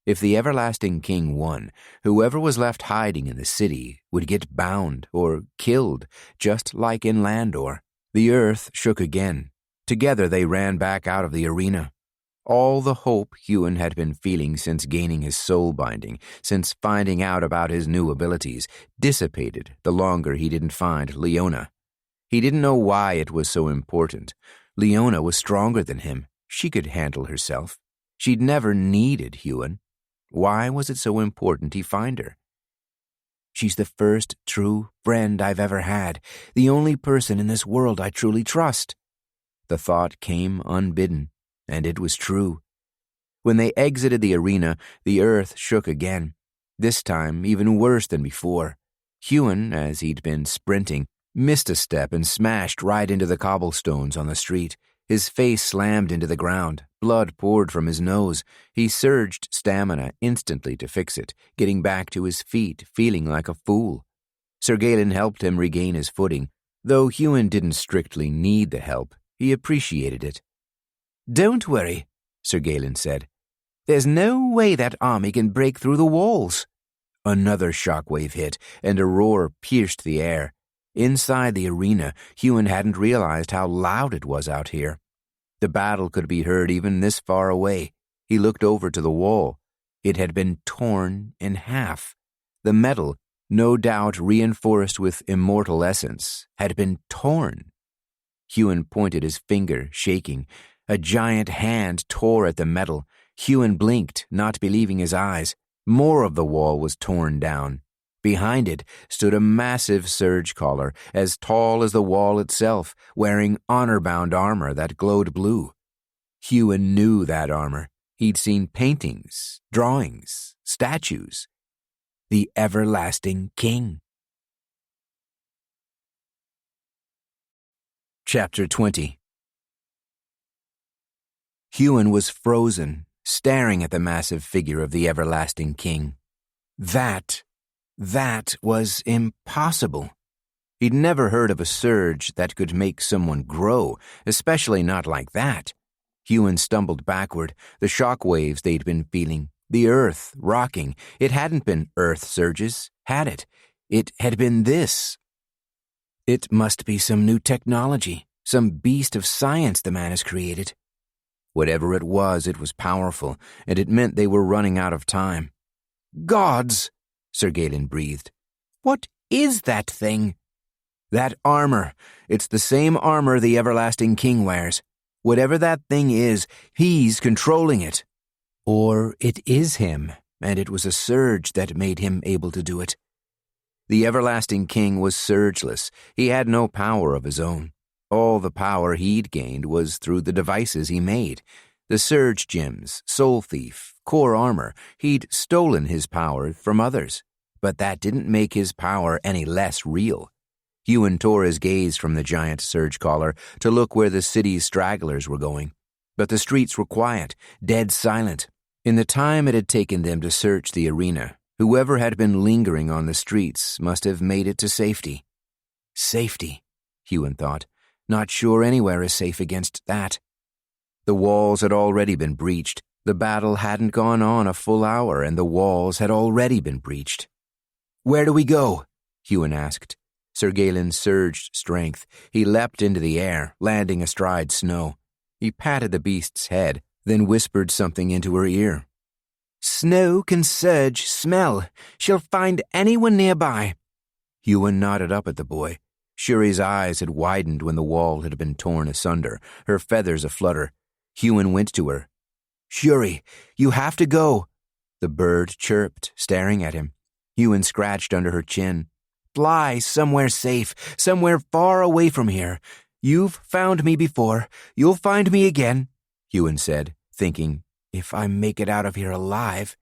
Speaker 2: If the everlasting king won, whoever was left hiding in the city would get bound or killed, just like in Landor. The earth shook again. Together they ran back out of the arena. All the hope Huon had been feeling since gaining his soul binding, since finding out about his new abilities, dissipated the longer he didn't find Leona. He didn't know why it was so important. Leona was stronger than him. She could handle herself. She'd never needed Huon. Why was it so important he find her? She's the first true friend I've ever had, the only person in this world I truly trust. The thought came unbidden, and it was true. When they exited the arena, the earth shook again, this time even worse than before. Huon, as he'd been sprinting, missed a step and smashed right into the cobblestones on the street. His face slammed into the ground, Blood poured from his nose. He surged stamina instantly to fix it, getting back to his feet, feeling like a fool. Sir Galen helped him regain his footing. Though Huon didn't strictly need the help, he appreciated it.
Speaker 3: "Don't worry," Sir Galen said. "There's no way that army can break through the walls."
Speaker 2: Another shockwave hit, and a roar pierced the air. Inside the arena, Huon hadn't realized how loud it was out here. The battle could be heard even this far away. He looked over to the wall. It had been torn in half. The metal, no doubt reinforced with immortal essence, had been torn. Huon pointed his finger, shaking. A giant hand tore at the metal. Huon blinked, not believing his eyes. More of the wall was torn down. Behind it stood a massive surgecaller, as tall as the wall itself, wearing honourbound armor that glowed blue. Huon knew that armor. He'd seen paintings, drawings, statues. The everlasting king. Chapter 20. Huon was frozen, staring at the massive figure of the everlasting king. That was impossible. He'd never heard of a surge that could make someone grow, especially not like that. Huon stumbled backward, the shock waves they'd been feeling, the earth rocking. It hadn't been earth surges, had it? It had been this. It must be some new technology, some beast of science the man has created. Whatever it was powerful, and it meant they were running out of time. "Gods!" Sir Galen breathed. "What is that thing?" "That armor. It's the same armor the everlasting king wears. Whatever that thing is, he's controlling it. Or it is him, and it was a surge that made him able to do it. The everlasting king was surgeless. He had no power of his own. All the power he'd gained was through the devices he made. The surge gems, soul thief, core armor. He'd stolen his power from others. But that didn't make his power any less real. Huon tore his gaze from the giant surgecaller to look where the city's stragglers were going. But the streets were quiet, dead silent. In the time it had taken them to search the arena, whoever had been lingering on the streets must have made it to safety. Safety, Huon thought. Not sure anywhere is safe against that. The walls had already been breached. The battle hadn't gone on a full hour, and the walls had already been breached. "Where do we go?" Huon asked. Sir Galen surged strength. He leapt into the air, landing astride Snow. He patted the beast's head, then whispered something into her ear. "Snow can surge smell. She'll find anyone nearby." Huon nodded up at the boy. Shuri's eyes had widened when the wall had been torn asunder, her feathers aflutter. Huon went to her. "Shuri, you have to go." The bird chirped, staring at him. Huon scratched under her chin. "Fly somewhere safe, somewhere far away from here. You've found me before. You'll find me again," Huon said, thinking, if I make it out of here alive.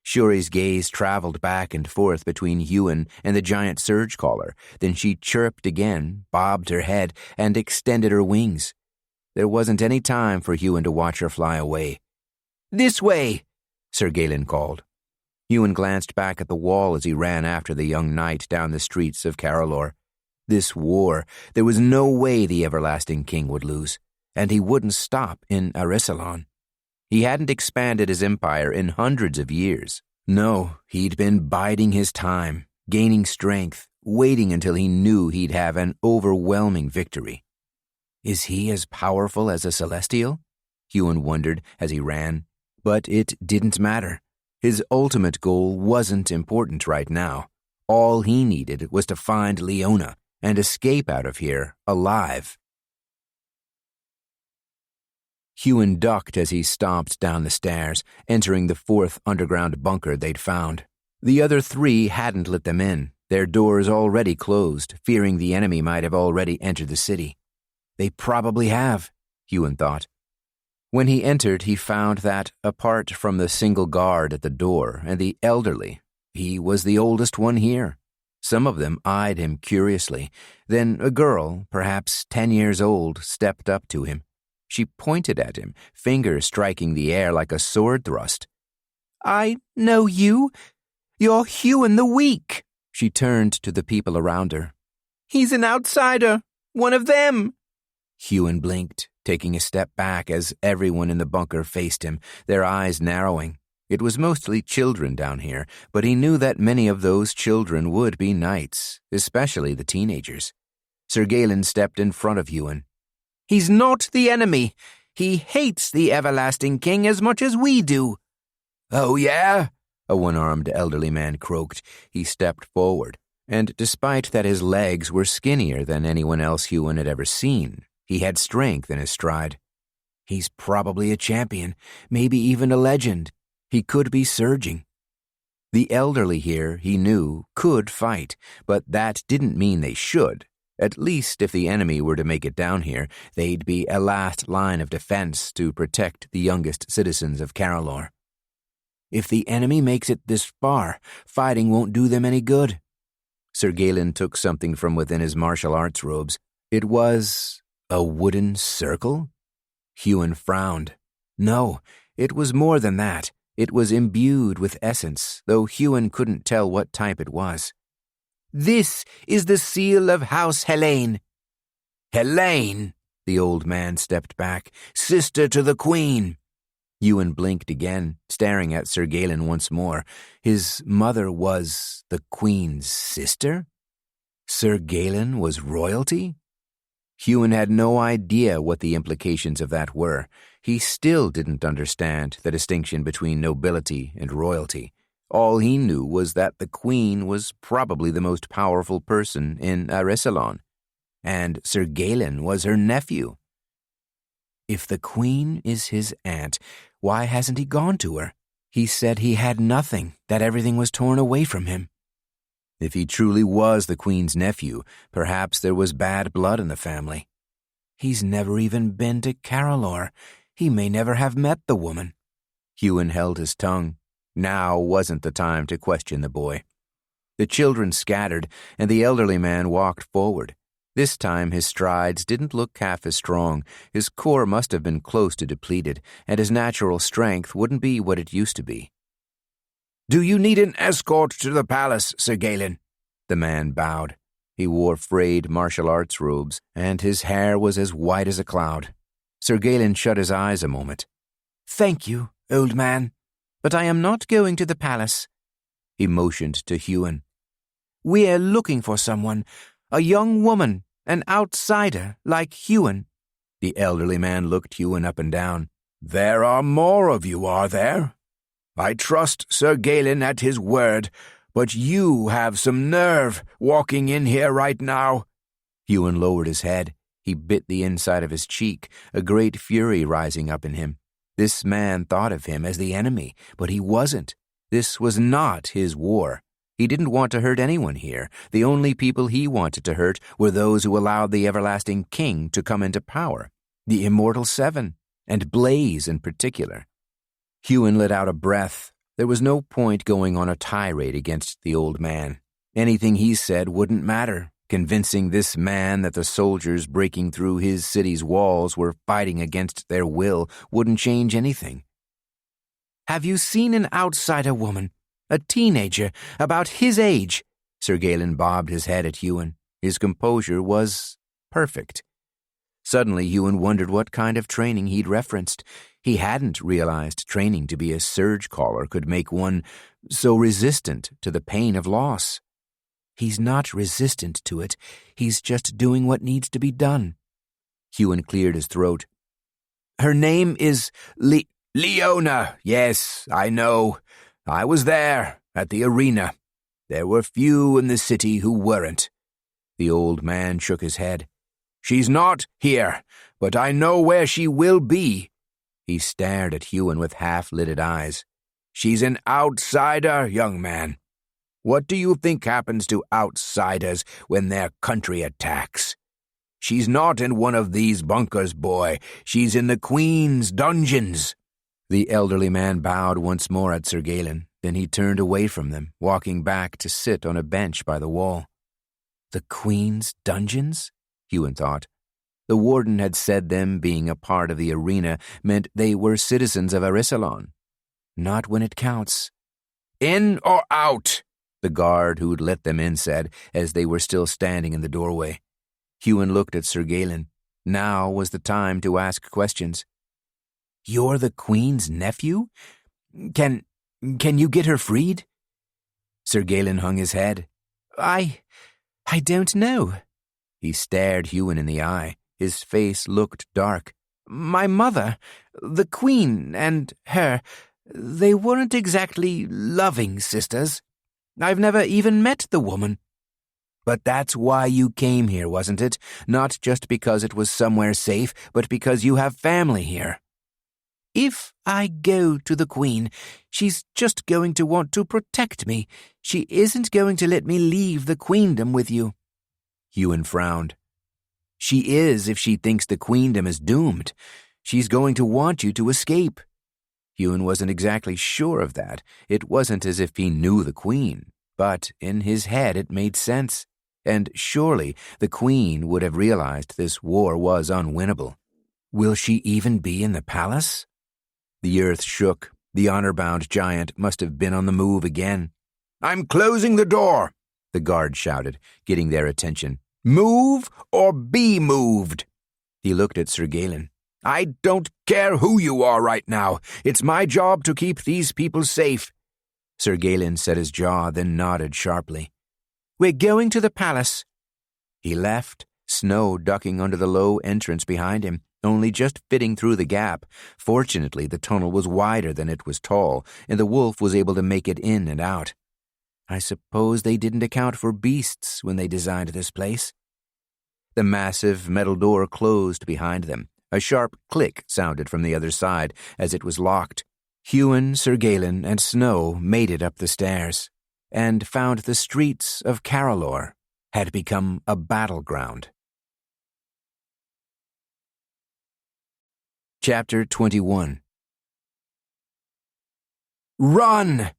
Speaker 2: Shuri's gaze traveled back and forth between Huon and the giant surgecaller. Then she chirped again, bobbed her head, and extended her wings. There wasn't any time for Huon to watch her fly away. "This way," Sir Galen called. Huon glanced back at the wall as he ran after the young knight down the streets of Carolor. This war, there was no way the everlasting king would lose, and he wouldn't stop in Arisalon. He hadn't expanded his empire in hundreds of years. No, he'd been biding his time, gaining strength, waiting until he knew he'd have an overwhelming victory. Is he as powerful as a celestial? Huon wondered as he ran. But it didn't matter. His ultimate goal wasn't important right now. All he needed was to find Leona and escape out of here alive. Huon ducked as he stomped down the stairs, entering the fourth underground bunker they'd found. The other three hadn't let them in, their doors already closed, fearing the enemy might have already entered the city. They probably have, Huon thought. When he entered, he found that, apart from the single guard at the door and the elderly, he was the oldest one here. Some of them eyed him curiously. Then a girl, perhaps 10 years old, stepped up to him. She pointed at him, finger striking the air like a sword thrust.
Speaker 3: I know you. You're Huon the Weak.
Speaker 2: She turned to the people around her.
Speaker 3: He's an outsider. One of them.
Speaker 2: Huon blinked, taking a step back as everyone in the bunker faced him, their eyes narrowing. It was mostly children down here, but he knew that many of those children would be knights, especially the teenagers. Sir Galen stepped in front of Huon.
Speaker 3: He's not the enemy. He hates the everlasting king as much as we do.
Speaker 1: Oh, yeah?
Speaker 2: A one-armed elderly man croaked. He stepped forward, and despite that his legs were skinnier than anyone else Huon had ever seen, he had strength in his stride.
Speaker 3: He's probably a champion, maybe even a legend. He could be surging.
Speaker 2: The elderly here, he knew, could fight, but that didn't mean they should. At least if the enemy were to make it down here, they'd be a last line of defense to protect the youngest citizens of Carolor.
Speaker 3: If the enemy makes it this far, fighting won't do them any good.
Speaker 2: Sir Galen took something from within his martial arts robes. It was a wooden circle? Huon frowned. No, it was more than that. It was imbued with essence, though Huon couldn't tell what type it was.
Speaker 3: This is the seal of House Helene.
Speaker 1: Helene?
Speaker 2: The old man stepped back.
Speaker 1: Sister to the queen.
Speaker 2: Huon blinked again, staring at Sir Galen once more. His mother was the queen's sister? Sir Galen was royalty? Huon had no idea what the implications of that were. He still didn't understand the distinction between nobility and royalty. All he knew was that the queen was probably the most powerful person in Arisalon, and Sir Galen was her nephew. If the queen is his aunt, why hasn't he gone to her? He said he had nothing, that everything was torn away from him. If he truly was the queen's nephew, perhaps there was bad blood in the family.
Speaker 3: He's never even been to Carolor. He may never have met the woman.
Speaker 2: Huon held his tongue. Now wasn't the time to question the boy. The children scattered, and the elderly man walked forward. This time his strides didn't look half as strong. His core must have been close to depleted, and his natural strength wouldn't be what it used to be.
Speaker 1: Do you need an escort to the palace, Sir Galen?
Speaker 2: The man bowed. He wore frayed martial arts robes, and his hair was as white as a cloud. Sir Galen shut his eyes a moment.
Speaker 3: Thank you, old man, but I am not going to the palace.
Speaker 2: He motioned to Huon.
Speaker 3: We're looking for someone, a young woman, an outsider like Huon.
Speaker 2: The elderly man looked Huon up and down.
Speaker 1: There are more of you, are there? I trust Sir Galen at his word, but you have some nerve walking in here right now.
Speaker 2: Huon lowered his head. He bit the inside of his cheek, a great fury rising up in him. This man thought of him as the enemy, but he wasn't. This was not his war. He didn't want to hurt anyone here. The only people he wanted to hurt were those who allowed the everlasting king to come into power, the Immortal Seven, and Blaze in particular. Huon let out a breath. There was no point going on a tirade against the old man. Anything he said wouldn't matter. Convincing this man that the soldiers breaking through his city's walls were fighting against their will wouldn't change anything.
Speaker 3: Have you seen an outsider woman? A teenager, about his age?
Speaker 2: Sir Galen bobbed his head at Huon. His composure was perfect. Suddenly Huon wondered what kind of training he'd referenced. He hadn't realized training to be a surgecaller could make one so resistant to the pain of loss.
Speaker 3: He's not resistant to it. He's just doing what needs to be done.
Speaker 2: Huon cleared his throat.
Speaker 1: Her name is Leona. Yes, I know. I was there, at the arena. There were few in the city who weren't.
Speaker 2: The old man shook his head.
Speaker 1: She's not here, but I know where she will be.
Speaker 2: He stared at Huon with half-lidded eyes.
Speaker 1: She's an outsider, young man. What do you think happens to outsiders when their country attacks? She's not in one of these bunkers, boy. She's in the Queen's dungeons.
Speaker 2: The elderly man bowed once more at Sir Galen. Then he turned away from them, walking back to sit on a bench by the wall.
Speaker 3: The Queen's dungeons?
Speaker 2: Huon thought. The warden had said them being a part of the arena meant they were citizens of Arisalon. Not when it counts.
Speaker 1: In or out?
Speaker 2: The guard who'd let them in said, as they were still standing in the doorway. Huon looked at Surgecaller. Now was the time to ask questions. "You're the Queen's nephew? Can you get her freed?" Surgecaller hung his head. I don't know." He stared Huon in the eye. His face looked dark. "My mother, the Queen, and her, they weren't exactly loving sisters. I've never even met the woman." "But that's why you came here, wasn't it? Not just because it was somewhere safe, but because you have family here." "If I go to the Queen, she's just going to want to protect me. She isn't going to let me leave the queendom with you." Huon frowned. "She is if she thinks the queendom is doomed. She's going to want you to escape." Huon wasn't exactly sure of that. It wasn't as if he knew the Queen, but in his head it made sense. And surely the Queen would have realized this war was unwinnable. Will she even be in the palace? The earth shook. The honor-bound giant must have been on the move again.
Speaker 1: "I'm closing the door,"
Speaker 2: the guard shouted, getting their attention.
Speaker 1: "Move or be moved."
Speaker 2: He looked at Surgecaller.
Speaker 1: "I don't care who you are right now. It's my job to keep these people safe."
Speaker 2: Surgecaller set his jaw, then nodded sharply.
Speaker 3: "We're going to the palace."
Speaker 2: He left, Snow ducking under the low entrance behind him, only just fitting through the gap. Fortunately, the tunnel was wider than it was tall, and the wolf was able to make it in and out. I suppose they didn't account for beasts when they designed this place. The massive metal door closed behind them. A sharp click sounded from the other side as it was locked. Huon, Surgecaller, and Snow made it up the stairs, and found the streets of Caralor had become a battleground. Chapter 21.
Speaker 1: "Run!"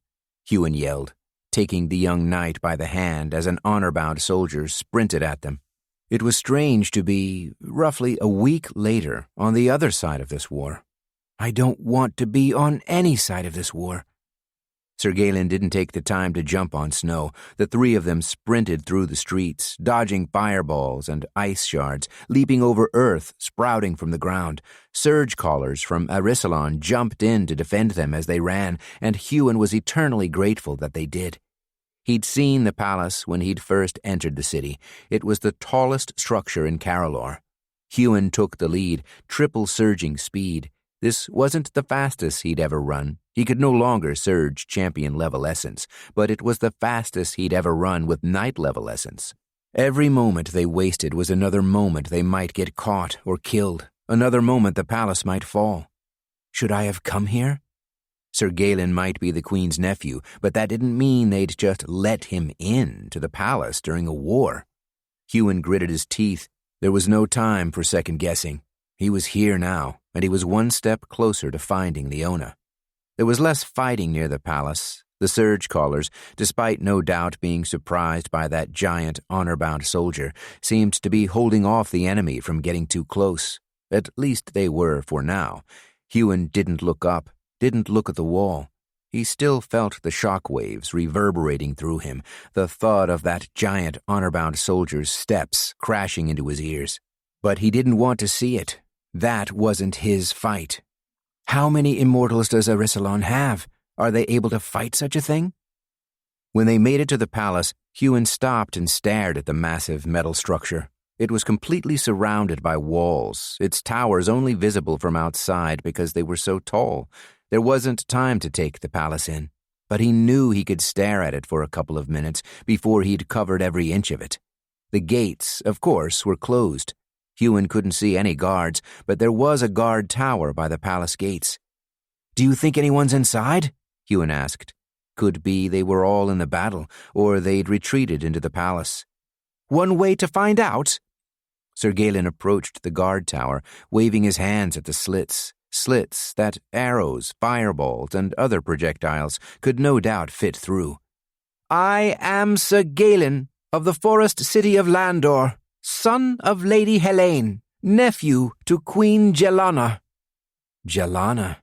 Speaker 2: Huon yelled, taking the young knight by the hand as an honor-bound soldier sprinted at them. It was strange to be, roughly a week later, on the other side of this war. I don't want to be on any side of this war. Surgecaller didn't take the time to jump on Snow. The three of them sprinted through the streets, dodging fireballs and ice shards, leaping over earth sprouting from the ground. Surgecallers from Arisalon jumped in to defend them as they ran, and Huon was eternally grateful that they did. He'd seen the palace when he'd first entered the city. It was the tallest structure in Caralor. Huon took the lead, triple surging speed. This wasn't the fastest he'd ever run. He could no longer surge champion-level essence, but it was the fastest he'd ever run with knight-level essence. Every moment they wasted was another moment they might get caught or killed, another moment the palace might fall. Should I have come here? Surgecaller might be the Queen's nephew, but that didn't mean they'd just let him in to the palace during a war. Huon gritted his teeth. There was no time for second-guessing. He was here now, and he was one step closer to finding Leona. There was less fighting near the palace. The Surgecallers, despite no doubt being surprised by that giant honor-bound soldier, seemed to be holding off the enemy from getting too close. At least they were for now. Huon didn't look up, didn't look at the wall. He still felt the shock waves reverberating through him, the thud of that giant honor-bound soldier's steps crashing into his ears. But he didn't want to see it. That wasn't his fight. How many immortals does Arisalon have? Are they able to fight such a thing? When they made it to the palace, Huon stopped and stared at the massive metal structure. It was completely surrounded by walls, its towers only visible from outside because they were so tall. There wasn't time to take the palace in, but he knew he could stare at it for a couple of minutes before he'd covered every inch of it. The gates, of course, were closed. Huon couldn't see any guards, but there was a guard tower by the palace gates. "Do you think anyone's inside?" Huon asked. Could be they were all in the battle, or they'd retreated into the palace. "One way to find out?" Surgecaller approached the guard tower, waving his hands at the slits that arrows, fireballs, and other projectiles could no doubt fit through. "I am Surgecaller of the forest city of Landor, son of Lady Helene.
Speaker 3: nephew to Queen Jelana."
Speaker 2: Jelana.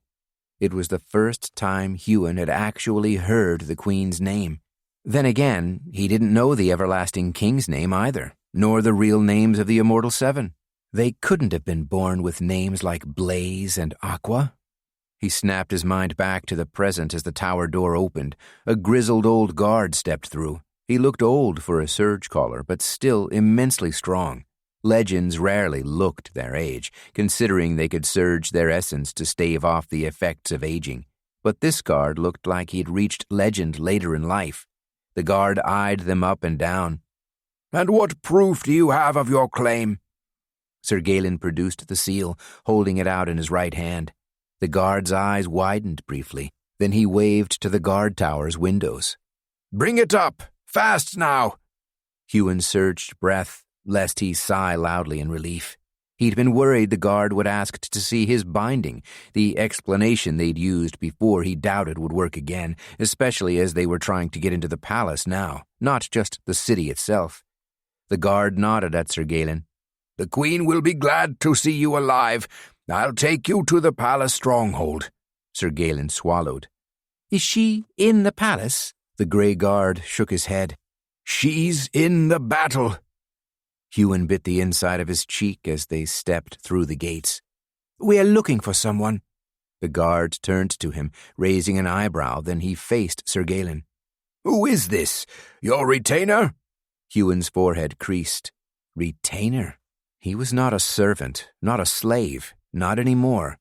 Speaker 2: It was the first time Huon had actually heard the Queen's name. Then again, he didn't know the Everlasting King's name either, nor the real names of the Immortal Seven. They couldn't have been born with names like Blaze and Aqua. He snapped his mind back to the present as the tower door opened. A grizzled old guard stepped through. He looked old for a surgecaller, but still immensely strong. Legends rarely looked their age, considering they could surge their essence to stave off the effects of aging. But this guard looked like he'd reached legend later in life. The guard eyed them up and down.
Speaker 1: "And what proof do you have of your claim?"
Speaker 2: Sir Galen produced the seal, holding it out in his right hand. The guard's eyes widened briefly. Then he waved to the guard tower's windows.
Speaker 1: "Bring it up! Fast now!"
Speaker 2: Huon surged breath, lest he sigh loudly in relief. He'd been worried the guard would ask to see his binding, the explanation they'd used before he doubted would work again, especially as they were trying to get into the palace now, not just the city itself. The guard nodded at Sir Galen.
Speaker 1: "The Queen will be glad to see you alive. I'll take you to the palace stronghold."
Speaker 2: Sir Galen swallowed.
Speaker 3: "Is she in the palace?"
Speaker 2: The grey guard shook his head.
Speaker 1: "She's in the battle."
Speaker 2: Huon bit the inside of his cheek as they stepped through the gates.
Speaker 3: "We're looking for someone."
Speaker 2: The guard turned to him, raising an eyebrow, then he faced Sir Galen.
Speaker 1: "Who is this? Your retainer?"
Speaker 2: Huon's forehead creased. Retainer? He was not a servant, not a slave, not anymore.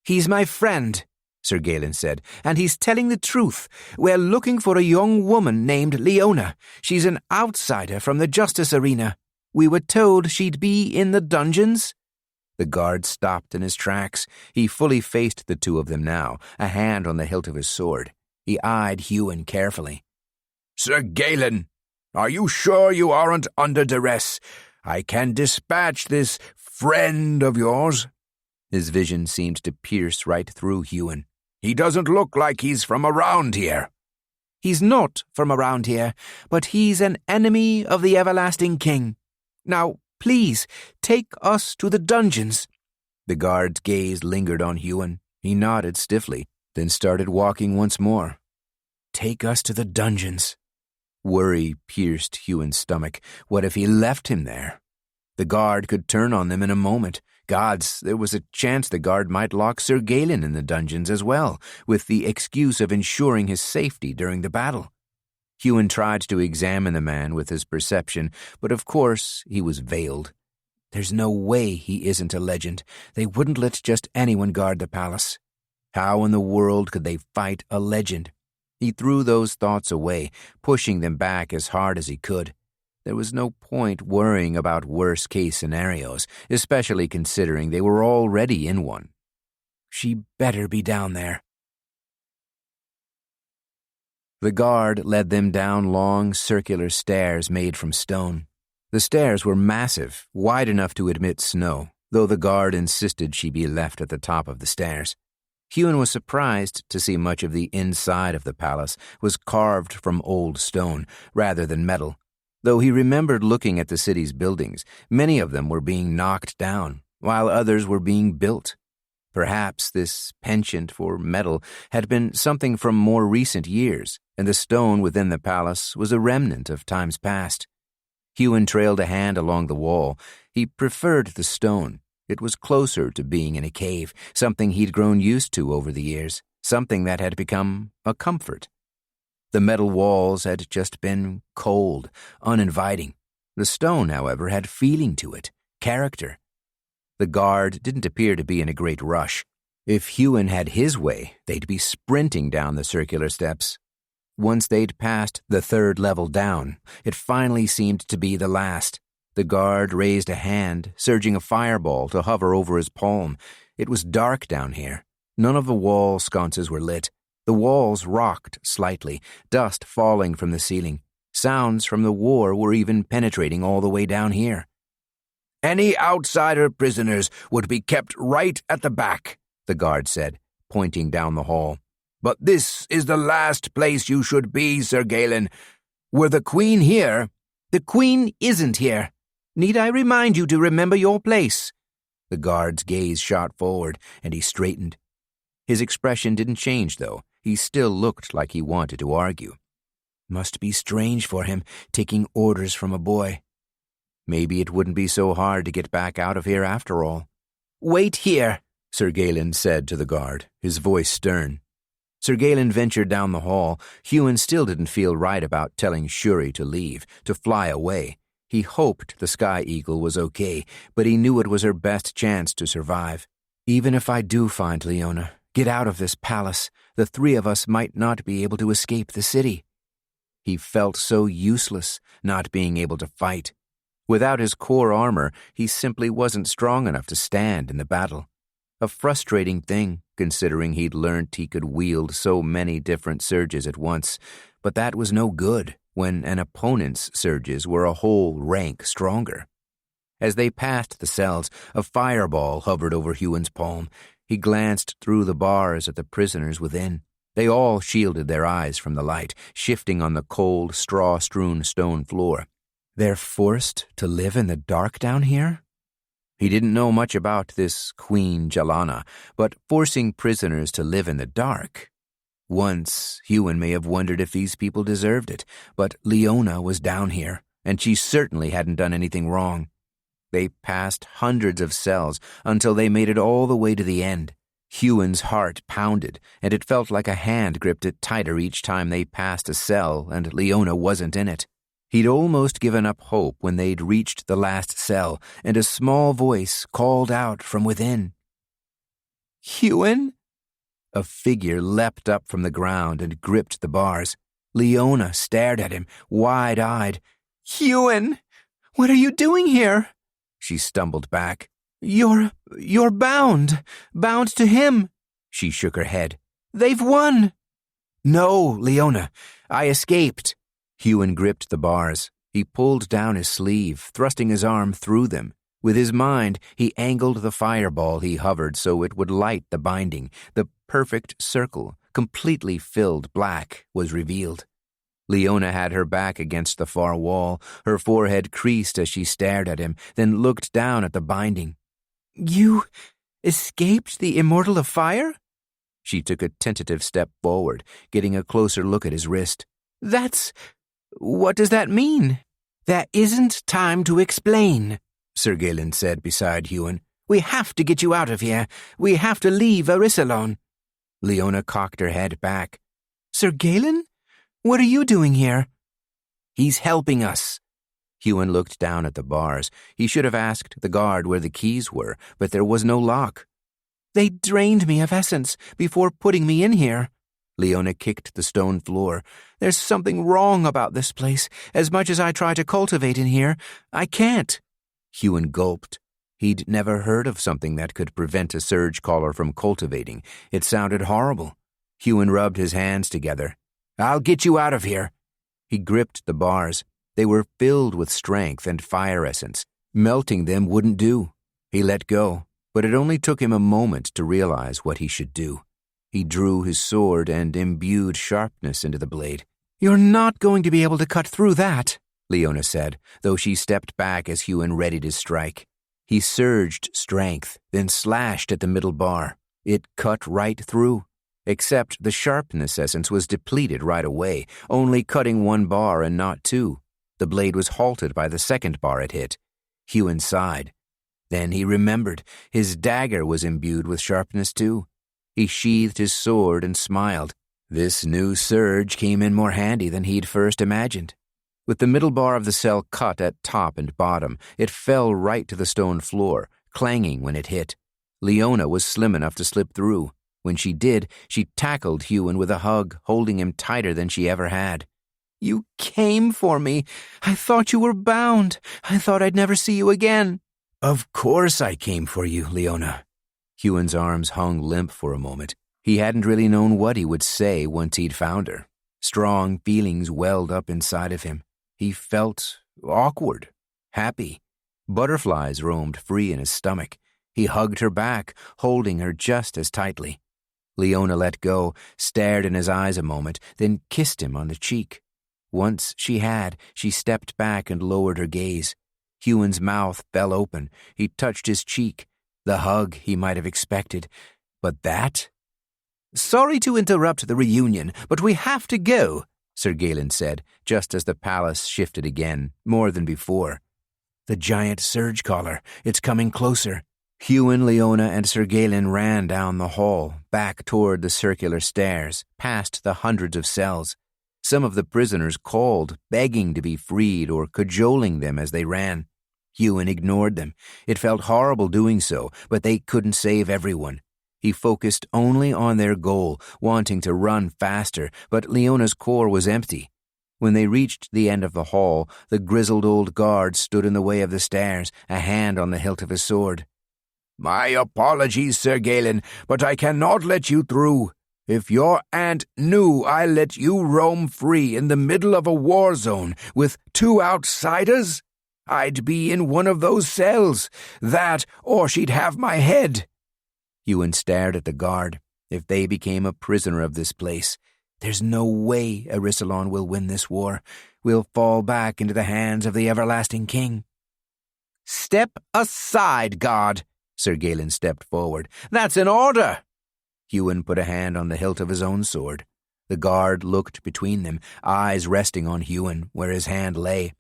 Speaker 3: "He's my friend," Sir Galen said, "and he's telling the truth. We're looking for a young woman named Leona. She's an outsider from the justice arena. We were told she'd be in the dungeons."
Speaker 2: The guard stopped in his tracks. He fully faced the two of them now, a hand on the hilt of his sword. He eyed Huon carefully.
Speaker 1: "Sir Galen, are you sure you aren't under duress? I can dispatch this friend of yours."
Speaker 2: His vision seemed to pierce right through Huon.
Speaker 1: "He doesn't look like he's from around here."
Speaker 3: "He's not from around here, but he's an enemy of the Everlasting King. Now, please, take us to the dungeons."
Speaker 2: The guard's gaze lingered on Huon. He nodded stiffly, then started walking once more.
Speaker 3: "Take us to the dungeons."
Speaker 2: Worry pierced Huon's stomach. What if he left him there? The guard could turn on them in a moment. Gods, there was a chance the guard might lock Sir Galen in the dungeons as well, with the excuse of ensuring his safety during the battle. Huon tried to examine the man with his perception, but of course he was veiled. There's no way he isn't a legend. They wouldn't let just anyone guard the palace. How in the world could they fight a legend? He threw those thoughts away, pushing them back as hard as he could. There was no point worrying about worst-case scenarios, especially considering they were already in one. She better be down there. The guard led them down long, circular stairs made from stone. The stairs were massive, wide enough to admit snow, though the guard insisted she be left at the top of the stairs. Huon was surprised to see much of the inside of the palace was carved from old stone rather than metal. Though he remembered looking at the city's buildings, many of them were being knocked down, while others were being built. Perhaps this penchant for metal had been something from more recent years, and the stone within the palace was a remnant of times past. Huon trailed a hand along the wall. He preferred the stone. It was closer to being in a cave, something he'd grown used to over the years, something that had become a comfort. The metal walls had just been cold, uninviting. The stone, however, had feeling to it, character. The guard didn't appear to be in a great rush. If Huon had his way, they'd be sprinting down the circular steps. Once they'd passed the third level down, it finally seemed to be the last. The guard raised a hand, surging a fireball to hover over his palm. It was dark down here. None of the wall sconces were lit. The walls rocked slightly, dust falling from the ceiling. Sounds from the war were even penetrating all the way down here.
Speaker 1: "Any outsider prisoners would be kept right at the back," the guard said, pointing down the hall. "But this is the last place you should be, Sir Galen. Were the Queen here?"
Speaker 3: "The Queen isn't here. Need I remind you to remember your place?"
Speaker 2: The guard's gaze shot forward, and he straightened. His expression didn't change, though. He still looked like he wanted to argue. Must be strange for him, taking orders from a boy. Maybe it wouldn't be so hard to get back out of here after all. "Wait here," Sir Galen said to the guard, his voice stern. Sir Galen ventured down the hall. Huon still didn't feel right about telling Shuri to leave, to fly away. He hoped the Sky Eagle was okay, but he knew it was her best chance to survive. Even if I do find Leona, get out of this palace, the three of us might not be able to escape the city. He felt so useless, not being able to fight. Without his core armor, he simply wasn't strong enough to stand in the battle. A frustrating thing, considering he'd learnt he could wield so many different surges at once, but that was no good when an opponent's surges were a whole rank stronger. As they passed the cells, a fireball hovered over Huon's palm. He glanced through the bars at the prisoners within. They all shielded their eyes from the light, shifting on the cold, straw-strewn stone floor. They're forced to live in the dark down here? He didn't know much about this Queen Jalana, but forcing prisoners to live in the dark. Once, Huon may have wondered if these people deserved it, but Leona was down here, and she certainly hadn't done anything wrong. They passed hundreds of cells until they made it all the way to the end. Huon's heart pounded, and it felt like a hand gripped it tighter each time they passed a cell and Leona wasn't in it. He'd almost given up hope when they'd reached the last cell, and a small voice called out from within. "Huon?" A figure leapt up from the ground and gripped the bars. Leona stared at him, wide-eyed. "Huon, what are you doing here?" She stumbled back. You're bound to him." She shook her head. "They've won." "No, Leona, I escaped." Huon gripped the bars. He pulled down his sleeve, thrusting his arm through them. With his mind, he angled the fireball he hovered so it would light the binding. The perfect circle, completely filled black, was revealed. Leona had her back against the far wall. Her forehead creased as she stared at him, then looked down at the binding. "You escaped the Immortal of Fire?" She took a tentative step forward, getting a closer look at his wrist. What does that mean?" "There isn't time to explain," Sir Galen said beside Huon. "We have to get you out of here. We have to leave Arisalon." Leona cocked her head back. "Sir Galen? What are you doing here?" "He's helping us." Huon looked down at the bars. He should have asked the guard where the keys were, but there was no lock. "They drained me of essence before putting me in here." Leona kicked the stone floor. "There's something wrong about this place. As much as I try to cultivate in here, I can't." Huon gulped. He'd never heard of something that could prevent a surgecaller from cultivating. It sounded horrible. Huon rubbed his hands together. "I'll get you out of here." He gripped the bars. They were filled with strength and fire essence. Melting them wouldn't do. He let go, but it only took him a moment to realize what he should do. He drew his sword and imbued sharpness into the blade. "You're not going to be able to cut through that," Leona said, though she stepped back as Huon readied his strike. He surged strength, then slashed at the middle bar. It cut right through. Except the sharpness essence was depleted right away, only cutting one bar and not two. The blade was halted by the second bar it hit. Huon sighed. Then he remembered. His dagger was imbued with sharpness too. He sheathed his sword and smiled. This new surge came in more handy than he'd first imagined. With the middle bar of the cell cut at top and bottom, it fell right to the stone floor, clanging when it hit. Leona was slim enough to slip through. When she did, she tackled Huon with a hug, holding him tighter than she ever had. "You came for me. I thought you were bound. I thought I'd never see you again." "Of course I came for you, Leona." Huon's arms hung limp for a moment. He hadn't really known what he would say once he'd found her. Strong feelings welled up inside of him. He felt awkward, happy. Butterflies roamed free in his stomach. He hugged her back, holding her just as tightly. Leona let go, stared in his eyes a moment, then kissed him on the cheek. Once she stepped back and lowered her gaze. Huon's mouth fell open. He touched his cheek. The hug he might have expected, but that?
Speaker 3: "Sorry to interrupt the reunion, but we have to go," Sir Galen said, just as the palace shifted again, more than before.
Speaker 2: The giant Surgecaller, it's coming closer. Huon, Leona, and Sir Galen ran down the hall, back toward the circular stairs, past the hundreds of cells. Some of the prisoners called, begging to be freed or cajoling them as they ran. Huon ignored them. It felt horrible doing so, but they couldn't save everyone. He focused only on their goal, wanting to run faster, but Leona's core was empty. When they reached the end of the hall, the grizzled old guard stood in the way of the stairs, a hand on the hilt of his sword.
Speaker 1: "My apologies, Sir Galen, but I cannot let you through. If your aunt knew I let you roam free in the middle of a war zone with 2 outsiders, I'd be in one of those cells. That, or she'd have my head."
Speaker 2: Huon stared at the guard. If they became a prisoner of this place, there's no way Arissalon will win this war. We'll fall back into the hands of the everlasting king.
Speaker 3: "Step aside, guard," Sir Galen stepped forward. "That's an order."
Speaker 2: Huon put a hand on the hilt of his own sword. The guard looked between them, eyes resting on Huon, where his hand lay.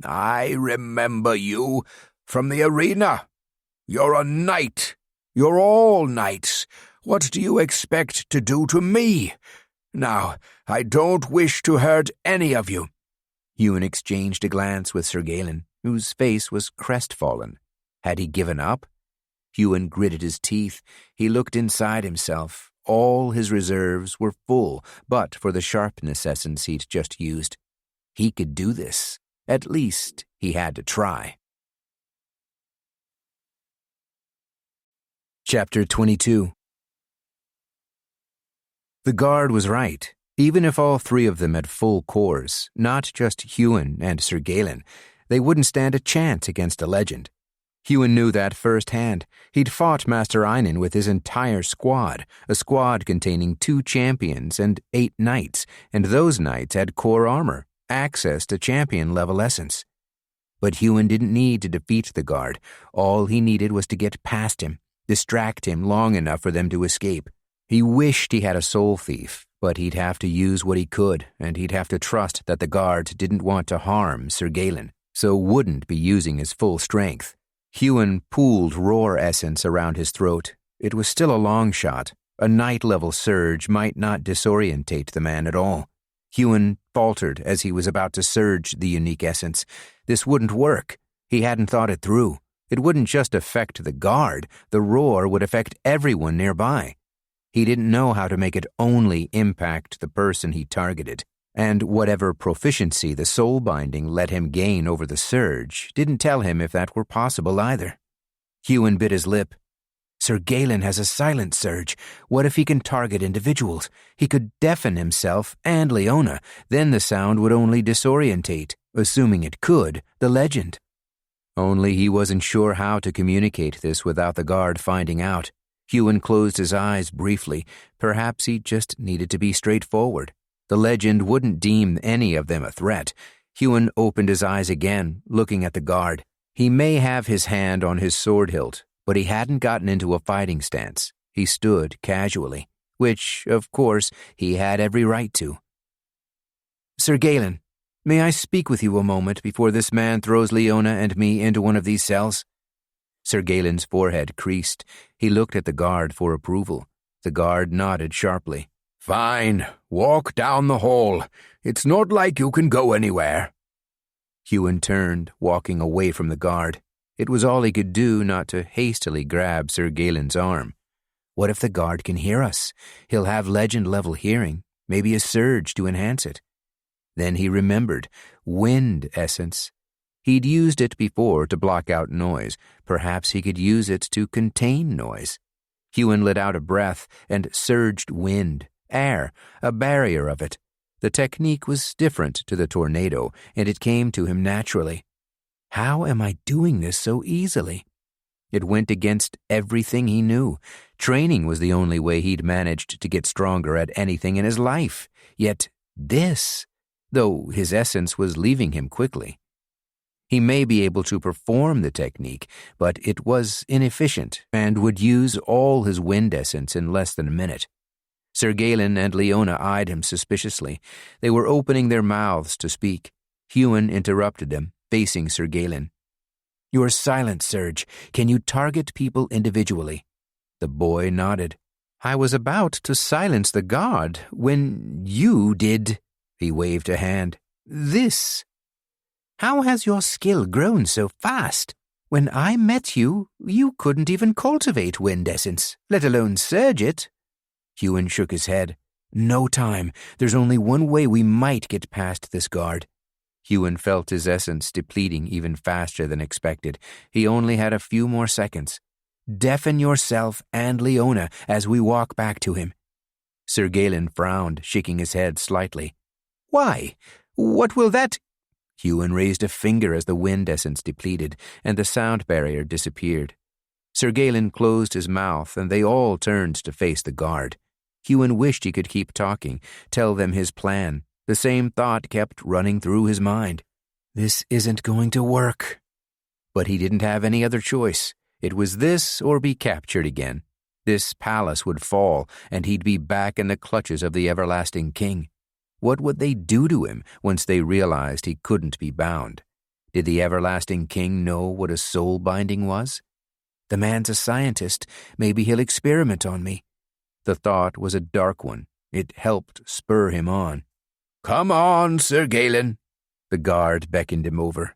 Speaker 1: "I remember you from the arena. You're a knight. You're all knights. What do you expect to do to me? Now, I don't wish to hurt any of you."
Speaker 2: Huon exchanged a glance with Sir Galen, whose face was crestfallen. Had he given up? Huon gritted his teeth. He looked inside himself. All his reserves were full, but for the sharpness essence he'd just used. He could do this. At least he had to try. Chapter 22. The guard was right. Even if all 3 of them had full cores, not just Huon and Sir Galen, they wouldn't stand a chance against a legend. Huon knew that firsthand. He'd fought Master Einan with his entire squad, a squad containing 2 champions and 8 knights, and those knights had core armor, access to champion-level essence. But Huon didn't need to defeat the guard. All he needed was to get past him, distract him long enough for them to escape. He wished he had a soul thief, but he'd have to use what he could, and he'd have to trust that the guard didn't want to harm Sir Galen, so wouldn't be using his full strength. Huon pooled roar essence around his throat. It was still a long shot. A knight-level surge might not disorientate the man at all. Huon faltered as he was about to surge the unique essence. This wouldn't work. He hadn't thought it through. It wouldn't just affect the guard. The roar would affect everyone nearby. He didn't know how to make it only impact the person he targeted. And whatever proficiency the soul binding let him gain over the surge didn't tell him if that were possible either. Huon bit his lip. Sir Galen has a silent surge. What if he can target individuals? He could deafen himself and Leona. Then the sound would only disorientate, assuming it could, the legend. Only he wasn't sure how to communicate this without the guard finding out. Huon closed his eyes briefly. Perhaps he just needed to be straightforward. The legend wouldn't deem any of them a threat. Huon opened his eyes again, looking at the guard. He may have his hand on his sword hilt, but he hadn't gotten into a fighting stance. He stood casually, which, of course, he had every right to. Sir Galen, may I speak with you a moment before this man throws Leona and me into one of these cells? Sir Galen's forehead creased. He looked at the guard for approval. The guard nodded sharply.
Speaker 1: "Fine. Walk down the hall. It's not like you can go anywhere."
Speaker 2: Huon turned, walking away from the guard. It was all he could do not to hastily grab Sir Galen's arm. What if the guard can hear us? He'll have legend-level hearing, maybe a surge to enhance it. Then he remembered. Wind essence. He'd used it before to block out noise. Perhaps he could use it to contain noise. Huon let out a breath and surged wind. Air, a barrier of it. The technique was different to the tornado, and it came to him naturally. How am I doing this so easily? It went against everything he knew. Training was the only way he'd managed to get stronger at anything in his life. Yet this, though his essence was leaving him quickly. He may be able to perform the technique, but it was inefficient and would use all his wind essence in less than a minute. Sir Galen and Leona eyed him suspiciously. They were opening their mouths to speak. Huon interrupted them, facing Sir Galen. "You're silent, Surge. Can you target people individually?" The boy nodded. "I was about to silence the guard when you did." He waved a hand. "This. How has your skill grown so fast? When I met you, you couldn't even cultivate wind essence, let alone surge it." Huon shook his head. "No time. There's only one way we might get past this guard." Huon felt his essence depleting even faster than expected. He only had a few more seconds. "Deafen yourself and Leona as we walk back to him." Sir Galen frowned, shaking his head slightly. "Why? What will that—" Huon raised a finger as the wind essence depleted, and the sound barrier disappeared. Sir Galen closed his mouth, and they all turned to face the guard. Huon wished he could keep talking, tell them his plan. The same thought kept running through his mind. This isn't going to work. But he didn't have any other choice. It was this or be captured again. This palace would fall, and he'd be back in the clutches of the everlasting king. What would they do to him once they realized he couldn't be bound? Did the everlasting king know what a soul binding was? The man's a scientist. Maybe he'll experiment on me. The thought was a dark one. It helped spur him on.
Speaker 1: "Come on, Sir Galen."
Speaker 2: The guard beckoned him over.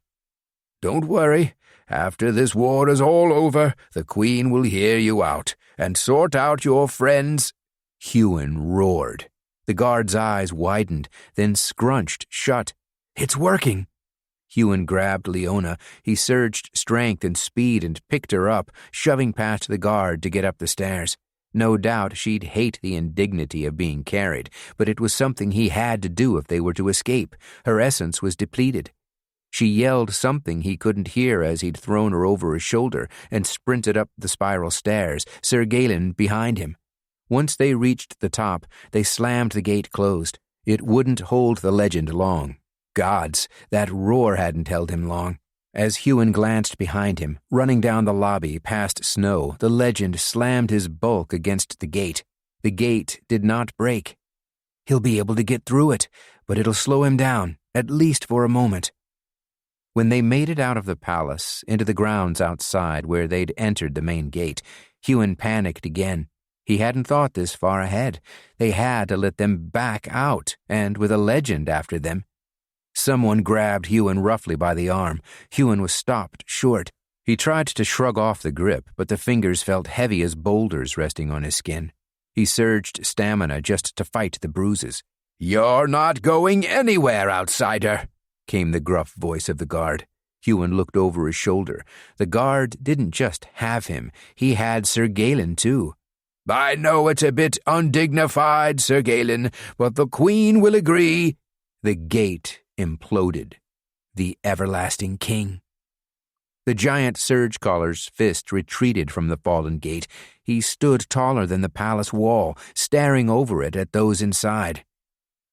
Speaker 1: "Don't worry. After this war is all over, the Queen will hear you out and sort out your friends."
Speaker 2: Huon roared. The guard's eyes widened, then scrunched shut. "It's working." Huon grabbed Leona. He surged strength and speed and picked her up, shoving past the guard to get up the stairs. No doubt she'd hate the indignity of being carried, but it was something he had to do if they were to escape. Her essence was depleted. She yelled something he couldn't hear as he'd thrown her over his shoulder and sprinted up the spiral stairs, Sir Galen behind him. Once they reached the top, they slammed the gate closed. It wouldn't hold the legend long. Gods, that roar hadn't held him long. As Huon glanced behind him, running down the lobby past Snow, the legend slammed his bulk against the gate. The gate did not break. He'll be able to get through it, but it'll slow him down, at least for a moment. When they made it out of the palace, into the grounds outside where they'd entered the main gate, Huon panicked again. He hadn't thought this far ahead. They had to let them back out, and with a legend after them. Someone grabbed Huon roughly by the arm. Huon was stopped short. He tried to shrug off the grip, but the fingers felt heavy as boulders resting on his skin. He surged stamina just to fight the bruises.
Speaker 1: "You're not going anywhere, outsider,"
Speaker 2: came the gruff voice of the guard. Huon looked over his shoulder. The guard didn't just have him. He had Sir Galen, too.
Speaker 1: "I know it's a bit undignified, Sir Galen, but the Queen will agree."
Speaker 2: The gate imploded. The everlasting king. The giant Surgecaller's fist retreated from the fallen gate. He stood taller than the palace wall, staring over it at those inside.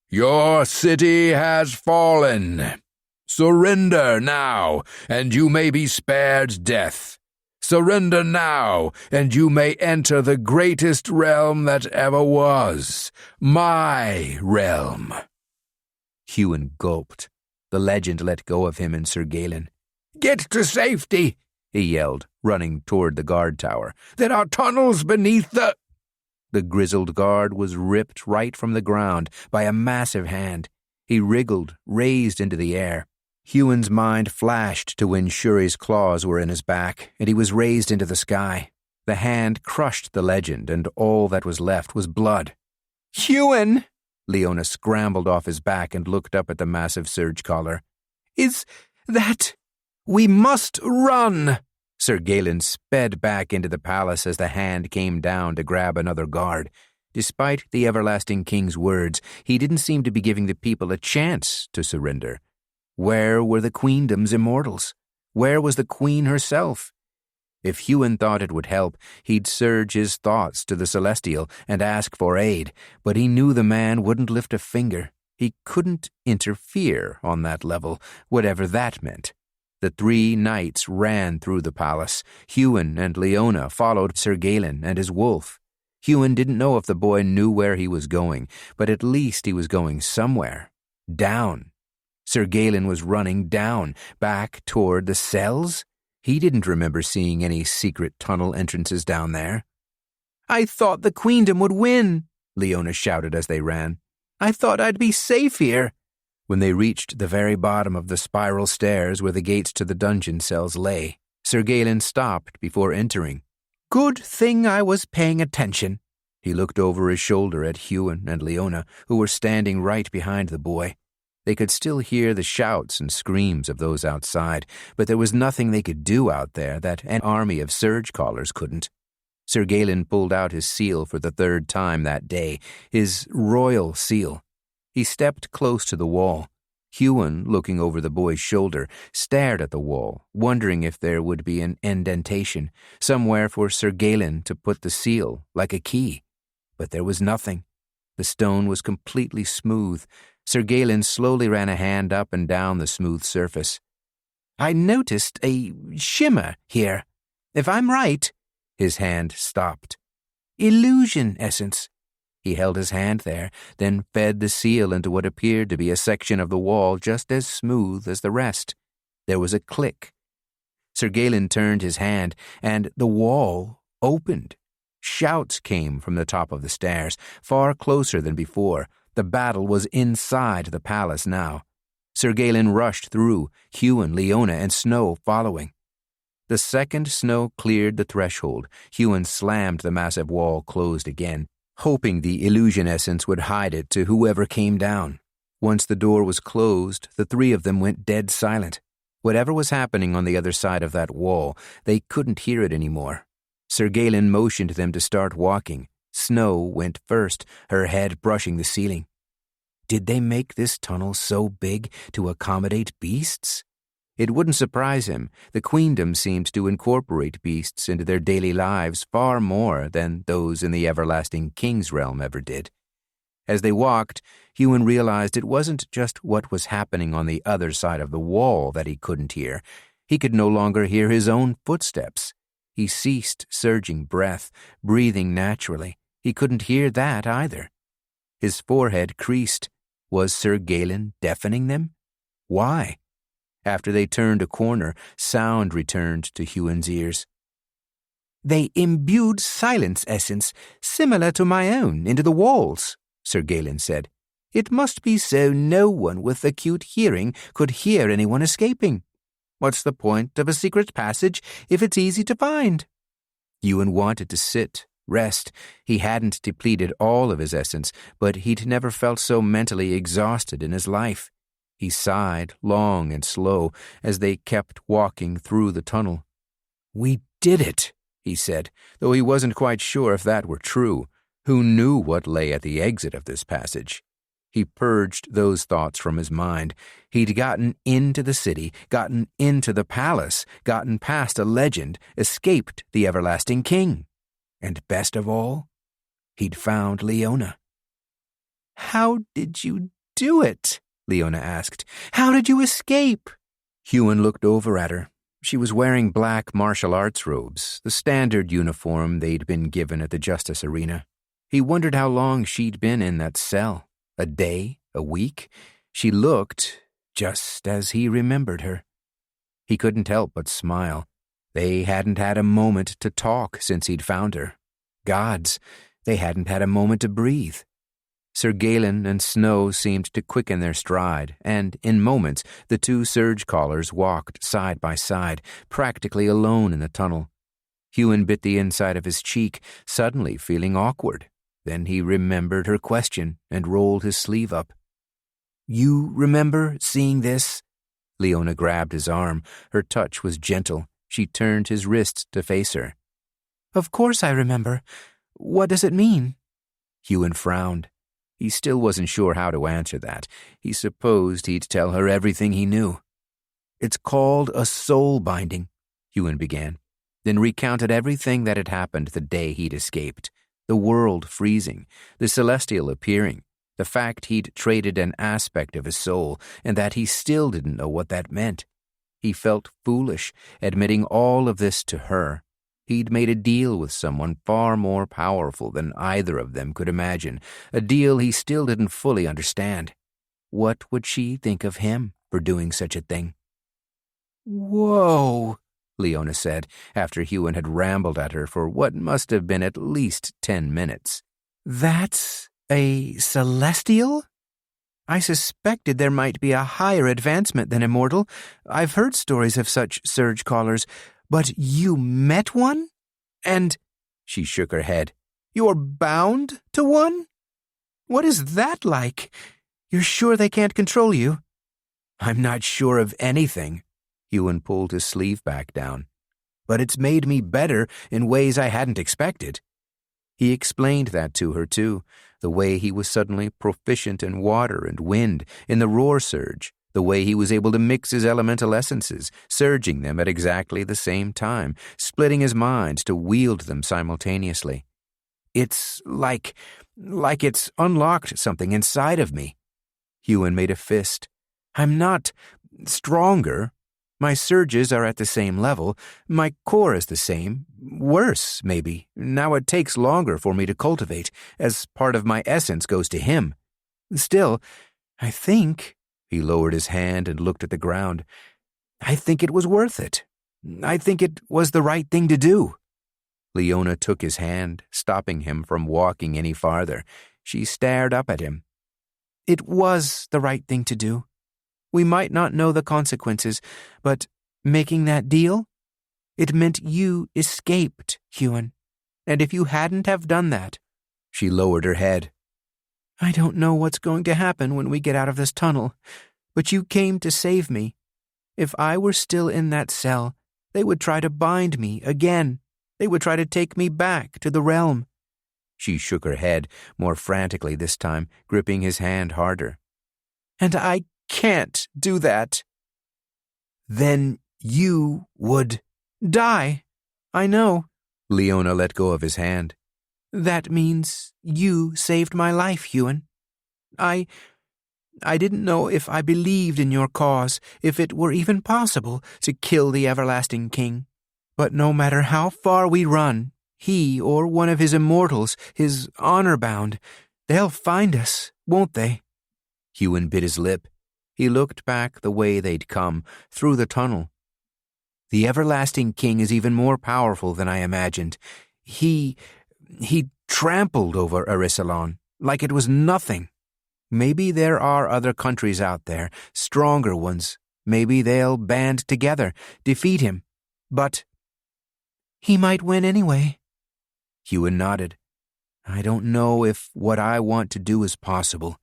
Speaker 1: "Your city has fallen. Surrender now, and you may be spared death. Surrender now, and you may enter the greatest realm that ever was, my realm."
Speaker 2: Huon gulped. The legend let go of him and Sir Galen.
Speaker 1: "Get to safety," he yelled, running toward the guard tower. "There are tunnels beneath the—"
Speaker 2: The grizzled guard was ripped right from the ground by a massive hand. He wriggled, raised into the air. Huon's mind flashed to when Shuri's claws were in his back, and he was raised into the sky. The hand crushed the legend, and all that was left was blood.
Speaker 3: "Huon!"
Speaker 2: Leona scrambled off his back and looked up at the massive Surgecaller.
Speaker 3: "Is that— We must run!"
Speaker 2: Sir Galen sped back into the palace as the hand came down to grab another guard. Despite the everlasting king's words, he didn't seem to be giving the people a chance to surrender. Where were the queendom's immortals? Where was the queen herself? If Huon thought it would help, he'd surge his thoughts to the celestial and ask for aid, but he knew the man wouldn't lift a finger. He couldn't interfere on that level, whatever that meant. The 3 knights ran through the palace. Huon and Leona followed Sir Galen and his wolf. Huon didn't know if the boy knew where he was going, but at least he was going somewhere. Down. Sir Galen was running down, back toward the cells. He didn't remember seeing any secret tunnel entrances down there.
Speaker 3: "I thought the queendom would win," Leona shouted as they ran. "I thought I'd be safe here."
Speaker 2: When they reached the very bottom of the spiral stairs where the gates to the dungeon cells lay, Sir Galen stopped before entering.
Speaker 3: "Good thing I was paying attention."
Speaker 2: He looked over his shoulder at Huon and Leona, who were standing right behind the boy. They could still hear the shouts and screams of those outside, but there was nothing they could do out there that an army of surgecallers couldn't. Sir Galen pulled out his seal for the 3rd time that day, his royal seal. He stepped close to the wall. Huon, looking over the boy's shoulder, stared at the wall, wondering if there would be an indentation, somewhere for Sir Galen to put the seal, like a key. But there was nothing. The stone was completely smooth. Sir Galen slowly ran a hand up and down the smooth surface.
Speaker 3: "I noticed a shimmer here. If I'm right—"
Speaker 2: His hand stopped.
Speaker 3: "Illusion essence."
Speaker 2: He held his hand there, then fed the seal into what appeared to be a section of the wall just as smooth as the rest. There was a click. Sir Galen turned his hand, and the wall opened. Shouts came from the top of the stairs, far closer than before. The battle was inside the palace now. Sir Galen rushed through, Huon, Leona, and Snow following. The second Snow cleared the threshold, Huon slammed the massive wall closed again, hoping the illusion essence would hide it to whoever came down. Once the door was closed, the 3 of them went dead silent. Whatever was happening on the other side of that wall, they couldn't hear it anymore. Sir Galen motioned them to start walking. Snow went first, her head brushing the ceiling. Did they make this tunnel so big to accommodate beasts? It wouldn't surprise him. The queendom seemed to incorporate beasts into their daily lives far more than those in the everlasting king's realm ever did. As they walked, Huon realized it wasn't just what was happening on the other side of the wall that he couldn't hear. He could no longer hear his own footsteps. He ceased surging breath, breathing naturally. He couldn't hear that either. His forehead creased. Was Sir Galen deafening them? Why? After they turned a corner, sound returned to Huon's ears.
Speaker 3: "They imbued silence essence, similar to my own, into the walls," Sir Galen said. "It must be so no one with acute hearing could hear anyone escaping. What's the point of a secret passage if it's easy to find?"
Speaker 2: Huon wanted to sit, rest. He hadn't depleted all of his essence, but he'd never felt so mentally exhausted in his life. He sighed, long and slow, as they kept walking through the tunnel. "We did it," he said, though he wasn't quite sure if that were true. Who knew what lay at the exit of this passage? He purged those thoughts from his mind. He'd gotten into the city, gotten into the palace, gotten past a legend, escaped the everlasting king. And best of all, he'd found Leona.
Speaker 3: "How did you do it?" Leona asked. "How did you escape?"
Speaker 2: Huon looked over at her. She was wearing black martial arts robes, the standard uniform they'd been given at the Justice Arena. He wondered how long she'd been in that cell. A day? A week? She looked just as he remembered her. He couldn't help but smile. They hadn't had a moment to talk since he'd found her. Gods, they hadn't had a moment to breathe. Sir Galen and Snow seemed to quicken their stride, and in moments the 2 surgecallers walked side by side, practically alone in the tunnel. Huon bit the inside of his cheek, suddenly feeling awkward. Then he remembered her question and rolled his sleeve up. "You remember seeing this?" Leona grabbed his arm. Her touch was gentle. She turned his wrist to face her.
Speaker 3: "Of course I remember. What does it mean?"
Speaker 2: Huon frowned. He still wasn't sure how to answer that. He supposed he'd tell her everything he knew. "It's called a soul binding," Huon began, then recounted everything that had happened the day he'd escaped. The world freezing, the celestial appearing, the fact he'd traded an aspect of his soul, and that he still didn't know what that meant. He felt foolish, admitting all of this to her. He'd made a deal with someone far more powerful than either of them could imagine, a deal he still didn't fully understand. What would she think of him for doing such a thing?
Speaker 3: "Whoa,"
Speaker 2: Leona said, after Huon had rambled at her for what must have been at least 10 minutes.
Speaker 3: "That's a celestial? I suspected there might be a higher advancement than immortal. I've heard stories of such surgecallers, but you met one? And," she shook her head, "you're bound to one? What is that like? You're sure they can't control you?"
Speaker 2: "I'm not sure of anything." Huon pulled his sleeve back down. "But it's made me better in ways I hadn't expected." He explained that to her, too, the way he was suddenly proficient in water and wind, in the roar surge, the way he was able to mix his elemental essences, surging them at exactly the same time, splitting his mind to wield them simultaneously. "It's like it's unlocked something inside of me." Huon made a fist. "I'm not stronger. My surges are at the same level. My core is the same. Worse, maybe. Now it takes longer for me to cultivate, as part of my essence goes to him. Still, I think," he lowered his hand and looked at the ground, "I think it was worth it. I think it was the right thing to do." Leona took his hand, stopping him from walking any farther. She stared up at him.
Speaker 3: "It was the right thing to do. We might not know the consequences, but making that deal, it meant you escaped, Huon. And if you hadn't have done that—"
Speaker 2: She lowered her head.
Speaker 3: "I don't know what's going to happen when we get out of this tunnel, but you came to save me. If I were still in that cell, they would try to bind me again. They would try to take me back to the realm."
Speaker 2: She shook her head, more frantically this time, gripping his hand harder.
Speaker 3: "And I can't do that."
Speaker 2: "Then you would—"
Speaker 3: "Die. I know."
Speaker 2: Leona let go of his hand.
Speaker 3: "That means you saved my life, Huon. I didn't know if I believed in your cause, if it were even possible to kill the everlasting king. But no matter how far we run, he or one of his immortals, his Honourbound, they'll find us, won't they?"
Speaker 2: Huon bit his lip. He looked back the way they'd come, through the tunnel. "The everlasting king is even more powerful than I imagined. He trampled over Arisalon like it was nothing. Maybe there are other countries out there, stronger ones. Maybe they'll band together, defeat him. But—"
Speaker 3: "He might win anyway."
Speaker 2: Huon nodded. "I don't know if what I want to do is possible."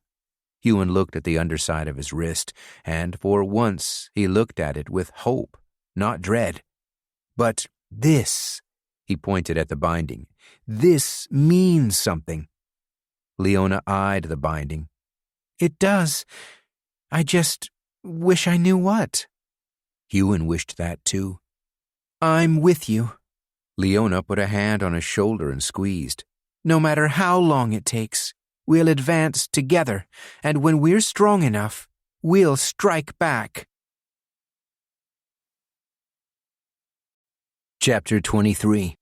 Speaker 2: Huon looked at the underside of his wrist, and for once he looked at it with hope, not dread. "But this," he pointed at the binding, "this means something." Leona eyed the binding.
Speaker 3: "It does. I just wish I knew what."
Speaker 2: Huon wished that too.
Speaker 3: "I'm with you."
Speaker 2: Leona put a hand on his shoulder and squeezed.
Speaker 3: "No matter how long it takes, we'll advance together, and when we're strong enough, we'll strike back."
Speaker 2: Chapter 23.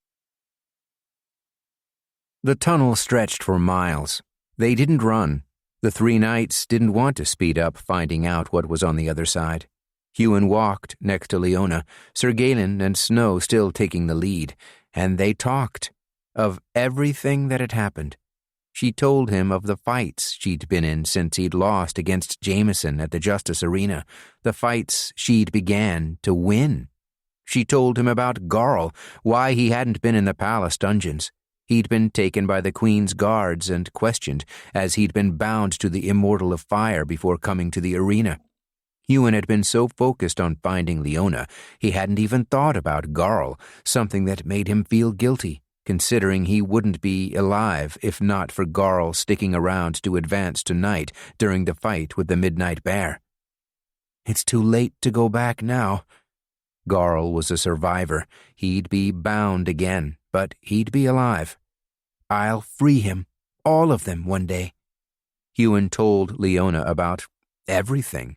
Speaker 2: The tunnel stretched for miles. They didn't run. The 3 knights didn't want to speed up finding out what was on the other side. Huon walked next to Leona, Sir Galen and Snow still taking the lead, and they talked of everything that had happened. She told him of the fights she'd been in since he'd lost against Jameson at the Justice Arena, the fights she'd began to win. She told him about Garl, why he hadn't been in the palace dungeons. He'd been taken by the Queen's guards and questioned, as he'd been bound to the Immortal of Fire before coming to the arena. Huon had been so focused on finding Leona, he hadn't even thought about Garl, something that made him feel guilty, considering he wouldn't be alive if not for Garl sticking around to advance tonight during the fight with the Midnight Bear. It's too late to go back now. Garl was a survivor. He'd be bound again, but he'd be alive. I'll free him, all of them, one day. Huon told Leona about everything.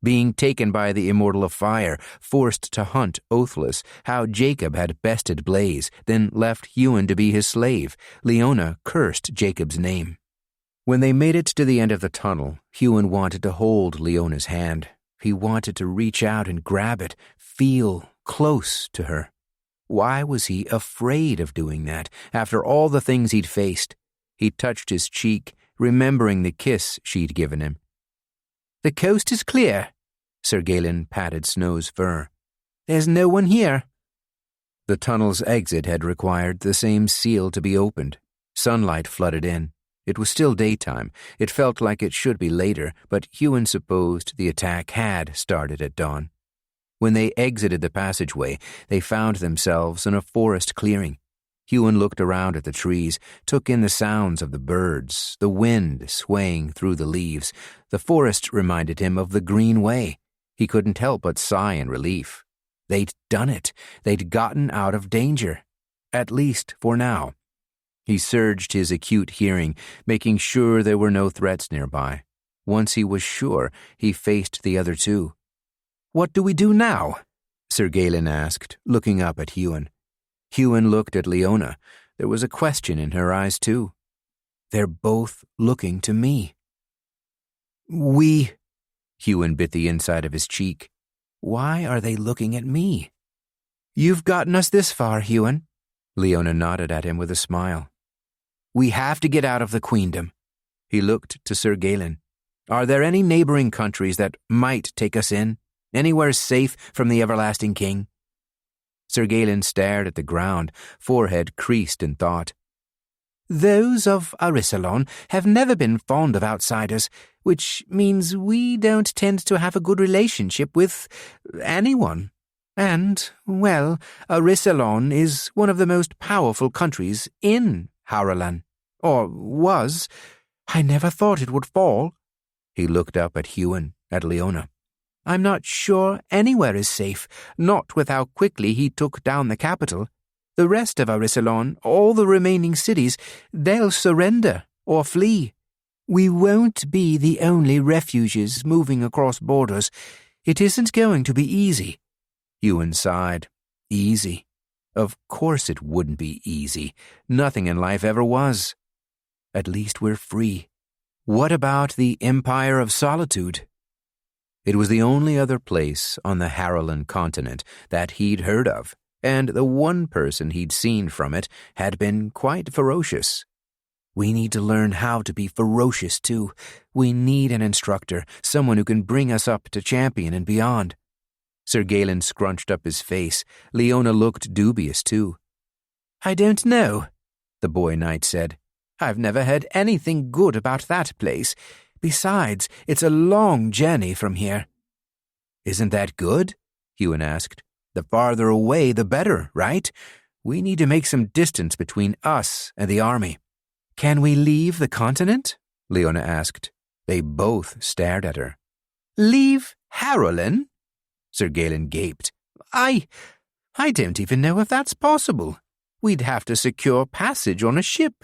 Speaker 2: being taken by the Immortal of Fire, forced to hunt oathless, how Jacob had bested Blaze, then left Huon to be his slave. Leona cursed Jacob's name. When they made it to the end of the tunnel, Huon wanted to hold Leona's hand. He wanted to reach out and grab it, feel close to her. Why was he afraid of doing that, after all the things he'd faced? He touched his cheek, remembering the kiss she'd given him.
Speaker 3: "The coast is clear."
Speaker 2: Sir Galen patted Snow's fur.
Speaker 3: "There's no one here."
Speaker 2: The tunnel's exit had required the same seal to be opened. Sunlight flooded in. It was still daytime. It felt like it should be later, but Huon supposed the attack had started at dawn. When they exited the passageway, they found themselves in a forest clearing. Huon looked around at the trees, took in the sounds of the birds, the wind swaying through the leaves. The forest reminded him of the Green Way. He couldn't help but sigh in relief. They'd done it. They'd gotten out of danger. At least for now. He surged his acute hearing, making sure there were no threats nearby. Once he was sure, he faced the other two.
Speaker 3: "What do we do now?"
Speaker 2: Sir Galen asked, looking up at Huon. Huon looked at Leona. There was a question in her eyes, too. "They're both looking to me." Huon bit the inside of his cheek. "Why are they looking at me?"
Speaker 3: "You've gotten us this far, Huon."
Speaker 2: Leona nodded at him with a smile.
Speaker 3: "We have to get out of the queendom."
Speaker 2: He looked to Sir Galen. "Are there any neighboring countries that might take us in? Anywhere safe from the everlasting king?" Sir Galen stared at the ground, forehead creased in thought.
Speaker 3: "Those of Arissalon have never been fond of outsiders, which means we don't tend to have a good relationship with anyone. And, well, Arissalon is one of the most powerful countries in Howralan. Or was. I never thought it would fall."
Speaker 2: He looked up at Huon, at Leona.
Speaker 3: "I'm not sure anywhere is safe, not with how quickly he took down the capital. The rest of Arissalon, all the remaining cities, they'll surrender or flee. We won't be the only refugees moving across borders. It isn't going to be easy."
Speaker 2: Huon sighed. Easy. Of course it wouldn't be easy. Nothing in life ever was. At least we're free. What about the Empire of Solitude? It was the only other place on the Howralan continent that he'd heard of, and the one person he'd seen from it had been quite ferocious.
Speaker 3: "We need to learn how to be ferocious, too. We need an instructor, someone who can bring us up to champion and beyond."
Speaker 2: Sir Galen scrunched up his face. Leona looked dubious, too.
Speaker 3: "I don't know," the boy knight said. "I've never heard anything good about that place. Besides, it's a long journey from here."
Speaker 2: "Isn't that good?" Huon asked. "The farther away, the better, right? We need to make some distance between us and the army."
Speaker 3: "Can we leave the continent?"
Speaker 2: Leona asked. They both stared at her.
Speaker 3: "Leave Howralan?"
Speaker 2: Sir Galen gaped.
Speaker 3: I don't even know if that's possible. We'd have to secure passage on a ship."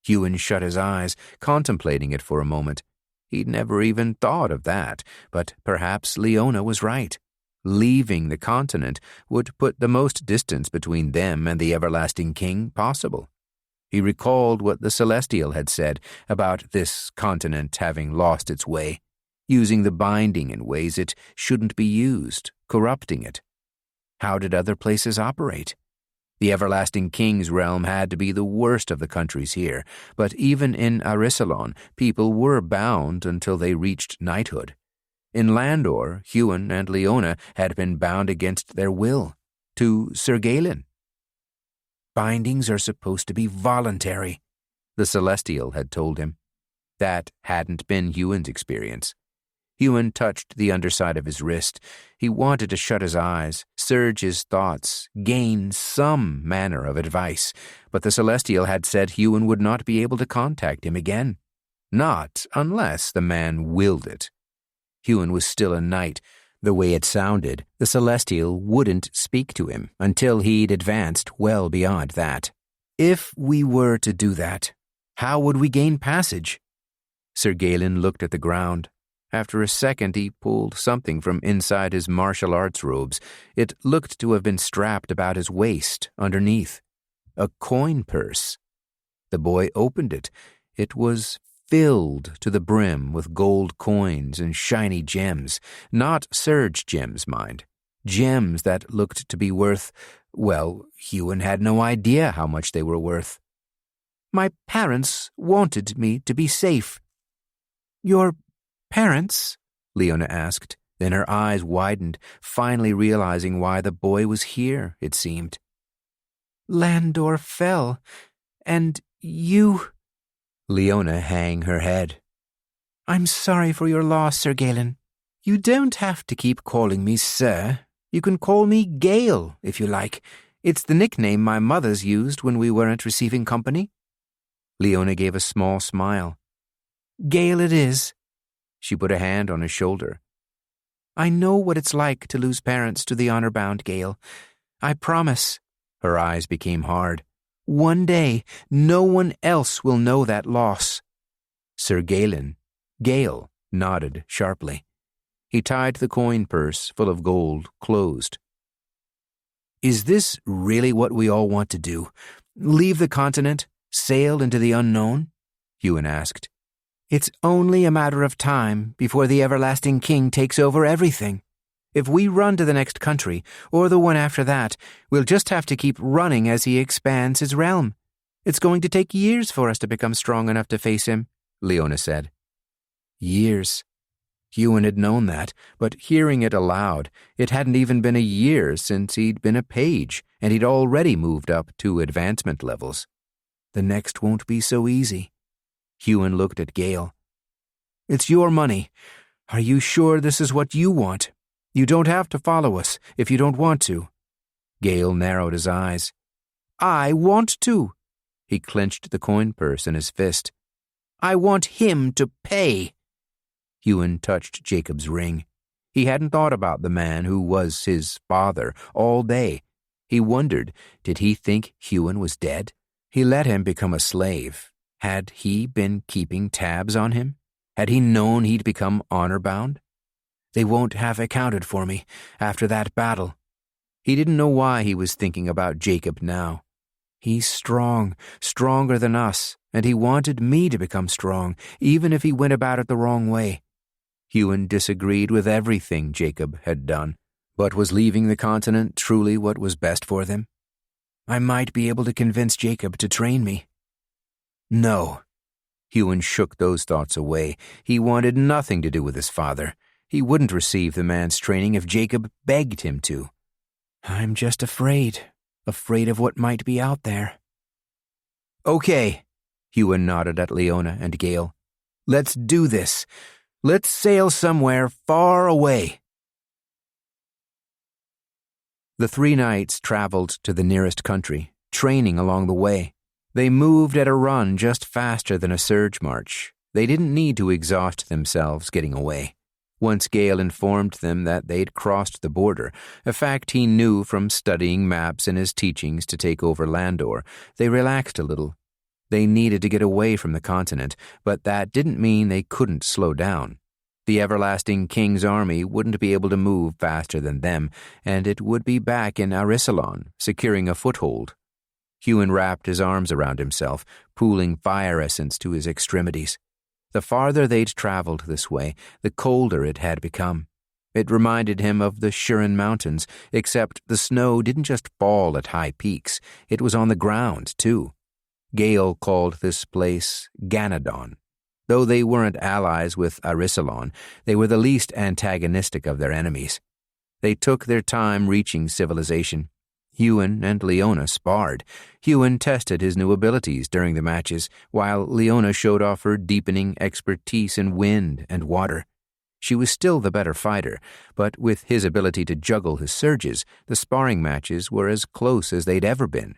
Speaker 2: Huon shut his eyes, contemplating it for a moment. He'd never even thought of that, but perhaps Leona was right. Leaving the continent would put the most distance between them and the everlasting king possible. He recalled what the Celestial had said about this continent having lost its way, using the binding in ways it shouldn't be used, corrupting it. How did other places operate? The everlasting king's realm had to be the worst of the countries here, but even in Arissalon, people were bound until they reached knighthood. In Landor, Huon and Leona had been bound against their will, to Sir Galen.
Speaker 3: "Bindings are supposed to be voluntary,"
Speaker 2: the Celestial had told him. That hadn't been Huon's experience. Huon touched the underside of his wrist. He wanted to shut his eyes, surge his thoughts, gain some manner of advice, but the Celestial had said Huon would not be able to contact him again. Not unless the man willed it. Huon was still a knight. The way it sounded, the Celestial wouldn't speak to him until he'd advanced well beyond that. If we were to do that, how would we gain passage? Sir Galen looked at the ground. After a second, he pulled something from inside his martial arts robes. It looked to have been strapped about his waist, underneath. A coin purse. The boy opened it. It was filled to the brim with gold coins and shiny gems. Not surge gems, mind. Gems that looked to be worth, well, Huon had no idea how much they were worth.
Speaker 3: My parents wanted me to be safe. Your parents?
Speaker 2: Leona asked. Then her eyes widened, finally realizing why the boy was here, it seemed.
Speaker 3: Landor fell, and you...
Speaker 2: Leona hung her head.
Speaker 3: I'm sorry for your loss, Sir Galen. You don't have to keep calling me sir. You can call me Gale, if you like. It's the nickname my mothers used when we weren't receiving company.
Speaker 2: Leona gave a small smile.
Speaker 3: Gale it is.
Speaker 2: She put a hand on his shoulder.
Speaker 3: I know what it's like to lose parents to the Honourbound, Gale. I promise.
Speaker 2: Her eyes became hard.
Speaker 3: One day, no one else will know that loss.
Speaker 2: Sir Galen, Gale, nodded sharply. He tied the coin purse, full of gold, closed. Is this really what we all want to do? Leave the continent? Sail into the unknown? Huon asked.
Speaker 3: It's only a matter of time before the everlasting king takes over everything. If we run to the next country, or the one after that, we'll just have to keep running as he expands his realm. It's going to take years for us to become strong enough to face him, Leona said.
Speaker 2: Years. Huon had known that, but hearing it aloud, it hadn't even been a year since he'd been a page, and he'd already moved up 2 advancement levels. The next won't be so easy. Huon looked at Gale. It's your money. Are you sure this is what you want? You don't have to follow us if you don't want to. Gale narrowed his eyes.
Speaker 3: I want to.
Speaker 2: He clenched the coin purse in his fist.
Speaker 3: I want him to pay.
Speaker 2: Huon touched Jacob's ring. He hadn't thought about the man who was his father all day. He wondered, did he think Huon was dead? He let him become a slave. Had he been keeping tabs on him? Had he known he'd become honor-bound? They won't have accounted for me after that battle. He didn't know why he was thinking about Jacob now. He's strong, stronger than us, and he wanted me to become strong, even if he went about it the wrong way. Huon disagreed with everything Jacob had done, but was leaving the continent truly what was best for them? I might be able to convince Jacob to train me. No. Huon shook those thoughts away. He wanted nothing to do with his father. He wouldn't receive the man's training if Jacob begged him to. I'm just afraid of what might be out there. Okay, Huon nodded at Leona and Gale. Let's do this. Let's sail somewhere far away. The 3 knights traveled to the nearest country, training along the way. They moved at a run just faster than a surge march. They didn't need to exhaust themselves getting away. Once Gale informed them that they'd crossed the border, a fact he knew from studying maps and his teachings to take over Landor, they relaxed a little. They needed to get away from the continent, but that didn't mean they couldn't slow down. The everlasting king's army wouldn't be able to move faster than them, and it would be back in Arisalon, securing a foothold. Huon wrapped his arms around himself, pooling fire essence to his extremities. The farther they'd traveled this way, the colder it had become. It reminded him of the Huron Mountains, except the snow didn't just fall at high peaks, it was on the ground, too. Gale called this place Ganadon. Though they weren't allies with Arisalon, they were the least antagonistic of their enemies. They took their time reaching civilization. Huon and Leona sparred. Huon tested his new abilities during the matches, while Leona showed off her deepening expertise in wind and water. She was still the better fighter, but with his ability to juggle his surges, the sparring matches were as close as they'd ever been.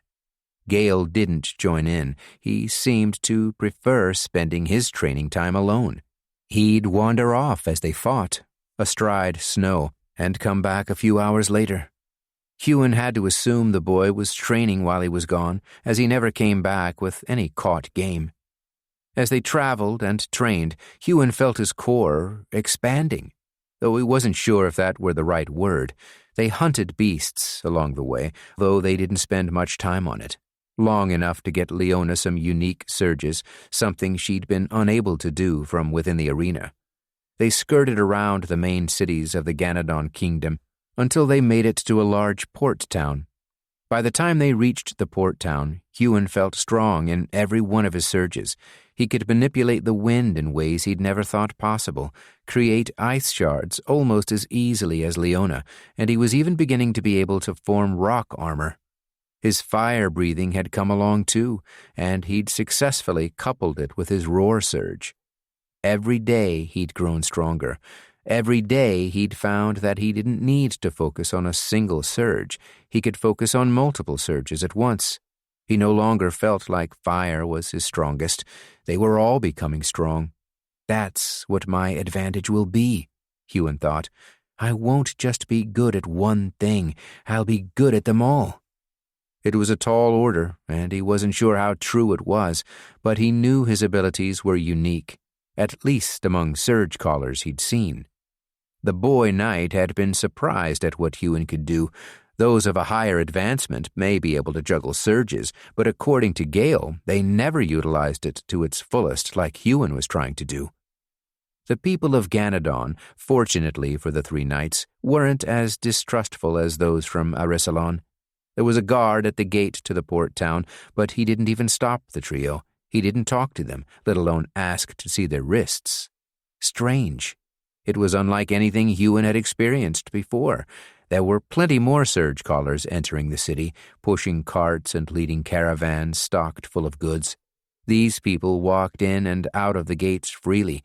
Speaker 2: Gale didn't join in. He seemed to prefer spending his training time alone. He'd wander off as they fought, astride snow, and come back a few hours later. Huon had to assume the boy was training while he was gone, as he never came back with any caught game. As they traveled and trained, Huon felt his core expanding. Though he wasn't sure if that were the right word, they hunted beasts along the way, though they didn't spend much time on it. Long enough to get Leona some unique surges, something she'd been unable to do from within the arena. They skirted around the main cities of the Ganadon kingdom until they made it to a large port town. By the time they reached the port town, Huon felt strong in every one of his surges. He could manipulate the wind in ways he'd never thought possible, create ice shards almost as easily as Leona, and he was even beginning to be able to form rock armor. His fire breathing had come along too, and he'd successfully coupled it with his roar surge. Every day he'd grown stronger. Every day he'd found that he didn't need to focus on a single surge. He could focus on multiple surges at once. He no longer felt like fire was his strongest. They were all becoming strong. That's what my advantage will be, Huon thought. I won't just be good at one thing. I'll be good at them all. It was a tall order, and he wasn't sure how true it was, but he knew his abilities were unique, at least among surgecallers he'd seen. The boy knight had been surprised at what Huon could do. Those of a higher advancement may be able to juggle surges, but according to Gale, they never utilized it to its fullest like Huon was trying to do. The people of Ganadon, fortunately for the three knights, weren't as distrustful as those from Arisalon. There was a guard at the gate to the port town, but he didn't even stop the trio. He didn't talk to them, let alone ask to see their wrists. Strange. It was unlike anything Huon had experienced before. There were plenty more surgecallers entering the city, pushing carts and leading caravans stocked full of goods. These people walked in and out of the gates freely.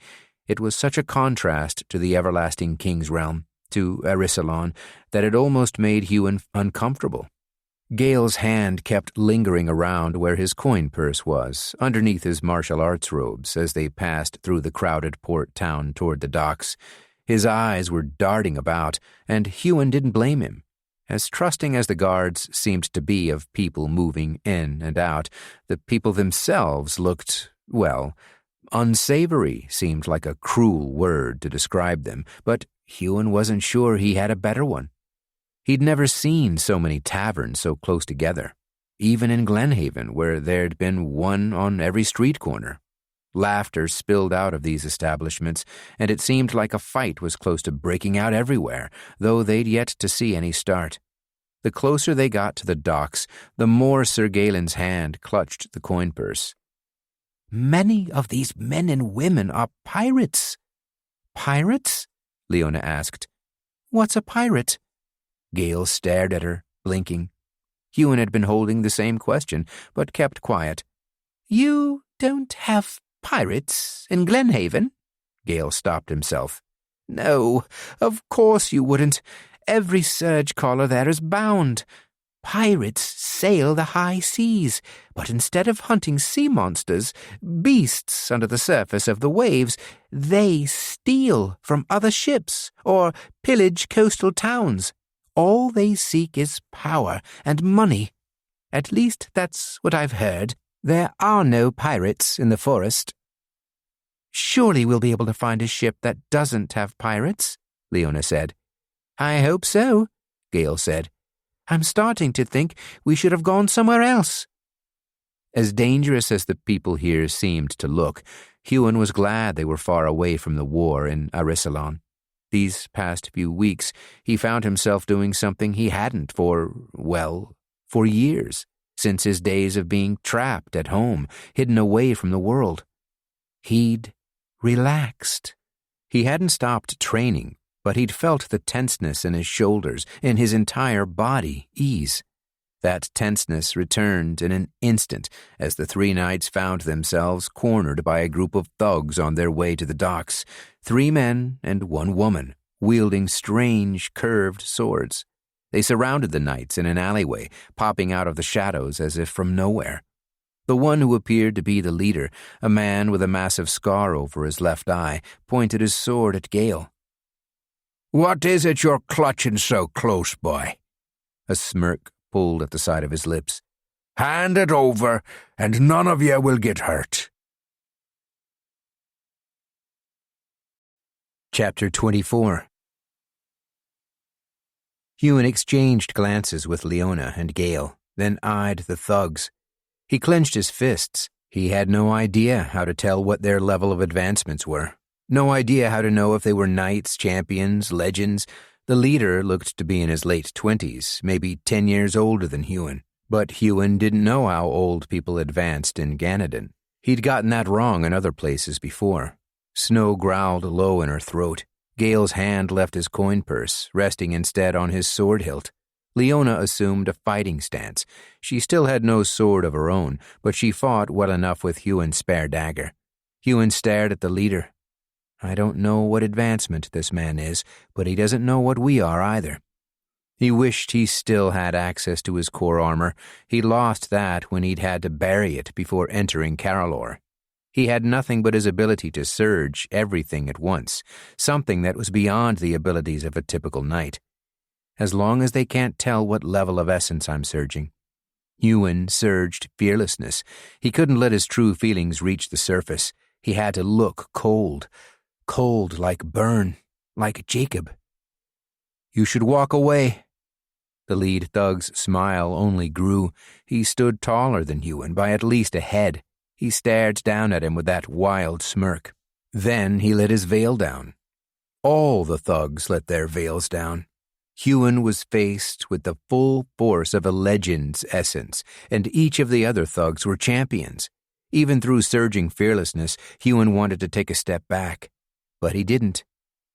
Speaker 2: It was such a contrast to the everlasting king's realm, to Arisalon, that it almost made Huon uncomfortable. Gale's hand kept lingering around where his coin purse was, underneath his martial arts robes, as they passed through the crowded port town toward the docks. His eyes were darting about, and Huon didn't blame him. As trusting as the guards seemed to be of people moving in and out, the people themselves looked, well, unsavory seemed like a cruel word to describe them, but Huon wasn't sure he had a better one. He'd never seen so many taverns so close together, even in Glenhaven, where there'd been one on every street corner. Laughter spilled out of these establishments, and it seemed like a fight was close to breaking out everywhere, though they'd yet to see any start. The closer they got to the docks, the more Sir Galen's hand clutched the coin purse.
Speaker 3: Many of these men and women are pirates.
Speaker 2: Pirates? Leona asked.
Speaker 3: What's a pirate?
Speaker 2: Gale stared at her, blinking. Huon had been holding the same question, but kept quiet.
Speaker 3: You don't have pirates in Glenhaven?
Speaker 2: Gale stopped himself.
Speaker 3: No, of course you wouldn't. Every surgecaller there is bound. Pirates sail the high seas, but instead of hunting sea monsters, beasts under the surface of the waves, they steal from other ships or pillage coastal towns. All they seek is power and money. At least that's what I've heard.
Speaker 2: There are no pirates in the forest.
Speaker 3: Surely we'll be able to find a ship that doesn't have pirates, Leona said.
Speaker 2: I hope so, Gale said.
Speaker 3: I'm starting to think we should have gone somewhere else.
Speaker 2: As dangerous as the people here seemed to look, Huon was glad they were far away from the war in Arisalon. These past few weeks, he found himself doing something he hadn't for years, since his days of being trapped at home, hidden away from the world. He'd relaxed. He hadn't stopped training, but he'd felt the tenseness in his shoulders, in his entire body ease. That tenseness returned in an instant as the three knights found themselves cornered by a group of thugs on their way to the docks, 3 men and 1 woman, wielding strange curved swords. They surrounded the knights in an alleyway, popping out of the shadows as if from nowhere. The one who appeared to be the leader, a man with a massive scar over his left eye, pointed his sword at Gale.
Speaker 1: "What is it you're clutching so close, boy?"
Speaker 2: A smirk pulled at the side of his lips.
Speaker 1: "Hand it over, and none of you will get hurt."
Speaker 2: Chapter 24. Huon exchanged glances with Leona and Gale, then eyed the thugs. He clenched his fists. He had no idea how to tell what their level of advancements were. No idea how to know if they were knights, champions, legends. The leader looked to be in his late 20s, maybe 10 years older than Huon. But Huon didn't know how old people advanced in Ganadon. He'd gotten that wrong in other places before. Snow growled low in her throat. Gale's hand left his coin purse, resting instead on his sword hilt. Leona assumed a fighting stance. She still had no sword of her own, but she fought well enough with Huon's spare dagger. Huon stared at the leader. I don't know what advancement this man is, but he doesn't know what we are either. He wished he still had access to his core armor. He lost that when he'd had to bury it before entering Caralor. He had nothing but his ability to surge everything at once, something that was beyond the abilities of a typical knight. As long as they can't tell what level of essence I'm surging. Huon surged fearlessness. He couldn't let his true feelings reach the surface. He had to look cold. Cold like burn, like Jacob. You should walk away. The lead thug's smile only grew. He stood taller than Huon by at least a head. He stared down at him with that wild smirk. Then he let his veil down. All the thugs let their veils down. Huon was faced with the full force of a legend's essence, and each of the other thugs were champions. Even through surging fearlessness, Huon wanted to take a step back. But he didn't.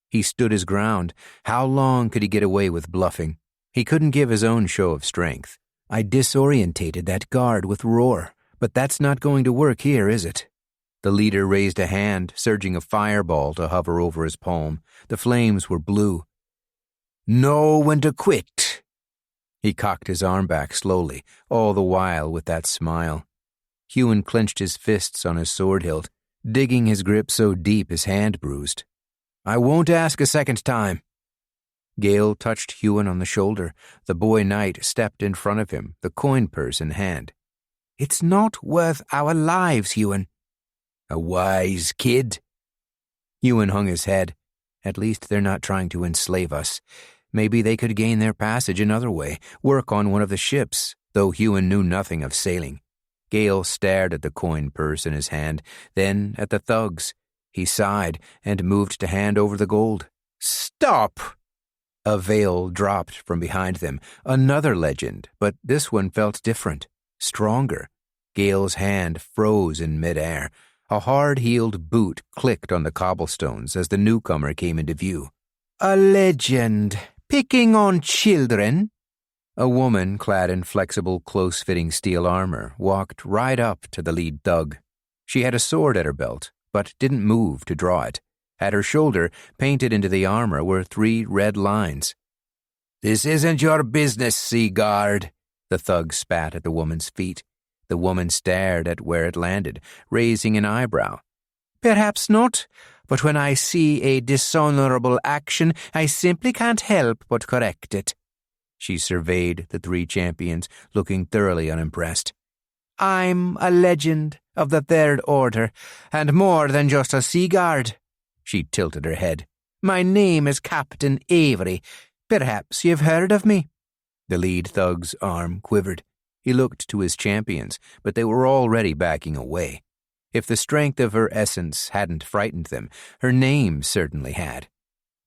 Speaker 2: He stood his ground. How long could he get away with bluffing? He couldn't give his own show of strength. I disorientated that guard with roar. But that's not going to work here, is it? The leader raised a hand, surging a fireball to hover over his palm. The flames were blue. Know when to quit. He cocked his arm back slowly, all the while with that smile. Huon clenched his fists on his sword hilt, digging his grip so deep his hand bruised. I won't ask a second time. Gale touched Huon on the shoulder. The boy knight stepped in front of him, the coin purse in hand. It's not worth our lives, Huon. A wise kid. Huon hung his head. At least they're not trying to enslave us. Maybe they could gain their passage another way, work on one of the ships, though Huon knew nothing of sailing. Gale stared at the coin purse in his hand, then at the thugs. He sighed and moved to hand over the gold. Stop! A veil dropped from behind them, another legend, but this one felt different. Stronger. Gale's hand froze in midair. A hard-heeled boot clicked on the cobblestones as the newcomer came into view. A legend. Picking on children? A woman clad in flexible, close-fitting steel armor walked right up to the lead thug. She had a sword at her belt, but didn't move to draw it. At her shoulder, painted into the armor, were 3 red lines. This isn't your business, Sea Guard. The thug spat at the woman's feet. The woman stared at where it landed, raising an eyebrow. Perhaps not, but when I see a dishonorable action, I simply can't help but correct it. She surveyed the 3 champions, looking thoroughly unimpressed. I'm a legend of the Third Order, and more than just a sea guard. She tilted her head. My name is Captain Avery. Perhaps you've heard of me. The lead thug's arm quivered. He looked to his champions, but they were already backing away. If the strength of her essence hadn't frightened them, her name certainly had.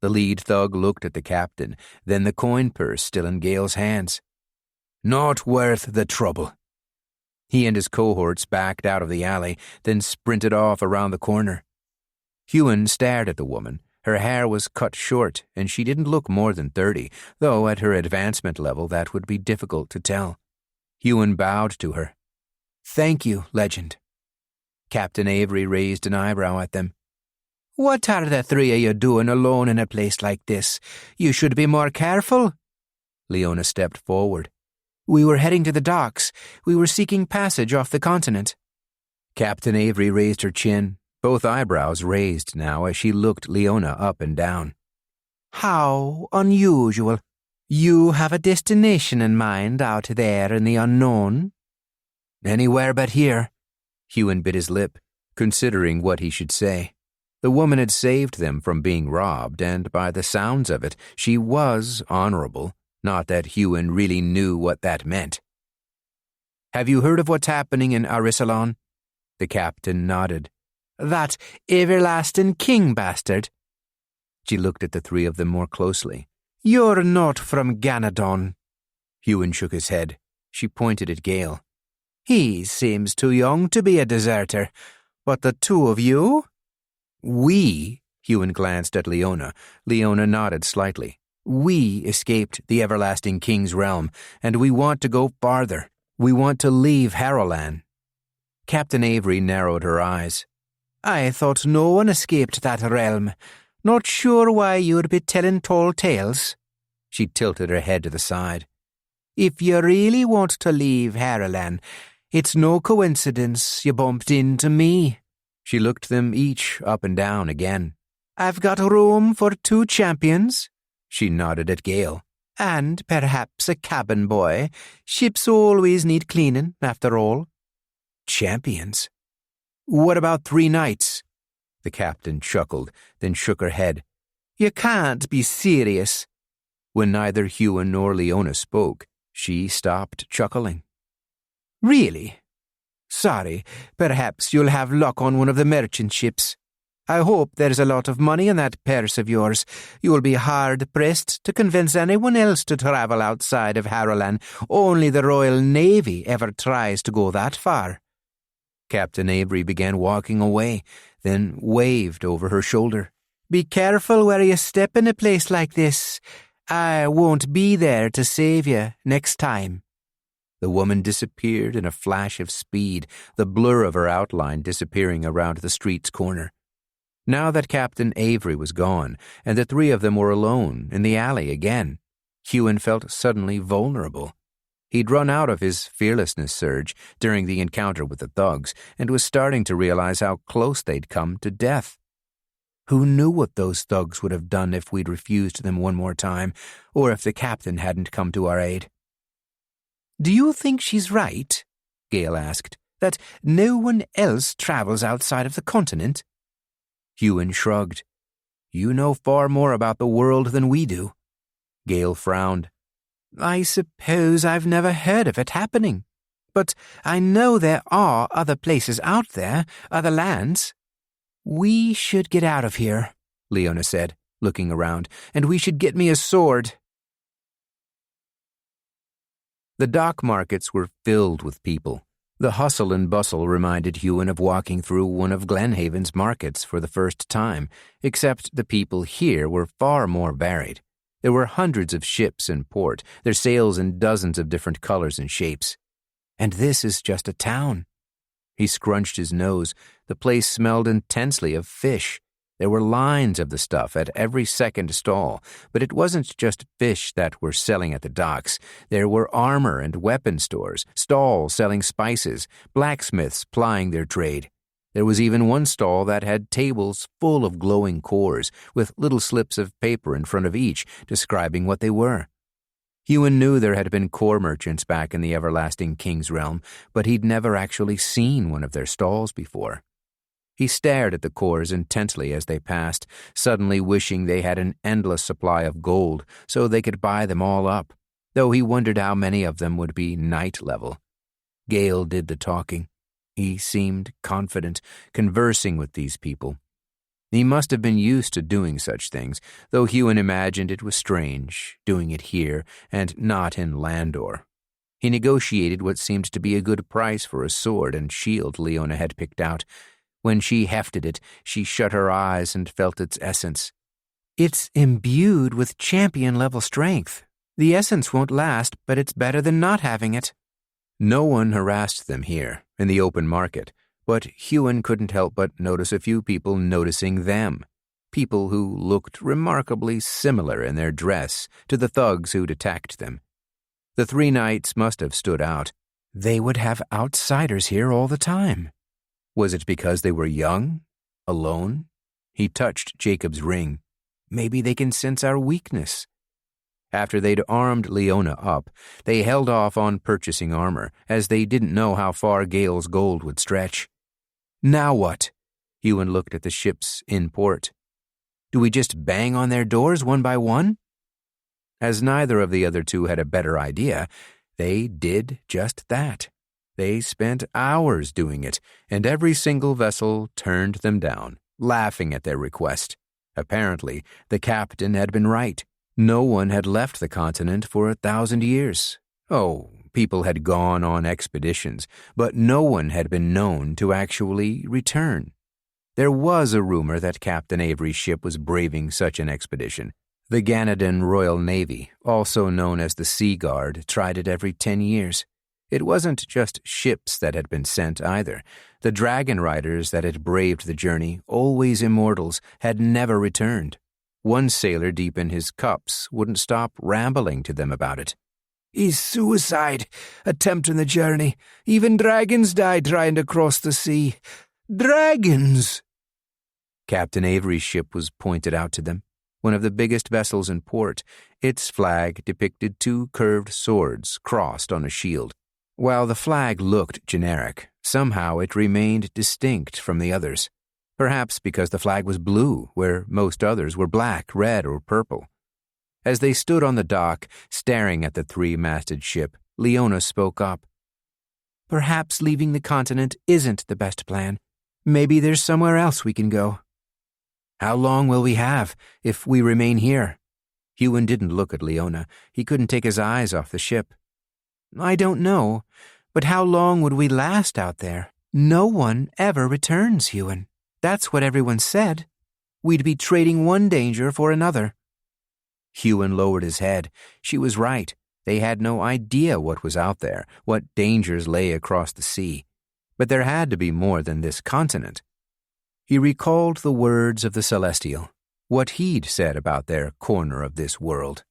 Speaker 2: The lead thug looked at the captain, then the coin purse still in Gale's hands. Not worth the trouble. He and his cohorts backed out of the alley, then sprinted off around the corner. Huon stared at the woman. Her hair was cut short, and she didn't look more than 30, though at her advancement level that would be difficult to tell. Huon bowed to her. Thank you, legend. Captain Avery raised an eyebrow at them. What are the 3 of you doing alone in a place like this? You should be more careful. Leona stepped forward. We were heading to the docks. We were seeking passage off the continent. Captain Avery raised her chin. Both eyebrows raised now as she looked Leona up and down. How unusual. You have a destination in mind out there in the unknown? Anywhere but here. Huon bit his lip, considering what he should say. The woman had saved them from being robbed, and by the sounds of it, she was honorable, not that Huon really knew what that meant. "Have you heard of what's happening in Arisalon?" The captain nodded.
Speaker 3: "That everlasting king bastard."
Speaker 2: She looked at the three of them more closely.
Speaker 3: "You're not from Ganadon."
Speaker 2: Huon shook his head. She pointed at Gale.
Speaker 3: "He seems too young to be a deserter, but the two of you?"
Speaker 2: "We," Huon glanced at Leona. Leona nodded slightly. "We escaped the everlasting king's realm, and we want to go farther. We want to leave Harrowland." Captain Avery narrowed her eyes.
Speaker 3: "I thought no one escaped that realm. Not sure why you'd be telling tall tales."
Speaker 2: She tilted her head to the side.
Speaker 3: "If you really want to leave Harrowland, it's no coincidence you bumped into me."
Speaker 2: She looked them each up and down again.
Speaker 3: "I've got room for 2 champions."
Speaker 2: She nodded at Gale.
Speaker 3: "And perhaps a cabin boy. Ships always need cleaning, after all."
Speaker 2: "Champions? What about 3 knights?" The captain chuckled, then shook her head.
Speaker 3: "You can't be serious."
Speaker 2: When neither Huon nor Leona spoke, she stopped chuckling.
Speaker 3: "Really? Sorry, perhaps you'll have luck on one of the merchant ships. I hope there's a lot of money in that purse of yours. You'll be hard-pressed to convince anyone else to travel outside of Harrowland. Only the Royal Navy ever tries to go that far."
Speaker 2: Captain Avery began walking away, then waved over her shoulder.
Speaker 3: "Be careful where you step in a place like this. I won't be there to save you next time."
Speaker 2: The woman disappeared in a flash of speed, the blur of her outline disappearing around the street's corner. Now that Captain Avery was gone, and the 3 of them were alone in the alley again, Huon felt suddenly vulnerable. He'd run out of his fearlessness surge during the encounter with the thugs, and was starting to realize how close they'd come to death. Who knew what those thugs would have done if we'd refused them one more time, or if the captain hadn't come to our aid?
Speaker 3: "Do you think she's right," Gale asked, "that no one else travels outside of the continent?"
Speaker 2: Huon shrugged. "You know far more about the world than we do." Gale frowned.
Speaker 3: "I suppose I've never heard of it happening. But I know there are other places out there, other lands." "We should get out of here," Leona said, looking around, "and we should get me a sword." The dock markets were filled with people. The hustle and bustle reminded Huon of walking through one of Glenhaven's markets for the first time, except the people here were far more varied. There were hundreds of ships in port, their sails in dozens of different colors and shapes. And this is just a town. He scrunched his nose. The place smelled intensely of fish. There were lines of the stuff at every second stall, but it wasn't just fish that were selling at the docks. There were armor and weapon stores, stalls selling spices, blacksmiths plying their trade. There was even one stall that had tables full of glowing cores, with little slips of paper in front of each describing what they were. Huon knew there had been core merchants back in the everlasting king's realm, but he'd never actually seen one of their stalls before. He stared at the cores intently as they passed, suddenly wishing they had an endless supply of gold so they could buy them all up, though he wondered how many of them would be knight level. Gale did the talking. He seemed confident, conversing with these people. He must have been used to doing such things, though Huon imagined it was strange, doing it here and not in Landor. He negotiated what seemed to be a good price for a sword and shield Leona had picked out. When she hefted it, she shut her eyes and felt its essence. "It's imbued with champion-level strength. The essence won't last, but it's better than not having it."
Speaker 2: No one harassed them here, in the open market, but Huon couldn't help but notice a few people noticing them. People who looked remarkably similar in their dress to the thugs who'd attacked them. The 3 knights must have stood out. They would have outsiders here all the time. Was it because they were young? Alone? He touched Jacob's ring. Maybe they can sense our weakness. After they'd armed Leona up, they held off on purchasing armor, as they didn't know how far Gale's gold would stretch. Now what? Huon looked at the ships in port. Do we just bang on their doors one by one? As neither of the other two had a better idea, they did just that. They spent hours doing it, and every single vessel turned them down, laughing at their request. Apparently, the captain had been right. No one had left the continent for 1,000 years. Oh, people had gone on expeditions, but no one had been known to actually return. There was a rumor that Captain Avery's ship was braving such an expedition. The Ganadan Royal Navy, also known as the Sea Guard, tried it every 10 years. It wasn't just ships that had been sent either. The dragon riders that had braved the journey, always immortals, had never returned. One sailor deep in his cups wouldn't stop rambling to them about it.
Speaker 3: He's suicide, attempting the journey. Even dragons die trying to cross the sea. Dragons!
Speaker 2: Captain Avery's ship was pointed out to them, one of the biggest vessels in port. Its flag depicted 2 curved swords crossed on a shield. While the flag looked generic, somehow it remained distinct from the others. Perhaps because the flag was blue, where most others were black, red, or purple. As they stood on the dock, staring at the 3-masted ship, Leona spoke up.
Speaker 3: Perhaps leaving the continent isn't the best plan. Maybe there's somewhere else we can go.
Speaker 2: How long will we have if we remain here? Huon didn't look at Leona. He couldn't take his eyes off the ship.
Speaker 3: I don't know, but how long would we last out there? No one ever returns, Huon. That's what everyone said. We'd be trading one danger for another.
Speaker 2: Huon lowered his head. She was right. They had no idea what was out there, what dangers lay across the sea. But there had to be more than this continent. He recalled the words of the Celestial, what he'd said about their corner of this world.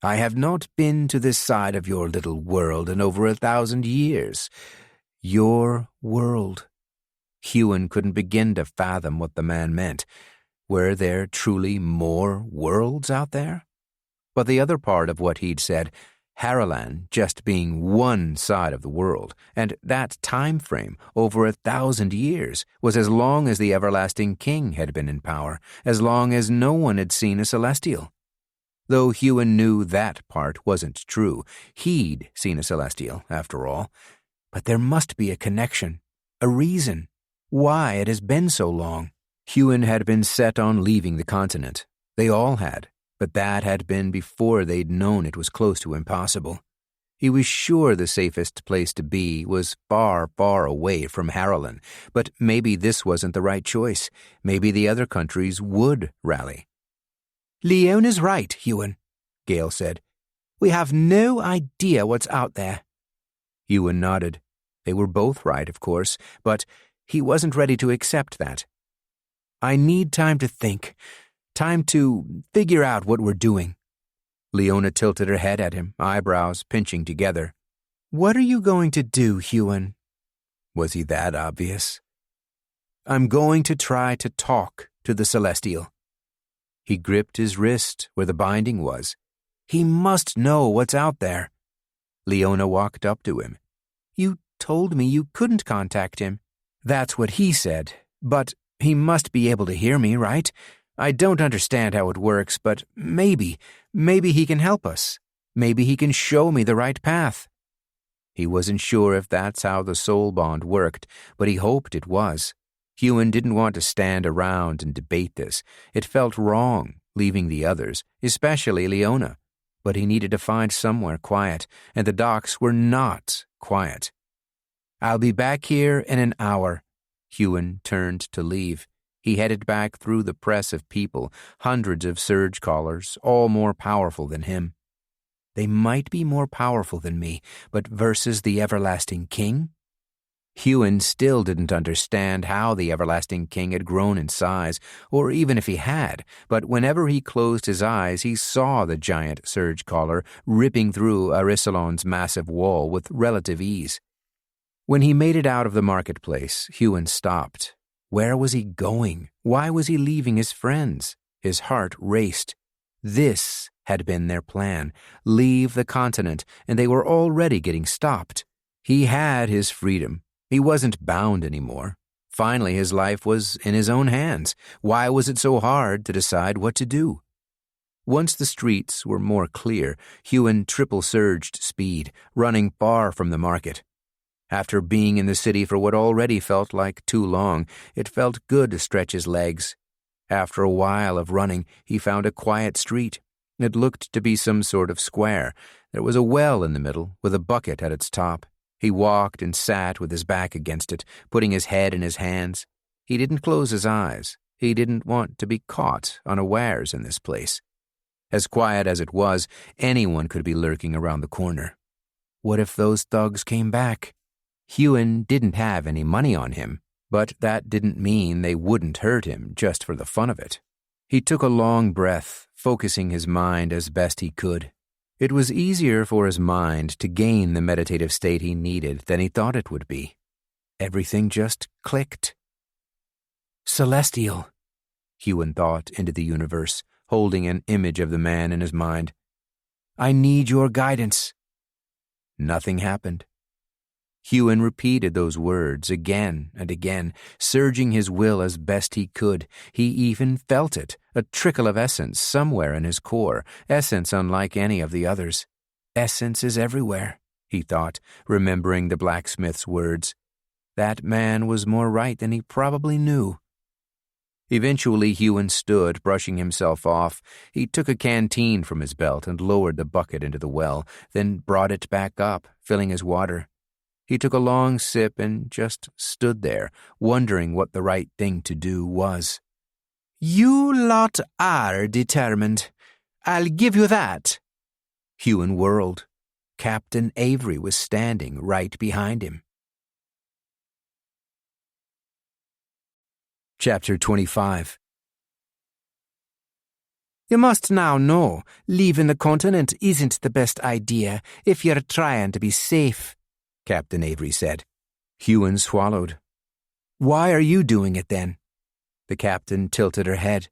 Speaker 2: I have not been to this side of your little world in over 1,000 years. Your world. Huon couldn't begin to fathom what the man meant. Were there truly more worlds out there? But the other part of what he'd said, Harrelan just being one side of the world, and that time frame, over 1,000 years, was as long as the everlasting king had been in power, as long as no one had seen a celestial. Though Huon knew that part wasn't true, he'd seen a celestial, after all. But there must be a connection, a reason, why it has been so long. Huon had been set on leaving the continent. They all had, but that had been before they'd known it was close to impossible. He was sure the safest place to be was far, far away from Harrelan, but maybe this wasn't the right choice. Maybe the other countries would rally.
Speaker 3: Leona's right, Huon, Gale said. We have no idea what's out there.
Speaker 2: Huon nodded. They were both right, of course, but he wasn't ready to accept that.
Speaker 3: I need time to think. Time to figure out what we're doing.
Speaker 2: Leona tilted her head at him, eyebrows pinching together.
Speaker 3: What are you going to do, Huon?
Speaker 2: Was he that obvious?
Speaker 3: I'm going to try to talk to the Celestial.
Speaker 2: He gripped his wrist where the binding was.
Speaker 3: He must know what's out there.
Speaker 2: Leona walked up to him.
Speaker 3: You told me you couldn't contact him. That's what he said, but he must be able to hear me, right? I don't understand how it works, but maybe he can help us. Maybe he can show me the right path.
Speaker 2: He wasn't sure if that's how the soul bond worked, but he hoped it was. Huon didn't want to stand around and debate this. It felt wrong, leaving the others, especially Leona. But he needed to find somewhere quiet, and the docks were not quiet. I'll be back here in an hour. Huon turned to leave. He headed back through the press of people, hundreds of surgecallers, all more powerful than him. They might be more powerful than me, but versus the everlasting king? Huon still didn't understand how the everlasting king had grown in size, or even if he had, but whenever he closed his eyes he saw the giant surgecaller ripping through Arisalon's massive wall with relative ease. When he made it out of the marketplace, Huon stopped. Where was he going? Why was he leaving his friends? His heart raced. This had been their plan. Leave the continent, and they were already getting stopped. He had his freedom. He wasn't bound anymore. Finally, his life was in his own hands. Why was it so hard to decide what to do? Once the streets were more clear, Huon triple-surged speed, running far from the market. After being in the city for what already felt like too long, it felt good to stretch his legs. After a while of running, he found a quiet street. It looked to be some sort of square. There was a well in the middle, with a bucket at its top. He walked and sat with his back against it, putting his head in his hands. He didn't close his eyes. He didn't want to be caught unawares in this place. As quiet as it was, anyone could be lurking around the corner. What if those thugs came back? Huon didn't have any money on him, but that didn't mean they wouldn't hurt him just for the fun of it. He took a long breath, focusing his mind as best he could. It was easier for his mind to gain the meditative state he needed than he thought it would be. Everything just clicked. Celestial, Huon thought into the universe, holding an image of the man in his mind. I need your guidance. Nothing happened. Huon repeated those words again and again, surging his will as best he could. He even felt it, a trickle of essence somewhere in his core, essence unlike any of the others. Essence is everywhere, he thought, remembering the blacksmith's words. That man was more right than he probably knew. Eventually, Huon stood, brushing himself off. He took a canteen from his belt and lowered the bucket into the well, then brought it back up, filling his water. He took a long sip and just stood there, wondering what the right thing to do was. You lot are determined. I'll give you that. Huon whirled. Captain Avery was standing right behind him. Chapter 25. You must now know, leaving the continent isn't the best idea if you're trying to be safe, Captain Avery said. Huon swallowed. Why are you doing it then? The captain tilted her head.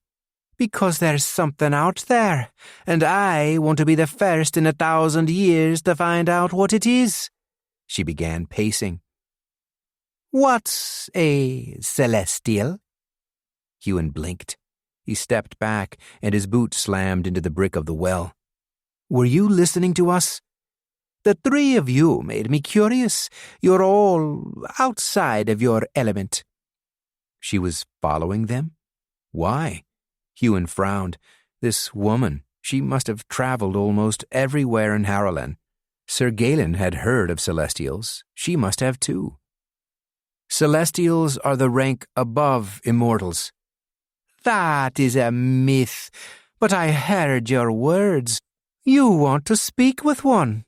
Speaker 2: Because there's something out there, and I want to be the first in 1,000 years to find out what it is. She began pacing. What's a celestial? Huon blinked. He stepped back, and his boot slammed into the brick of the well. Were you listening to us? The three of you made me curious. You're all outside of your element. She was following them? Why? Huon frowned. This woman, she must have traveled almost everywhere in Harlan. Sir Galen had heard of Celestials. She must have too. Celestials are the rank above immortals. That is a myth, but I heard your words. You want to speak with one.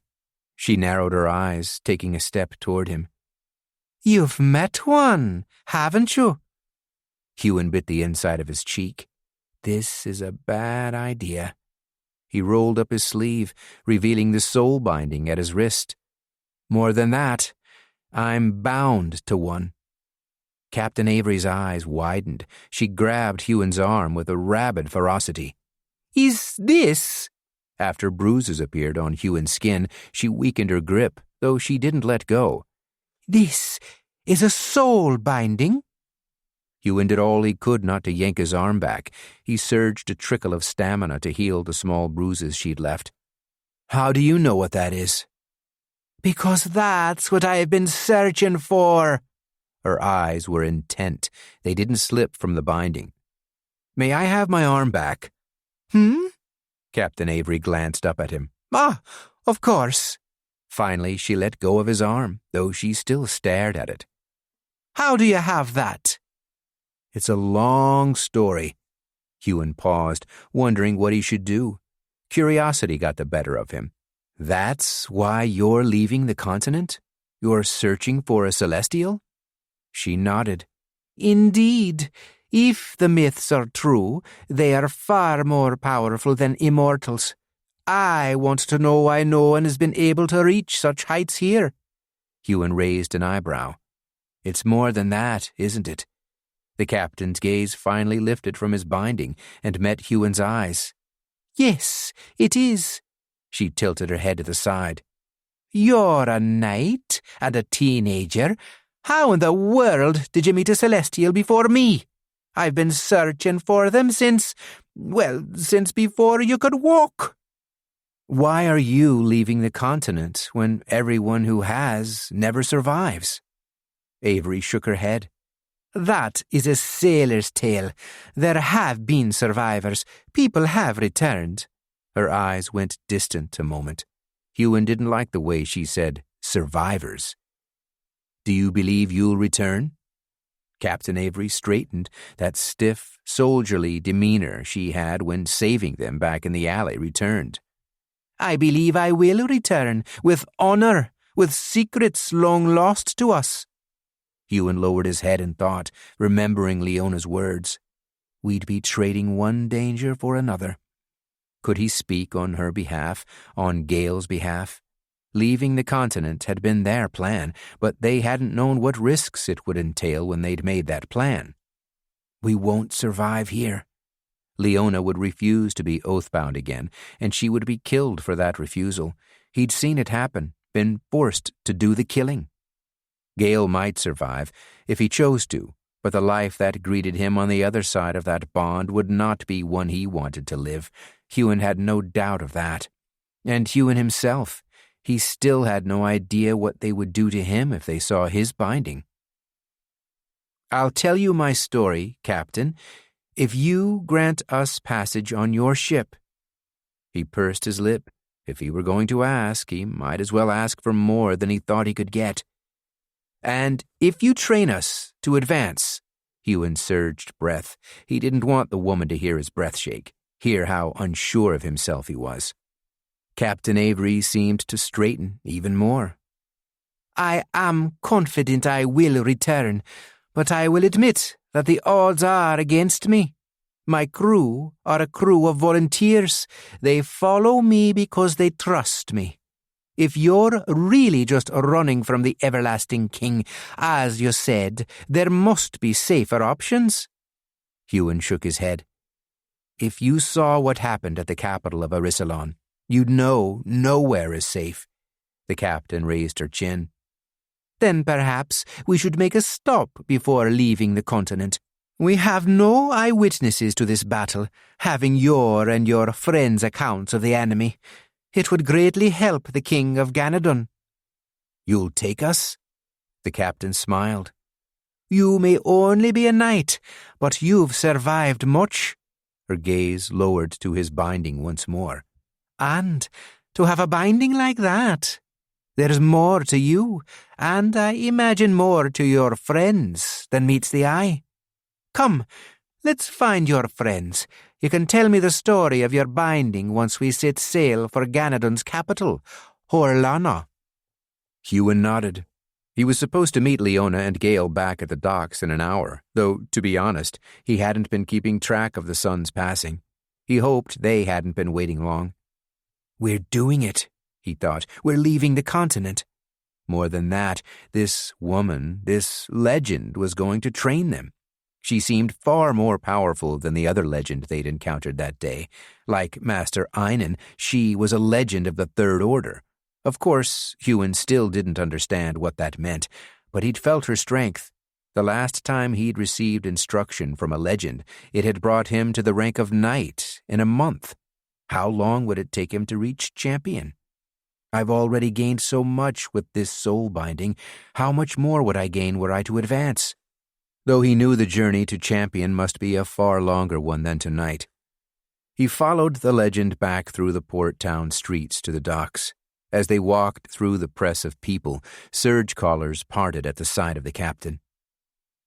Speaker 2: She narrowed her eyes, taking a step toward him. You've met one, haven't you? Huon bit the inside of his cheek. This is a bad idea. He rolled up his sleeve, revealing the soul binding at his wrist. More than that, I'm bound to one. Captain Avery's eyes widened. She grabbed Huon's arm with a rabid ferocity. Is this? After bruises appeared on Huon's skin, she weakened her grip, though she didn't let go. This is a soul binding? Huon did all he could not to yank his arm back. He surged a trickle of stamina to heal the small bruises she'd left. How do you know what that is? Because that's what I've been searching for. Her eyes were intent. They didn't slip from the binding. May I have my arm back? Captain Avery glanced up at him. Ah, of course. Finally, she let go of his arm, though she still stared at it. How do you have that? It's a long story. Huon paused, wondering what he should do. Curiosity got the better of him. That's why you're leaving the continent? You're searching for a celestial? She nodded. Indeed. If the myths are true, they are far more powerful than immortals. I want to know why no one has been able to reach such heights here. Huon raised an eyebrow. It's more than that, isn't it? The captain's gaze finally lifted from his binding and met Huon's eyes. Yes, it is. She tilted her head to the side. You're a knight and a teenager.
Speaker 3: How in the world did you meet a Celestial before me? I've been searching for them since before you could walk.
Speaker 2: Why are you leaving the continent when everyone who has never survives? Avery shook her head.
Speaker 3: That is a sailor's tale. There have been survivors. People have returned.
Speaker 2: Her eyes went distant a moment. Huon didn't like the way she said survivors. Do you believe you'll return? Captain Avery straightened. That stiff, soldierly demeanor she had when saving them back in the alley returned.
Speaker 3: I believe I will return, with honor, with secrets long lost to us.
Speaker 2: Huon lowered his head in thought, remembering Leona's words. We'd be trading one danger for another. Could he speak on her behalf, on Gale's behalf? Leaving the continent had been their plan, but they hadn't known what risks it would entail when they'd made that plan. We won't survive here. Leona would refuse to be oathbound again, and she would be killed for that refusal. He'd seen it happen, been forced to do the killing. Gale might survive, if he chose to, but the life that greeted him on the other side of that bond would not be one he wanted to live. Huon had no doubt of that. And Huon himself, he still had no idea what they would do to him if they saw his binding. I'll tell you my story, Captain, if you grant us passage on your ship. He pursed his lip. If he were going to ask, he might as well ask for more than he thought he could get. And if you train us to advance. Huon surged breath. He didn't want the woman to hear his breath shake, hear how unsure of himself he was. Captain Avery seemed to straighten even more.
Speaker 3: I am confident I will return, but I will admit that the odds are against me. My crew are a crew of volunteers. They follow me because they trust me. If you're really just running from the everlasting king, as you said, there must be safer options.
Speaker 2: Huon shook his head. If you saw what happened at the capital of Arissalon, you'd know nowhere is safe. The captain raised her chin.
Speaker 3: Then perhaps we should make a stop before leaving the continent. We have no eyewitnesses to this battle, having your and your friends' accounts of the enemy. It would greatly help the king of Ganadon.
Speaker 2: You'll take us? The captain smiled.
Speaker 3: You may only be a knight, but you've survived much.
Speaker 2: Her gaze lowered to his binding once more.
Speaker 3: And to have a binding like that, there's more to you, and I imagine more to your friends than meets the eye. Come, let's find your friends. You can tell me the story of your binding once we set sail for Ganadon's capital, Horlana.
Speaker 2: Huon nodded. He was supposed to meet Leona and Gale back at the docks in an hour, though, to be honest, he hadn't been keeping track of the sun's passing. He hoped they hadn't been waiting long.
Speaker 3: We're doing it, he thought. We're leaving the continent.
Speaker 2: More than that, this woman, this legend, was going to train them. She seemed far more powerful than the other legend they'd encountered that day. Like Master Einan, she was a legend of the Third Order. Of course, Huon still didn't understand what that meant, but he'd felt her strength. The last time he'd received instruction from a legend, it had brought him to the rank of knight in a month. How long would it take him to reach champion? I've already gained so much with this soul binding. How much more would I gain were I to advance? Though he knew the journey to champion must be a far longer one than tonight. He followed the legend back through the port town streets to the docks. As they walked through the press of people, surgecallers parted at the side of the captain.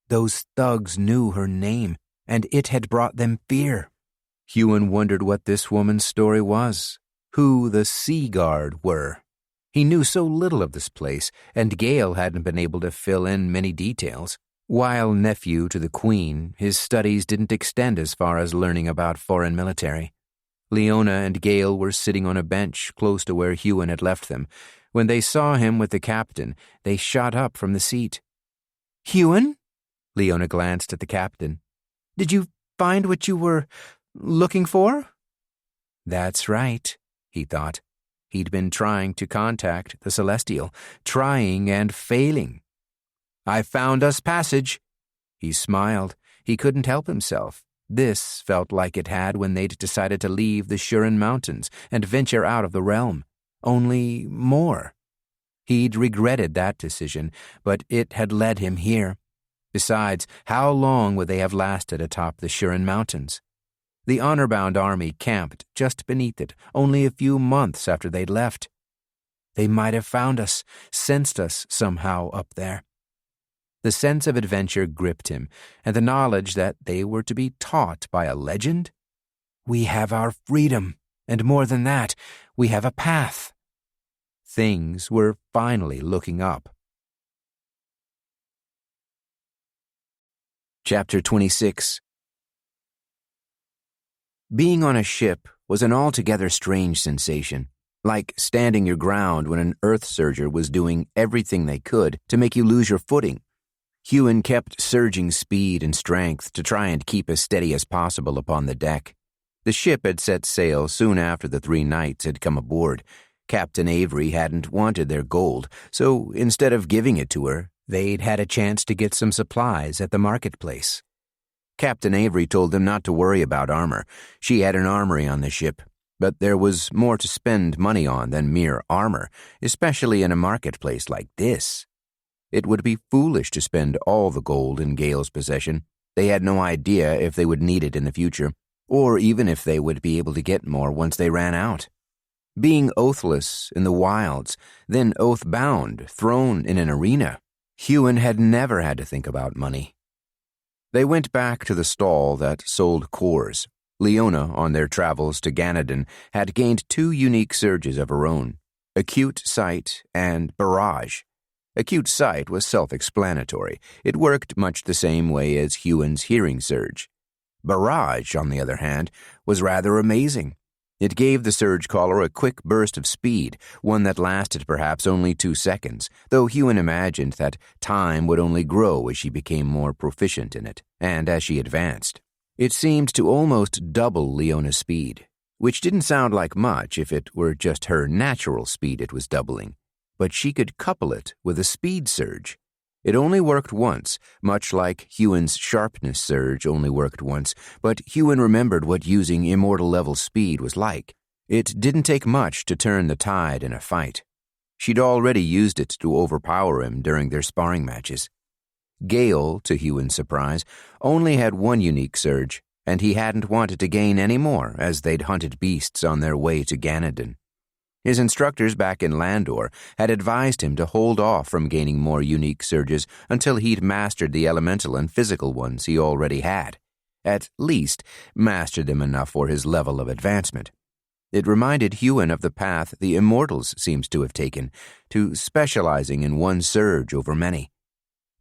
Speaker 2: Those thugs knew her name, and it had brought them fear. Huon wondered what this woman's story was, who the Sea Guard were. He knew so little of this place, and Gale hadn't been able to fill in many details. While nephew to the Queen, his studies didn't extend as far as learning about foreign military. Leona and Gale were sitting on a bench close to where Huon had left them. When they saw him with the captain, they shot up from the seat.
Speaker 3: Huon?
Speaker 2: Leona glanced at the captain.
Speaker 3: Did you find what you were looking for?
Speaker 2: That's right, he thought. He'd been trying to contact the Celestial, trying and failing. "I found us passage." He smiled. He couldn't help himself. This felt like it had when they'd decided to leave the Huron Mountains and venture out of the realm. Only more. He'd regretted that decision, but it had led him here. Besides, how long would they have lasted atop the Huron Mountains? The Honourbound army camped just beneath it, only a few months after they'd left. They might have found us, sensed us somehow up there. The sense of adventure gripped him, and the knowledge that they were to be taught by a legend. We have our freedom, and more than that, we have a path. Things were finally looking up. Chapter 26. Being on a ship was an altogether strange sensation, like standing your ground when an earth surger was doing everything they could to make you lose your footing. Huon kept surging speed and strength to try and keep as steady as possible upon the deck. The ship had set sail soon after the 3 knights had come aboard. Captain Avery hadn't wanted their gold, so instead of giving it to her, they'd had a chance to get some supplies at the marketplace. Captain Avery told them not to worry about armor. She had an armory on the ship, but there was more to spend money on than mere armor, especially in a marketplace like this. It would be foolish to spend all the gold in Gale's possession. They had no idea if they would need it in the future, or even if they would be able to get more once they ran out. Being oathless in the wilds, then oathbound, thrown in an arena, Huon had never had to think about money. They went back to the stall that sold cores. Leona, on their travels to Ganadon, had gained 2 unique surges of her own, Acute Sight and Barrage. Acute Sight was self-explanatory. It worked much the same way as Huon's hearing surge. Barrage, on the other hand, was rather amazing. It gave the Surgecaller a quick burst of speed, one that lasted perhaps only 2 seconds, though Huon imagined that time would only grow as she became more proficient in it, and as she advanced. It seemed to almost double Leona's speed, which didn't sound like much if it were just her natural speed it was doubling. But she could couple it with a speed surge. It only worked once, much like Huon's sharpness surge only worked once, but Huon remembered what using immortal-level speed was like. It didn't take much to turn the tide in a fight. She'd already used it to overpower him during their sparring matches. Gale, to Huon's surprise, only had 1 unique surge, and he hadn't wanted to gain any more as they'd hunted beasts on their way to Ganadon. His instructors back in Landor had advised him to hold off from gaining more unique surges until he'd mastered the elemental and physical ones he already had. At least, mastered them enough for his level of advancement. It reminded Huon of the path the Immortals seems to have taken, to specializing in 1 surge over many.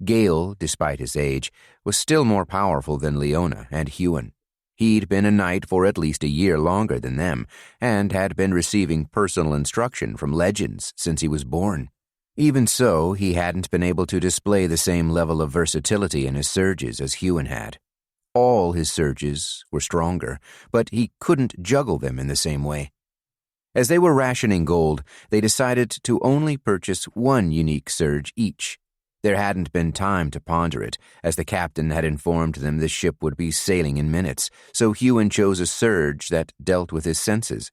Speaker 2: Gale, despite his age, was still more powerful than Leona and Huon. He'd been a knight for at least a year longer than them, and had been receiving personal instruction from legends since he was born. Even so, he hadn't been able to display the same level of versatility in his surges as Huon had. All his surges were stronger, but he couldn't juggle them in the same way. As they were rationing gold, they decided to only purchase 1 unique surge each. There hadn't been time to ponder it, as the captain had informed them the ship would be sailing in minutes, so Huon chose a surge that dealt with his senses.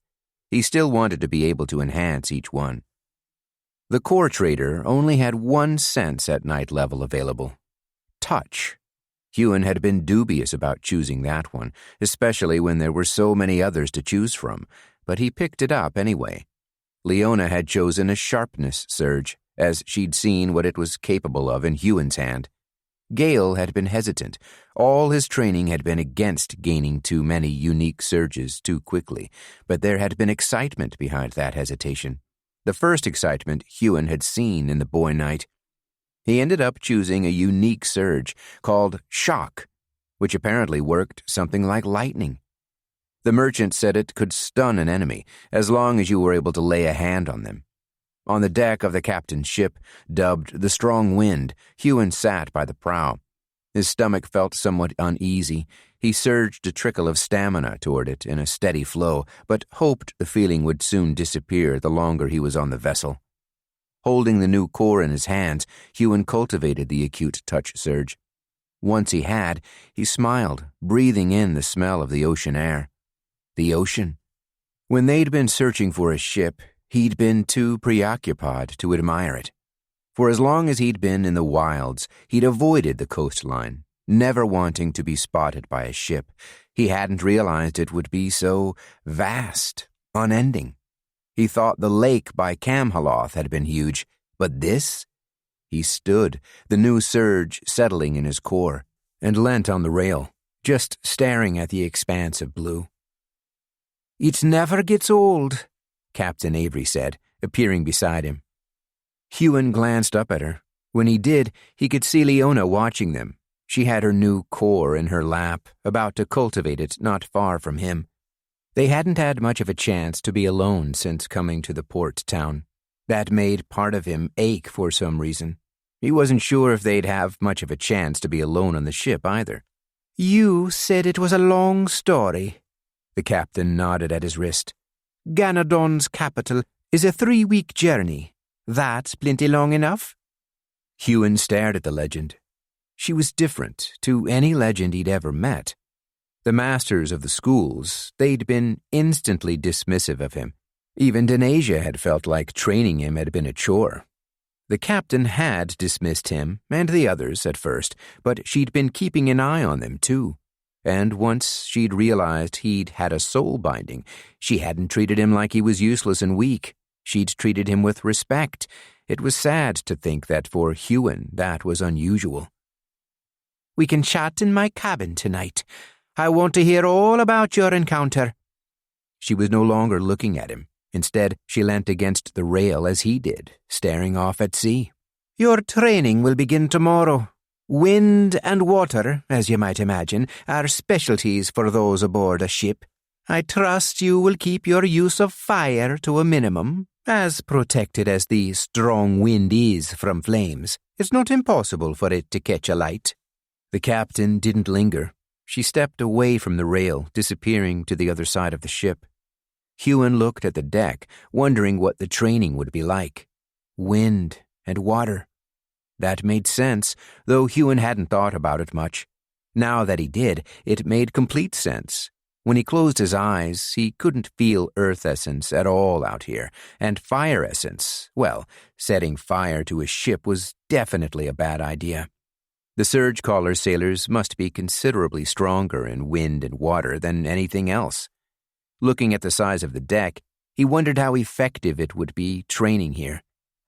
Speaker 2: He still wanted to be able to enhance each one. The core trader only had 1 sense at night level available: touch. Huon had been dubious about choosing that one, especially when there were so many others to choose from, but he picked it up anyway. Leona had chosen a sharpness surge, as she'd seen what it was capable of in Huon's hand. Gale had been hesitant. All his training had been against gaining too many unique surges too quickly, but there had been excitement behind that hesitation. The first excitement Huon had seen in the boy knight. He ended up choosing a unique surge called Shock, which apparently worked something like lightning. The merchant said it could stun an enemy, as long as you were able to lay a hand on them. On the deck of the captain's ship, dubbed the Strong Wind, Huon sat by the prow. His stomach felt somewhat uneasy. He surged a trickle of stamina toward it in a steady flow, but hoped the feeling would soon disappear the longer he was on the vessel. Holding the new core in his hands, Huon cultivated the acute touch surge. Once he had, he smiled, breathing in the smell of the ocean air. The ocean. When they'd been searching for a ship, he'd been too preoccupied to admire it. For as long as he'd been in the wilds, he'd avoided the coastline, never wanting to be spotted by a ship. He hadn't realized it would be so vast, unending. He thought the lake by Camhaloth had been huge, but this? He stood, the new surge settling in his core, and leant on the rail, just staring at the expanse of blue.
Speaker 3: "It never gets old,"
Speaker 2: Captain Avery said, appearing beside him. Huon glanced up at her. When he did, he could see Leona watching them. She had her new core in her lap, about to cultivate it not far from him. They hadn't had much of a chance to be alone since coming to the port town. That made part of him ache for some reason. He wasn't sure if they'd have much of a chance to be alone on the ship either.
Speaker 3: "You said it was a long story."
Speaker 2: The captain nodded at his wrist.
Speaker 3: "Ganadon's capital is a 3-week journey. That's plenty long enough?"
Speaker 2: Huon stared at the legend. She was different to any legend he'd ever met. The masters of the schools, they'd been instantly dismissive of him. Even Denasia had felt like training him had been a chore. The captain had dismissed him and the others at first, but she'd been keeping an eye on them too. And once she'd realized he'd had a soul binding, she hadn't treated him like he was useless and weak. She'd treated him with respect. It was sad to think that for Huon that was unusual.
Speaker 3: "We can chat in my cabin tonight. I want to hear all about your encounter."
Speaker 2: She was no longer looking at him. Instead, she leant against the rail as he did, staring off at sea.
Speaker 3: "Your training will begin tomorrow. Wind and water, as you might imagine, are specialties for those aboard a ship. I trust you will keep your use of fire to a minimum. As protected as the strong wind is from flames, it's not impossible for it to catch alight."
Speaker 2: The captain didn't linger. She stepped away from the rail, disappearing to the other side of the ship. Huon looked at the deck, wondering what the training would be like. Wind and water. That made sense, though Huon hadn't thought about it much. Now that he did, it made complete sense. When he closed his eyes, he couldn't feel earth essence at all out here, and fire essence, well, setting fire to a ship was definitely a bad idea. The Surgecaller sailors must be considerably stronger in wind and water than anything else. Looking at the size of the deck, he wondered how effective it would be training here.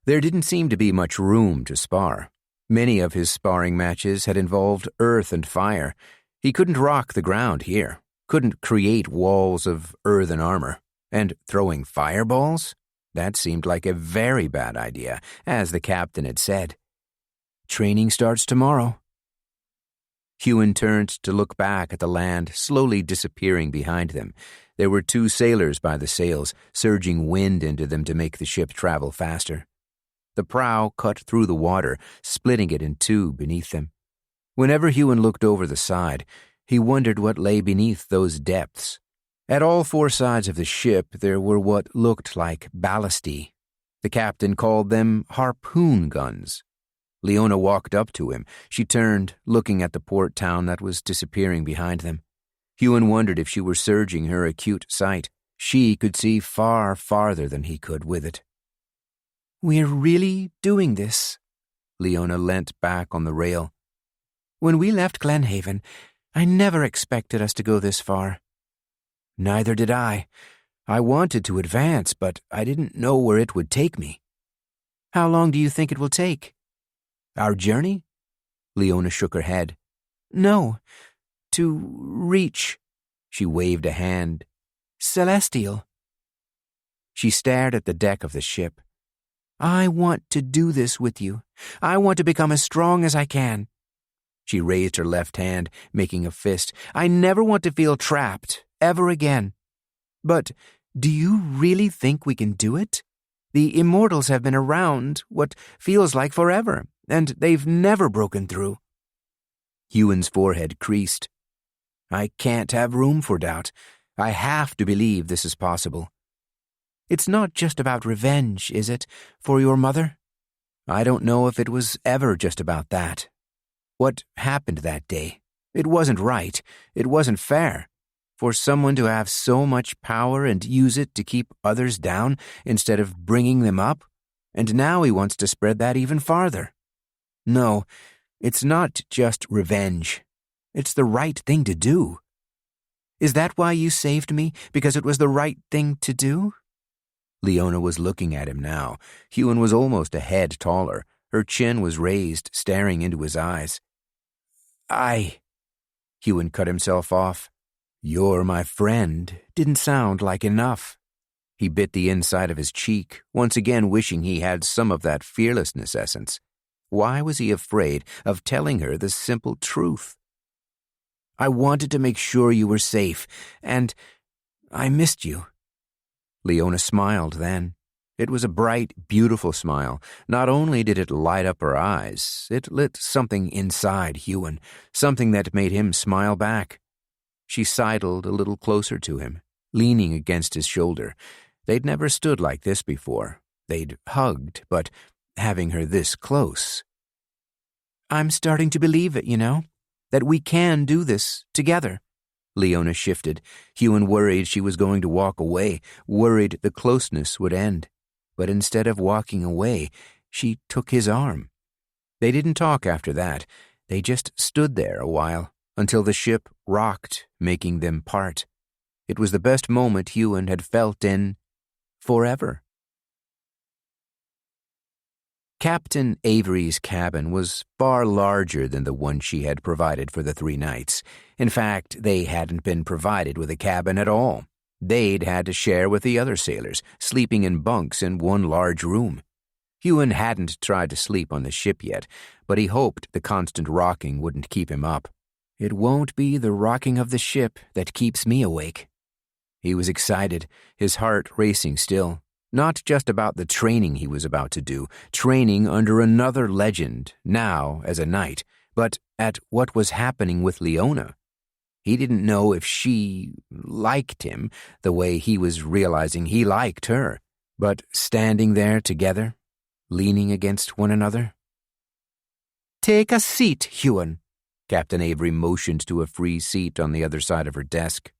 Speaker 2: There didn't seem to be much room to spar. Many of his sparring matches had involved earth and fire. He couldn't rock the ground here, couldn't create walls of earthen armor. And throwing fireballs? That seemed like a very bad idea, as the captain had said. Training starts tomorrow. Huon turned to look back at the land slowly disappearing behind them. There were 2 sailors by the sails, surging wind into them to make the ship travel faster. The prow cut through the water, splitting it in 2 beneath them. Whenever Huon looked over the side, he wondered what lay beneath those depths. At all 4 sides of the ship there were what looked like ballistae. The captain called them harpoon guns. Leona walked up to him. She turned, looking at the port town that was disappearing behind them. Huon wondered if she were surging her acute sight. She could see far farther than he could with it.
Speaker 3: "We're really doing this?"
Speaker 2: Leona leant back on the rail.
Speaker 3: "When we left Glenhaven, I never expected us to go this far."
Speaker 2: "Neither did I. I wanted to advance, but I didn't know where it would take me."
Speaker 3: "How long do you think it will take?"
Speaker 2: "Our journey?" Leona shook her head.
Speaker 3: "No, to reach."
Speaker 2: She waved a hand.
Speaker 3: "Celestial."
Speaker 2: She stared at the deck of the ship.
Speaker 3: "I want to do this with you. I want to become as strong as I can."
Speaker 2: She raised her left hand, making a fist. "I never want to feel trapped, ever again."
Speaker 3: "But do you really think we can do it? The Immortals have been around what feels like forever, and they've never broken through."
Speaker 2: Huon's forehead creased. "I can't have room for doubt. I have to believe this is possible."
Speaker 3: "It's not just about revenge, is it, for your mother?"
Speaker 2: I don't know if it was ever just about that. What happened that day? It wasn't right. It wasn't fair. For someone to have so much power and use it to keep others down instead of bringing them up, and now he wants to spread that even farther. No, it's not just revenge. It's the right thing to do. Is that why you saved me? Because it was the right thing to do? Leona was looking at him now. Huon was almost a head taller. Her chin was raised, staring into his eyes. Huon cut himself off. "You're my friend" didn't sound like enough. He bit the inside of his cheek, once again wishing he had some of that fearlessness essence. Why was he afraid of telling her the simple truth? "I wanted to make sure you were safe, and I missed you." Leona smiled then. It was a bright, beautiful smile. Not only did it light up her eyes, it lit something inside Huon, something that made him smile back. She sidled a little closer to him, leaning against his shoulder. They'd never stood like this before. They'd hugged, but having her this close. "I'm starting to believe it, that we can do this together." Leona shifted. Huon worried she was going to walk away, worried the closeness would end. But instead of walking away, she took his arm. They didn't talk after that. They just stood there a while, until the ship rocked, making them part. It was the best moment Huon had felt in forever. Captain Avery's cabin was far larger than the one she had provided for the 3 nights. In fact, they hadn't been provided with a cabin at all. They'd had to share with the other sailors, sleeping in bunks in one large room. Huon hadn't tried to sleep on the ship yet, but he hoped the constant rocking wouldn't keep him up. "It won't be the rocking of the ship that keeps me awake." He was excited, his heart racing still. Not just about the training he was about to do, training under another legend, now as a knight, but at what was happening with Leona. He didn't know if she liked him the way he was realizing he liked her, but standing there together, leaning against one another. "Take a seat, Huon." Captain Avery motioned to a free seat on the other side of her desk.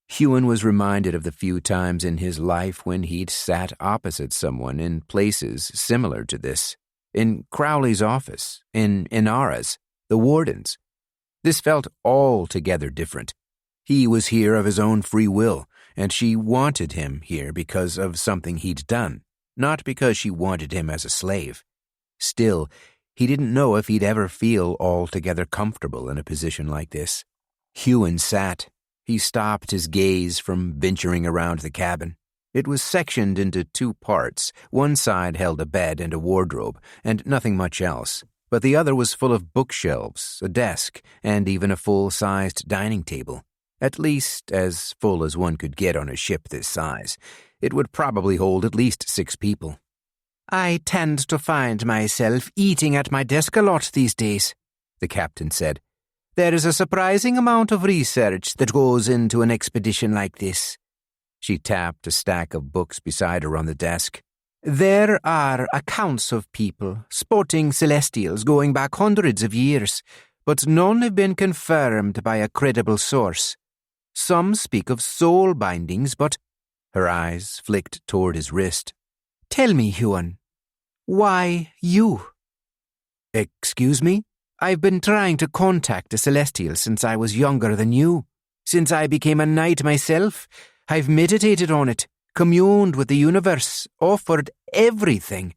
Speaker 2: Huon was reminded of the few times in his life when he'd sat opposite someone in places similar to this. In Crowley's office, in Inara's, the warden's. This felt altogether different. He was here of his own free will, and she wanted him here because of something he'd done, not because she wanted him as a slave. Still, he didn't know if he'd ever feel altogether comfortable in a position like this. Huon sat. He stopped his gaze from venturing around the cabin. It was sectioned into 2 parts. One side held a bed and a wardrobe, and nothing much else. But the other was full of bookshelves, a desk, and even a full-sized dining table. At least as full as one could get on a ship this size. It would probably hold at least 6 people. "I tend to find myself eating at my desk a lot these days," the captain said. "There is a surprising amount of research that goes into an expedition like this." She tapped a stack of books beside her on the desk. "There are accounts of people sporting celestials going back hundreds of years, but none have been confirmed by a credible source. Some speak of soul bindings, but—" Her eyes flicked toward his wrist. "Tell me, Huon, why you?" "Excuse me? I've been trying to contact a celestial since I was younger than you. Since I became a knight myself, I've meditated on it, communed with the universe, offered everything.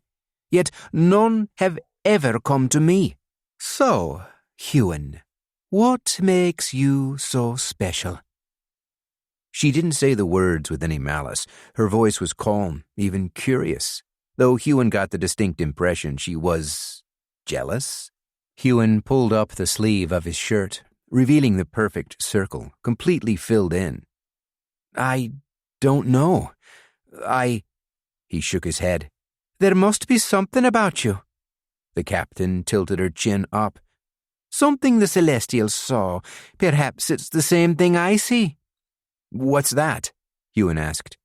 Speaker 2: Yet none have ever come to me. So, Huon, what makes you so special?" She didn't say the words with any malice. Her voice was calm, even curious, though Huon got the distinct impression she was jealous. Huon pulled up the sleeve of his shirt, revealing the perfect circle, completely filled in. "I don't know. He shook his head. "There must be something about you." The captain tilted her chin up. "Something the Celestials saw. Perhaps it's the same thing I see." "What's that?" Huon asked.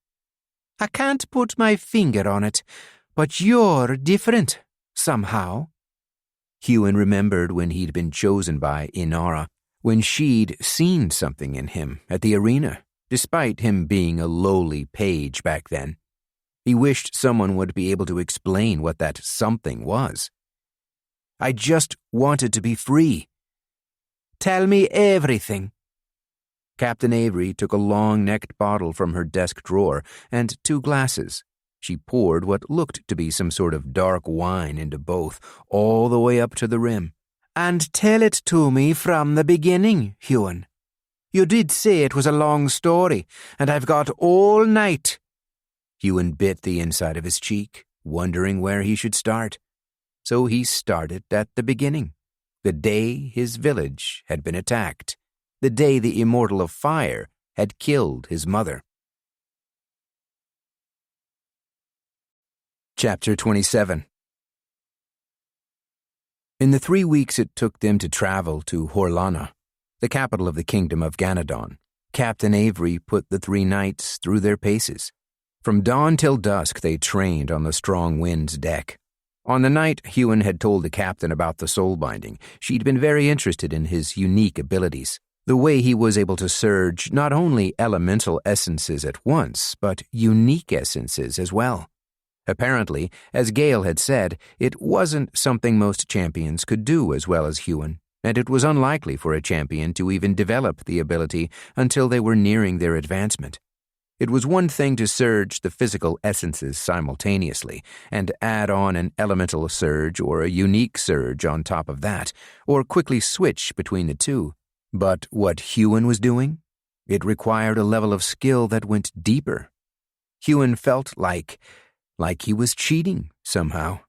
Speaker 2: "I can't put my finger on it, but you're different.
Speaker 3: somehow.
Speaker 2: Huon remembered when he'd been chosen by Inara, when she'd seen something in him at the arena, despite him being a lowly page back then. He wished someone would be able to explain what that something was.
Speaker 3: I just wanted to be free. Tell me everything.
Speaker 2: Captain Avery took a long-necked bottle from her desk drawer and 2 glasses. She poured what looked to be some sort of dark wine into both, all the way up to the rim.
Speaker 3: And tell it to me from the beginning, Huon. You did say it was a long story, and I've got all night.
Speaker 2: Huon bit the inside of his cheek, wondering where he should start. So he started at the beginning, the day his village had been attacked, the day the Immortal of Fire had killed his mother. Chapter 27. In the 3 weeks it took them to travel to Horlana, the capital of the kingdom of Ganadon, Captain Avery put the 3 knights through their paces. From dawn till dusk they trained on the strong wind's deck. On the night Huon had told the captain about the soul-binding, she'd been very interested in his unique abilities, the way he was able to surge not only elemental essences at once, but unique essences as well. Apparently, as Gale had said, it wasn't something most champions could do as well as Huon, and it was unlikely for a champion to even develop the ability until they were nearing their advancement. It was one thing to surge the physical essences simultaneously and add on an elemental surge or a unique surge on top of that, or quickly switch between the two. But what Huon was doing? It required a level of skill that went deeper. Huon felt like he was cheating somehow.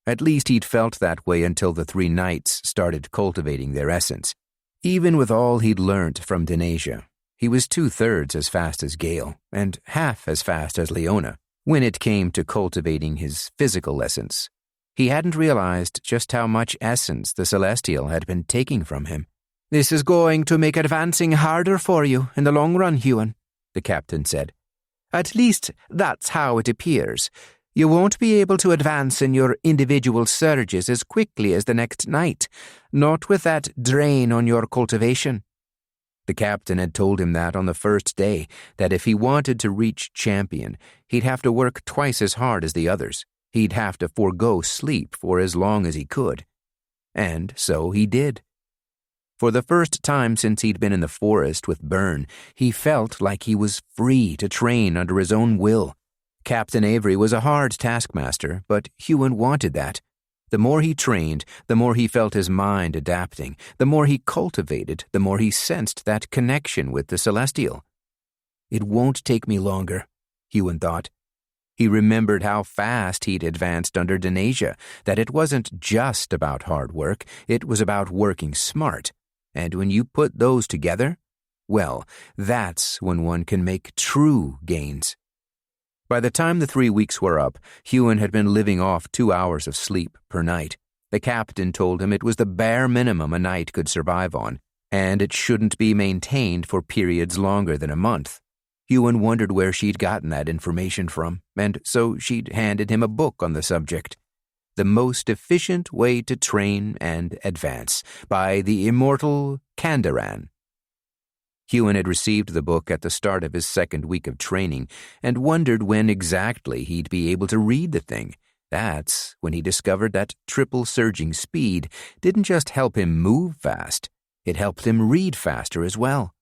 Speaker 2: At least he'd felt that way until the 3 knights started cultivating their essence. Even with all he'd learnt from Denasia, he was 2/3 as fast as Gale, and half as fast as Leona, when it came to cultivating his physical essence. He hadn't realized just how much essence the Celestial had been taking from him.
Speaker 3: This is going to make advancing harder for you in the long run, Huon, the captain said. At least that's how it appears. You won't be able to advance in your individual surges as quickly as the next knight, not with that drain on your cultivation.
Speaker 2: The captain had told him that on the first day, that if he wanted to reach champion, he'd have to work twice as hard as the others. He'd have to forego sleep for as long as he could. And so he did. For the first time since he'd been in the forest with Byrne, he felt like he was free to train under his own will. Captain Avery was a hard taskmaster, but Huon wanted that. The more he trained, the more he felt his mind adapting. The more he cultivated, the more he sensed that connection with the Celestial. It won't take me longer, Huon thought. He remembered how fast he'd advanced under Denasia, that it wasn't just about hard work, it was about working smart. And when you put those together, well, that's when one can make true gains. By the time the 3 weeks were up, Huon had been living off 2 hours of sleep per night. The captain told him it was the bare minimum a knight could survive on, and it shouldn't be maintained for periods longer than a month. Huon wondered where she'd gotten that information from, and so she'd handed him a book on the subject. The Most Efficient Way to Train and Advance, by the immortal Kandaran. Huon had received the book at the start of his 2nd week of training and wondered when exactly he'd be able to read the thing. That's when he discovered that triple surging speed didn't just help him move fast, it helped him read faster as well.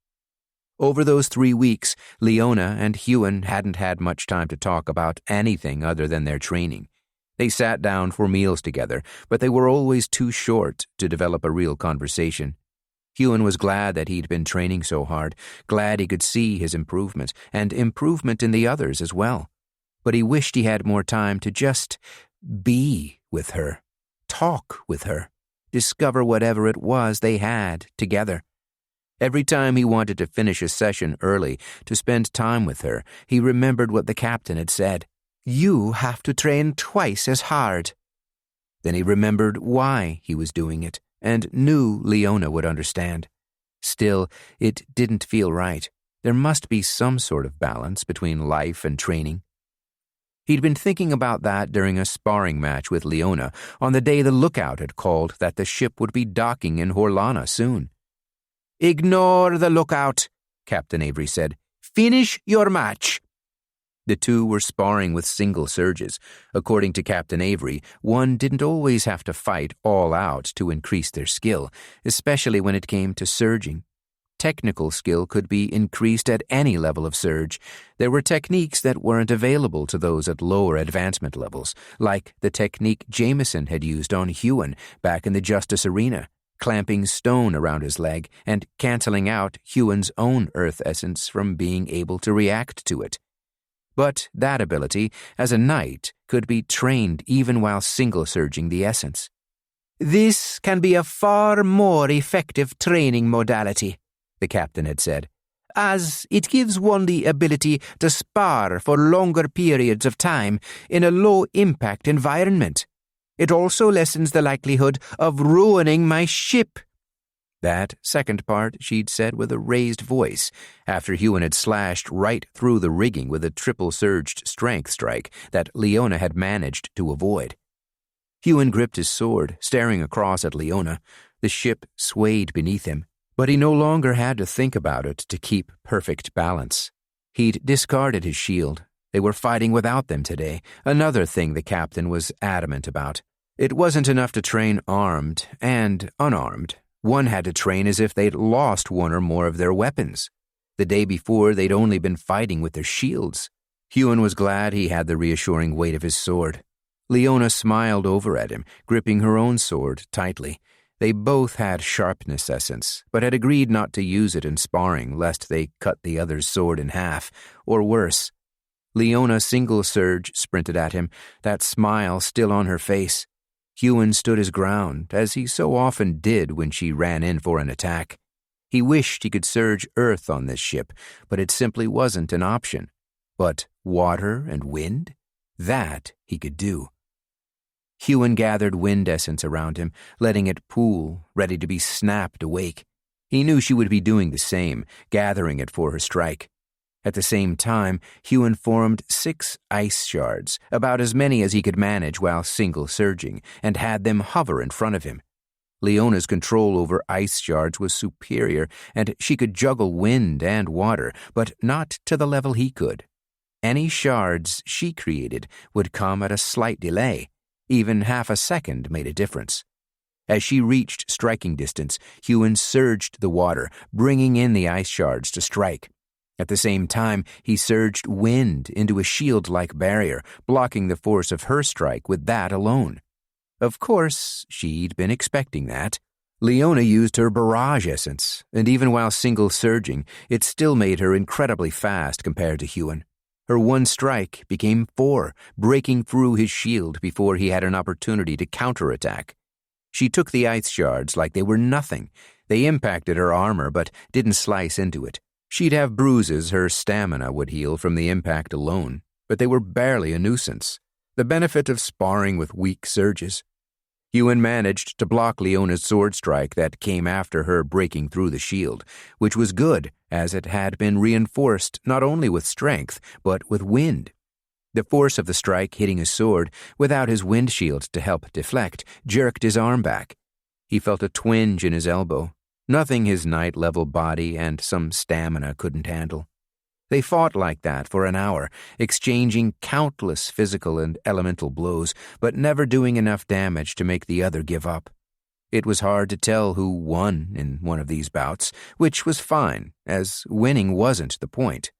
Speaker 2: Over those 3 weeks, Leona and Huon hadn't had much time to talk about anything other than their training. They sat down for meals together, but they were always too short to develop a real conversation. Huon was glad that he'd been training so hard, glad he could see his improvement, and improvement in the others as well. But he wished he had more time to just be with her, talk with her, discover whatever it was they had together. Every time he wanted to finish a session early to spend time with her, he remembered what the captain had said. You have to train twice as hard. Then he remembered why he was doing it, and knew Leona would understand. Still, it didn't feel right. There must be some sort of balance between life and training. He'd been thinking about that during a sparring match with Leona on the day the lookout had called that the ship would be docking in Horlana soon.
Speaker 3: "Ignore the lookout," Captain Avery said. "Finish your match."
Speaker 2: The two were sparring with single surges. According to Captain Avery, one didn't always have to fight all out to increase their skill, especially when it came to surging. Technical skill could be increased at any level of surge. There were techniques that weren't available to those at lower advancement levels, like the technique Jameson had used on Huon back in the Justice Arena, clamping stone around his leg and canceling out Huon's own earth essence from being able to react to it. But that ability, as a knight, could be trained even while single-surging the essence.
Speaker 3: "This can be a far more effective training modality," the captain had said, "as it gives one the ability to spar for longer periods of time in a low-impact environment. It also lessens the likelihood of ruining my ship."
Speaker 2: That second part she'd said with a raised voice, after Huon had slashed right through the rigging with a triple-surged strength strike that Leona had managed to avoid. Huon gripped his sword, staring across at Leona. The ship swayed beneath him, but he no longer had to think about it to keep perfect balance. He'd discarded his shield. They were fighting without them today, another thing the captain was adamant about. It wasn't enough to train armed and unarmed. One had to train as if they'd lost one or more of their weapons. The day before, they'd only been fighting with their shields. Huon was glad he had the reassuring weight of his sword. Leona smiled over at him, gripping her own sword tightly. They both had sharpness essence, but had agreed not to use it in sparring lest they cut the other's sword in half, or worse. Leona single-surge sprinted at him, that smile still on her face. Huon stood his ground, as he so often did when she ran in for an attack. He wished he could surge earth on this ship, but it simply wasn't an option. But water and wind? That he could do. Huon gathered wind essence around him, letting it pool, ready to be snapped awake. He knew she would be doing the same, gathering it for her strike. At the same time, Huon formed 6 ice shards, about as many as he could manage while single-surging, and had them hover in front of him. Leona's control over ice shards was superior, and she could juggle wind and water, but not to the level he could. Any shards she created would come at a slight delay. Even half a second made a difference. As she reached striking distance, Huon surged the water, bringing in the ice shards to strike. At the same time, he surged wind into a shield-like barrier, blocking the force of her strike with that alone. Of course, she'd been expecting that. Leona used her barrage essence, and even while single-surging, it still made her incredibly fast compared to Huon. Her one strike became 4, breaking through his shield before he had an opportunity to counterattack. She took the ice shards like they were nothing. They impacted her armor, but didn't slice into it. She'd have bruises her stamina would heal from the impact alone, but they were barely a nuisance. The benefit of sparring with weak surges. Huon managed to block Leona's sword strike that came after her breaking through the shield, which was good, as it had been reinforced not only with strength, but with wind. The force of the strike hitting his sword, without his wind shield to help deflect, jerked his arm back. He felt a twinge in his elbow. Nothing his knight-level body and some stamina couldn't handle. They fought like that for an hour, exchanging countless physical and elemental blows, but never doing enough damage to make the other give up. It was hard to tell who won in one of these bouts, which was fine, as winning wasn't the point.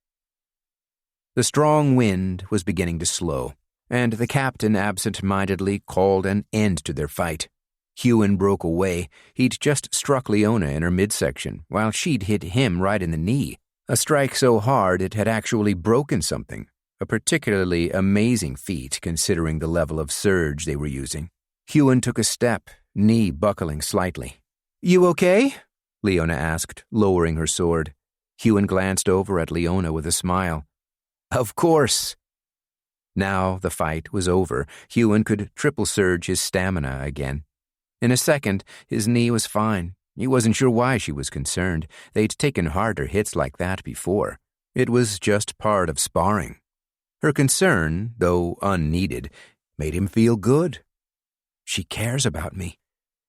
Speaker 2: The strong wind was beginning to slow, and the captain absent-mindedly called an end to their fight. Huon broke away. He'd just struck Leona in her midsection, while she'd hit him right in the knee. A strike so hard it had actually broken something. A particularly amazing feat considering the level of surge they were using. Huon took a step, knee buckling slightly.
Speaker 3: "You okay?"
Speaker 2: Leona asked, lowering her sword. Huon glanced over at Leona with a smile. "Of course." Now the fight was over. Huon could triple surge his stamina again. In a second, his knee was fine. He wasn't sure why she was concerned. They'd taken harder hits like that before. It was just part of sparring. Her concern, though unneeded, made him feel good. She cares about me.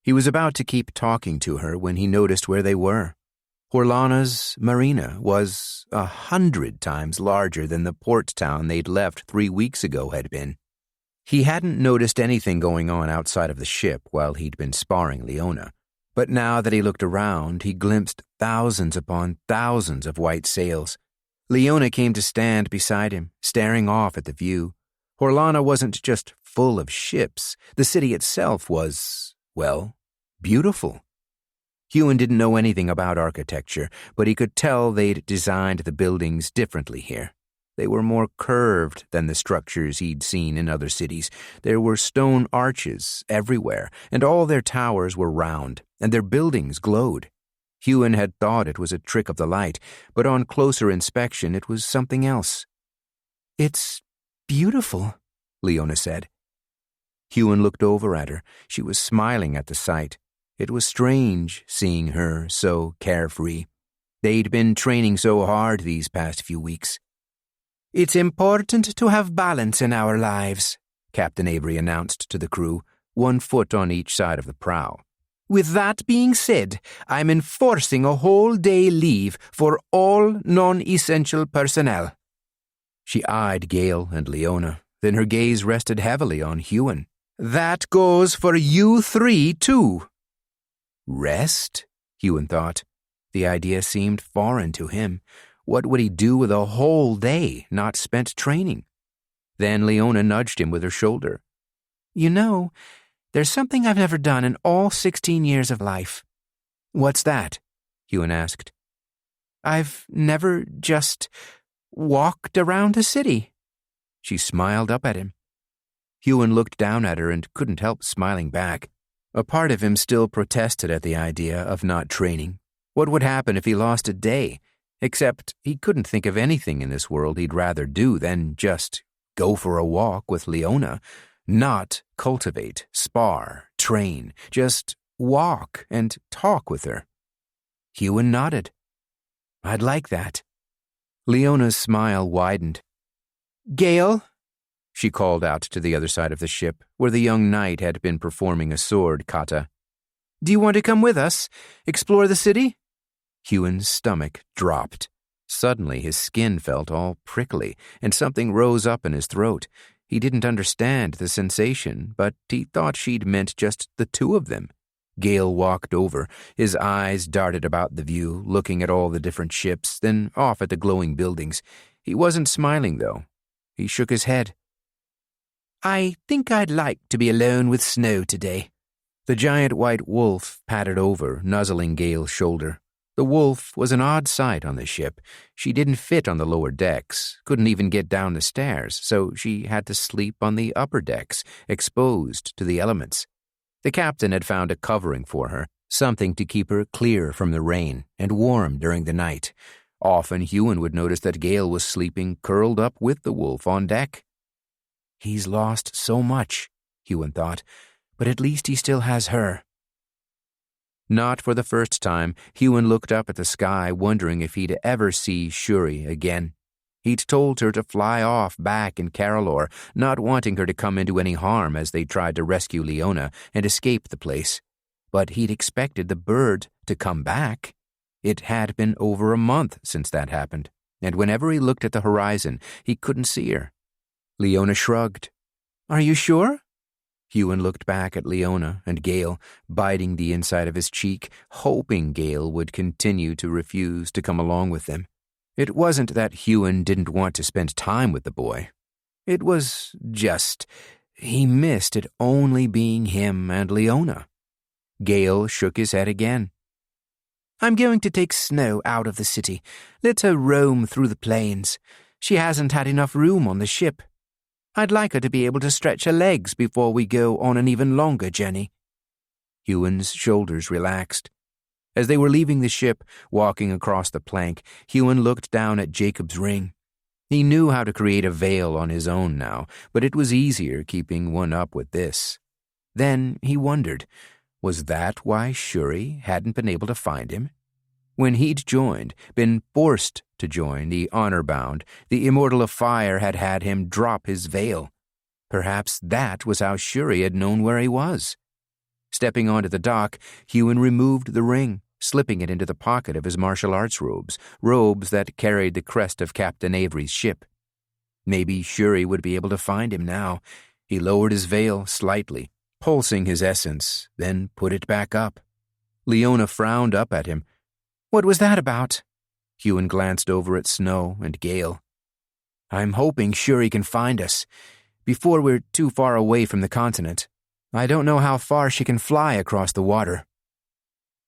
Speaker 2: He was about to keep talking to her when he noticed where they were. Horlana's marina was 100 times larger than the port town they'd left 3 weeks ago had been. He hadn't noticed anything going on outside of the ship while he'd been sparring Leona, but now that he looked around, he glimpsed thousands upon thousands of white sails. Leona came to stand beside him, staring off at the view. Horlana wasn't just full of ships. The city itself was, well, beautiful. Huon didn't know anything about architecture, but he could tell they'd designed the buildings differently here. They were more curved than the structures he'd seen in other cities. There were stone arches everywhere, and all their towers were round, and their buildings glowed. Huon had thought it was a trick of the light, but on closer inspection it was something else.
Speaker 3: "It's beautiful,"
Speaker 2: Leona said. Huon looked over at her. She was smiling at the sight. It was strange seeing her so carefree. They'd been training so hard these past few weeks.
Speaker 3: "It's important to have balance in our lives," Captain Avery announced to the crew, 1 foot on each side of the prow. "With that being said, I'm enforcing a whole-day leave for all non-essential personnel."
Speaker 2: She eyed Gale and Leona, then her gaze rested heavily on Huon.
Speaker 3: "That goes for you 3, too."
Speaker 2: Rest? Huon thought. The idea seemed foreign to him. What would he do with a whole day not spent training? Then Leona nudged him with her shoulder.
Speaker 3: "You know, there's something I've never done in all 16 years of life."
Speaker 2: "What's that?" Huon asked.
Speaker 3: "I've never just walked around a city."
Speaker 2: She smiled up at him. Huon looked down at her and couldn't help smiling back. A part of him still protested at the idea of not training. What would happen if he lost a day? Except he couldn't think of anything in this world he'd rather do than just go for a walk with Leona. Not cultivate, spar, train, just walk and talk with her. Huon nodded. "I'd like that." Leona's smile widened.
Speaker 3: "Gale,"
Speaker 2: she called out to the other side of the ship, where the young knight had been performing a sword kata.
Speaker 3: "do you want to come with us? Explore the city?"
Speaker 2: Huon's stomach dropped. Suddenly his skin felt all prickly, and something rose up in his throat. He didn't understand the sensation, but he thought she'd meant just the two of them. Gale walked over. His eyes darted about the view, looking at all the different ships, then off at the glowing buildings. He wasn't smiling, though. He shook his head.
Speaker 3: "I think I'd like to be alone with Snow today."
Speaker 2: The giant white wolf patted over, nuzzling Gale's shoulder. The wolf was an odd sight on the ship. She didn't fit on the lower decks, couldn't even get down the stairs, so she had to sleep on the upper decks, exposed to the elements. The captain had found a covering for her, something to keep her clear from the rain and warm during the night. Often Huon would notice that Gale was sleeping curled up with the wolf on deck. He's lost so much, Huon thought, but at least he still has her. Not for the first time, Huon looked up at the sky, wondering if he'd ever see Shuri again. He'd told her to fly off back in Carolor, not wanting her to come into any harm as they tried to rescue Leona and escape the place. But he'd expected the bird to come back. It had been over a month since that happened, and whenever he looked at the horizon, he couldn't see her. Leona shrugged. "Are you sure?" Huon looked back at Leona and Gale, biting the inside of his cheek, hoping Gale would continue to refuse to come along with them. It wasn't that Huon didn't want to spend time with the boy. It was just, he missed it only being him and Leona. Gale shook his head again. "I'm going to take Snow out of the city. Let her roam through the plains. She hasn't had enough room on the ship. I'd like her to be able to stretch her legs before we go on an even longer journey." Huon's shoulders relaxed. As they were leaving the ship, walking across the plank, Huon looked down at Jacob's ring. He knew how to create a veil on his own now, but it was easier keeping one up with this. Then he wondered, was that why Shuri hadn't been able to find him? When he'd joined, been forced to join the Honourbound, the Immortal of Fire had him drop his veil. Perhaps that was how Shuri had known where he was. Stepping onto the dock, Huon removed the ring, slipping it into the pocket of his martial arts robes that carried the crest of Captain Avery's ship. Maybe Shuri would be able to find him now. He lowered his veil slightly, pulsing his essence, then put it back up. Leona frowned up at him. "What was that about?" Huon glanced over at Snow and Gale. "I'm hoping Shuri can find us, before we're too far away from the continent. I don't know how far she can fly across the water."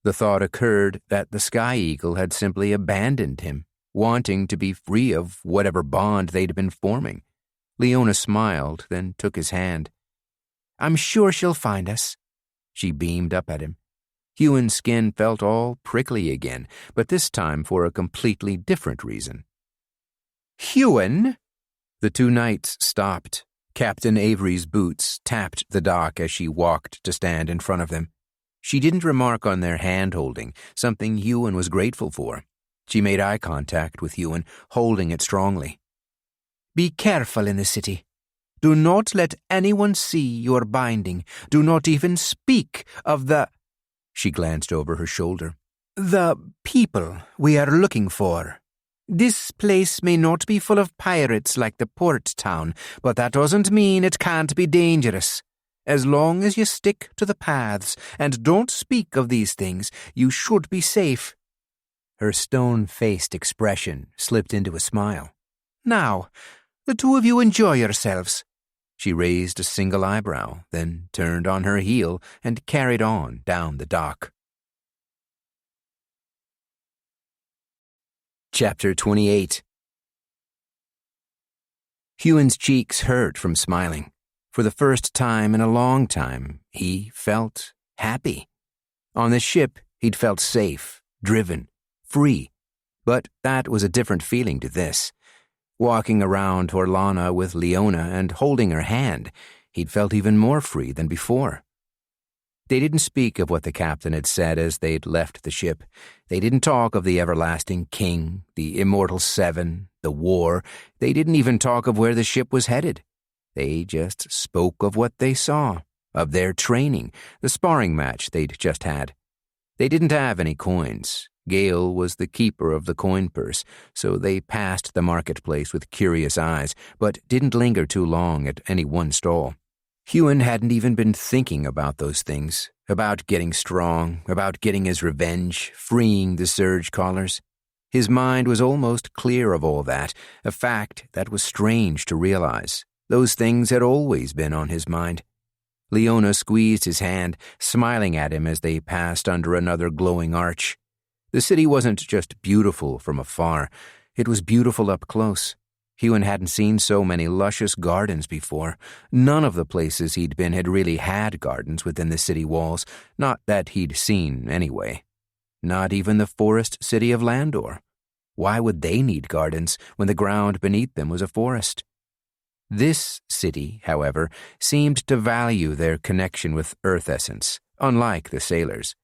Speaker 2: The thought occurred that the Sky Eagle had simply abandoned him, wanting to be free of whatever bond they'd been forming. Leona smiled, then took his hand. "I'm sure she'll find us." She beamed up at him. Huon's skin felt all prickly again, but this time for a completely different reason. "Huon?" The two knights stopped. Captain Avery's boots tapped the dock as she walked to stand in front of them. She didn't remark on their hand-holding, something Huon was grateful for. She made eye contact with Huon, holding it strongly. "Be careful in the city. Do not let anyone see your binding. Do not even speak of the—" She glanced over her shoulder. "The people we are looking for. This place may not be full of pirates like the port town, but that doesn't mean it can't be dangerous. As long as you stick to the paths and don't speak of these things, you should be safe." Her stone-faced expression slipped into a smile. "Now, the two of you enjoy yourselves." She raised a single eyebrow, then turned on her heel and carried on down the dock. Chapter 28. Huon's cheeks hurt from smiling. For the first time in a long time, he felt happy. On the ship, he'd felt safe, driven, free. But that was a different feeling to this. Walking around Torlana with Leona and holding her hand, he'd felt even more free than before. They didn't speak of what the captain had said as they'd left the ship. They didn't talk of the everlasting king, the immortal seven, the war. They didn't even talk of where the ship was headed. They just spoke of what they saw, of their training, the sparring match they'd just had. They didn't have any coins. Gale was the keeper of the coin purse, so they passed the marketplace with curious eyes, but didn't linger too long at any one stall. Huon hadn't even been thinking about those things, about getting strong, about getting his revenge, freeing the surgecallers. His mind was almost clear of all that, a fact that was strange to realize. Those things had always been on his mind. Leona squeezed his hand, smiling at him as they passed under another glowing arch. The city wasn't just beautiful from afar, it was beautiful up close. Huon hadn't seen so many luscious gardens before. None of the places he'd been had really had gardens within the city walls, not that he'd seen anyway. Not even the forest city of Landor. Why would they need gardens when the ground beneath them was a forest? This city, however, seemed to value their connection with earth essence, unlike the sailors.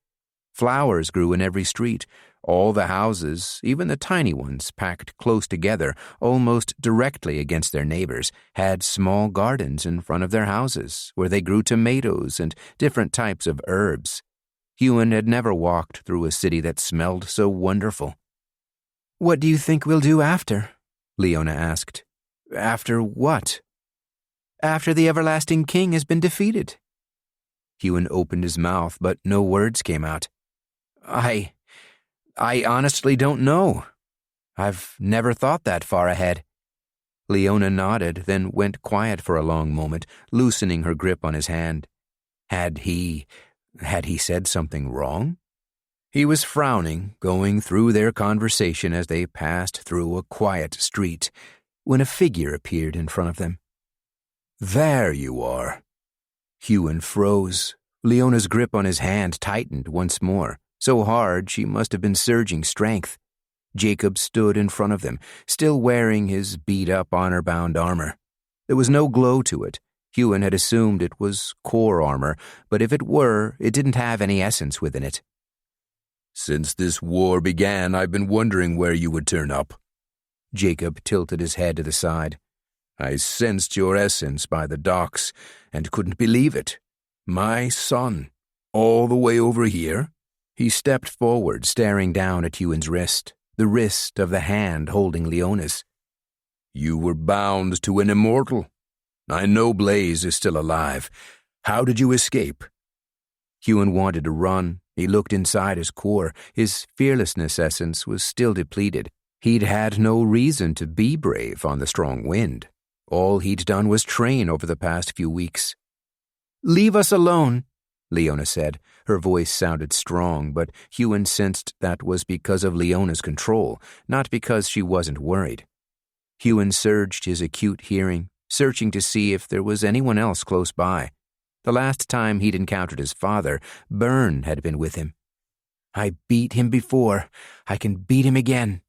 Speaker 2: Flowers grew in every street. All the houses, even the tiny ones packed close together, almost directly against their neighbors, had small gardens in front of their houses where they grew tomatoes and different types of herbs. Huon had never walked through a city that smelled so wonderful. "What do you think we'll do after?" Leona asked. "After what?" "After the everlasting king has been defeated." Huon opened his mouth, but no words came out. I honestly don't know. I've never thought that far ahead." Leona nodded, then went quiet for a long moment, loosening her grip on his hand. Had he said something wrong? He was frowning, going through their conversation as they passed through a quiet street, when a figure appeared in front of them. "There you are." Huon froze. Leona's grip on his hand tightened once more, so hard she must have been surging strength. Jacob stood in front of them, still wearing his beat-up Honourbound armor. There was no glow to it. Huon had assumed it was core armor, but if it were, it didn't have any essence within it.
Speaker 1: Since this war began, I've been wondering where you would turn up.
Speaker 2: Jacob tilted his head to the side.
Speaker 1: I sensed your essence by the docks and couldn't believe it. My son, all the way over here?
Speaker 2: He stepped forward, staring down at Huon's wrist, the wrist of the hand holding Leona's.
Speaker 1: You were bound to an immortal. I know Blaze is still alive. How did you escape?
Speaker 2: Huon wanted to run. He looked inside his core. His fearlessness essence was still depleted. He'd had no reason to be brave on the strong wind. All he'd done was train over the past few weeks.
Speaker 3: "Leave us alone,"
Speaker 2: Leona said. Her voice sounded strong, but Huon sensed that was because of Leona's control, not because she wasn't worried. Huon surged his acute hearing, searching to see if there was anyone else close by. The last time he'd encountered his father, Byrne had been with him.
Speaker 3: "I beat him before. I can beat him again."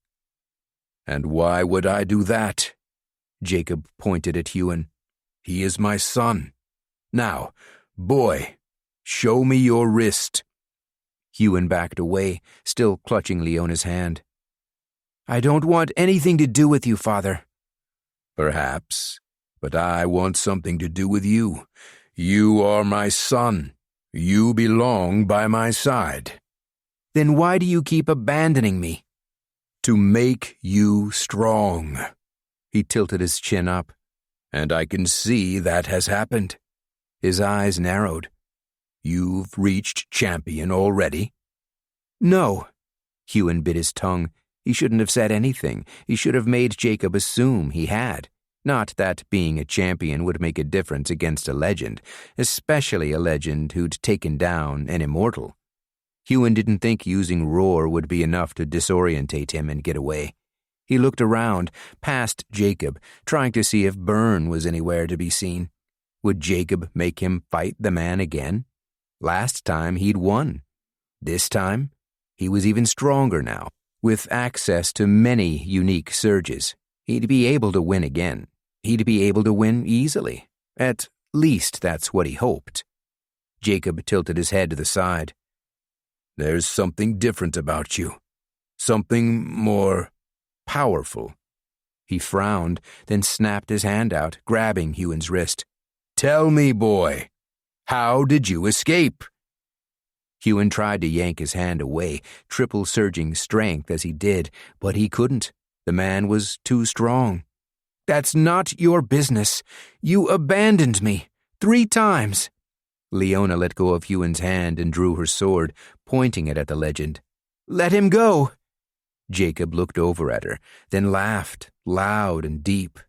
Speaker 1: And why would I do that? Jacob pointed at Huon. He is my son. Now, boy, show me your wrist.
Speaker 2: Huon backed away, still clutching Leona's hand.
Speaker 3: "I don't want anything to do with you, Father."
Speaker 1: Perhaps, but I want something to do with you. You are my son. You belong by my side.
Speaker 3: "Then why do you keep abandoning me?"
Speaker 1: To make you strong. He tilted his chin up, and I can see that has happened. His eyes narrowed. You've reached champion already?
Speaker 3: "No."
Speaker 2: Huon bit his tongue. He shouldn't have said anything. He should have made Jacob assume he had. Not that being a champion would make a difference against a legend, especially a legend who'd taken down an immortal. Huon didn't think using roar would be enough to disorientate him and get away. He looked around, past Jacob, trying to see if Byrne was anywhere to be seen. Would Jacob make him fight the man again? Last time he'd won. This time, he was even stronger now. With access to many unique surges, he'd be able to win again. He'd be able to win easily. At least that's what he hoped. Jacob tilted his head to the side. There's something different about you. Something more powerful. He frowned, then snapped his hand out, grabbing Huon's wrist. Tell me, boy, how did you escape? Huon tried to yank his hand away, triple surging strength as he did, but he couldn't. The man was too strong.
Speaker 3: "That's not your business. You abandoned me 3 times.
Speaker 2: Leona let go of Huon's hand and drew her sword, pointing it at the legend.
Speaker 3: "Let him go."
Speaker 2: Jacob looked over at her, then laughed, loud and deep.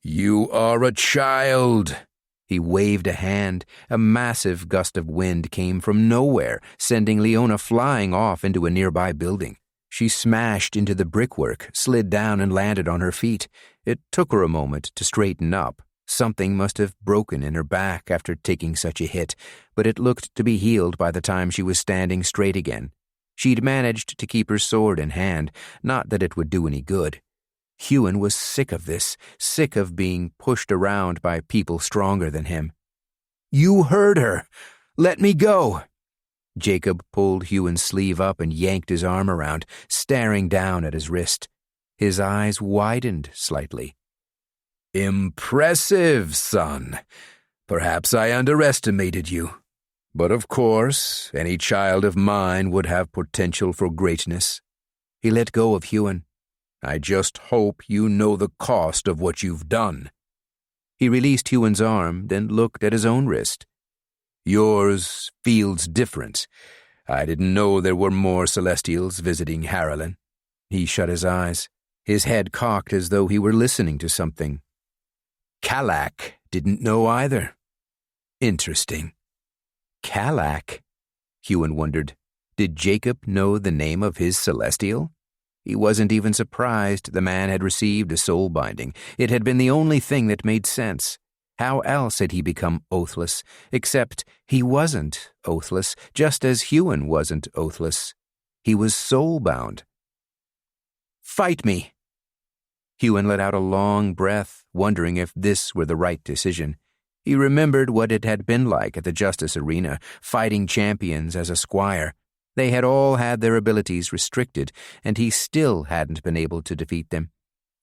Speaker 1: You are a child.
Speaker 2: He waved a hand. A massive gust of wind came from nowhere, sending Leona flying off into a nearby building. She smashed into the brickwork, slid down and landed on her feet. It took her a moment to straighten up. Something must have broken in her back after taking such a hit, but it looked to be healed by the time she was standing straight again. She'd managed to keep her sword in hand, not that it would do any good. Huon was sick of this, sick of being pushed around by people stronger than him.
Speaker 3: "You heard her. Let me go."
Speaker 2: Jacob pulled Huon's sleeve up and yanked his arm around, staring down at his wrist. His eyes widened slightly.
Speaker 1: Impressive, son. Perhaps I underestimated you. But of course, any child of mine would have potential for greatness.
Speaker 2: He let go of Huon.
Speaker 1: I just hope you know the cost of what you've done.
Speaker 2: He released Huon's arm, then looked at his own wrist.
Speaker 1: Yours feels different. I didn't know there were more Celestials visiting Harlan.
Speaker 2: He shut his eyes, his head cocked as though he were listening to something.
Speaker 1: Kalak didn't know either. Interesting.
Speaker 2: Kalak? Huon wondered. Did Jacob know the name of his Celestial? He wasn't even surprised the man had received a soul binding. It had been the only thing that made sense. How else had he become oathless? Except he wasn't oathless, just as Huon wasn't oathless. He was soul-bound.
Speaker 3: "Fight me."
Speaker 2: Huon let out a long breath, wondering if this were the right decision. He remembered what it had been like at the Justice Arena, fighting champions as a squire. They had all had their abilities restricted, and he still hadn't been able to defeat them.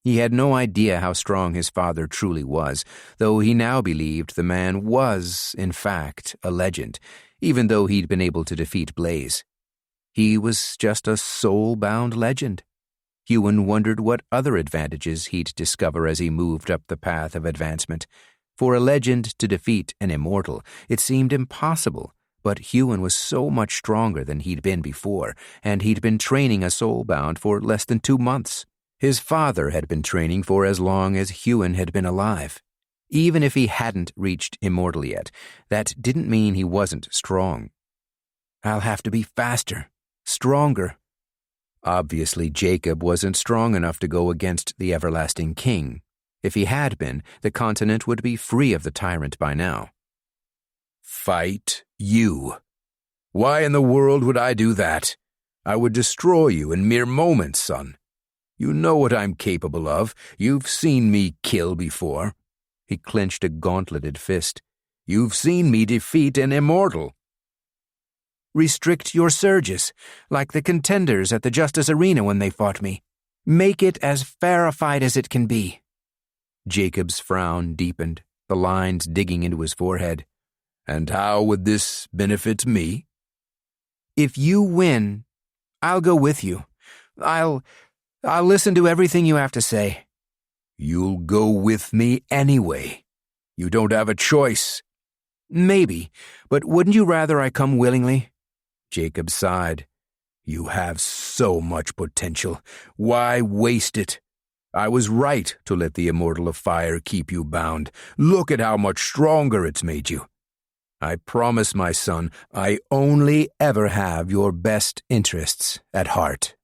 Speaker 2: He had no idea how strong his father truly was, though he now believed the man was, in fact, a legend, even though he'd been able to defeat Blaze. He was just a soul-bound legend. Huon wondered what other advantages he'd discover as he moved up the path of advancement. For a legend to defeat an immortal, it seemed impossible, but Huon was so much stronger than he'd been before, and he'd been training a soulbound for less than 2 months. His father had been training for as long as Huon had been alive. Even if he hadn't reached immortal yet, that didn't mean he wasn't strong.
Speaker 3: I'll have to be faster, stronger.
Speaker 2: Obviously, Jacob wasn't strong enough to go against the everlasting king. If he had been, the continent would be free of the tyrant by now.
Speaker 1: Fight you. Why in the world would I do that? I would destroy you in mere moments, son. You know what I'm capable of. You've seen me kill before.
Speaker 2: He clenched a gauntleted fist.
Speaker 1: You've seen me defeat an immortal.
Speaker 3: Restrict your surges, like the contenders at the Justice Arena when they fought me. Make it as fair a fight as it can be.
Speaker 2: Jacob's frown deepened, the lines digging into his forehead.
Speaker 1: And how would this benefit me?
Speaker 3: If you win, I'll go with you. I'll listen to everything you have to say.
Speaker 1: You'll go with me anyway. You don't have a choice.
Speaker 3: Maybe, but wouldn't you rather I come willingly?
Speaker 1: Jacob sighed. You have so much potential. Why waste it? I was right to let the Immortal of Fire keep you bound. Look at how much stronger it's made you. I promise, my son, I only ever have your best interests at heart.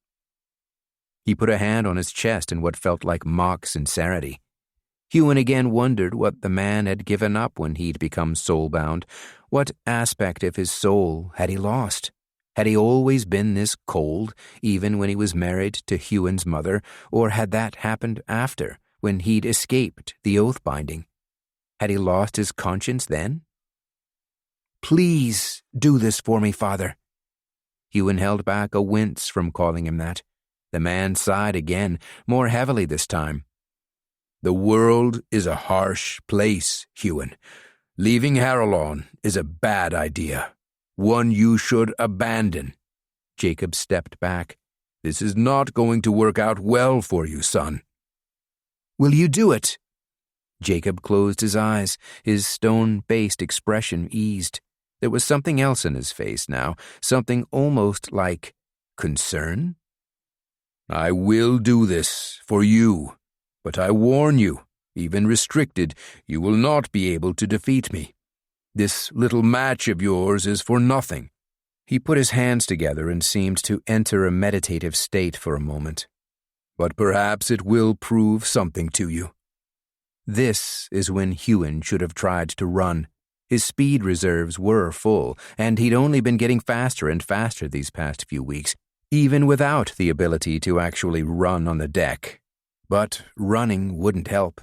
Speaker 2: He put a hand on his chest in what felt like mock sincerity. Huon again wondered what the man had given up when he'd become soulbound. What aspect of his soul had he lost? Had he always been this cold, even when he was married to Huon's mother, or had that happened after, when he'd escaped the oath-binding? Had he lost his conscience then?
Speaker 3: Please do this for me, Father.
Speaker 2: Huon held back a wince from calling him that. The man sighed again, more heavily this time.
Speaker 1: The world is a harsh place, Huon. Leaving Harrelon is a bad idea. One you should abandon.
Speaker 2: Jacob stepped back.
Speaker 1: This is not going to work out well for you, son.
Speaker 3: Will you do it?
Speaker 2: Jacob closed his eyes. His stone-faced expression eased. There was something else in his face now, something almost like concern.
Speaker 1: I will do this for you, but I warn you, even restricted, you will not be able to defeat me. This little match of yours is for nothing.
Speaker 2: He put his hands together and seemed to enter a meditative state for a moment.
Speaker 1: But perhaps it will prove something to you.
Speaker 2: This is when Huon should have tried to run. His speed reserves were full, and he'd only been getting faster and faster these past few weeks, even without the ability to actually run on the deck. But running wouldn't help.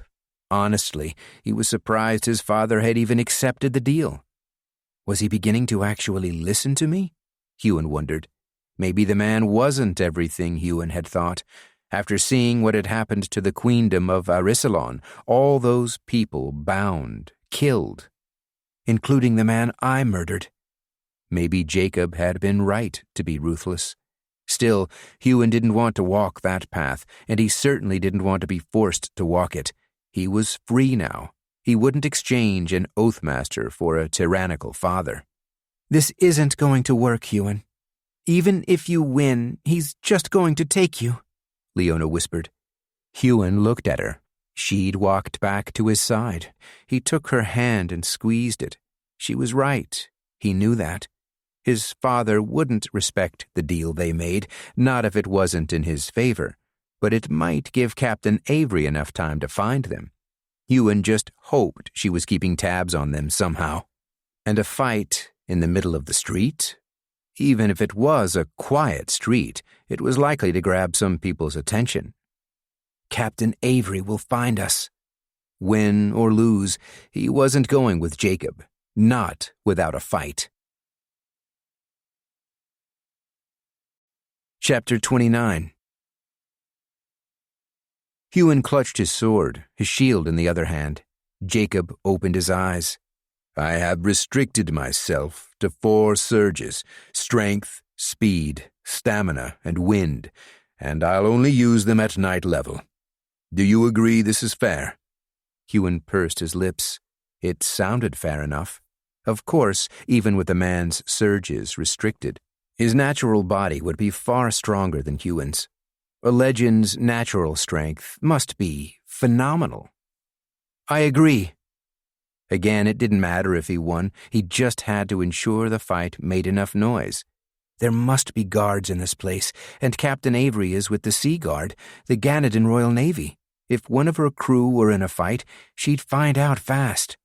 Speaker 2: Honestly, he was surprised his father had even accepted the deal. Was he beginning to actually listen to me? Huon wondered. Maybe the man wasn't everything Huon had thought. After seeing what had happened to the queendom of Arisalon, all those people bound, killed, including the man I murdered. Maybe Jacob had been right to be ruthless. Still, Huon didn't want to walk that path, and he certainly didn't want to be forced to walk it. He was free now. He wouldn't exchange an oathmaster for a tyrannical father.
Speaker 3: This isn't going to work, Huon. Even if you win, he's just going to take you,
Speaker 2: Leona whispered. Huon looked at her. She'd walked back to his side. He took her hand and squeezed it. She was right. He knew that. His father wouldn't respect the deal they made, not if it wasn't in his favor, but it might give Captain Avery enough time to find them. Huon just hoped she was keeping tabs on them somehow. And a fight in the middle of the street? Even if it was a quiet street, it was likely to grab some people's attention.
Speaker 3: Captain Avery will find us.
Speaker 2: Win or lose, he wasn't going with Jacob, not without a fight. Chapter 29. Huon clutched his sword, his shield in the other hand. Jacob opened his eyes.
Speaker 1: I have restricted myself to 4 surges: strength, speed, stamina, and wind, and I'll only use them at night level. Do you agree this is fair?
Speaker 2: Huon pursed his lips. It sounded fair enough. Of course, even with the man's surges restricted, his natural body would be far stronger than Huon's. A legend's natural strength must be phenomenal. I agree. Again, it didn't matter if he won. He just had to ensure the fight made enough noise. There must be guards in this place, and Captain Avery is with the Sea Guard, the Ganadin Royal Navy. If one of her crew were in a fight, she'd find out fast.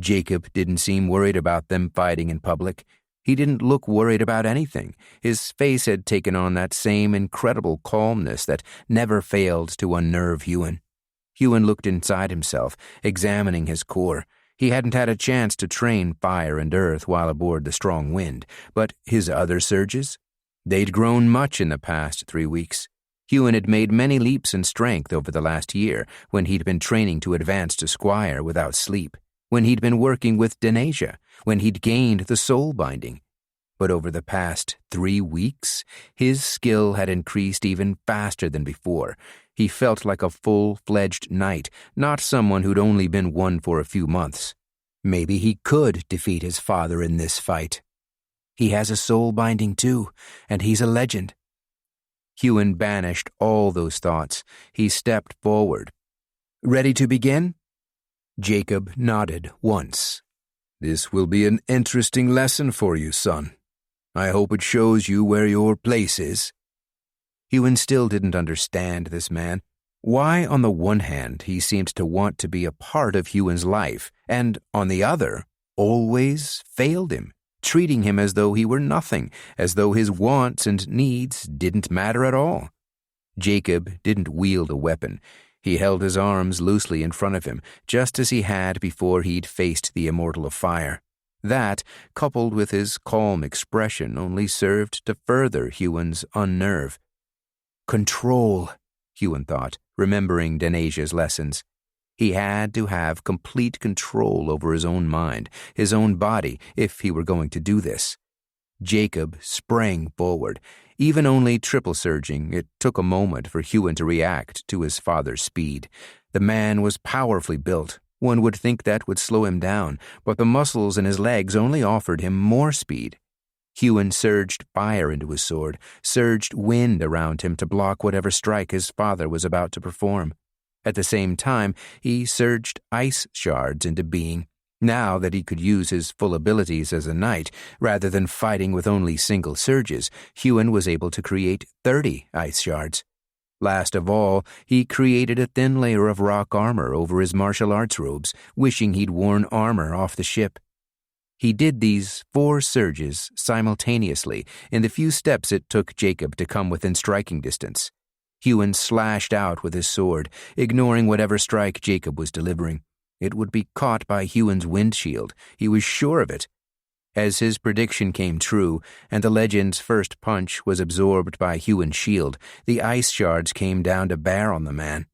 Speaker 2: Jacob didn't seem worried about them fighting in public. He didn't look worried about anything. His face had taken on that same incredible calmness that never failed to unnerve Huon. Huon looked inside himself, examining his core. He hadn't had a chance to train fire and earth while aboard the strong wind, but his other surges? They'd grown much in the past 3 weeks. Huon had made many leaps in strength over the last year, when he'd been training to advance to squire without sleep, when he'd been working with Denasia, when he'd gained the soul binding. But over the past 3 weeks, his skill had increased even faster than before. He felt like a full-fledged knight, not someone who'd only been one for a few months. Maybe he could defeat his father in this fight. He has a soul binding too, and he's a legend. Huon banished all those thoughts. He stepped forward. Ready to begin? Jacob nodded once.
Speaker 1: This will be an interesting lesson for you, son. I hope it shows you where your place is.
Speaker 2: Huon still didn't understand this man. Why, on the one hand, he seemed to want to be a part of Huon's life, and, on the other, always failed him, treating him as though he were nothing, as though his wants and needs didn't matter at all. Jacob didn't wield a weapon. He held his arms loosely in front of him, just as he had before he'd faced the Immortal of Fire. That, coupled with his calm expression, only served to further Huon's unnerve. Control, Huon thought, remembering Denasia's lessons. He had to have complete control over his own mind, his own body, if he were going to do this. Jacob sprang forward. Even only triple surging, it took a moment for Huon to react to his father's speed. The man was powerfully built. One would think that would slow him down, but the muscles in his legs only offered him more speed. Huon surged fire into his sword, surged wind around him to block whatever strike his father was about to perform. At the same time, he surged ice shards into being. Now that he could use his full abilities as a knight, rather than fighting with only single surges, Huon was able to create 30 ice shards. Last of all, he created a thin layer of rock armor over his martial arts robes, wishing he'd worn armor off the ship. He did these 4 surges simultaneously in the few steps it took Jacob to come within striking distance. Huon slashed out with his sword, ignoring whatever strike Jacob was delivering. It would be caught by Huon's windshield. He was sure of it. As his prediction came true, and the legend's first punch was absorbed by Huon's shield, the ice shards came down to bear on the man.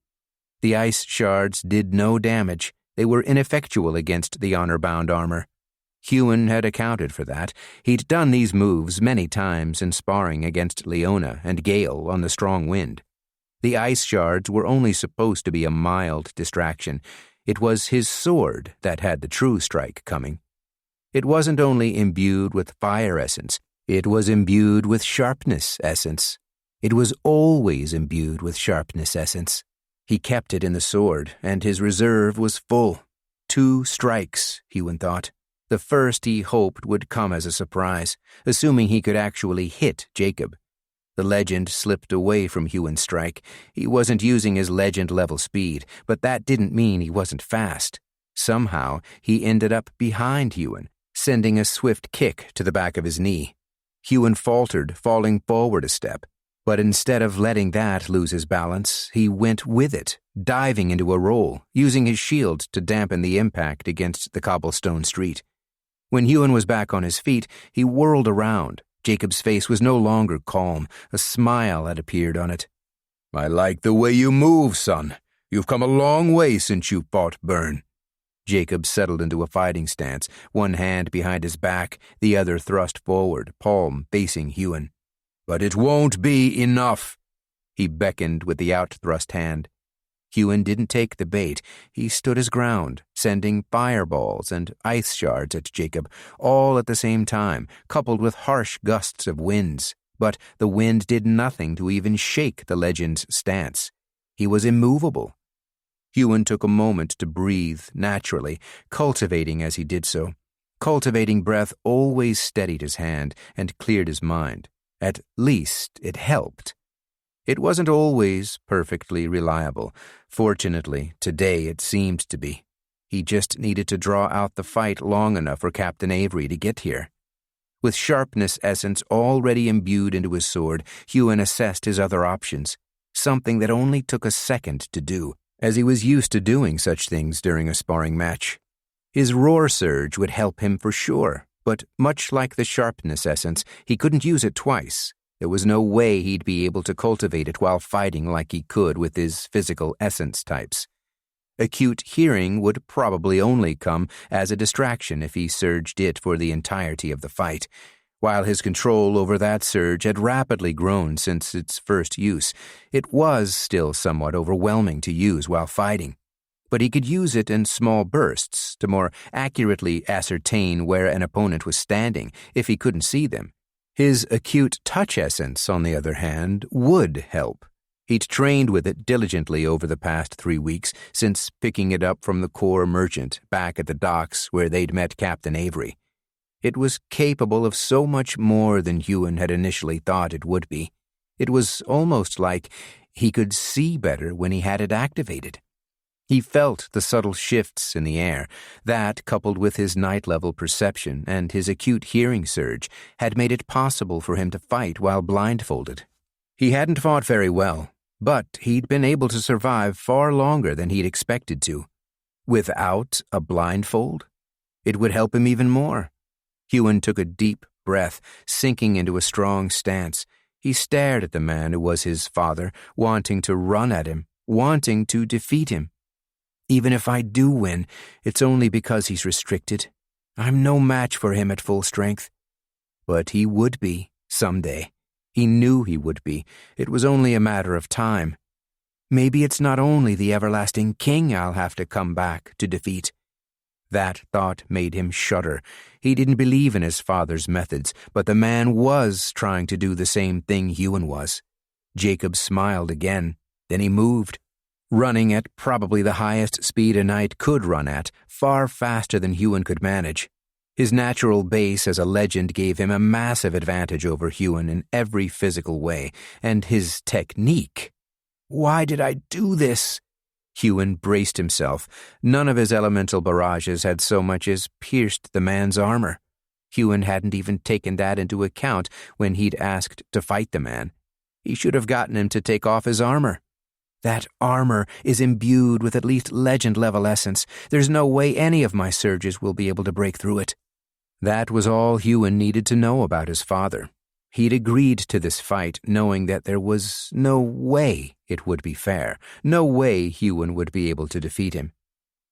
Speaker 2: The ice shards did no damage. They were ineffectual against the Honourbound armor. Huon had accounted for that. He'd done these moves many times in sparring against Leona and Gale on the strong wind. The ice shards were only supposed to be a mild distraction. It was his sword that had the true strike coming. It wasn't only imbued with fire essence, it was imbued with sharpness essence. It was always imbued with sharpness essence. He kept it in the sword, and his reserve was full. 2 strikes, Huon thought. The first he hoped would come as a surprise, assuming he could actually hit Jacob. The legend slipped away from Huon's strike. He wasn't using his legend-level speed, but that didn't mean he wasn't fast. Somehow, he ended up behind Huon, sending a swift kick to the back of his knee. Huon faltered, falling forward a step, but instead of letting that lose his balance, he went with it, diving into a roll, using his shield to dampen the impact against the cobblestone street. When Huon was back on his feet, he whirled around. Jacob's face was no longer calm. A smile had appeared on it.
Speaker 1: "I like the way you move, son. You've come a long way since you fought Byrne."
Speaker 2: Jacob settled into a fighting stance, one hand behind his back, the other thrust forward, palm facing Huon.
Speaker 1: "But it won't be enough."
Speaker 2: He beckoned with the outthrust hand. Huon didn't take the bait. He stood his ground, sending fireballs and ice shards at Jacob, all at the same time, coupled with harsh gusts of winds. But the wind did nothing to even shake the legend's stance. He was immovable. Huon took a moment to breathe naturally, cultivating as he did so. Cultivating breath always steadied his hand and cleared his mind. At least it helped. It wasn't always perfectly reliable. Fortunately, today it seemed to be. He just needed to draw out the fight long enough for Captain Avery to get here. With sharpness essence already imbued into his sword, Huon assessed his other options, something that only took a second to do, as he was used to doing such things during a sparring match. His roar surge would help him for sure, but much like the sharpness essence, he couldn't use it twice. There was no way he'd be able to cultivate it while fighting like he could with his physical essence types. Acute hearing would probably only come as a distraction if he surged it for the entirety of the fight. While his control over that surge had rapidly grown since its first use, it was still somewhat overwhelming to use while fighting. But he could use it in small bursts to more accurately ascertain where an opponent was standing if he couldn't see them. His acute touch essence, on the other hand, would help. He'd trained with it diligently over the past 3 weeks, since picking it up from the core merchant back at the docks where they'd met Captain Avery. It was capable of so much more than Huon had initially thought it would be. It was almost like he could see better when he had it activated. He felt the subtle shifts in the air. That, coupled with his night-level perception and his acute hearing surge, had made it possible for him to fight while blindfolded. He hadn't fought very well, but he'd been able to survive far longer than he'd expected to. Without a blindfold? It would help him even more. Huon took a deep breath, sinking into a strong stance. He stared at the man who was his father, wanting to run at him, wanting to defeat him. Even if I do win, it's only because he's restricted. I'm no match for him at full strength. But he would be, someday. He knew he would be. It was only a matter of time. Maybe it's not only the everlasting king I'll have to come back to defeat. That thought made him shudder. He didn't believe in his father's methods, but the man was trying to do the same thing Huon was. Jacob smiled again. Then he moved. Running at probably the highest speed a knight could run at, far faster than Huon could manage. His natural base as a legend gave him a massive advantage over Huon in every physical way, and his technique. Why did I do this? Huon braced himself. None of his elemental barrages had so much as pierced the man's armor. Huon hadn't even taken that into account when he'd asked to fight the man. He should have gotten him to take off his armor. That armor is imbued with at least legend-level essence. There's no way any of my surges will be able to break through it. That was all Huon needed to know about his father. He'd agreed to this fight knowing that there was no way it would be fair, no way Huon would be able to defeat him.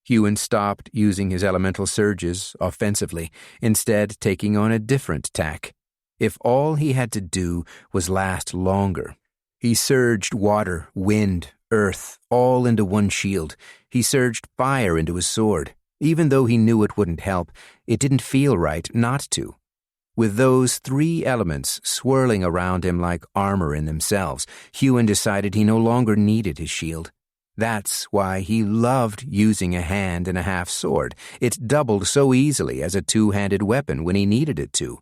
Speaker 2: Huon stopped using his elemental surges offensively, instead taking on a different tack. If all he had to do was last longer. He surged water, wind, earth, all into one shield. He surged fire into his sword. Even though he knew it wouldn't help, it didn't feel right not to. With those 3 elements swirling around him like armor in themselves, Huon decided he no longer needed his shield. That's why he loved using a hand-and-a-half sword. It doubled so easily as a 2-handed weapon when he needed it to.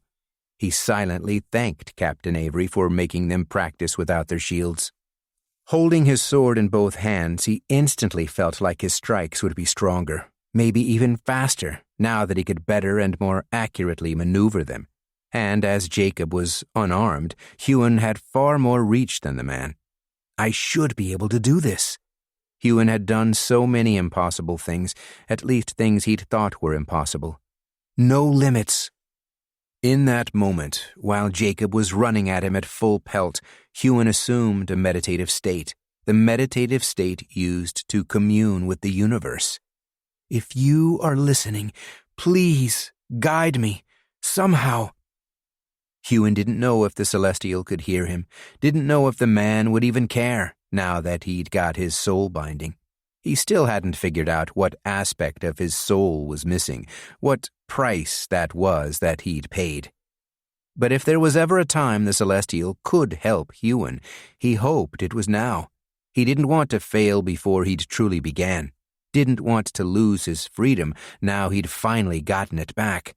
Speaker 2: He silently thanked Captain Avery for making them practice without their shields. Holding his sword in both hands, he instantly felt like his strikes would be stronger, maybe even faster, now that he could better and more accurately maneuver them. And as Jacob was unarmed, Huon had far more reach than the man. I should be able to do this. Huon had done so many impossible things, at least things he'd thought were impossible. No limits. In that moment, while Jacob was running at him at full pelt, Huon assumed a meditative state, the meditative state used to commune with the universe.
Speaker 3: If you are listening, please guide me, somehow.
Speaker 2: Huon didn't know if the Celestial could hear him, didn't know if the man would even care, now that he'd got his soul binding. He still hadn't figured out what aspect of his soul was missing, what price that was that he'd paid. But if there was ever a time the Celestial could help Huon, he hoped it was now. He didn't want to fail before he'd truly began, didn't want to lose his freedom now he'd finally gotten it back.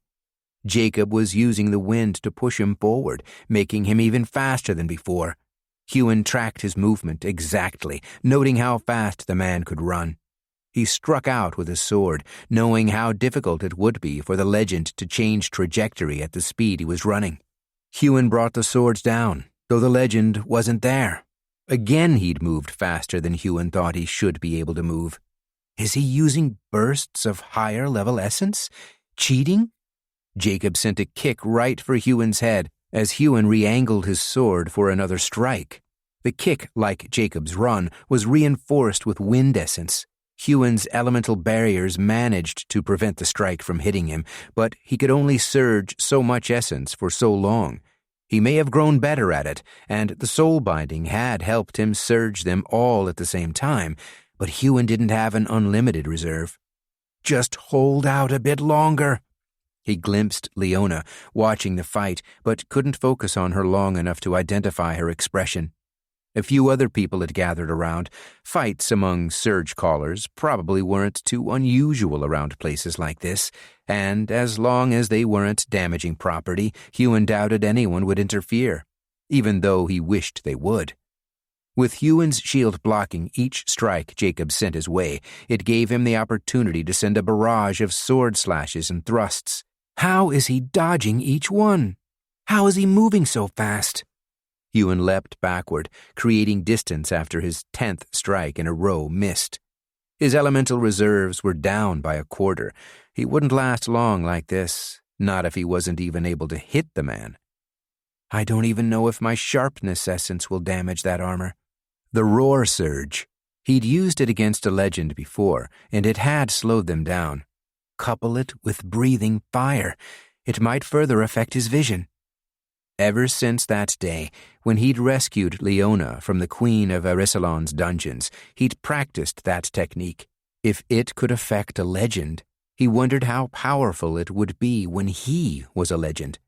Speaker 2: Jacob was using the wind to push him forward, making him even faster than before. Huon tracked his movement exactly, noting how fast the man could run. He struck out with his sword, knowing how difficult it would be for the legend to change trajectory at the speed he was running. Huon brought the swords down, though the legend wasn't there. Again he'd moved faster than Huon thought he should be able to move. Is he using bursts of higher-level essence? Cheating? Jacob sent a kick right for Huon's head as Huon re-angled his sword for another strike. The kick, like Jacob's run, was reinforced with wind essence. Huon's elemental barriers managed to prevent the strike from hitting him, but he could only surge so much essence for so long. He may have grown better at it, and the soul binding had helped him surge them all at the same time, but Huon didn't have an unlimited reserve. Just hold out a bit longer. He glimpsed Leona, watching the fight, but couldn't focus on her long enough to identify her expression. A few other people had gathered around. Fights among surgecallers probably weren't too unusual around places like this, and as long as they weren't damaging property, Huon doubted anyone would interfere, even though he wished they would. With Huon's shield blocking each strike Jacob sent his way, it gave him the opportunity to send a barrage of sword slashes and thrusts. How is he dodging each one? How is he moving so fast? Huon leapt backward, creating distance after his 10th strike in a row missed. His elemental reserves were down by a quarter. He wouldn't last long like this, not if he wasn't even able to hit the man. I don't even know if my sharpness essence will damage that armor. The roar surge. He'd used it against a legend before, and it had slowed them down. Couple it with breathing fire. It might further affect his vision. Ever since that day, when he'd rescued Leona from the Queen of Arisalon's dungeons, he'd practiced that technique. If it could affect a legend, he wondered how powerful it would be when he was a legend.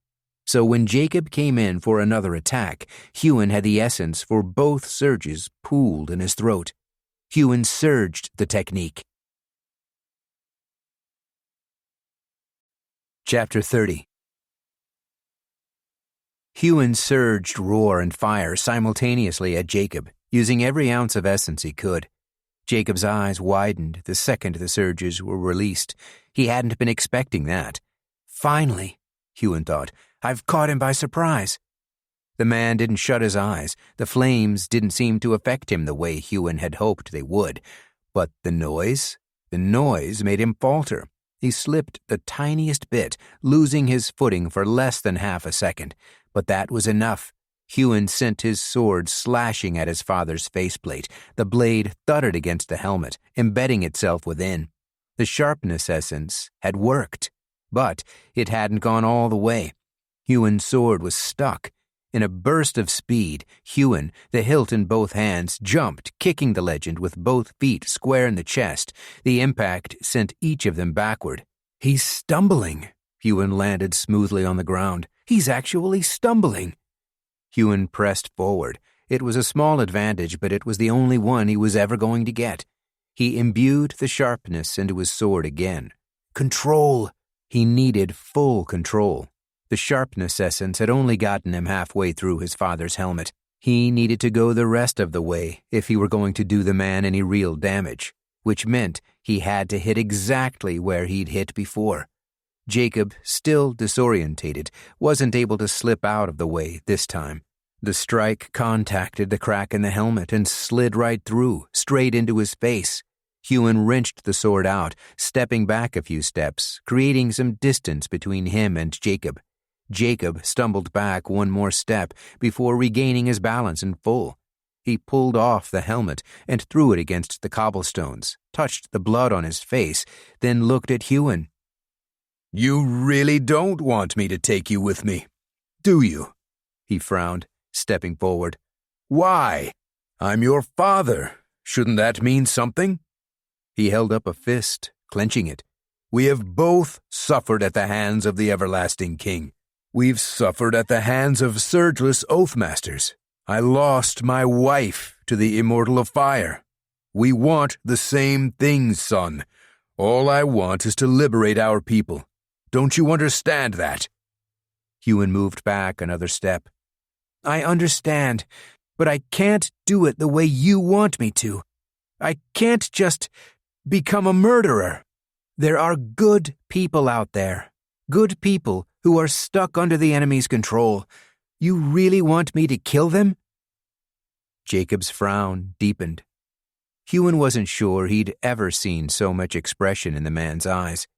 Speaker 2: So when Jacob came in for another attack, Huon had the essence for both surges pooled in his throat. Huon surged the technique. Chapter 30. Huon surged roar and fire simultaneously at Jacob, using every ounce of essence he could. Jacob's eyes widened the second the surges were released. He hadn't been expecting that. Finally, Huon thought, I've caught him by surprise. The man didn't shut his eyes. The flames didn't seem to affect him the way Huon had hoped they would. But the noise made him falter. He slipped the tiniest bit, losing his footing for less than half a second. But that was enough. Huon sent his sword slashing at his father's faceplate. The blade thudded against the helmet, embedding itself within. The sharpness essence had worked, but it hadn't gone all the way. Huon's sword was stuck. In a burst of speed, Huon, the hilt in both hands, jumped, kicking the legend with both feet square in the chest. The impact sent each of them backward. He's stumbling. Huon landed smoothly on the ground. He's actually stumbling. Huon pressed forward. It was a small advantage, but it was the only one he was ever going to get. He imbued the sharpness into his sword again. Control. He needed full control. The sharpness essence had only gotten him halfway through his father's helmet. He needed to go the rest of the way if he were going to do the man any real damage, which meant he had to hit exactly where he'd hit before. Jacob, still disorientated, wasn't able to slip out of the way this time. The strike contacted the crack in the helmet and slid right through, straight into his face. Huon wrenched the sword out, stepping back a few steps, creating some distance between him and Jacob. Jacob stumbled back one more step before regaining his balance in full. He pulled off the helmet and threw it against the cobblestones, touched the blood on his face, then looked at Huon.
Speaker 1: "You really don't want me to take you with me, do you?" He frowned, stepping forward. "Why? I'm your father. Shouldn't that mean something?" He held up a fist, clenching it. "We have both suffered at the hands of the everlasting king. We've suffered at the hands of surgeless oathmasters. I lost my wife to the immortal of fire. We want the same things, son. All I want is to liberate our people. Don't you understand that?"
Speaker 2: Huon moved back another step. "I understand, but I can't do it the way you want me to. I can't just become a murderer. There are good people out there, good people who are stuck under the enemy's control. You really want me to kill them?" Jacob's frown deepened. Huon wasn't sure he'd ever seen so much expression in the man's eyes.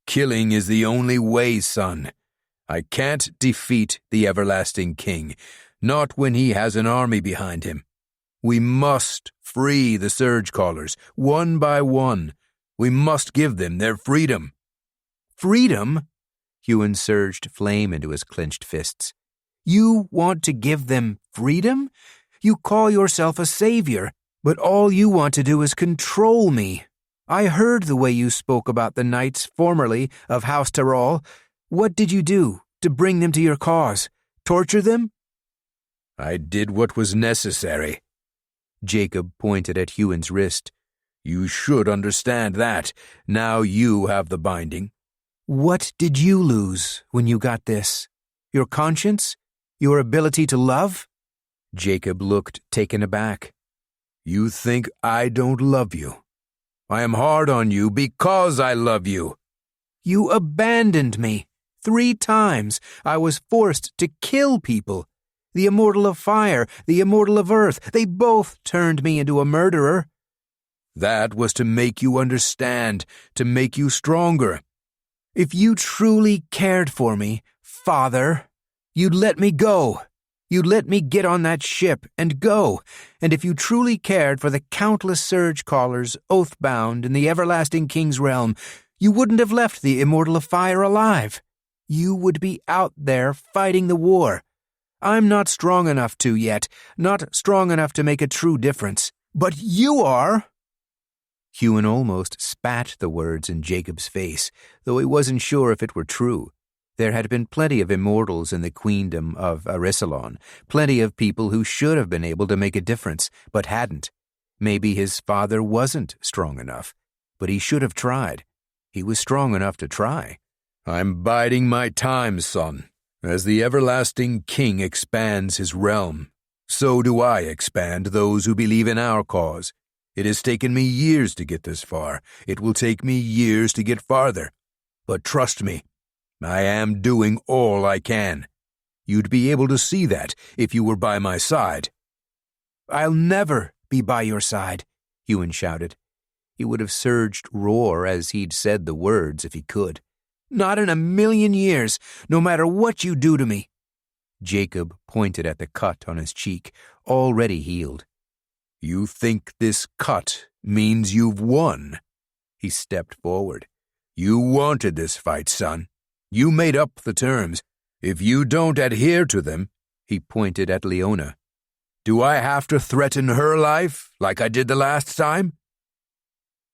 Speaker 1: "Killing is the only way, son. I can't defeat the everlasting king, not when he has an army behind him. We must free the surgecallers, one by one. We must give them their freedom."
Speaker 2: "Freedom?" Huon surged flame into his clenched fists. "You want to give them freedom? You call yourself a savior, but all you want to do is control me. I heard the way you spoke about the knights formerly of House Tyrol. What did you do to bring them to your cause? Torture them?"
Speaker 1: "I did what was necessary." Jacob pointed at Huon's wrist. "You should understand that. Now you have the binding."
Speaker 2: "What did you lose when you got this? Your conscience? Your ability to love?"
Speaker 1: Jacob looked taken aback. "You think I don't love you? I am hard on you because I love you."
Speaker 2: "You abandoned me. 3 times I was forced to kill people. The immortal of fire, the immortal of earth, they both turned me into a murderer."
Speaker 1: "That was to make you understand, to make you stronger."
Speaker 2: "If you truly cared for me, Father, you'd let me go. You'd let me get on that ship and go. And if you truly cared for the countless surgecallers, oathbound in the everlasting king's realm, you wouldn't have left the immortal of fire alive. You would be out there fighting the war. I'm not strong enough to yet, not strong enough to make a true difference. But you are." Huon almost spat the words in Jacob's face, though he wasn't sure if it were true. There had been plenty of immortals in the queendom of Arisalon, plenty of people who should have been able to make a difference, but hadn't. Maybe his father wasn't strong enough, but he should have tried. He was strong enough to try.
Speaker 1: "I'm biding my time, son. As the everlasting king expands his realm, so do I expand those who believe in our cause. It has taken me years to get this far. It will take me years to get farther. But trust me, I am doing all I can. You'd be able to see that if you were by my side."
Speaker 2: "I'll never be by your side," Huon shouted. He would have surged roar as he'd said the words if he could. "Not in a million years, no matter what you do to me." Jacob pointed at the cut on his cheek, already healed.
Speaker 1: "You think this cut means you've won?" He stepped forward. "You wanted this fight, son. You made up the terms. If you don't adhere to them," he pointed at Leona, "do I have to threaten her life like I did the last time?"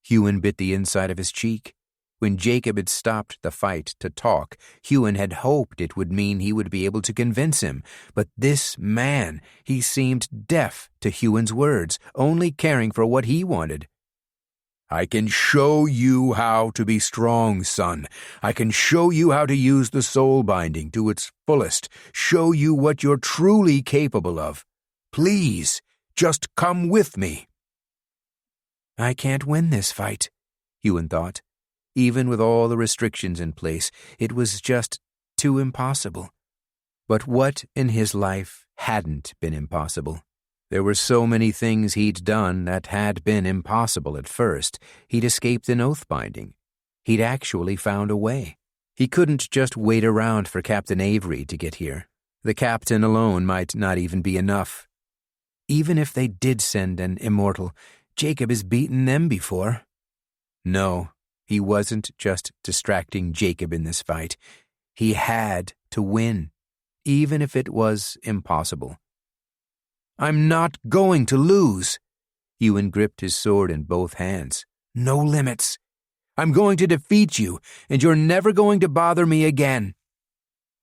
Speaker 2: Huon bit the inside of his cheek. When Jacob had stopped the fight to talk, Huon had hoped it would mean he would be able to convince him. But this man, he seemed deaf to Huon's words, only caring for what he wanted.
Speaker 1: "I can show you how to be strong, son. I can show you how to use the soul binding to its fullest, show you what you're truly capable of. Please, just come with me."
Speaker 2: "I can't win this fight," Huon thought. Even with all the restrictions in place, it was just too impossible. But what in his life hadn't been impossible. There were so many things he'd done that had been impossible at first. He'd escaped an oath binding. He'd actually found a way. He couldn't just wait around for Captain Avery to get here. The captain alone might not even be enough. Even if they did send an immortal, Jacob has beaten them before. No, he wasn't just distracting Jacob in this fight. He had to win, even if it was impossible. I'm not going to lose. Huon gripped his sword in both hands. No limits. I'm going to defeat you, and you're never going to bother me again.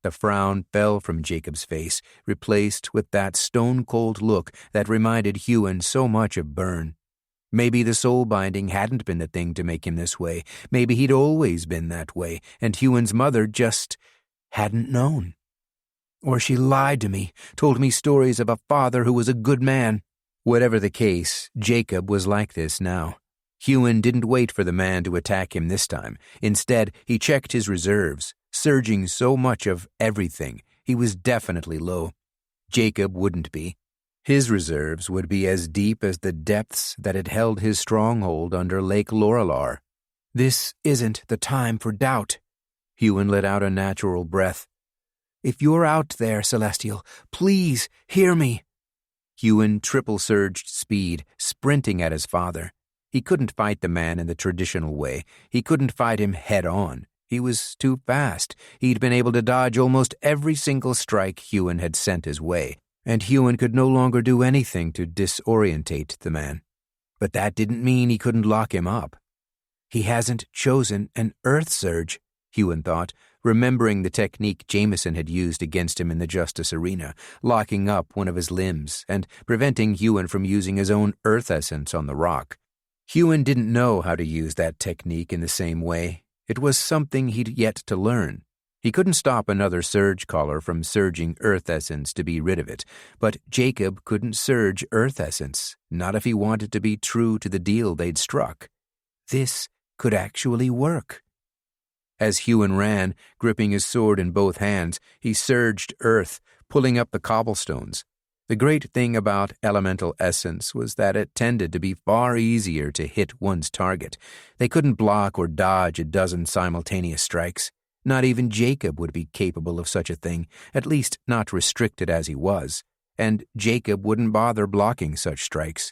Speaker 2: The frown fell from Jacob's face, replaced with that stone-cold look that reminded Huon so much of Byrne. Maybe the soul binding hadn't been the thing to make him this way. Maybe he'd always been that way, and Huon's mother just hadn't known. Or she lied to me, told me stories of a father who was a good man. Whatever the case, Jacob was like this now. Huon didn't wait for the man to attack him this time. Instead, he checked his reserves, surging so much of everything. He was definitely low. Jacob wouldn't be. His reserves would be as deep as the depths that had held his stronghold under Lake Lorelar. This isn't the time for doubt. Huon let out a natural breath. If you're out there, Celestial, please hear me. Huon triple-surged speed, sprinting at his father. He couldn't fight the man in the traditional way. He couldn't fight him head-on. He was too fast. He'd been able to dodge almost every single strike Huon had sent his way, and Huon could no longer do anything to disorientate the man. But that didn't mean he couldn't lock him up. He hasn't chosen an earth surge, Huon thought, remembering the technique Jameson had used against him in the Justice Arena, locking up one of his limbs and preventing Huon from using his own earth essence on the rock. Huon didn't know how to use that technique in the same way. It was something he'd yet to learn. He couldn't stop another Surgecaller from surging earth essence to be rid of it, but Jacob couldn't surge earth essence, not if he wanted to be true to the deal they'd struck. This could actually work. As Huon ran, gripping his sword in both hands, he surged earth, pulling up the cobblestones. The great thing about elemental essence was that it tended to be far easier to hit one's target. They couldn't block or dodge a dozen simultaneous strikes. Not even Jacob would be capable of such a thing, at least not restricted as he was, and Jacob wouldn't bother blocking such strikes.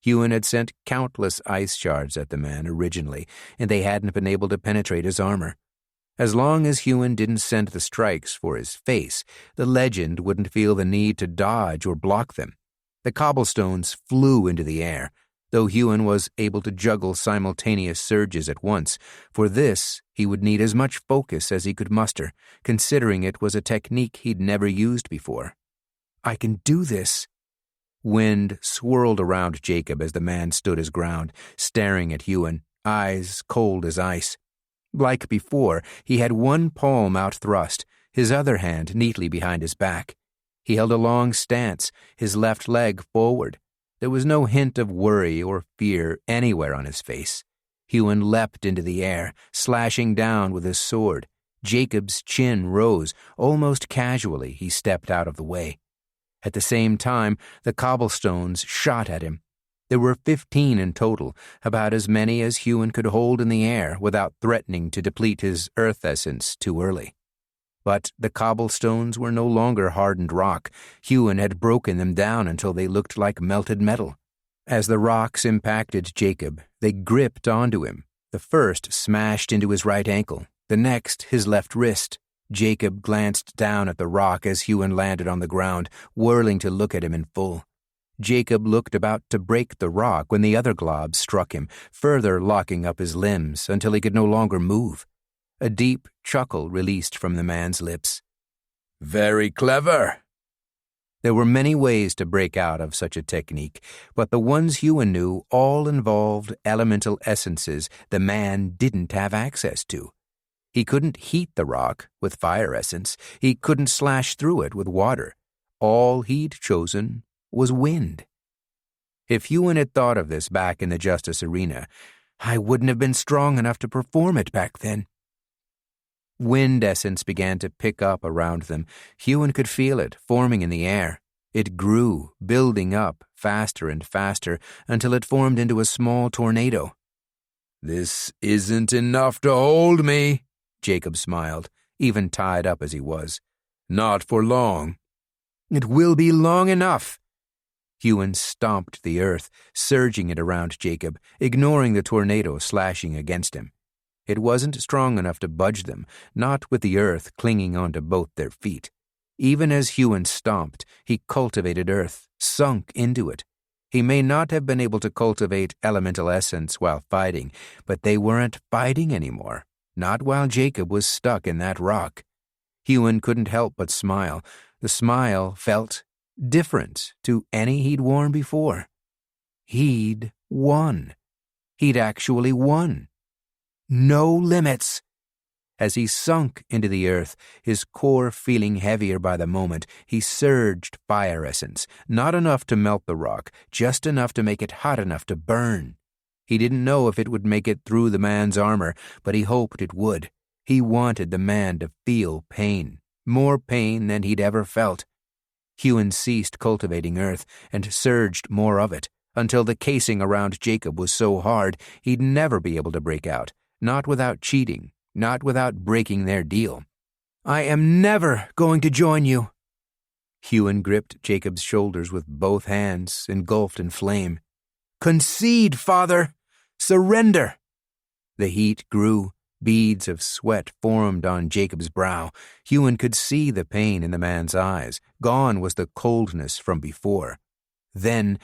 Speaker 2: Huon had sent countless ice shards at the man originally, and they hadn't been able to penetrate his armor. As long as Huon didn't send the strikes for his face, the legend wouldn't feel the need to dodge or block them. The cobblestones flew into the air, though Huon was able to juggle simultaneous surges at once. For this, he would need as much focus as he could muster, considering it was a technique he'd never used before. I can do this. Wind swirled around Jacob as the man stood his ground, staring at Huon, eyes cold as ice. Like before, he had one palm out-thrust, his other hand neatly behind his back. He held a long stance, his left leg forward. There was no hint of worry or fear anywhere on his face. Huon leapt into the air, slashing down with his sword. Jacob's chin rose. Almost casually, he stepped out of the way. At the same time, the cobblestones shot at him. There were 15 in total, about as many as Huon could hold in the air without threatening to deplete his earth essence too early. But the cobblestones were no longer hardened rock. Huon had broken them down until they looked like melted metal. As the rocks impacted Jacob, they gripped onto him. The first smashed into his right ankle, the next his left wrist. Jacob glanced down at the rock as Huon landed on the ground, whirling to look at him in full. Jacob looked about to break the rock when the other glob struck him, further locking up his limbs until he could no longer move. A deep chuckle released from the man's lips.
Speaker 1: Very clever.
Speaker 2: There were many ways to break out of such a technique, but the ones Huon knew all involved elemental essences the man didn't have access to. He couldn't heat the rock with fire essence. He couldn't slash through it with water. All he'd chosen was wind. If Huon had thought of this back in the Justice Arena, I wouldn't have been strong enough to perform it back then. Wind essence began to pick up around them. Huon could feel it forming in the air. It grew, building up faster and faster until it formed into a small tornado.
Speaker 1: "This isn't enough to hold me,"
Speaker 2: Jacob smiled, even tied up as he was.
Speaker 1: "Not for long."
Speaker 2: "It will be long enough." Huon stomped the earth, surging it around Jacob, ignoring the tornado slashing against him. It wasn't strong enough to budge them, not with the earth clinging onto both their feet. Even as Huon stomped, he cultivated earth, sunk into it. He may not have been able to cultivate elemental essence while fighting, but they weren't fighting anymore, not while Jacob was stuck in that rock. Huon couldn't help but smile. The smile felt different to any he'd worn before. He'd won. He'd actually won. No limits. As he sunk into the earth, his core feeling heavier by the moment, he surged fire essence, not enough to melt the rock, just enough to make it hot enough to burn. He didn't know if it would make it through the man's armor, but he hoped it would. He wanted the man to feel pain, more pain than he'd ever felt. Huon ceased cultivating earth and surged more of it, until the casing around Jacob was so hard he'd never be able to break out, not without cheating. Not without breaking their deal. "I am never going to join you." Huon gripped Jacob's shoulders with both hands, engulfed in flame. "Concede, father! Surrender!" The heat grew. Beads of sweat formed on Jacob's brow. Huon could see the pain in the man's eyes. Gone was the coldness from before. Then,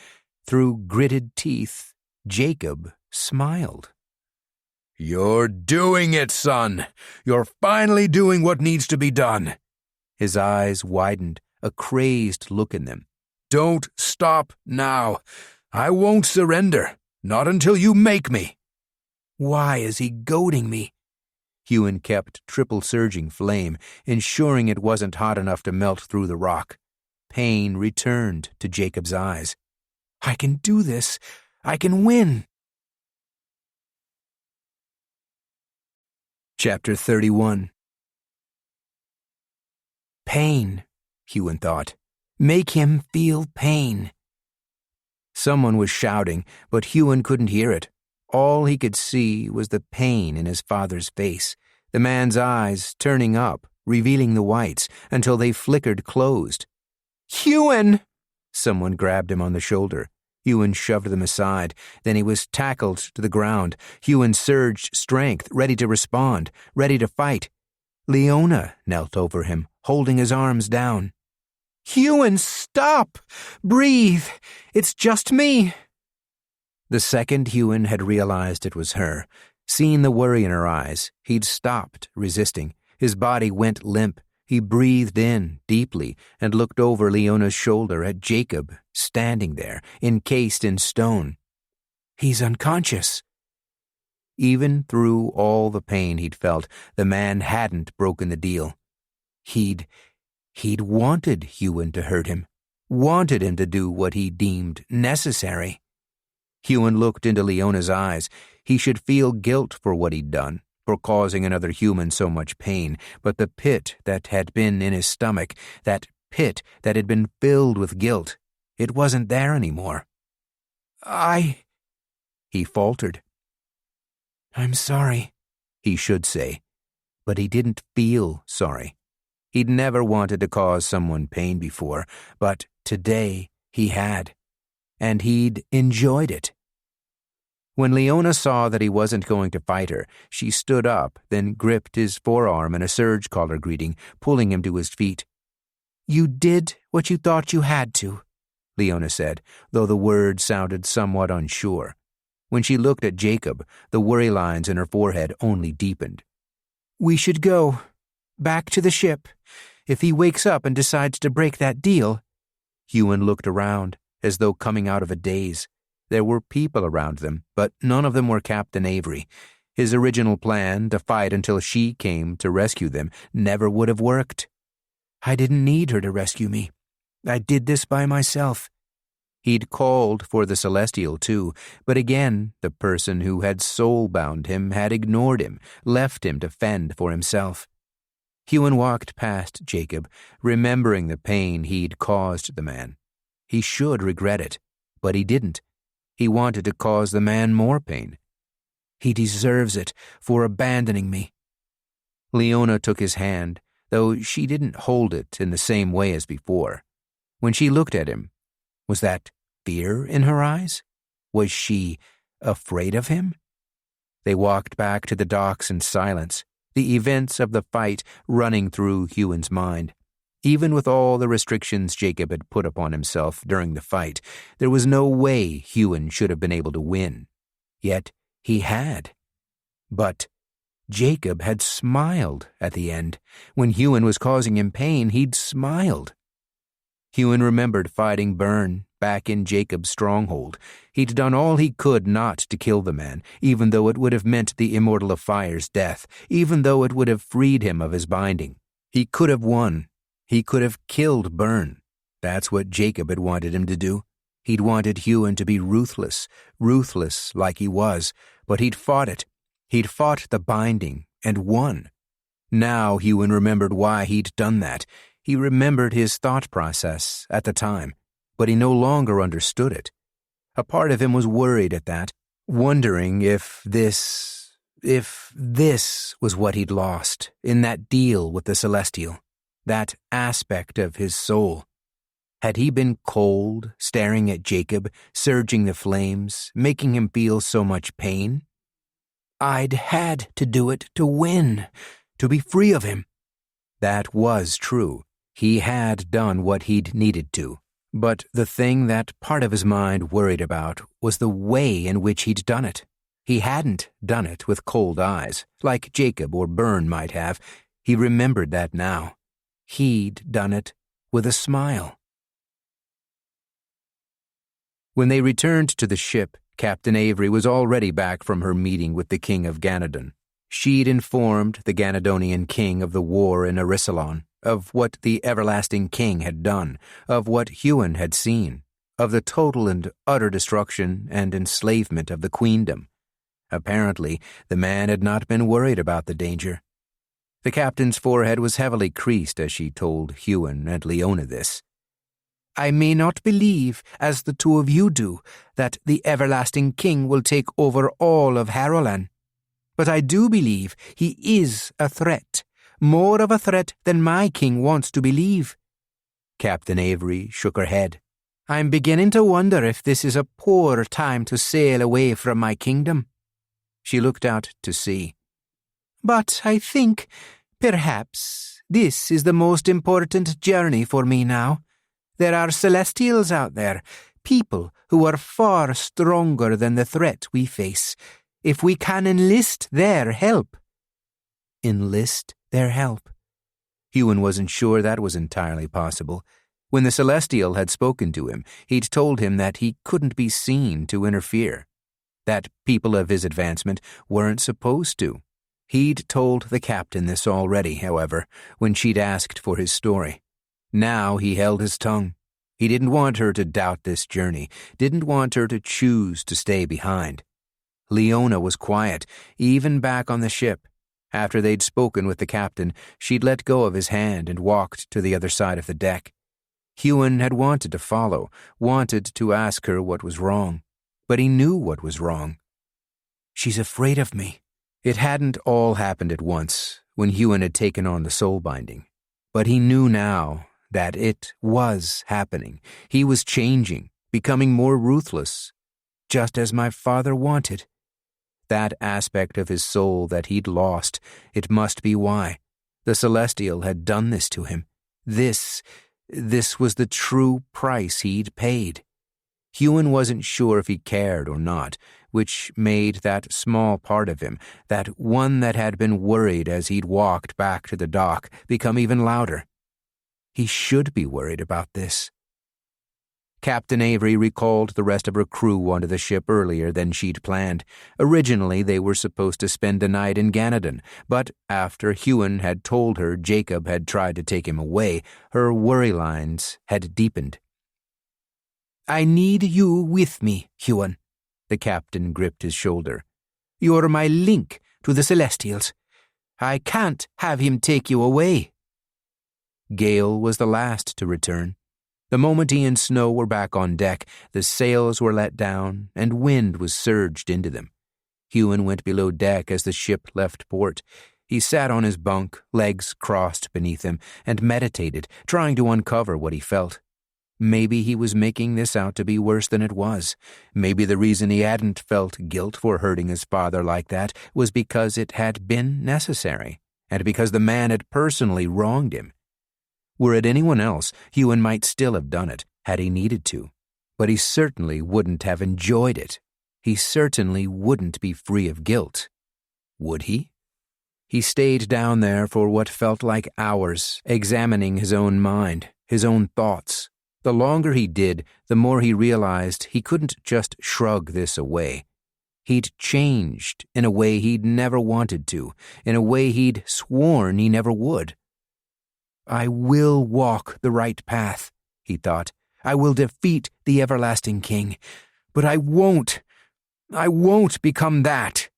Speaker 2: through gritted teeth, Jacob smiled.
Speaker 1: "You're doing it, son. You're finally doing what needs to be done."
Speaker 2: His eyes widened, a crazed look in them.
Speaker 1: "Don't stop now. I won't surrender, not until you make me."
Speaker 2: Why is he goading me? Huon kept triple-surging flame, ensuring it wasn't hot enough to melt through the rock. Pain returned to Jacob's eyes. "I can do this. I can win." Chapter 31. Pain, Huon thought. Make him feel pain. Someone was shouting, but Huon couldn't hear it. All he could see was the pain in his father's face, the man's eyes turning up, revealing the whites, until they flickered closed. "Huon!" Someone grabbed him on the shoulder. Huon shoved them aside. Then he was tackled to the ground. Huon surged strength, ready to respond, ready to fight. Leona knelt over him, holding his arms down. "Huon, stop! Breathe! It's just me!" The second Huon had realized it was her, seen the worry in her eyes, he'd stopped resisting. His body went limp. He breathed in deeply and looked over Leona's shoulder at Jacob, standing there, encased in stone. He's unconscious. Even through all the pain he'd felt, the man hadn't broken the deal. He'd wanted Huon to hurt him, wanted him to do what he deemed necessary. Huon looked into Leona's eyes. He should feel guilt for what he'd done, for causing another human so much pain, but the pit that had been in his stomach, that pit that had been filled with guilt, it wasn't there anymore. He faltered. "I'm sorry," he should say, but he didn't feel sorry. He'd never wanted to cause someone pain before, but today he had, and he'd enjoyed it. When Leona saw that he wasn't going to fight her, she stood up, then gripped his forearm in a surgecaller greeting, pulling him to his feet. "You did what you thought you had to," Leona said, though the word sounded somewhat unsure. When she looked at Jacob, the worry lines in her forehead only deepened. "We should go. Back to the ship. If he wakes up and decides to break that deal." Huon looked around, as though coming out of a daze. There were people around them, but none of them were Captain Avery. His original plan, to fight until she came to rescue them, never would have worked. "I didn't need her to rescue me. I did this by myself." He'd called for the Celestial, too, but again, the person who had soul-bound him had ignored him, left him to fend for himself. Huon walked past Jacob, remembering the pain he'd caused the man, He should regret it, but he didn't. He wanted to cause the man more pain.
Speaker 3: He deserves it for abandoning me.
Speaker 2: Leona took his hand, though she didn't hold it in the same way as before. When she looked at him, was that fear in her eyes? Was she afraid of him? They walked back to the docks in silence, the events of the fight running through Huon's mind. Even with all the restrictions Jacob had put upon himself during the fight, there was no way Huon should have been able to win. Yet he had. But Jacob had smiled at the end. When Huon was causing him pain, he'd smiled. Huon remembered fighting Byrne back in Jacob's stronghold. He'd done all he could not to kill the man, even though it would have meant the Immortal of Fire's death, even though it would have freed him of his binding. He could have won. He could have killed Byrne. That's what Jacob had wanted him to do. He'd wanted Huon to be ruthless like he was, but he'd fought it. He'd fought the binding and won. Now Huon remembered why he'd done that. He remembered his thought process at the time, but he no longer understood it. A part of him was worried at that, wondering if this was what he'd lost in that deal with the Celestial. That aspect of his soul. Had he been cold, staring at Jacob, surging the flames, making him feel so much pain?
Speaker 3: I'd had to do it to win, to be free of him.
Speaker 2: That was true. He had done what he'd needed to. But the thing that part of his mind worried about was the way in which he'd done it. He hadn't done it with cold eyes, like Jacob or Byrne might have. He remembered that now. He'd done it with a smile. When they returned to the ship, Captain Avery was already back from her meeting with the King of Ganadon. She'd informed the Ganadonian king of the war in Arissalon, of what the Everlasting King had done, of what Huon had seen, of the total and utter destruction and enslavement of the queendom. Apparently, the man had not been worried about the danger. The captain's forehead was heavily creased as she told Huon and Leona this.
Speaker 3: I may not believe, as the two of you do, that the Everlasting King will take over all of Harrolan. But I do believe he is a threat, more of a threat than my king wants to believe.
Speaker 2: Captain Avery shook her head.
Speaker 3: I'm beginning to wonder if this is a poor time to sail away from my kingdom.
Speaker 2: She looked out to sea.
Speaker 3: But I think, perhaps, this is the most important journey for me now. There are Celestials out there, people who are far stronger than the threat we face. If we can enlist their help.
Speaker 2: Enlist their help? Huon wasn't sure that was entirely possible. When the Celestial had spoken to him, he'd told him that he couldn't be seen to interfere. That people of his advancement weren't supposed to. He'd told the captain this already, however, when she'd asked for his story. Now he held his tongue. He didn't want her to doubt this journey, didn't want her to choose to stay behind. Leona was quiet, even back on the ship. After they'd spoken with the captain, she'd let go of his hand and walked to the other side of the deck. Huon had wanted to follow, wanted to ask her what was wrong, but he knew what was wrong.
Speaker 3: She's afraid of me.
Speaker 2: It hadn't all happened at once, when Huon had taken on the soul binding. But he knew now that it was happening. He was changing, becoming more ruthless, just as my father wanted. That aspect of his soul that he'd lost, it must be why. The Celestial had done this to him. This was the true price he'd paid. Huon wasn't sure if he cared or not, which made that small part of him, that one that had been worried as he'd walked back to the dock, become even louder. He should be worried about this. Captain Avery recalled the rest of her crew onto the ship earlier than she'd planned. Originally, they were supposed to spend the night in Ganadon, but after Huon had told her Jacob had tried to take him away, her worry lines had deepened.
Speaker 3: I need you with me, Huon. The captain gripped his shoulder. You're my link to the Celestials. I can't have him take you away.
Speaker 2: Gale was the last to return. The moment he and Snow were back on deck, the sails were let down, and wind was surged into them. Huon went below deck as the ship left port. He sat on his bunk, legs crossed beneath him, and meditated, trying to uncover what he felt. Maybe he was making this out to be worse than it was. Maybe the reason he hadn't felt guilt for hurting his father like that was because it had been necessary, and because the man had personally wronged him. Were it anyone else, Huon might still have done it, had he needed to. But he certainly wouldn't have enjoyed it. He certainly wouldn't be free of guilt. Would he? He stayed down there for what felt like hours, examining his own mind, his own thoughts. The longer he did, the more he realized he couldn't just shrug this away. He'd changed in a way he'd never wanted to, in a way he'd sworn he never would. I will walk the right path, he thought. I will defeat the everlasting king. But I won't become that.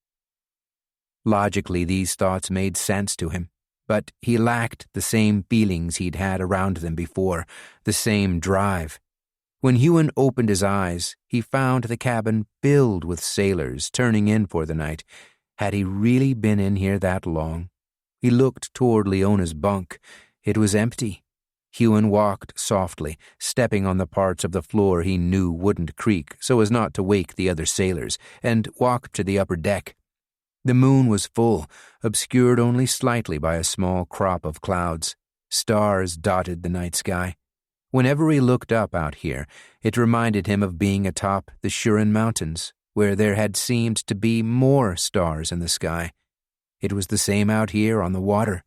Speaker 2: Logically, these thoughts made sense to him, but he lacked the same feelings he'd had around them before, the same drive. When Huon opened his eyes, he found the cabin filled with sailors turning in for the night. Had he really been in here that long? He looked toward Leona's bunk. It was empty. Huon walked softly, stepping on the parts of the floor he knew wouldn't creak so as not to wake the other sailors, and walked to the upper deck. The moon was full, obscured only slightly by a small crop of clouds. Stars dotted the night sky. Whenever he looked up out here, it reminded him of being atop the Huron Mountains, where there had seemed to be more stars in the sky. It was the same out here on the water.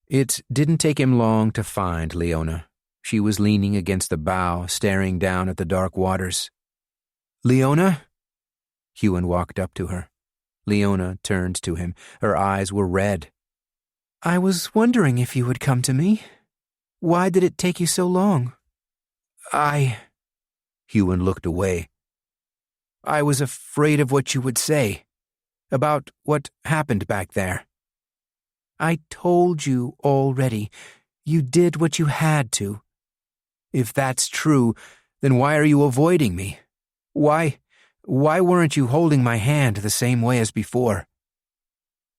Speaker 2: It didn't take him long to find Leona. She was leaning against the bow, staring down at the dark waters. "Leona?" Huon walked up to her. Leona turned to him. Her eyes were red. "I was wondering if you would come to me. Why did it take you so long?" Huon looked away. "I was afraid of what you would say, about what happened back there." "I told you already. You did what you had to." "If that's true, then why are you avoiding me? Why weren't you holding my hand the same way as before?"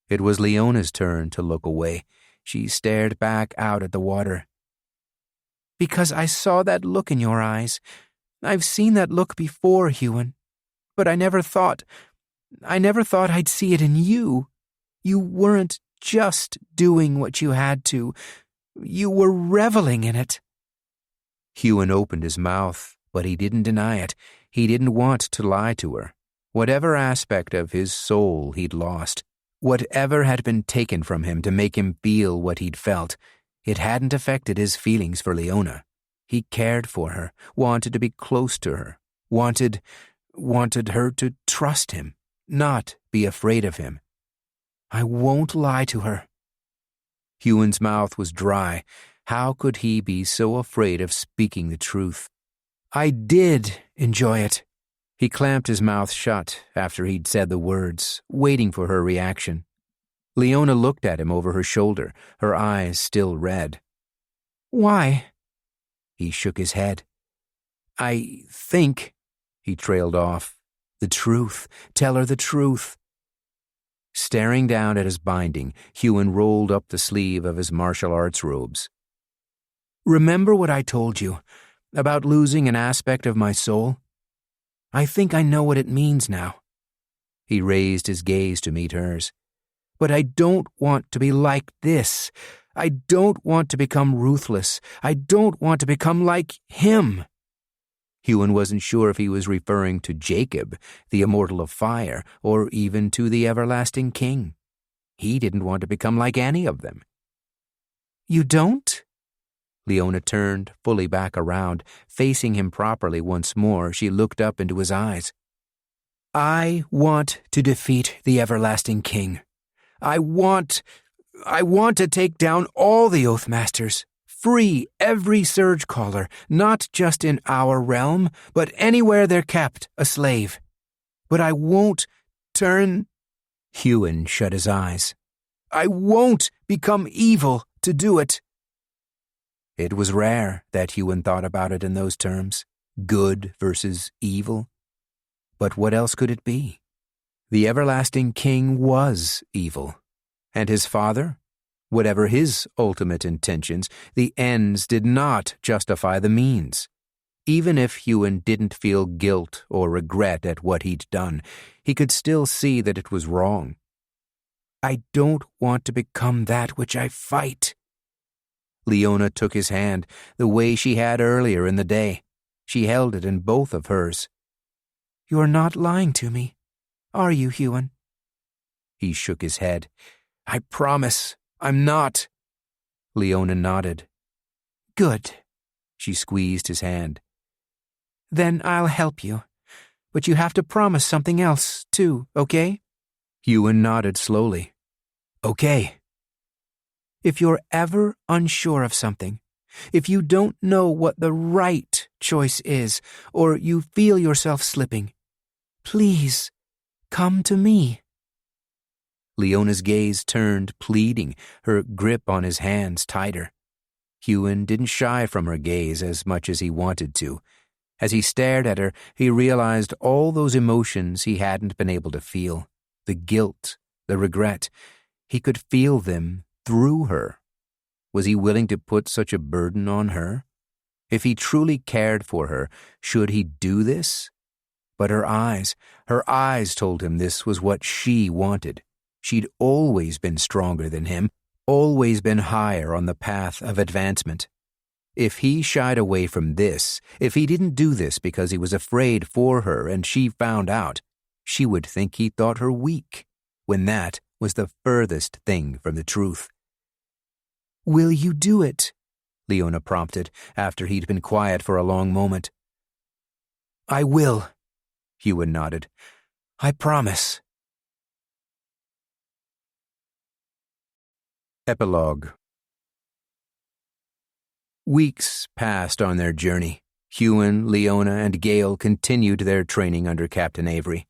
Speaker 2: It was Leona's turn to look away. She stared back out at the water. "Because I saw that look in your eyes. I've seen that look before, Huon. But I never thought I'd see it in you. You weren't just doing what you had to. You were reveling in it." Huon opened his mouth, but he didn't deny it. He didn't want to lie to her. Whatever aspect of his soul he'd lost, whatever had been taken from him to make him feel what he'd felt, it hadn't affected his feelings for Leona. He cared for her, wanted to be close to her, wanted her to trust him, not be afraid of him. "I won't lie to her." Huon's mouth was dry. How could he be so afraid of speaking the truth? "I did enjoy it." He clamped his mouth shut after he'd said the words, waiting for her reaction. Leona looked at him over her shoulder, her eyes still red. "Why?" He shook his head. "I think," he trailed off. "The truth. Tell her the truth." Staring down at his binding, Huon rolled up the sleeve of his martial arts robes. "Remember what I told you about losing an aspect of my soul? I think I know what it means now." He raised his gaze to meet hers. "But I don't want to be like this. I don't want to become ruthless. I don't want to become like him." Huon wasn't sure if he was referring to Jacob, the immortal of fire, or even to the everlasting king. He didn't want to become like any of them. "You don't?" Leona turned fully back around. Facing him properly once more, she looked up into his eyes. "I want to defeat the everlasting king. I want to take down all the Oathmasters. Free every Surgecaller, not just in our realm, but anywhere they're kept a slave. But I won't turn..." Huon shut his eyes. "I won't become evil to do it." It was rare that Huon thought about it in those terms, good versus evil. But what else could it be? The everlasting king was evil, and his father? Whatever his ultimate intentions, the ends did not justify the means. Even if Huon didn't feel guilt or regret at what he'd done, he could still see that it was wrong. I don't want to become that which I fight. Leona took his hand the way she had earlier in the day. She held it in both of hers.
Speaker 3: You're not lying to me, are you, Huon?
Speaker 2: He shook his head. I promise, I'm not. Leona nodded.
Speaker 3: Good.
Speaker 2: She squeezed his hand.
Speaker 3: Then I'll help you. But you have to promise something else, too, okay?
Speaker 2: Huon nodded slowly. Okay.
Speaker 3: If you're ever unsure of something, if you don't know what the right choice is, or you feel yourself slipping, please come to me.
Speaker 2: Leona's gaze turned pleading, her grip on his hands tighter. Huon didn't shy from her gaze as much as he wanted to. As he stared at her, he realized all those emotions he hadn't been able to feel. The guilt, the regret. He could feel them through her. Was he willing to put such a burden on her? If he truly cared for her, should he do this? But her eyes told him this was what she wanted. She'd always been stronger than him, always been higher on the path of advancement. If he shied away from this, if he didn't do this because he was afraid for her and she found out, she would think he thought her weak, when that was the furthest thing from the truth.
Speaker 3: Will you do it?
Speaker 2: Leona prompted, after he'd been quiet for a long moment.
Speaker 3: I will,
Speaker 2: Huon nodded.
Speaker 3: I promise.
Speaker 2: Epilogue. Weeks passed on their journey. Huon, Leona, and Gale continued their training under Captain Avery.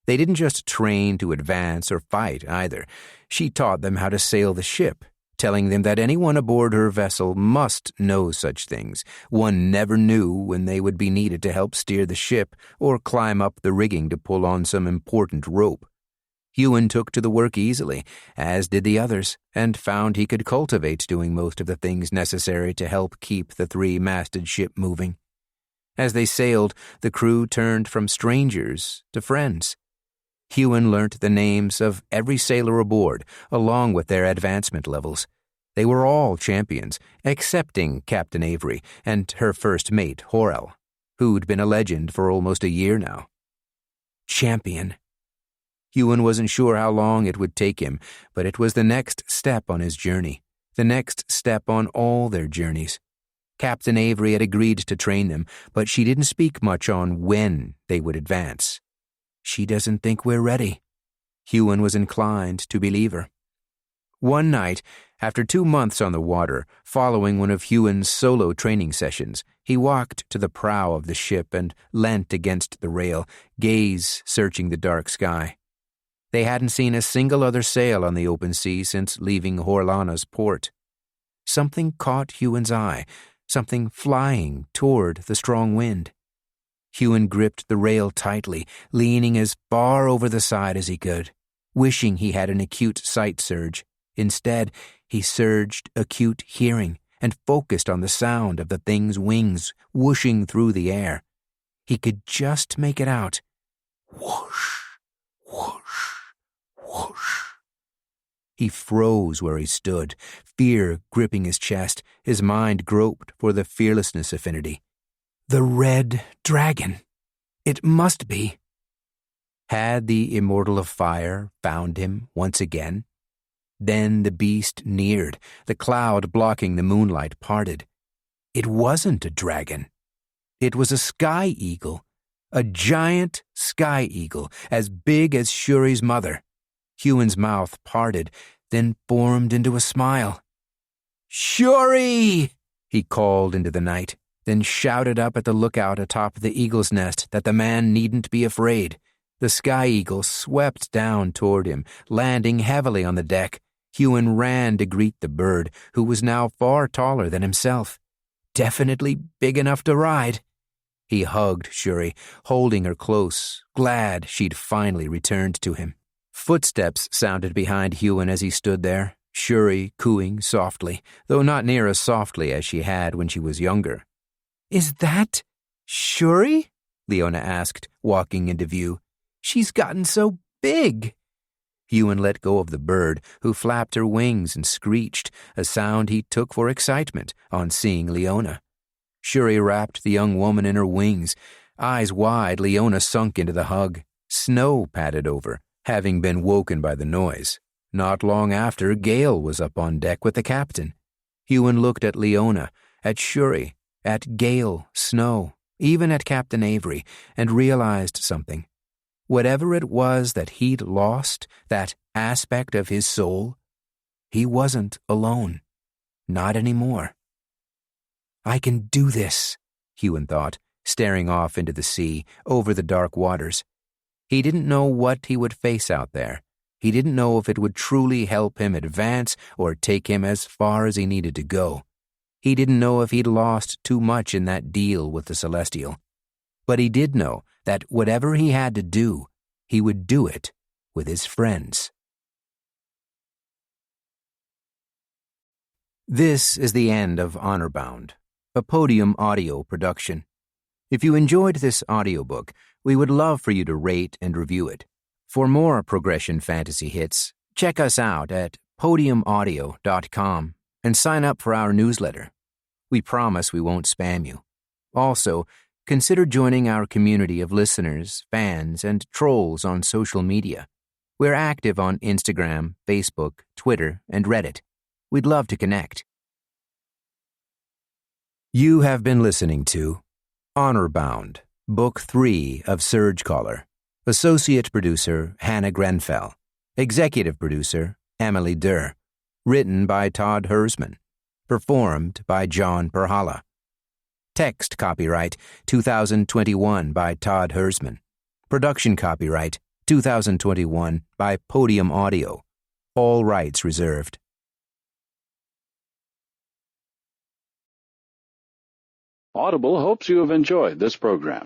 Speaker 2: They didn't just train to advance or fight, either. She taught them how to sail the ship, telling them that anyone aboard her vessel must know such things. One never knew when they would be needed to help steer the ship or climb up the rigging to pull on some important rope. Huon took to the work easily, as did the others, and found he could cultivate doing most of the things necessary to help keep the three-masted ship moving. As they sailed, the crew turned from strangers to friends. Huon learnt the names of every sailor aboard, along with their advancement levels. They were all champions, excepting Captain Avery and her first mate, Horel, who'd been a legend for almost a year now. Champion. Huon wasn't sure how long it would take him, but it was the next step on his journey, the next step on all their journeys. Captain Avery had agreed to train them, but she didn't speak much on when they would advance. She doesn't think we're ready. Huon was inclined to believe her. One night, after 2 months on the water, following one of Huon's solo training sessions, he walked to the prow of the ship and leant against the rail, gaze searching the dark sky. They hadn't seen a single other sail on the open sea since leaving Horlana's port. Something caught Huon's eye, something flying toward the strong wind. Huon gripped the rail tightly, leaning as far over the side as he could, wishing he had an acute sight surge. Instead, he surged acute hearing and focused on the sound of the thing's wings whooshing through the air. He could just make it out. Whoosh, whoosh, whoosh. He froze where he stood, fear gripping his chest. His mind groped for the fearlessness affinity. The red dragon. It must be. Had the Immortal of Fire found him once again? Then the beast neared, the cloud blocking the moonlight parted. It wasn't a dragon. It was a sky eagle, a giant sky eagle, as big as Shuri's mother. Huon's mouth parted, then formed into a smile. "Shuri!" he called into the night, then shouted up at the lookout atop the eagle's nest that the man needn't be afraid. The sky eagle swept down toward him, landing heavily on the deck. Huon ran to greet the bird, who was now far taller than himself.
Speaker 3: definitely big enough to ride. He hugged Shuri, holding her close, glad she'd finally returned to him. Footsteps sounded behind Huon as he stood there, Shuri cooing softly, though not near as softly as she had when she was younger. "Is that Shuri?" Leona asked, walking into view. "She's gotten so big." Huon let go of the bird, who flapped her wings and screeched, a sound he took for excitement on seeing Leona. Shuri wrapped the young woman in her wings. Eyes wide, Leona sunk into the hug. Snow patted over, having been woken by the noise. Not long after, Gale was up on deck with the captain. Huon looked at Leona, at Shuri, at Gale, Snow, even at Captain Avery, and realized something. Whatever it was that he'd lost, that aspect of his soul, he wasn't alone. Not anymore. "I can do this," Huon thought, staring off into the sea, over the dark waters. He didn't know what he would face out there. He didn't know if it would truly help him advance or take him as far as he needed to go. He didn't know if he'd lost too much in that deal with the Celestial. But he did know that whatever he had to do, he would do it with his friends. This is the end of Honourbound, a Podium audio production. If you enjoyed this audiobook, we would love for you to rate and review it. For more progression fantasy hits, check us out at podiumaudio.com and sign up for our newsletter. We promise we won't spam you. Also, consider joining our community of listeners, fans, and trolls on social media. We're active on Instagram, Facebook, Twitter, and Reddit. We'd love to connect. You have been listening to Honourbound, Book 3 of Surgecaller. Associate Producer Hannah Grenfell. Executive Producer Emily Durr. Written by Todd Herzman. Performed by John Perhala. Text copyright 2021 by Todd Herzman. Production copyright 2021 by Podium Audio. All rights reserved.
Speaker 4: Audible hopes you have enjoyed this program.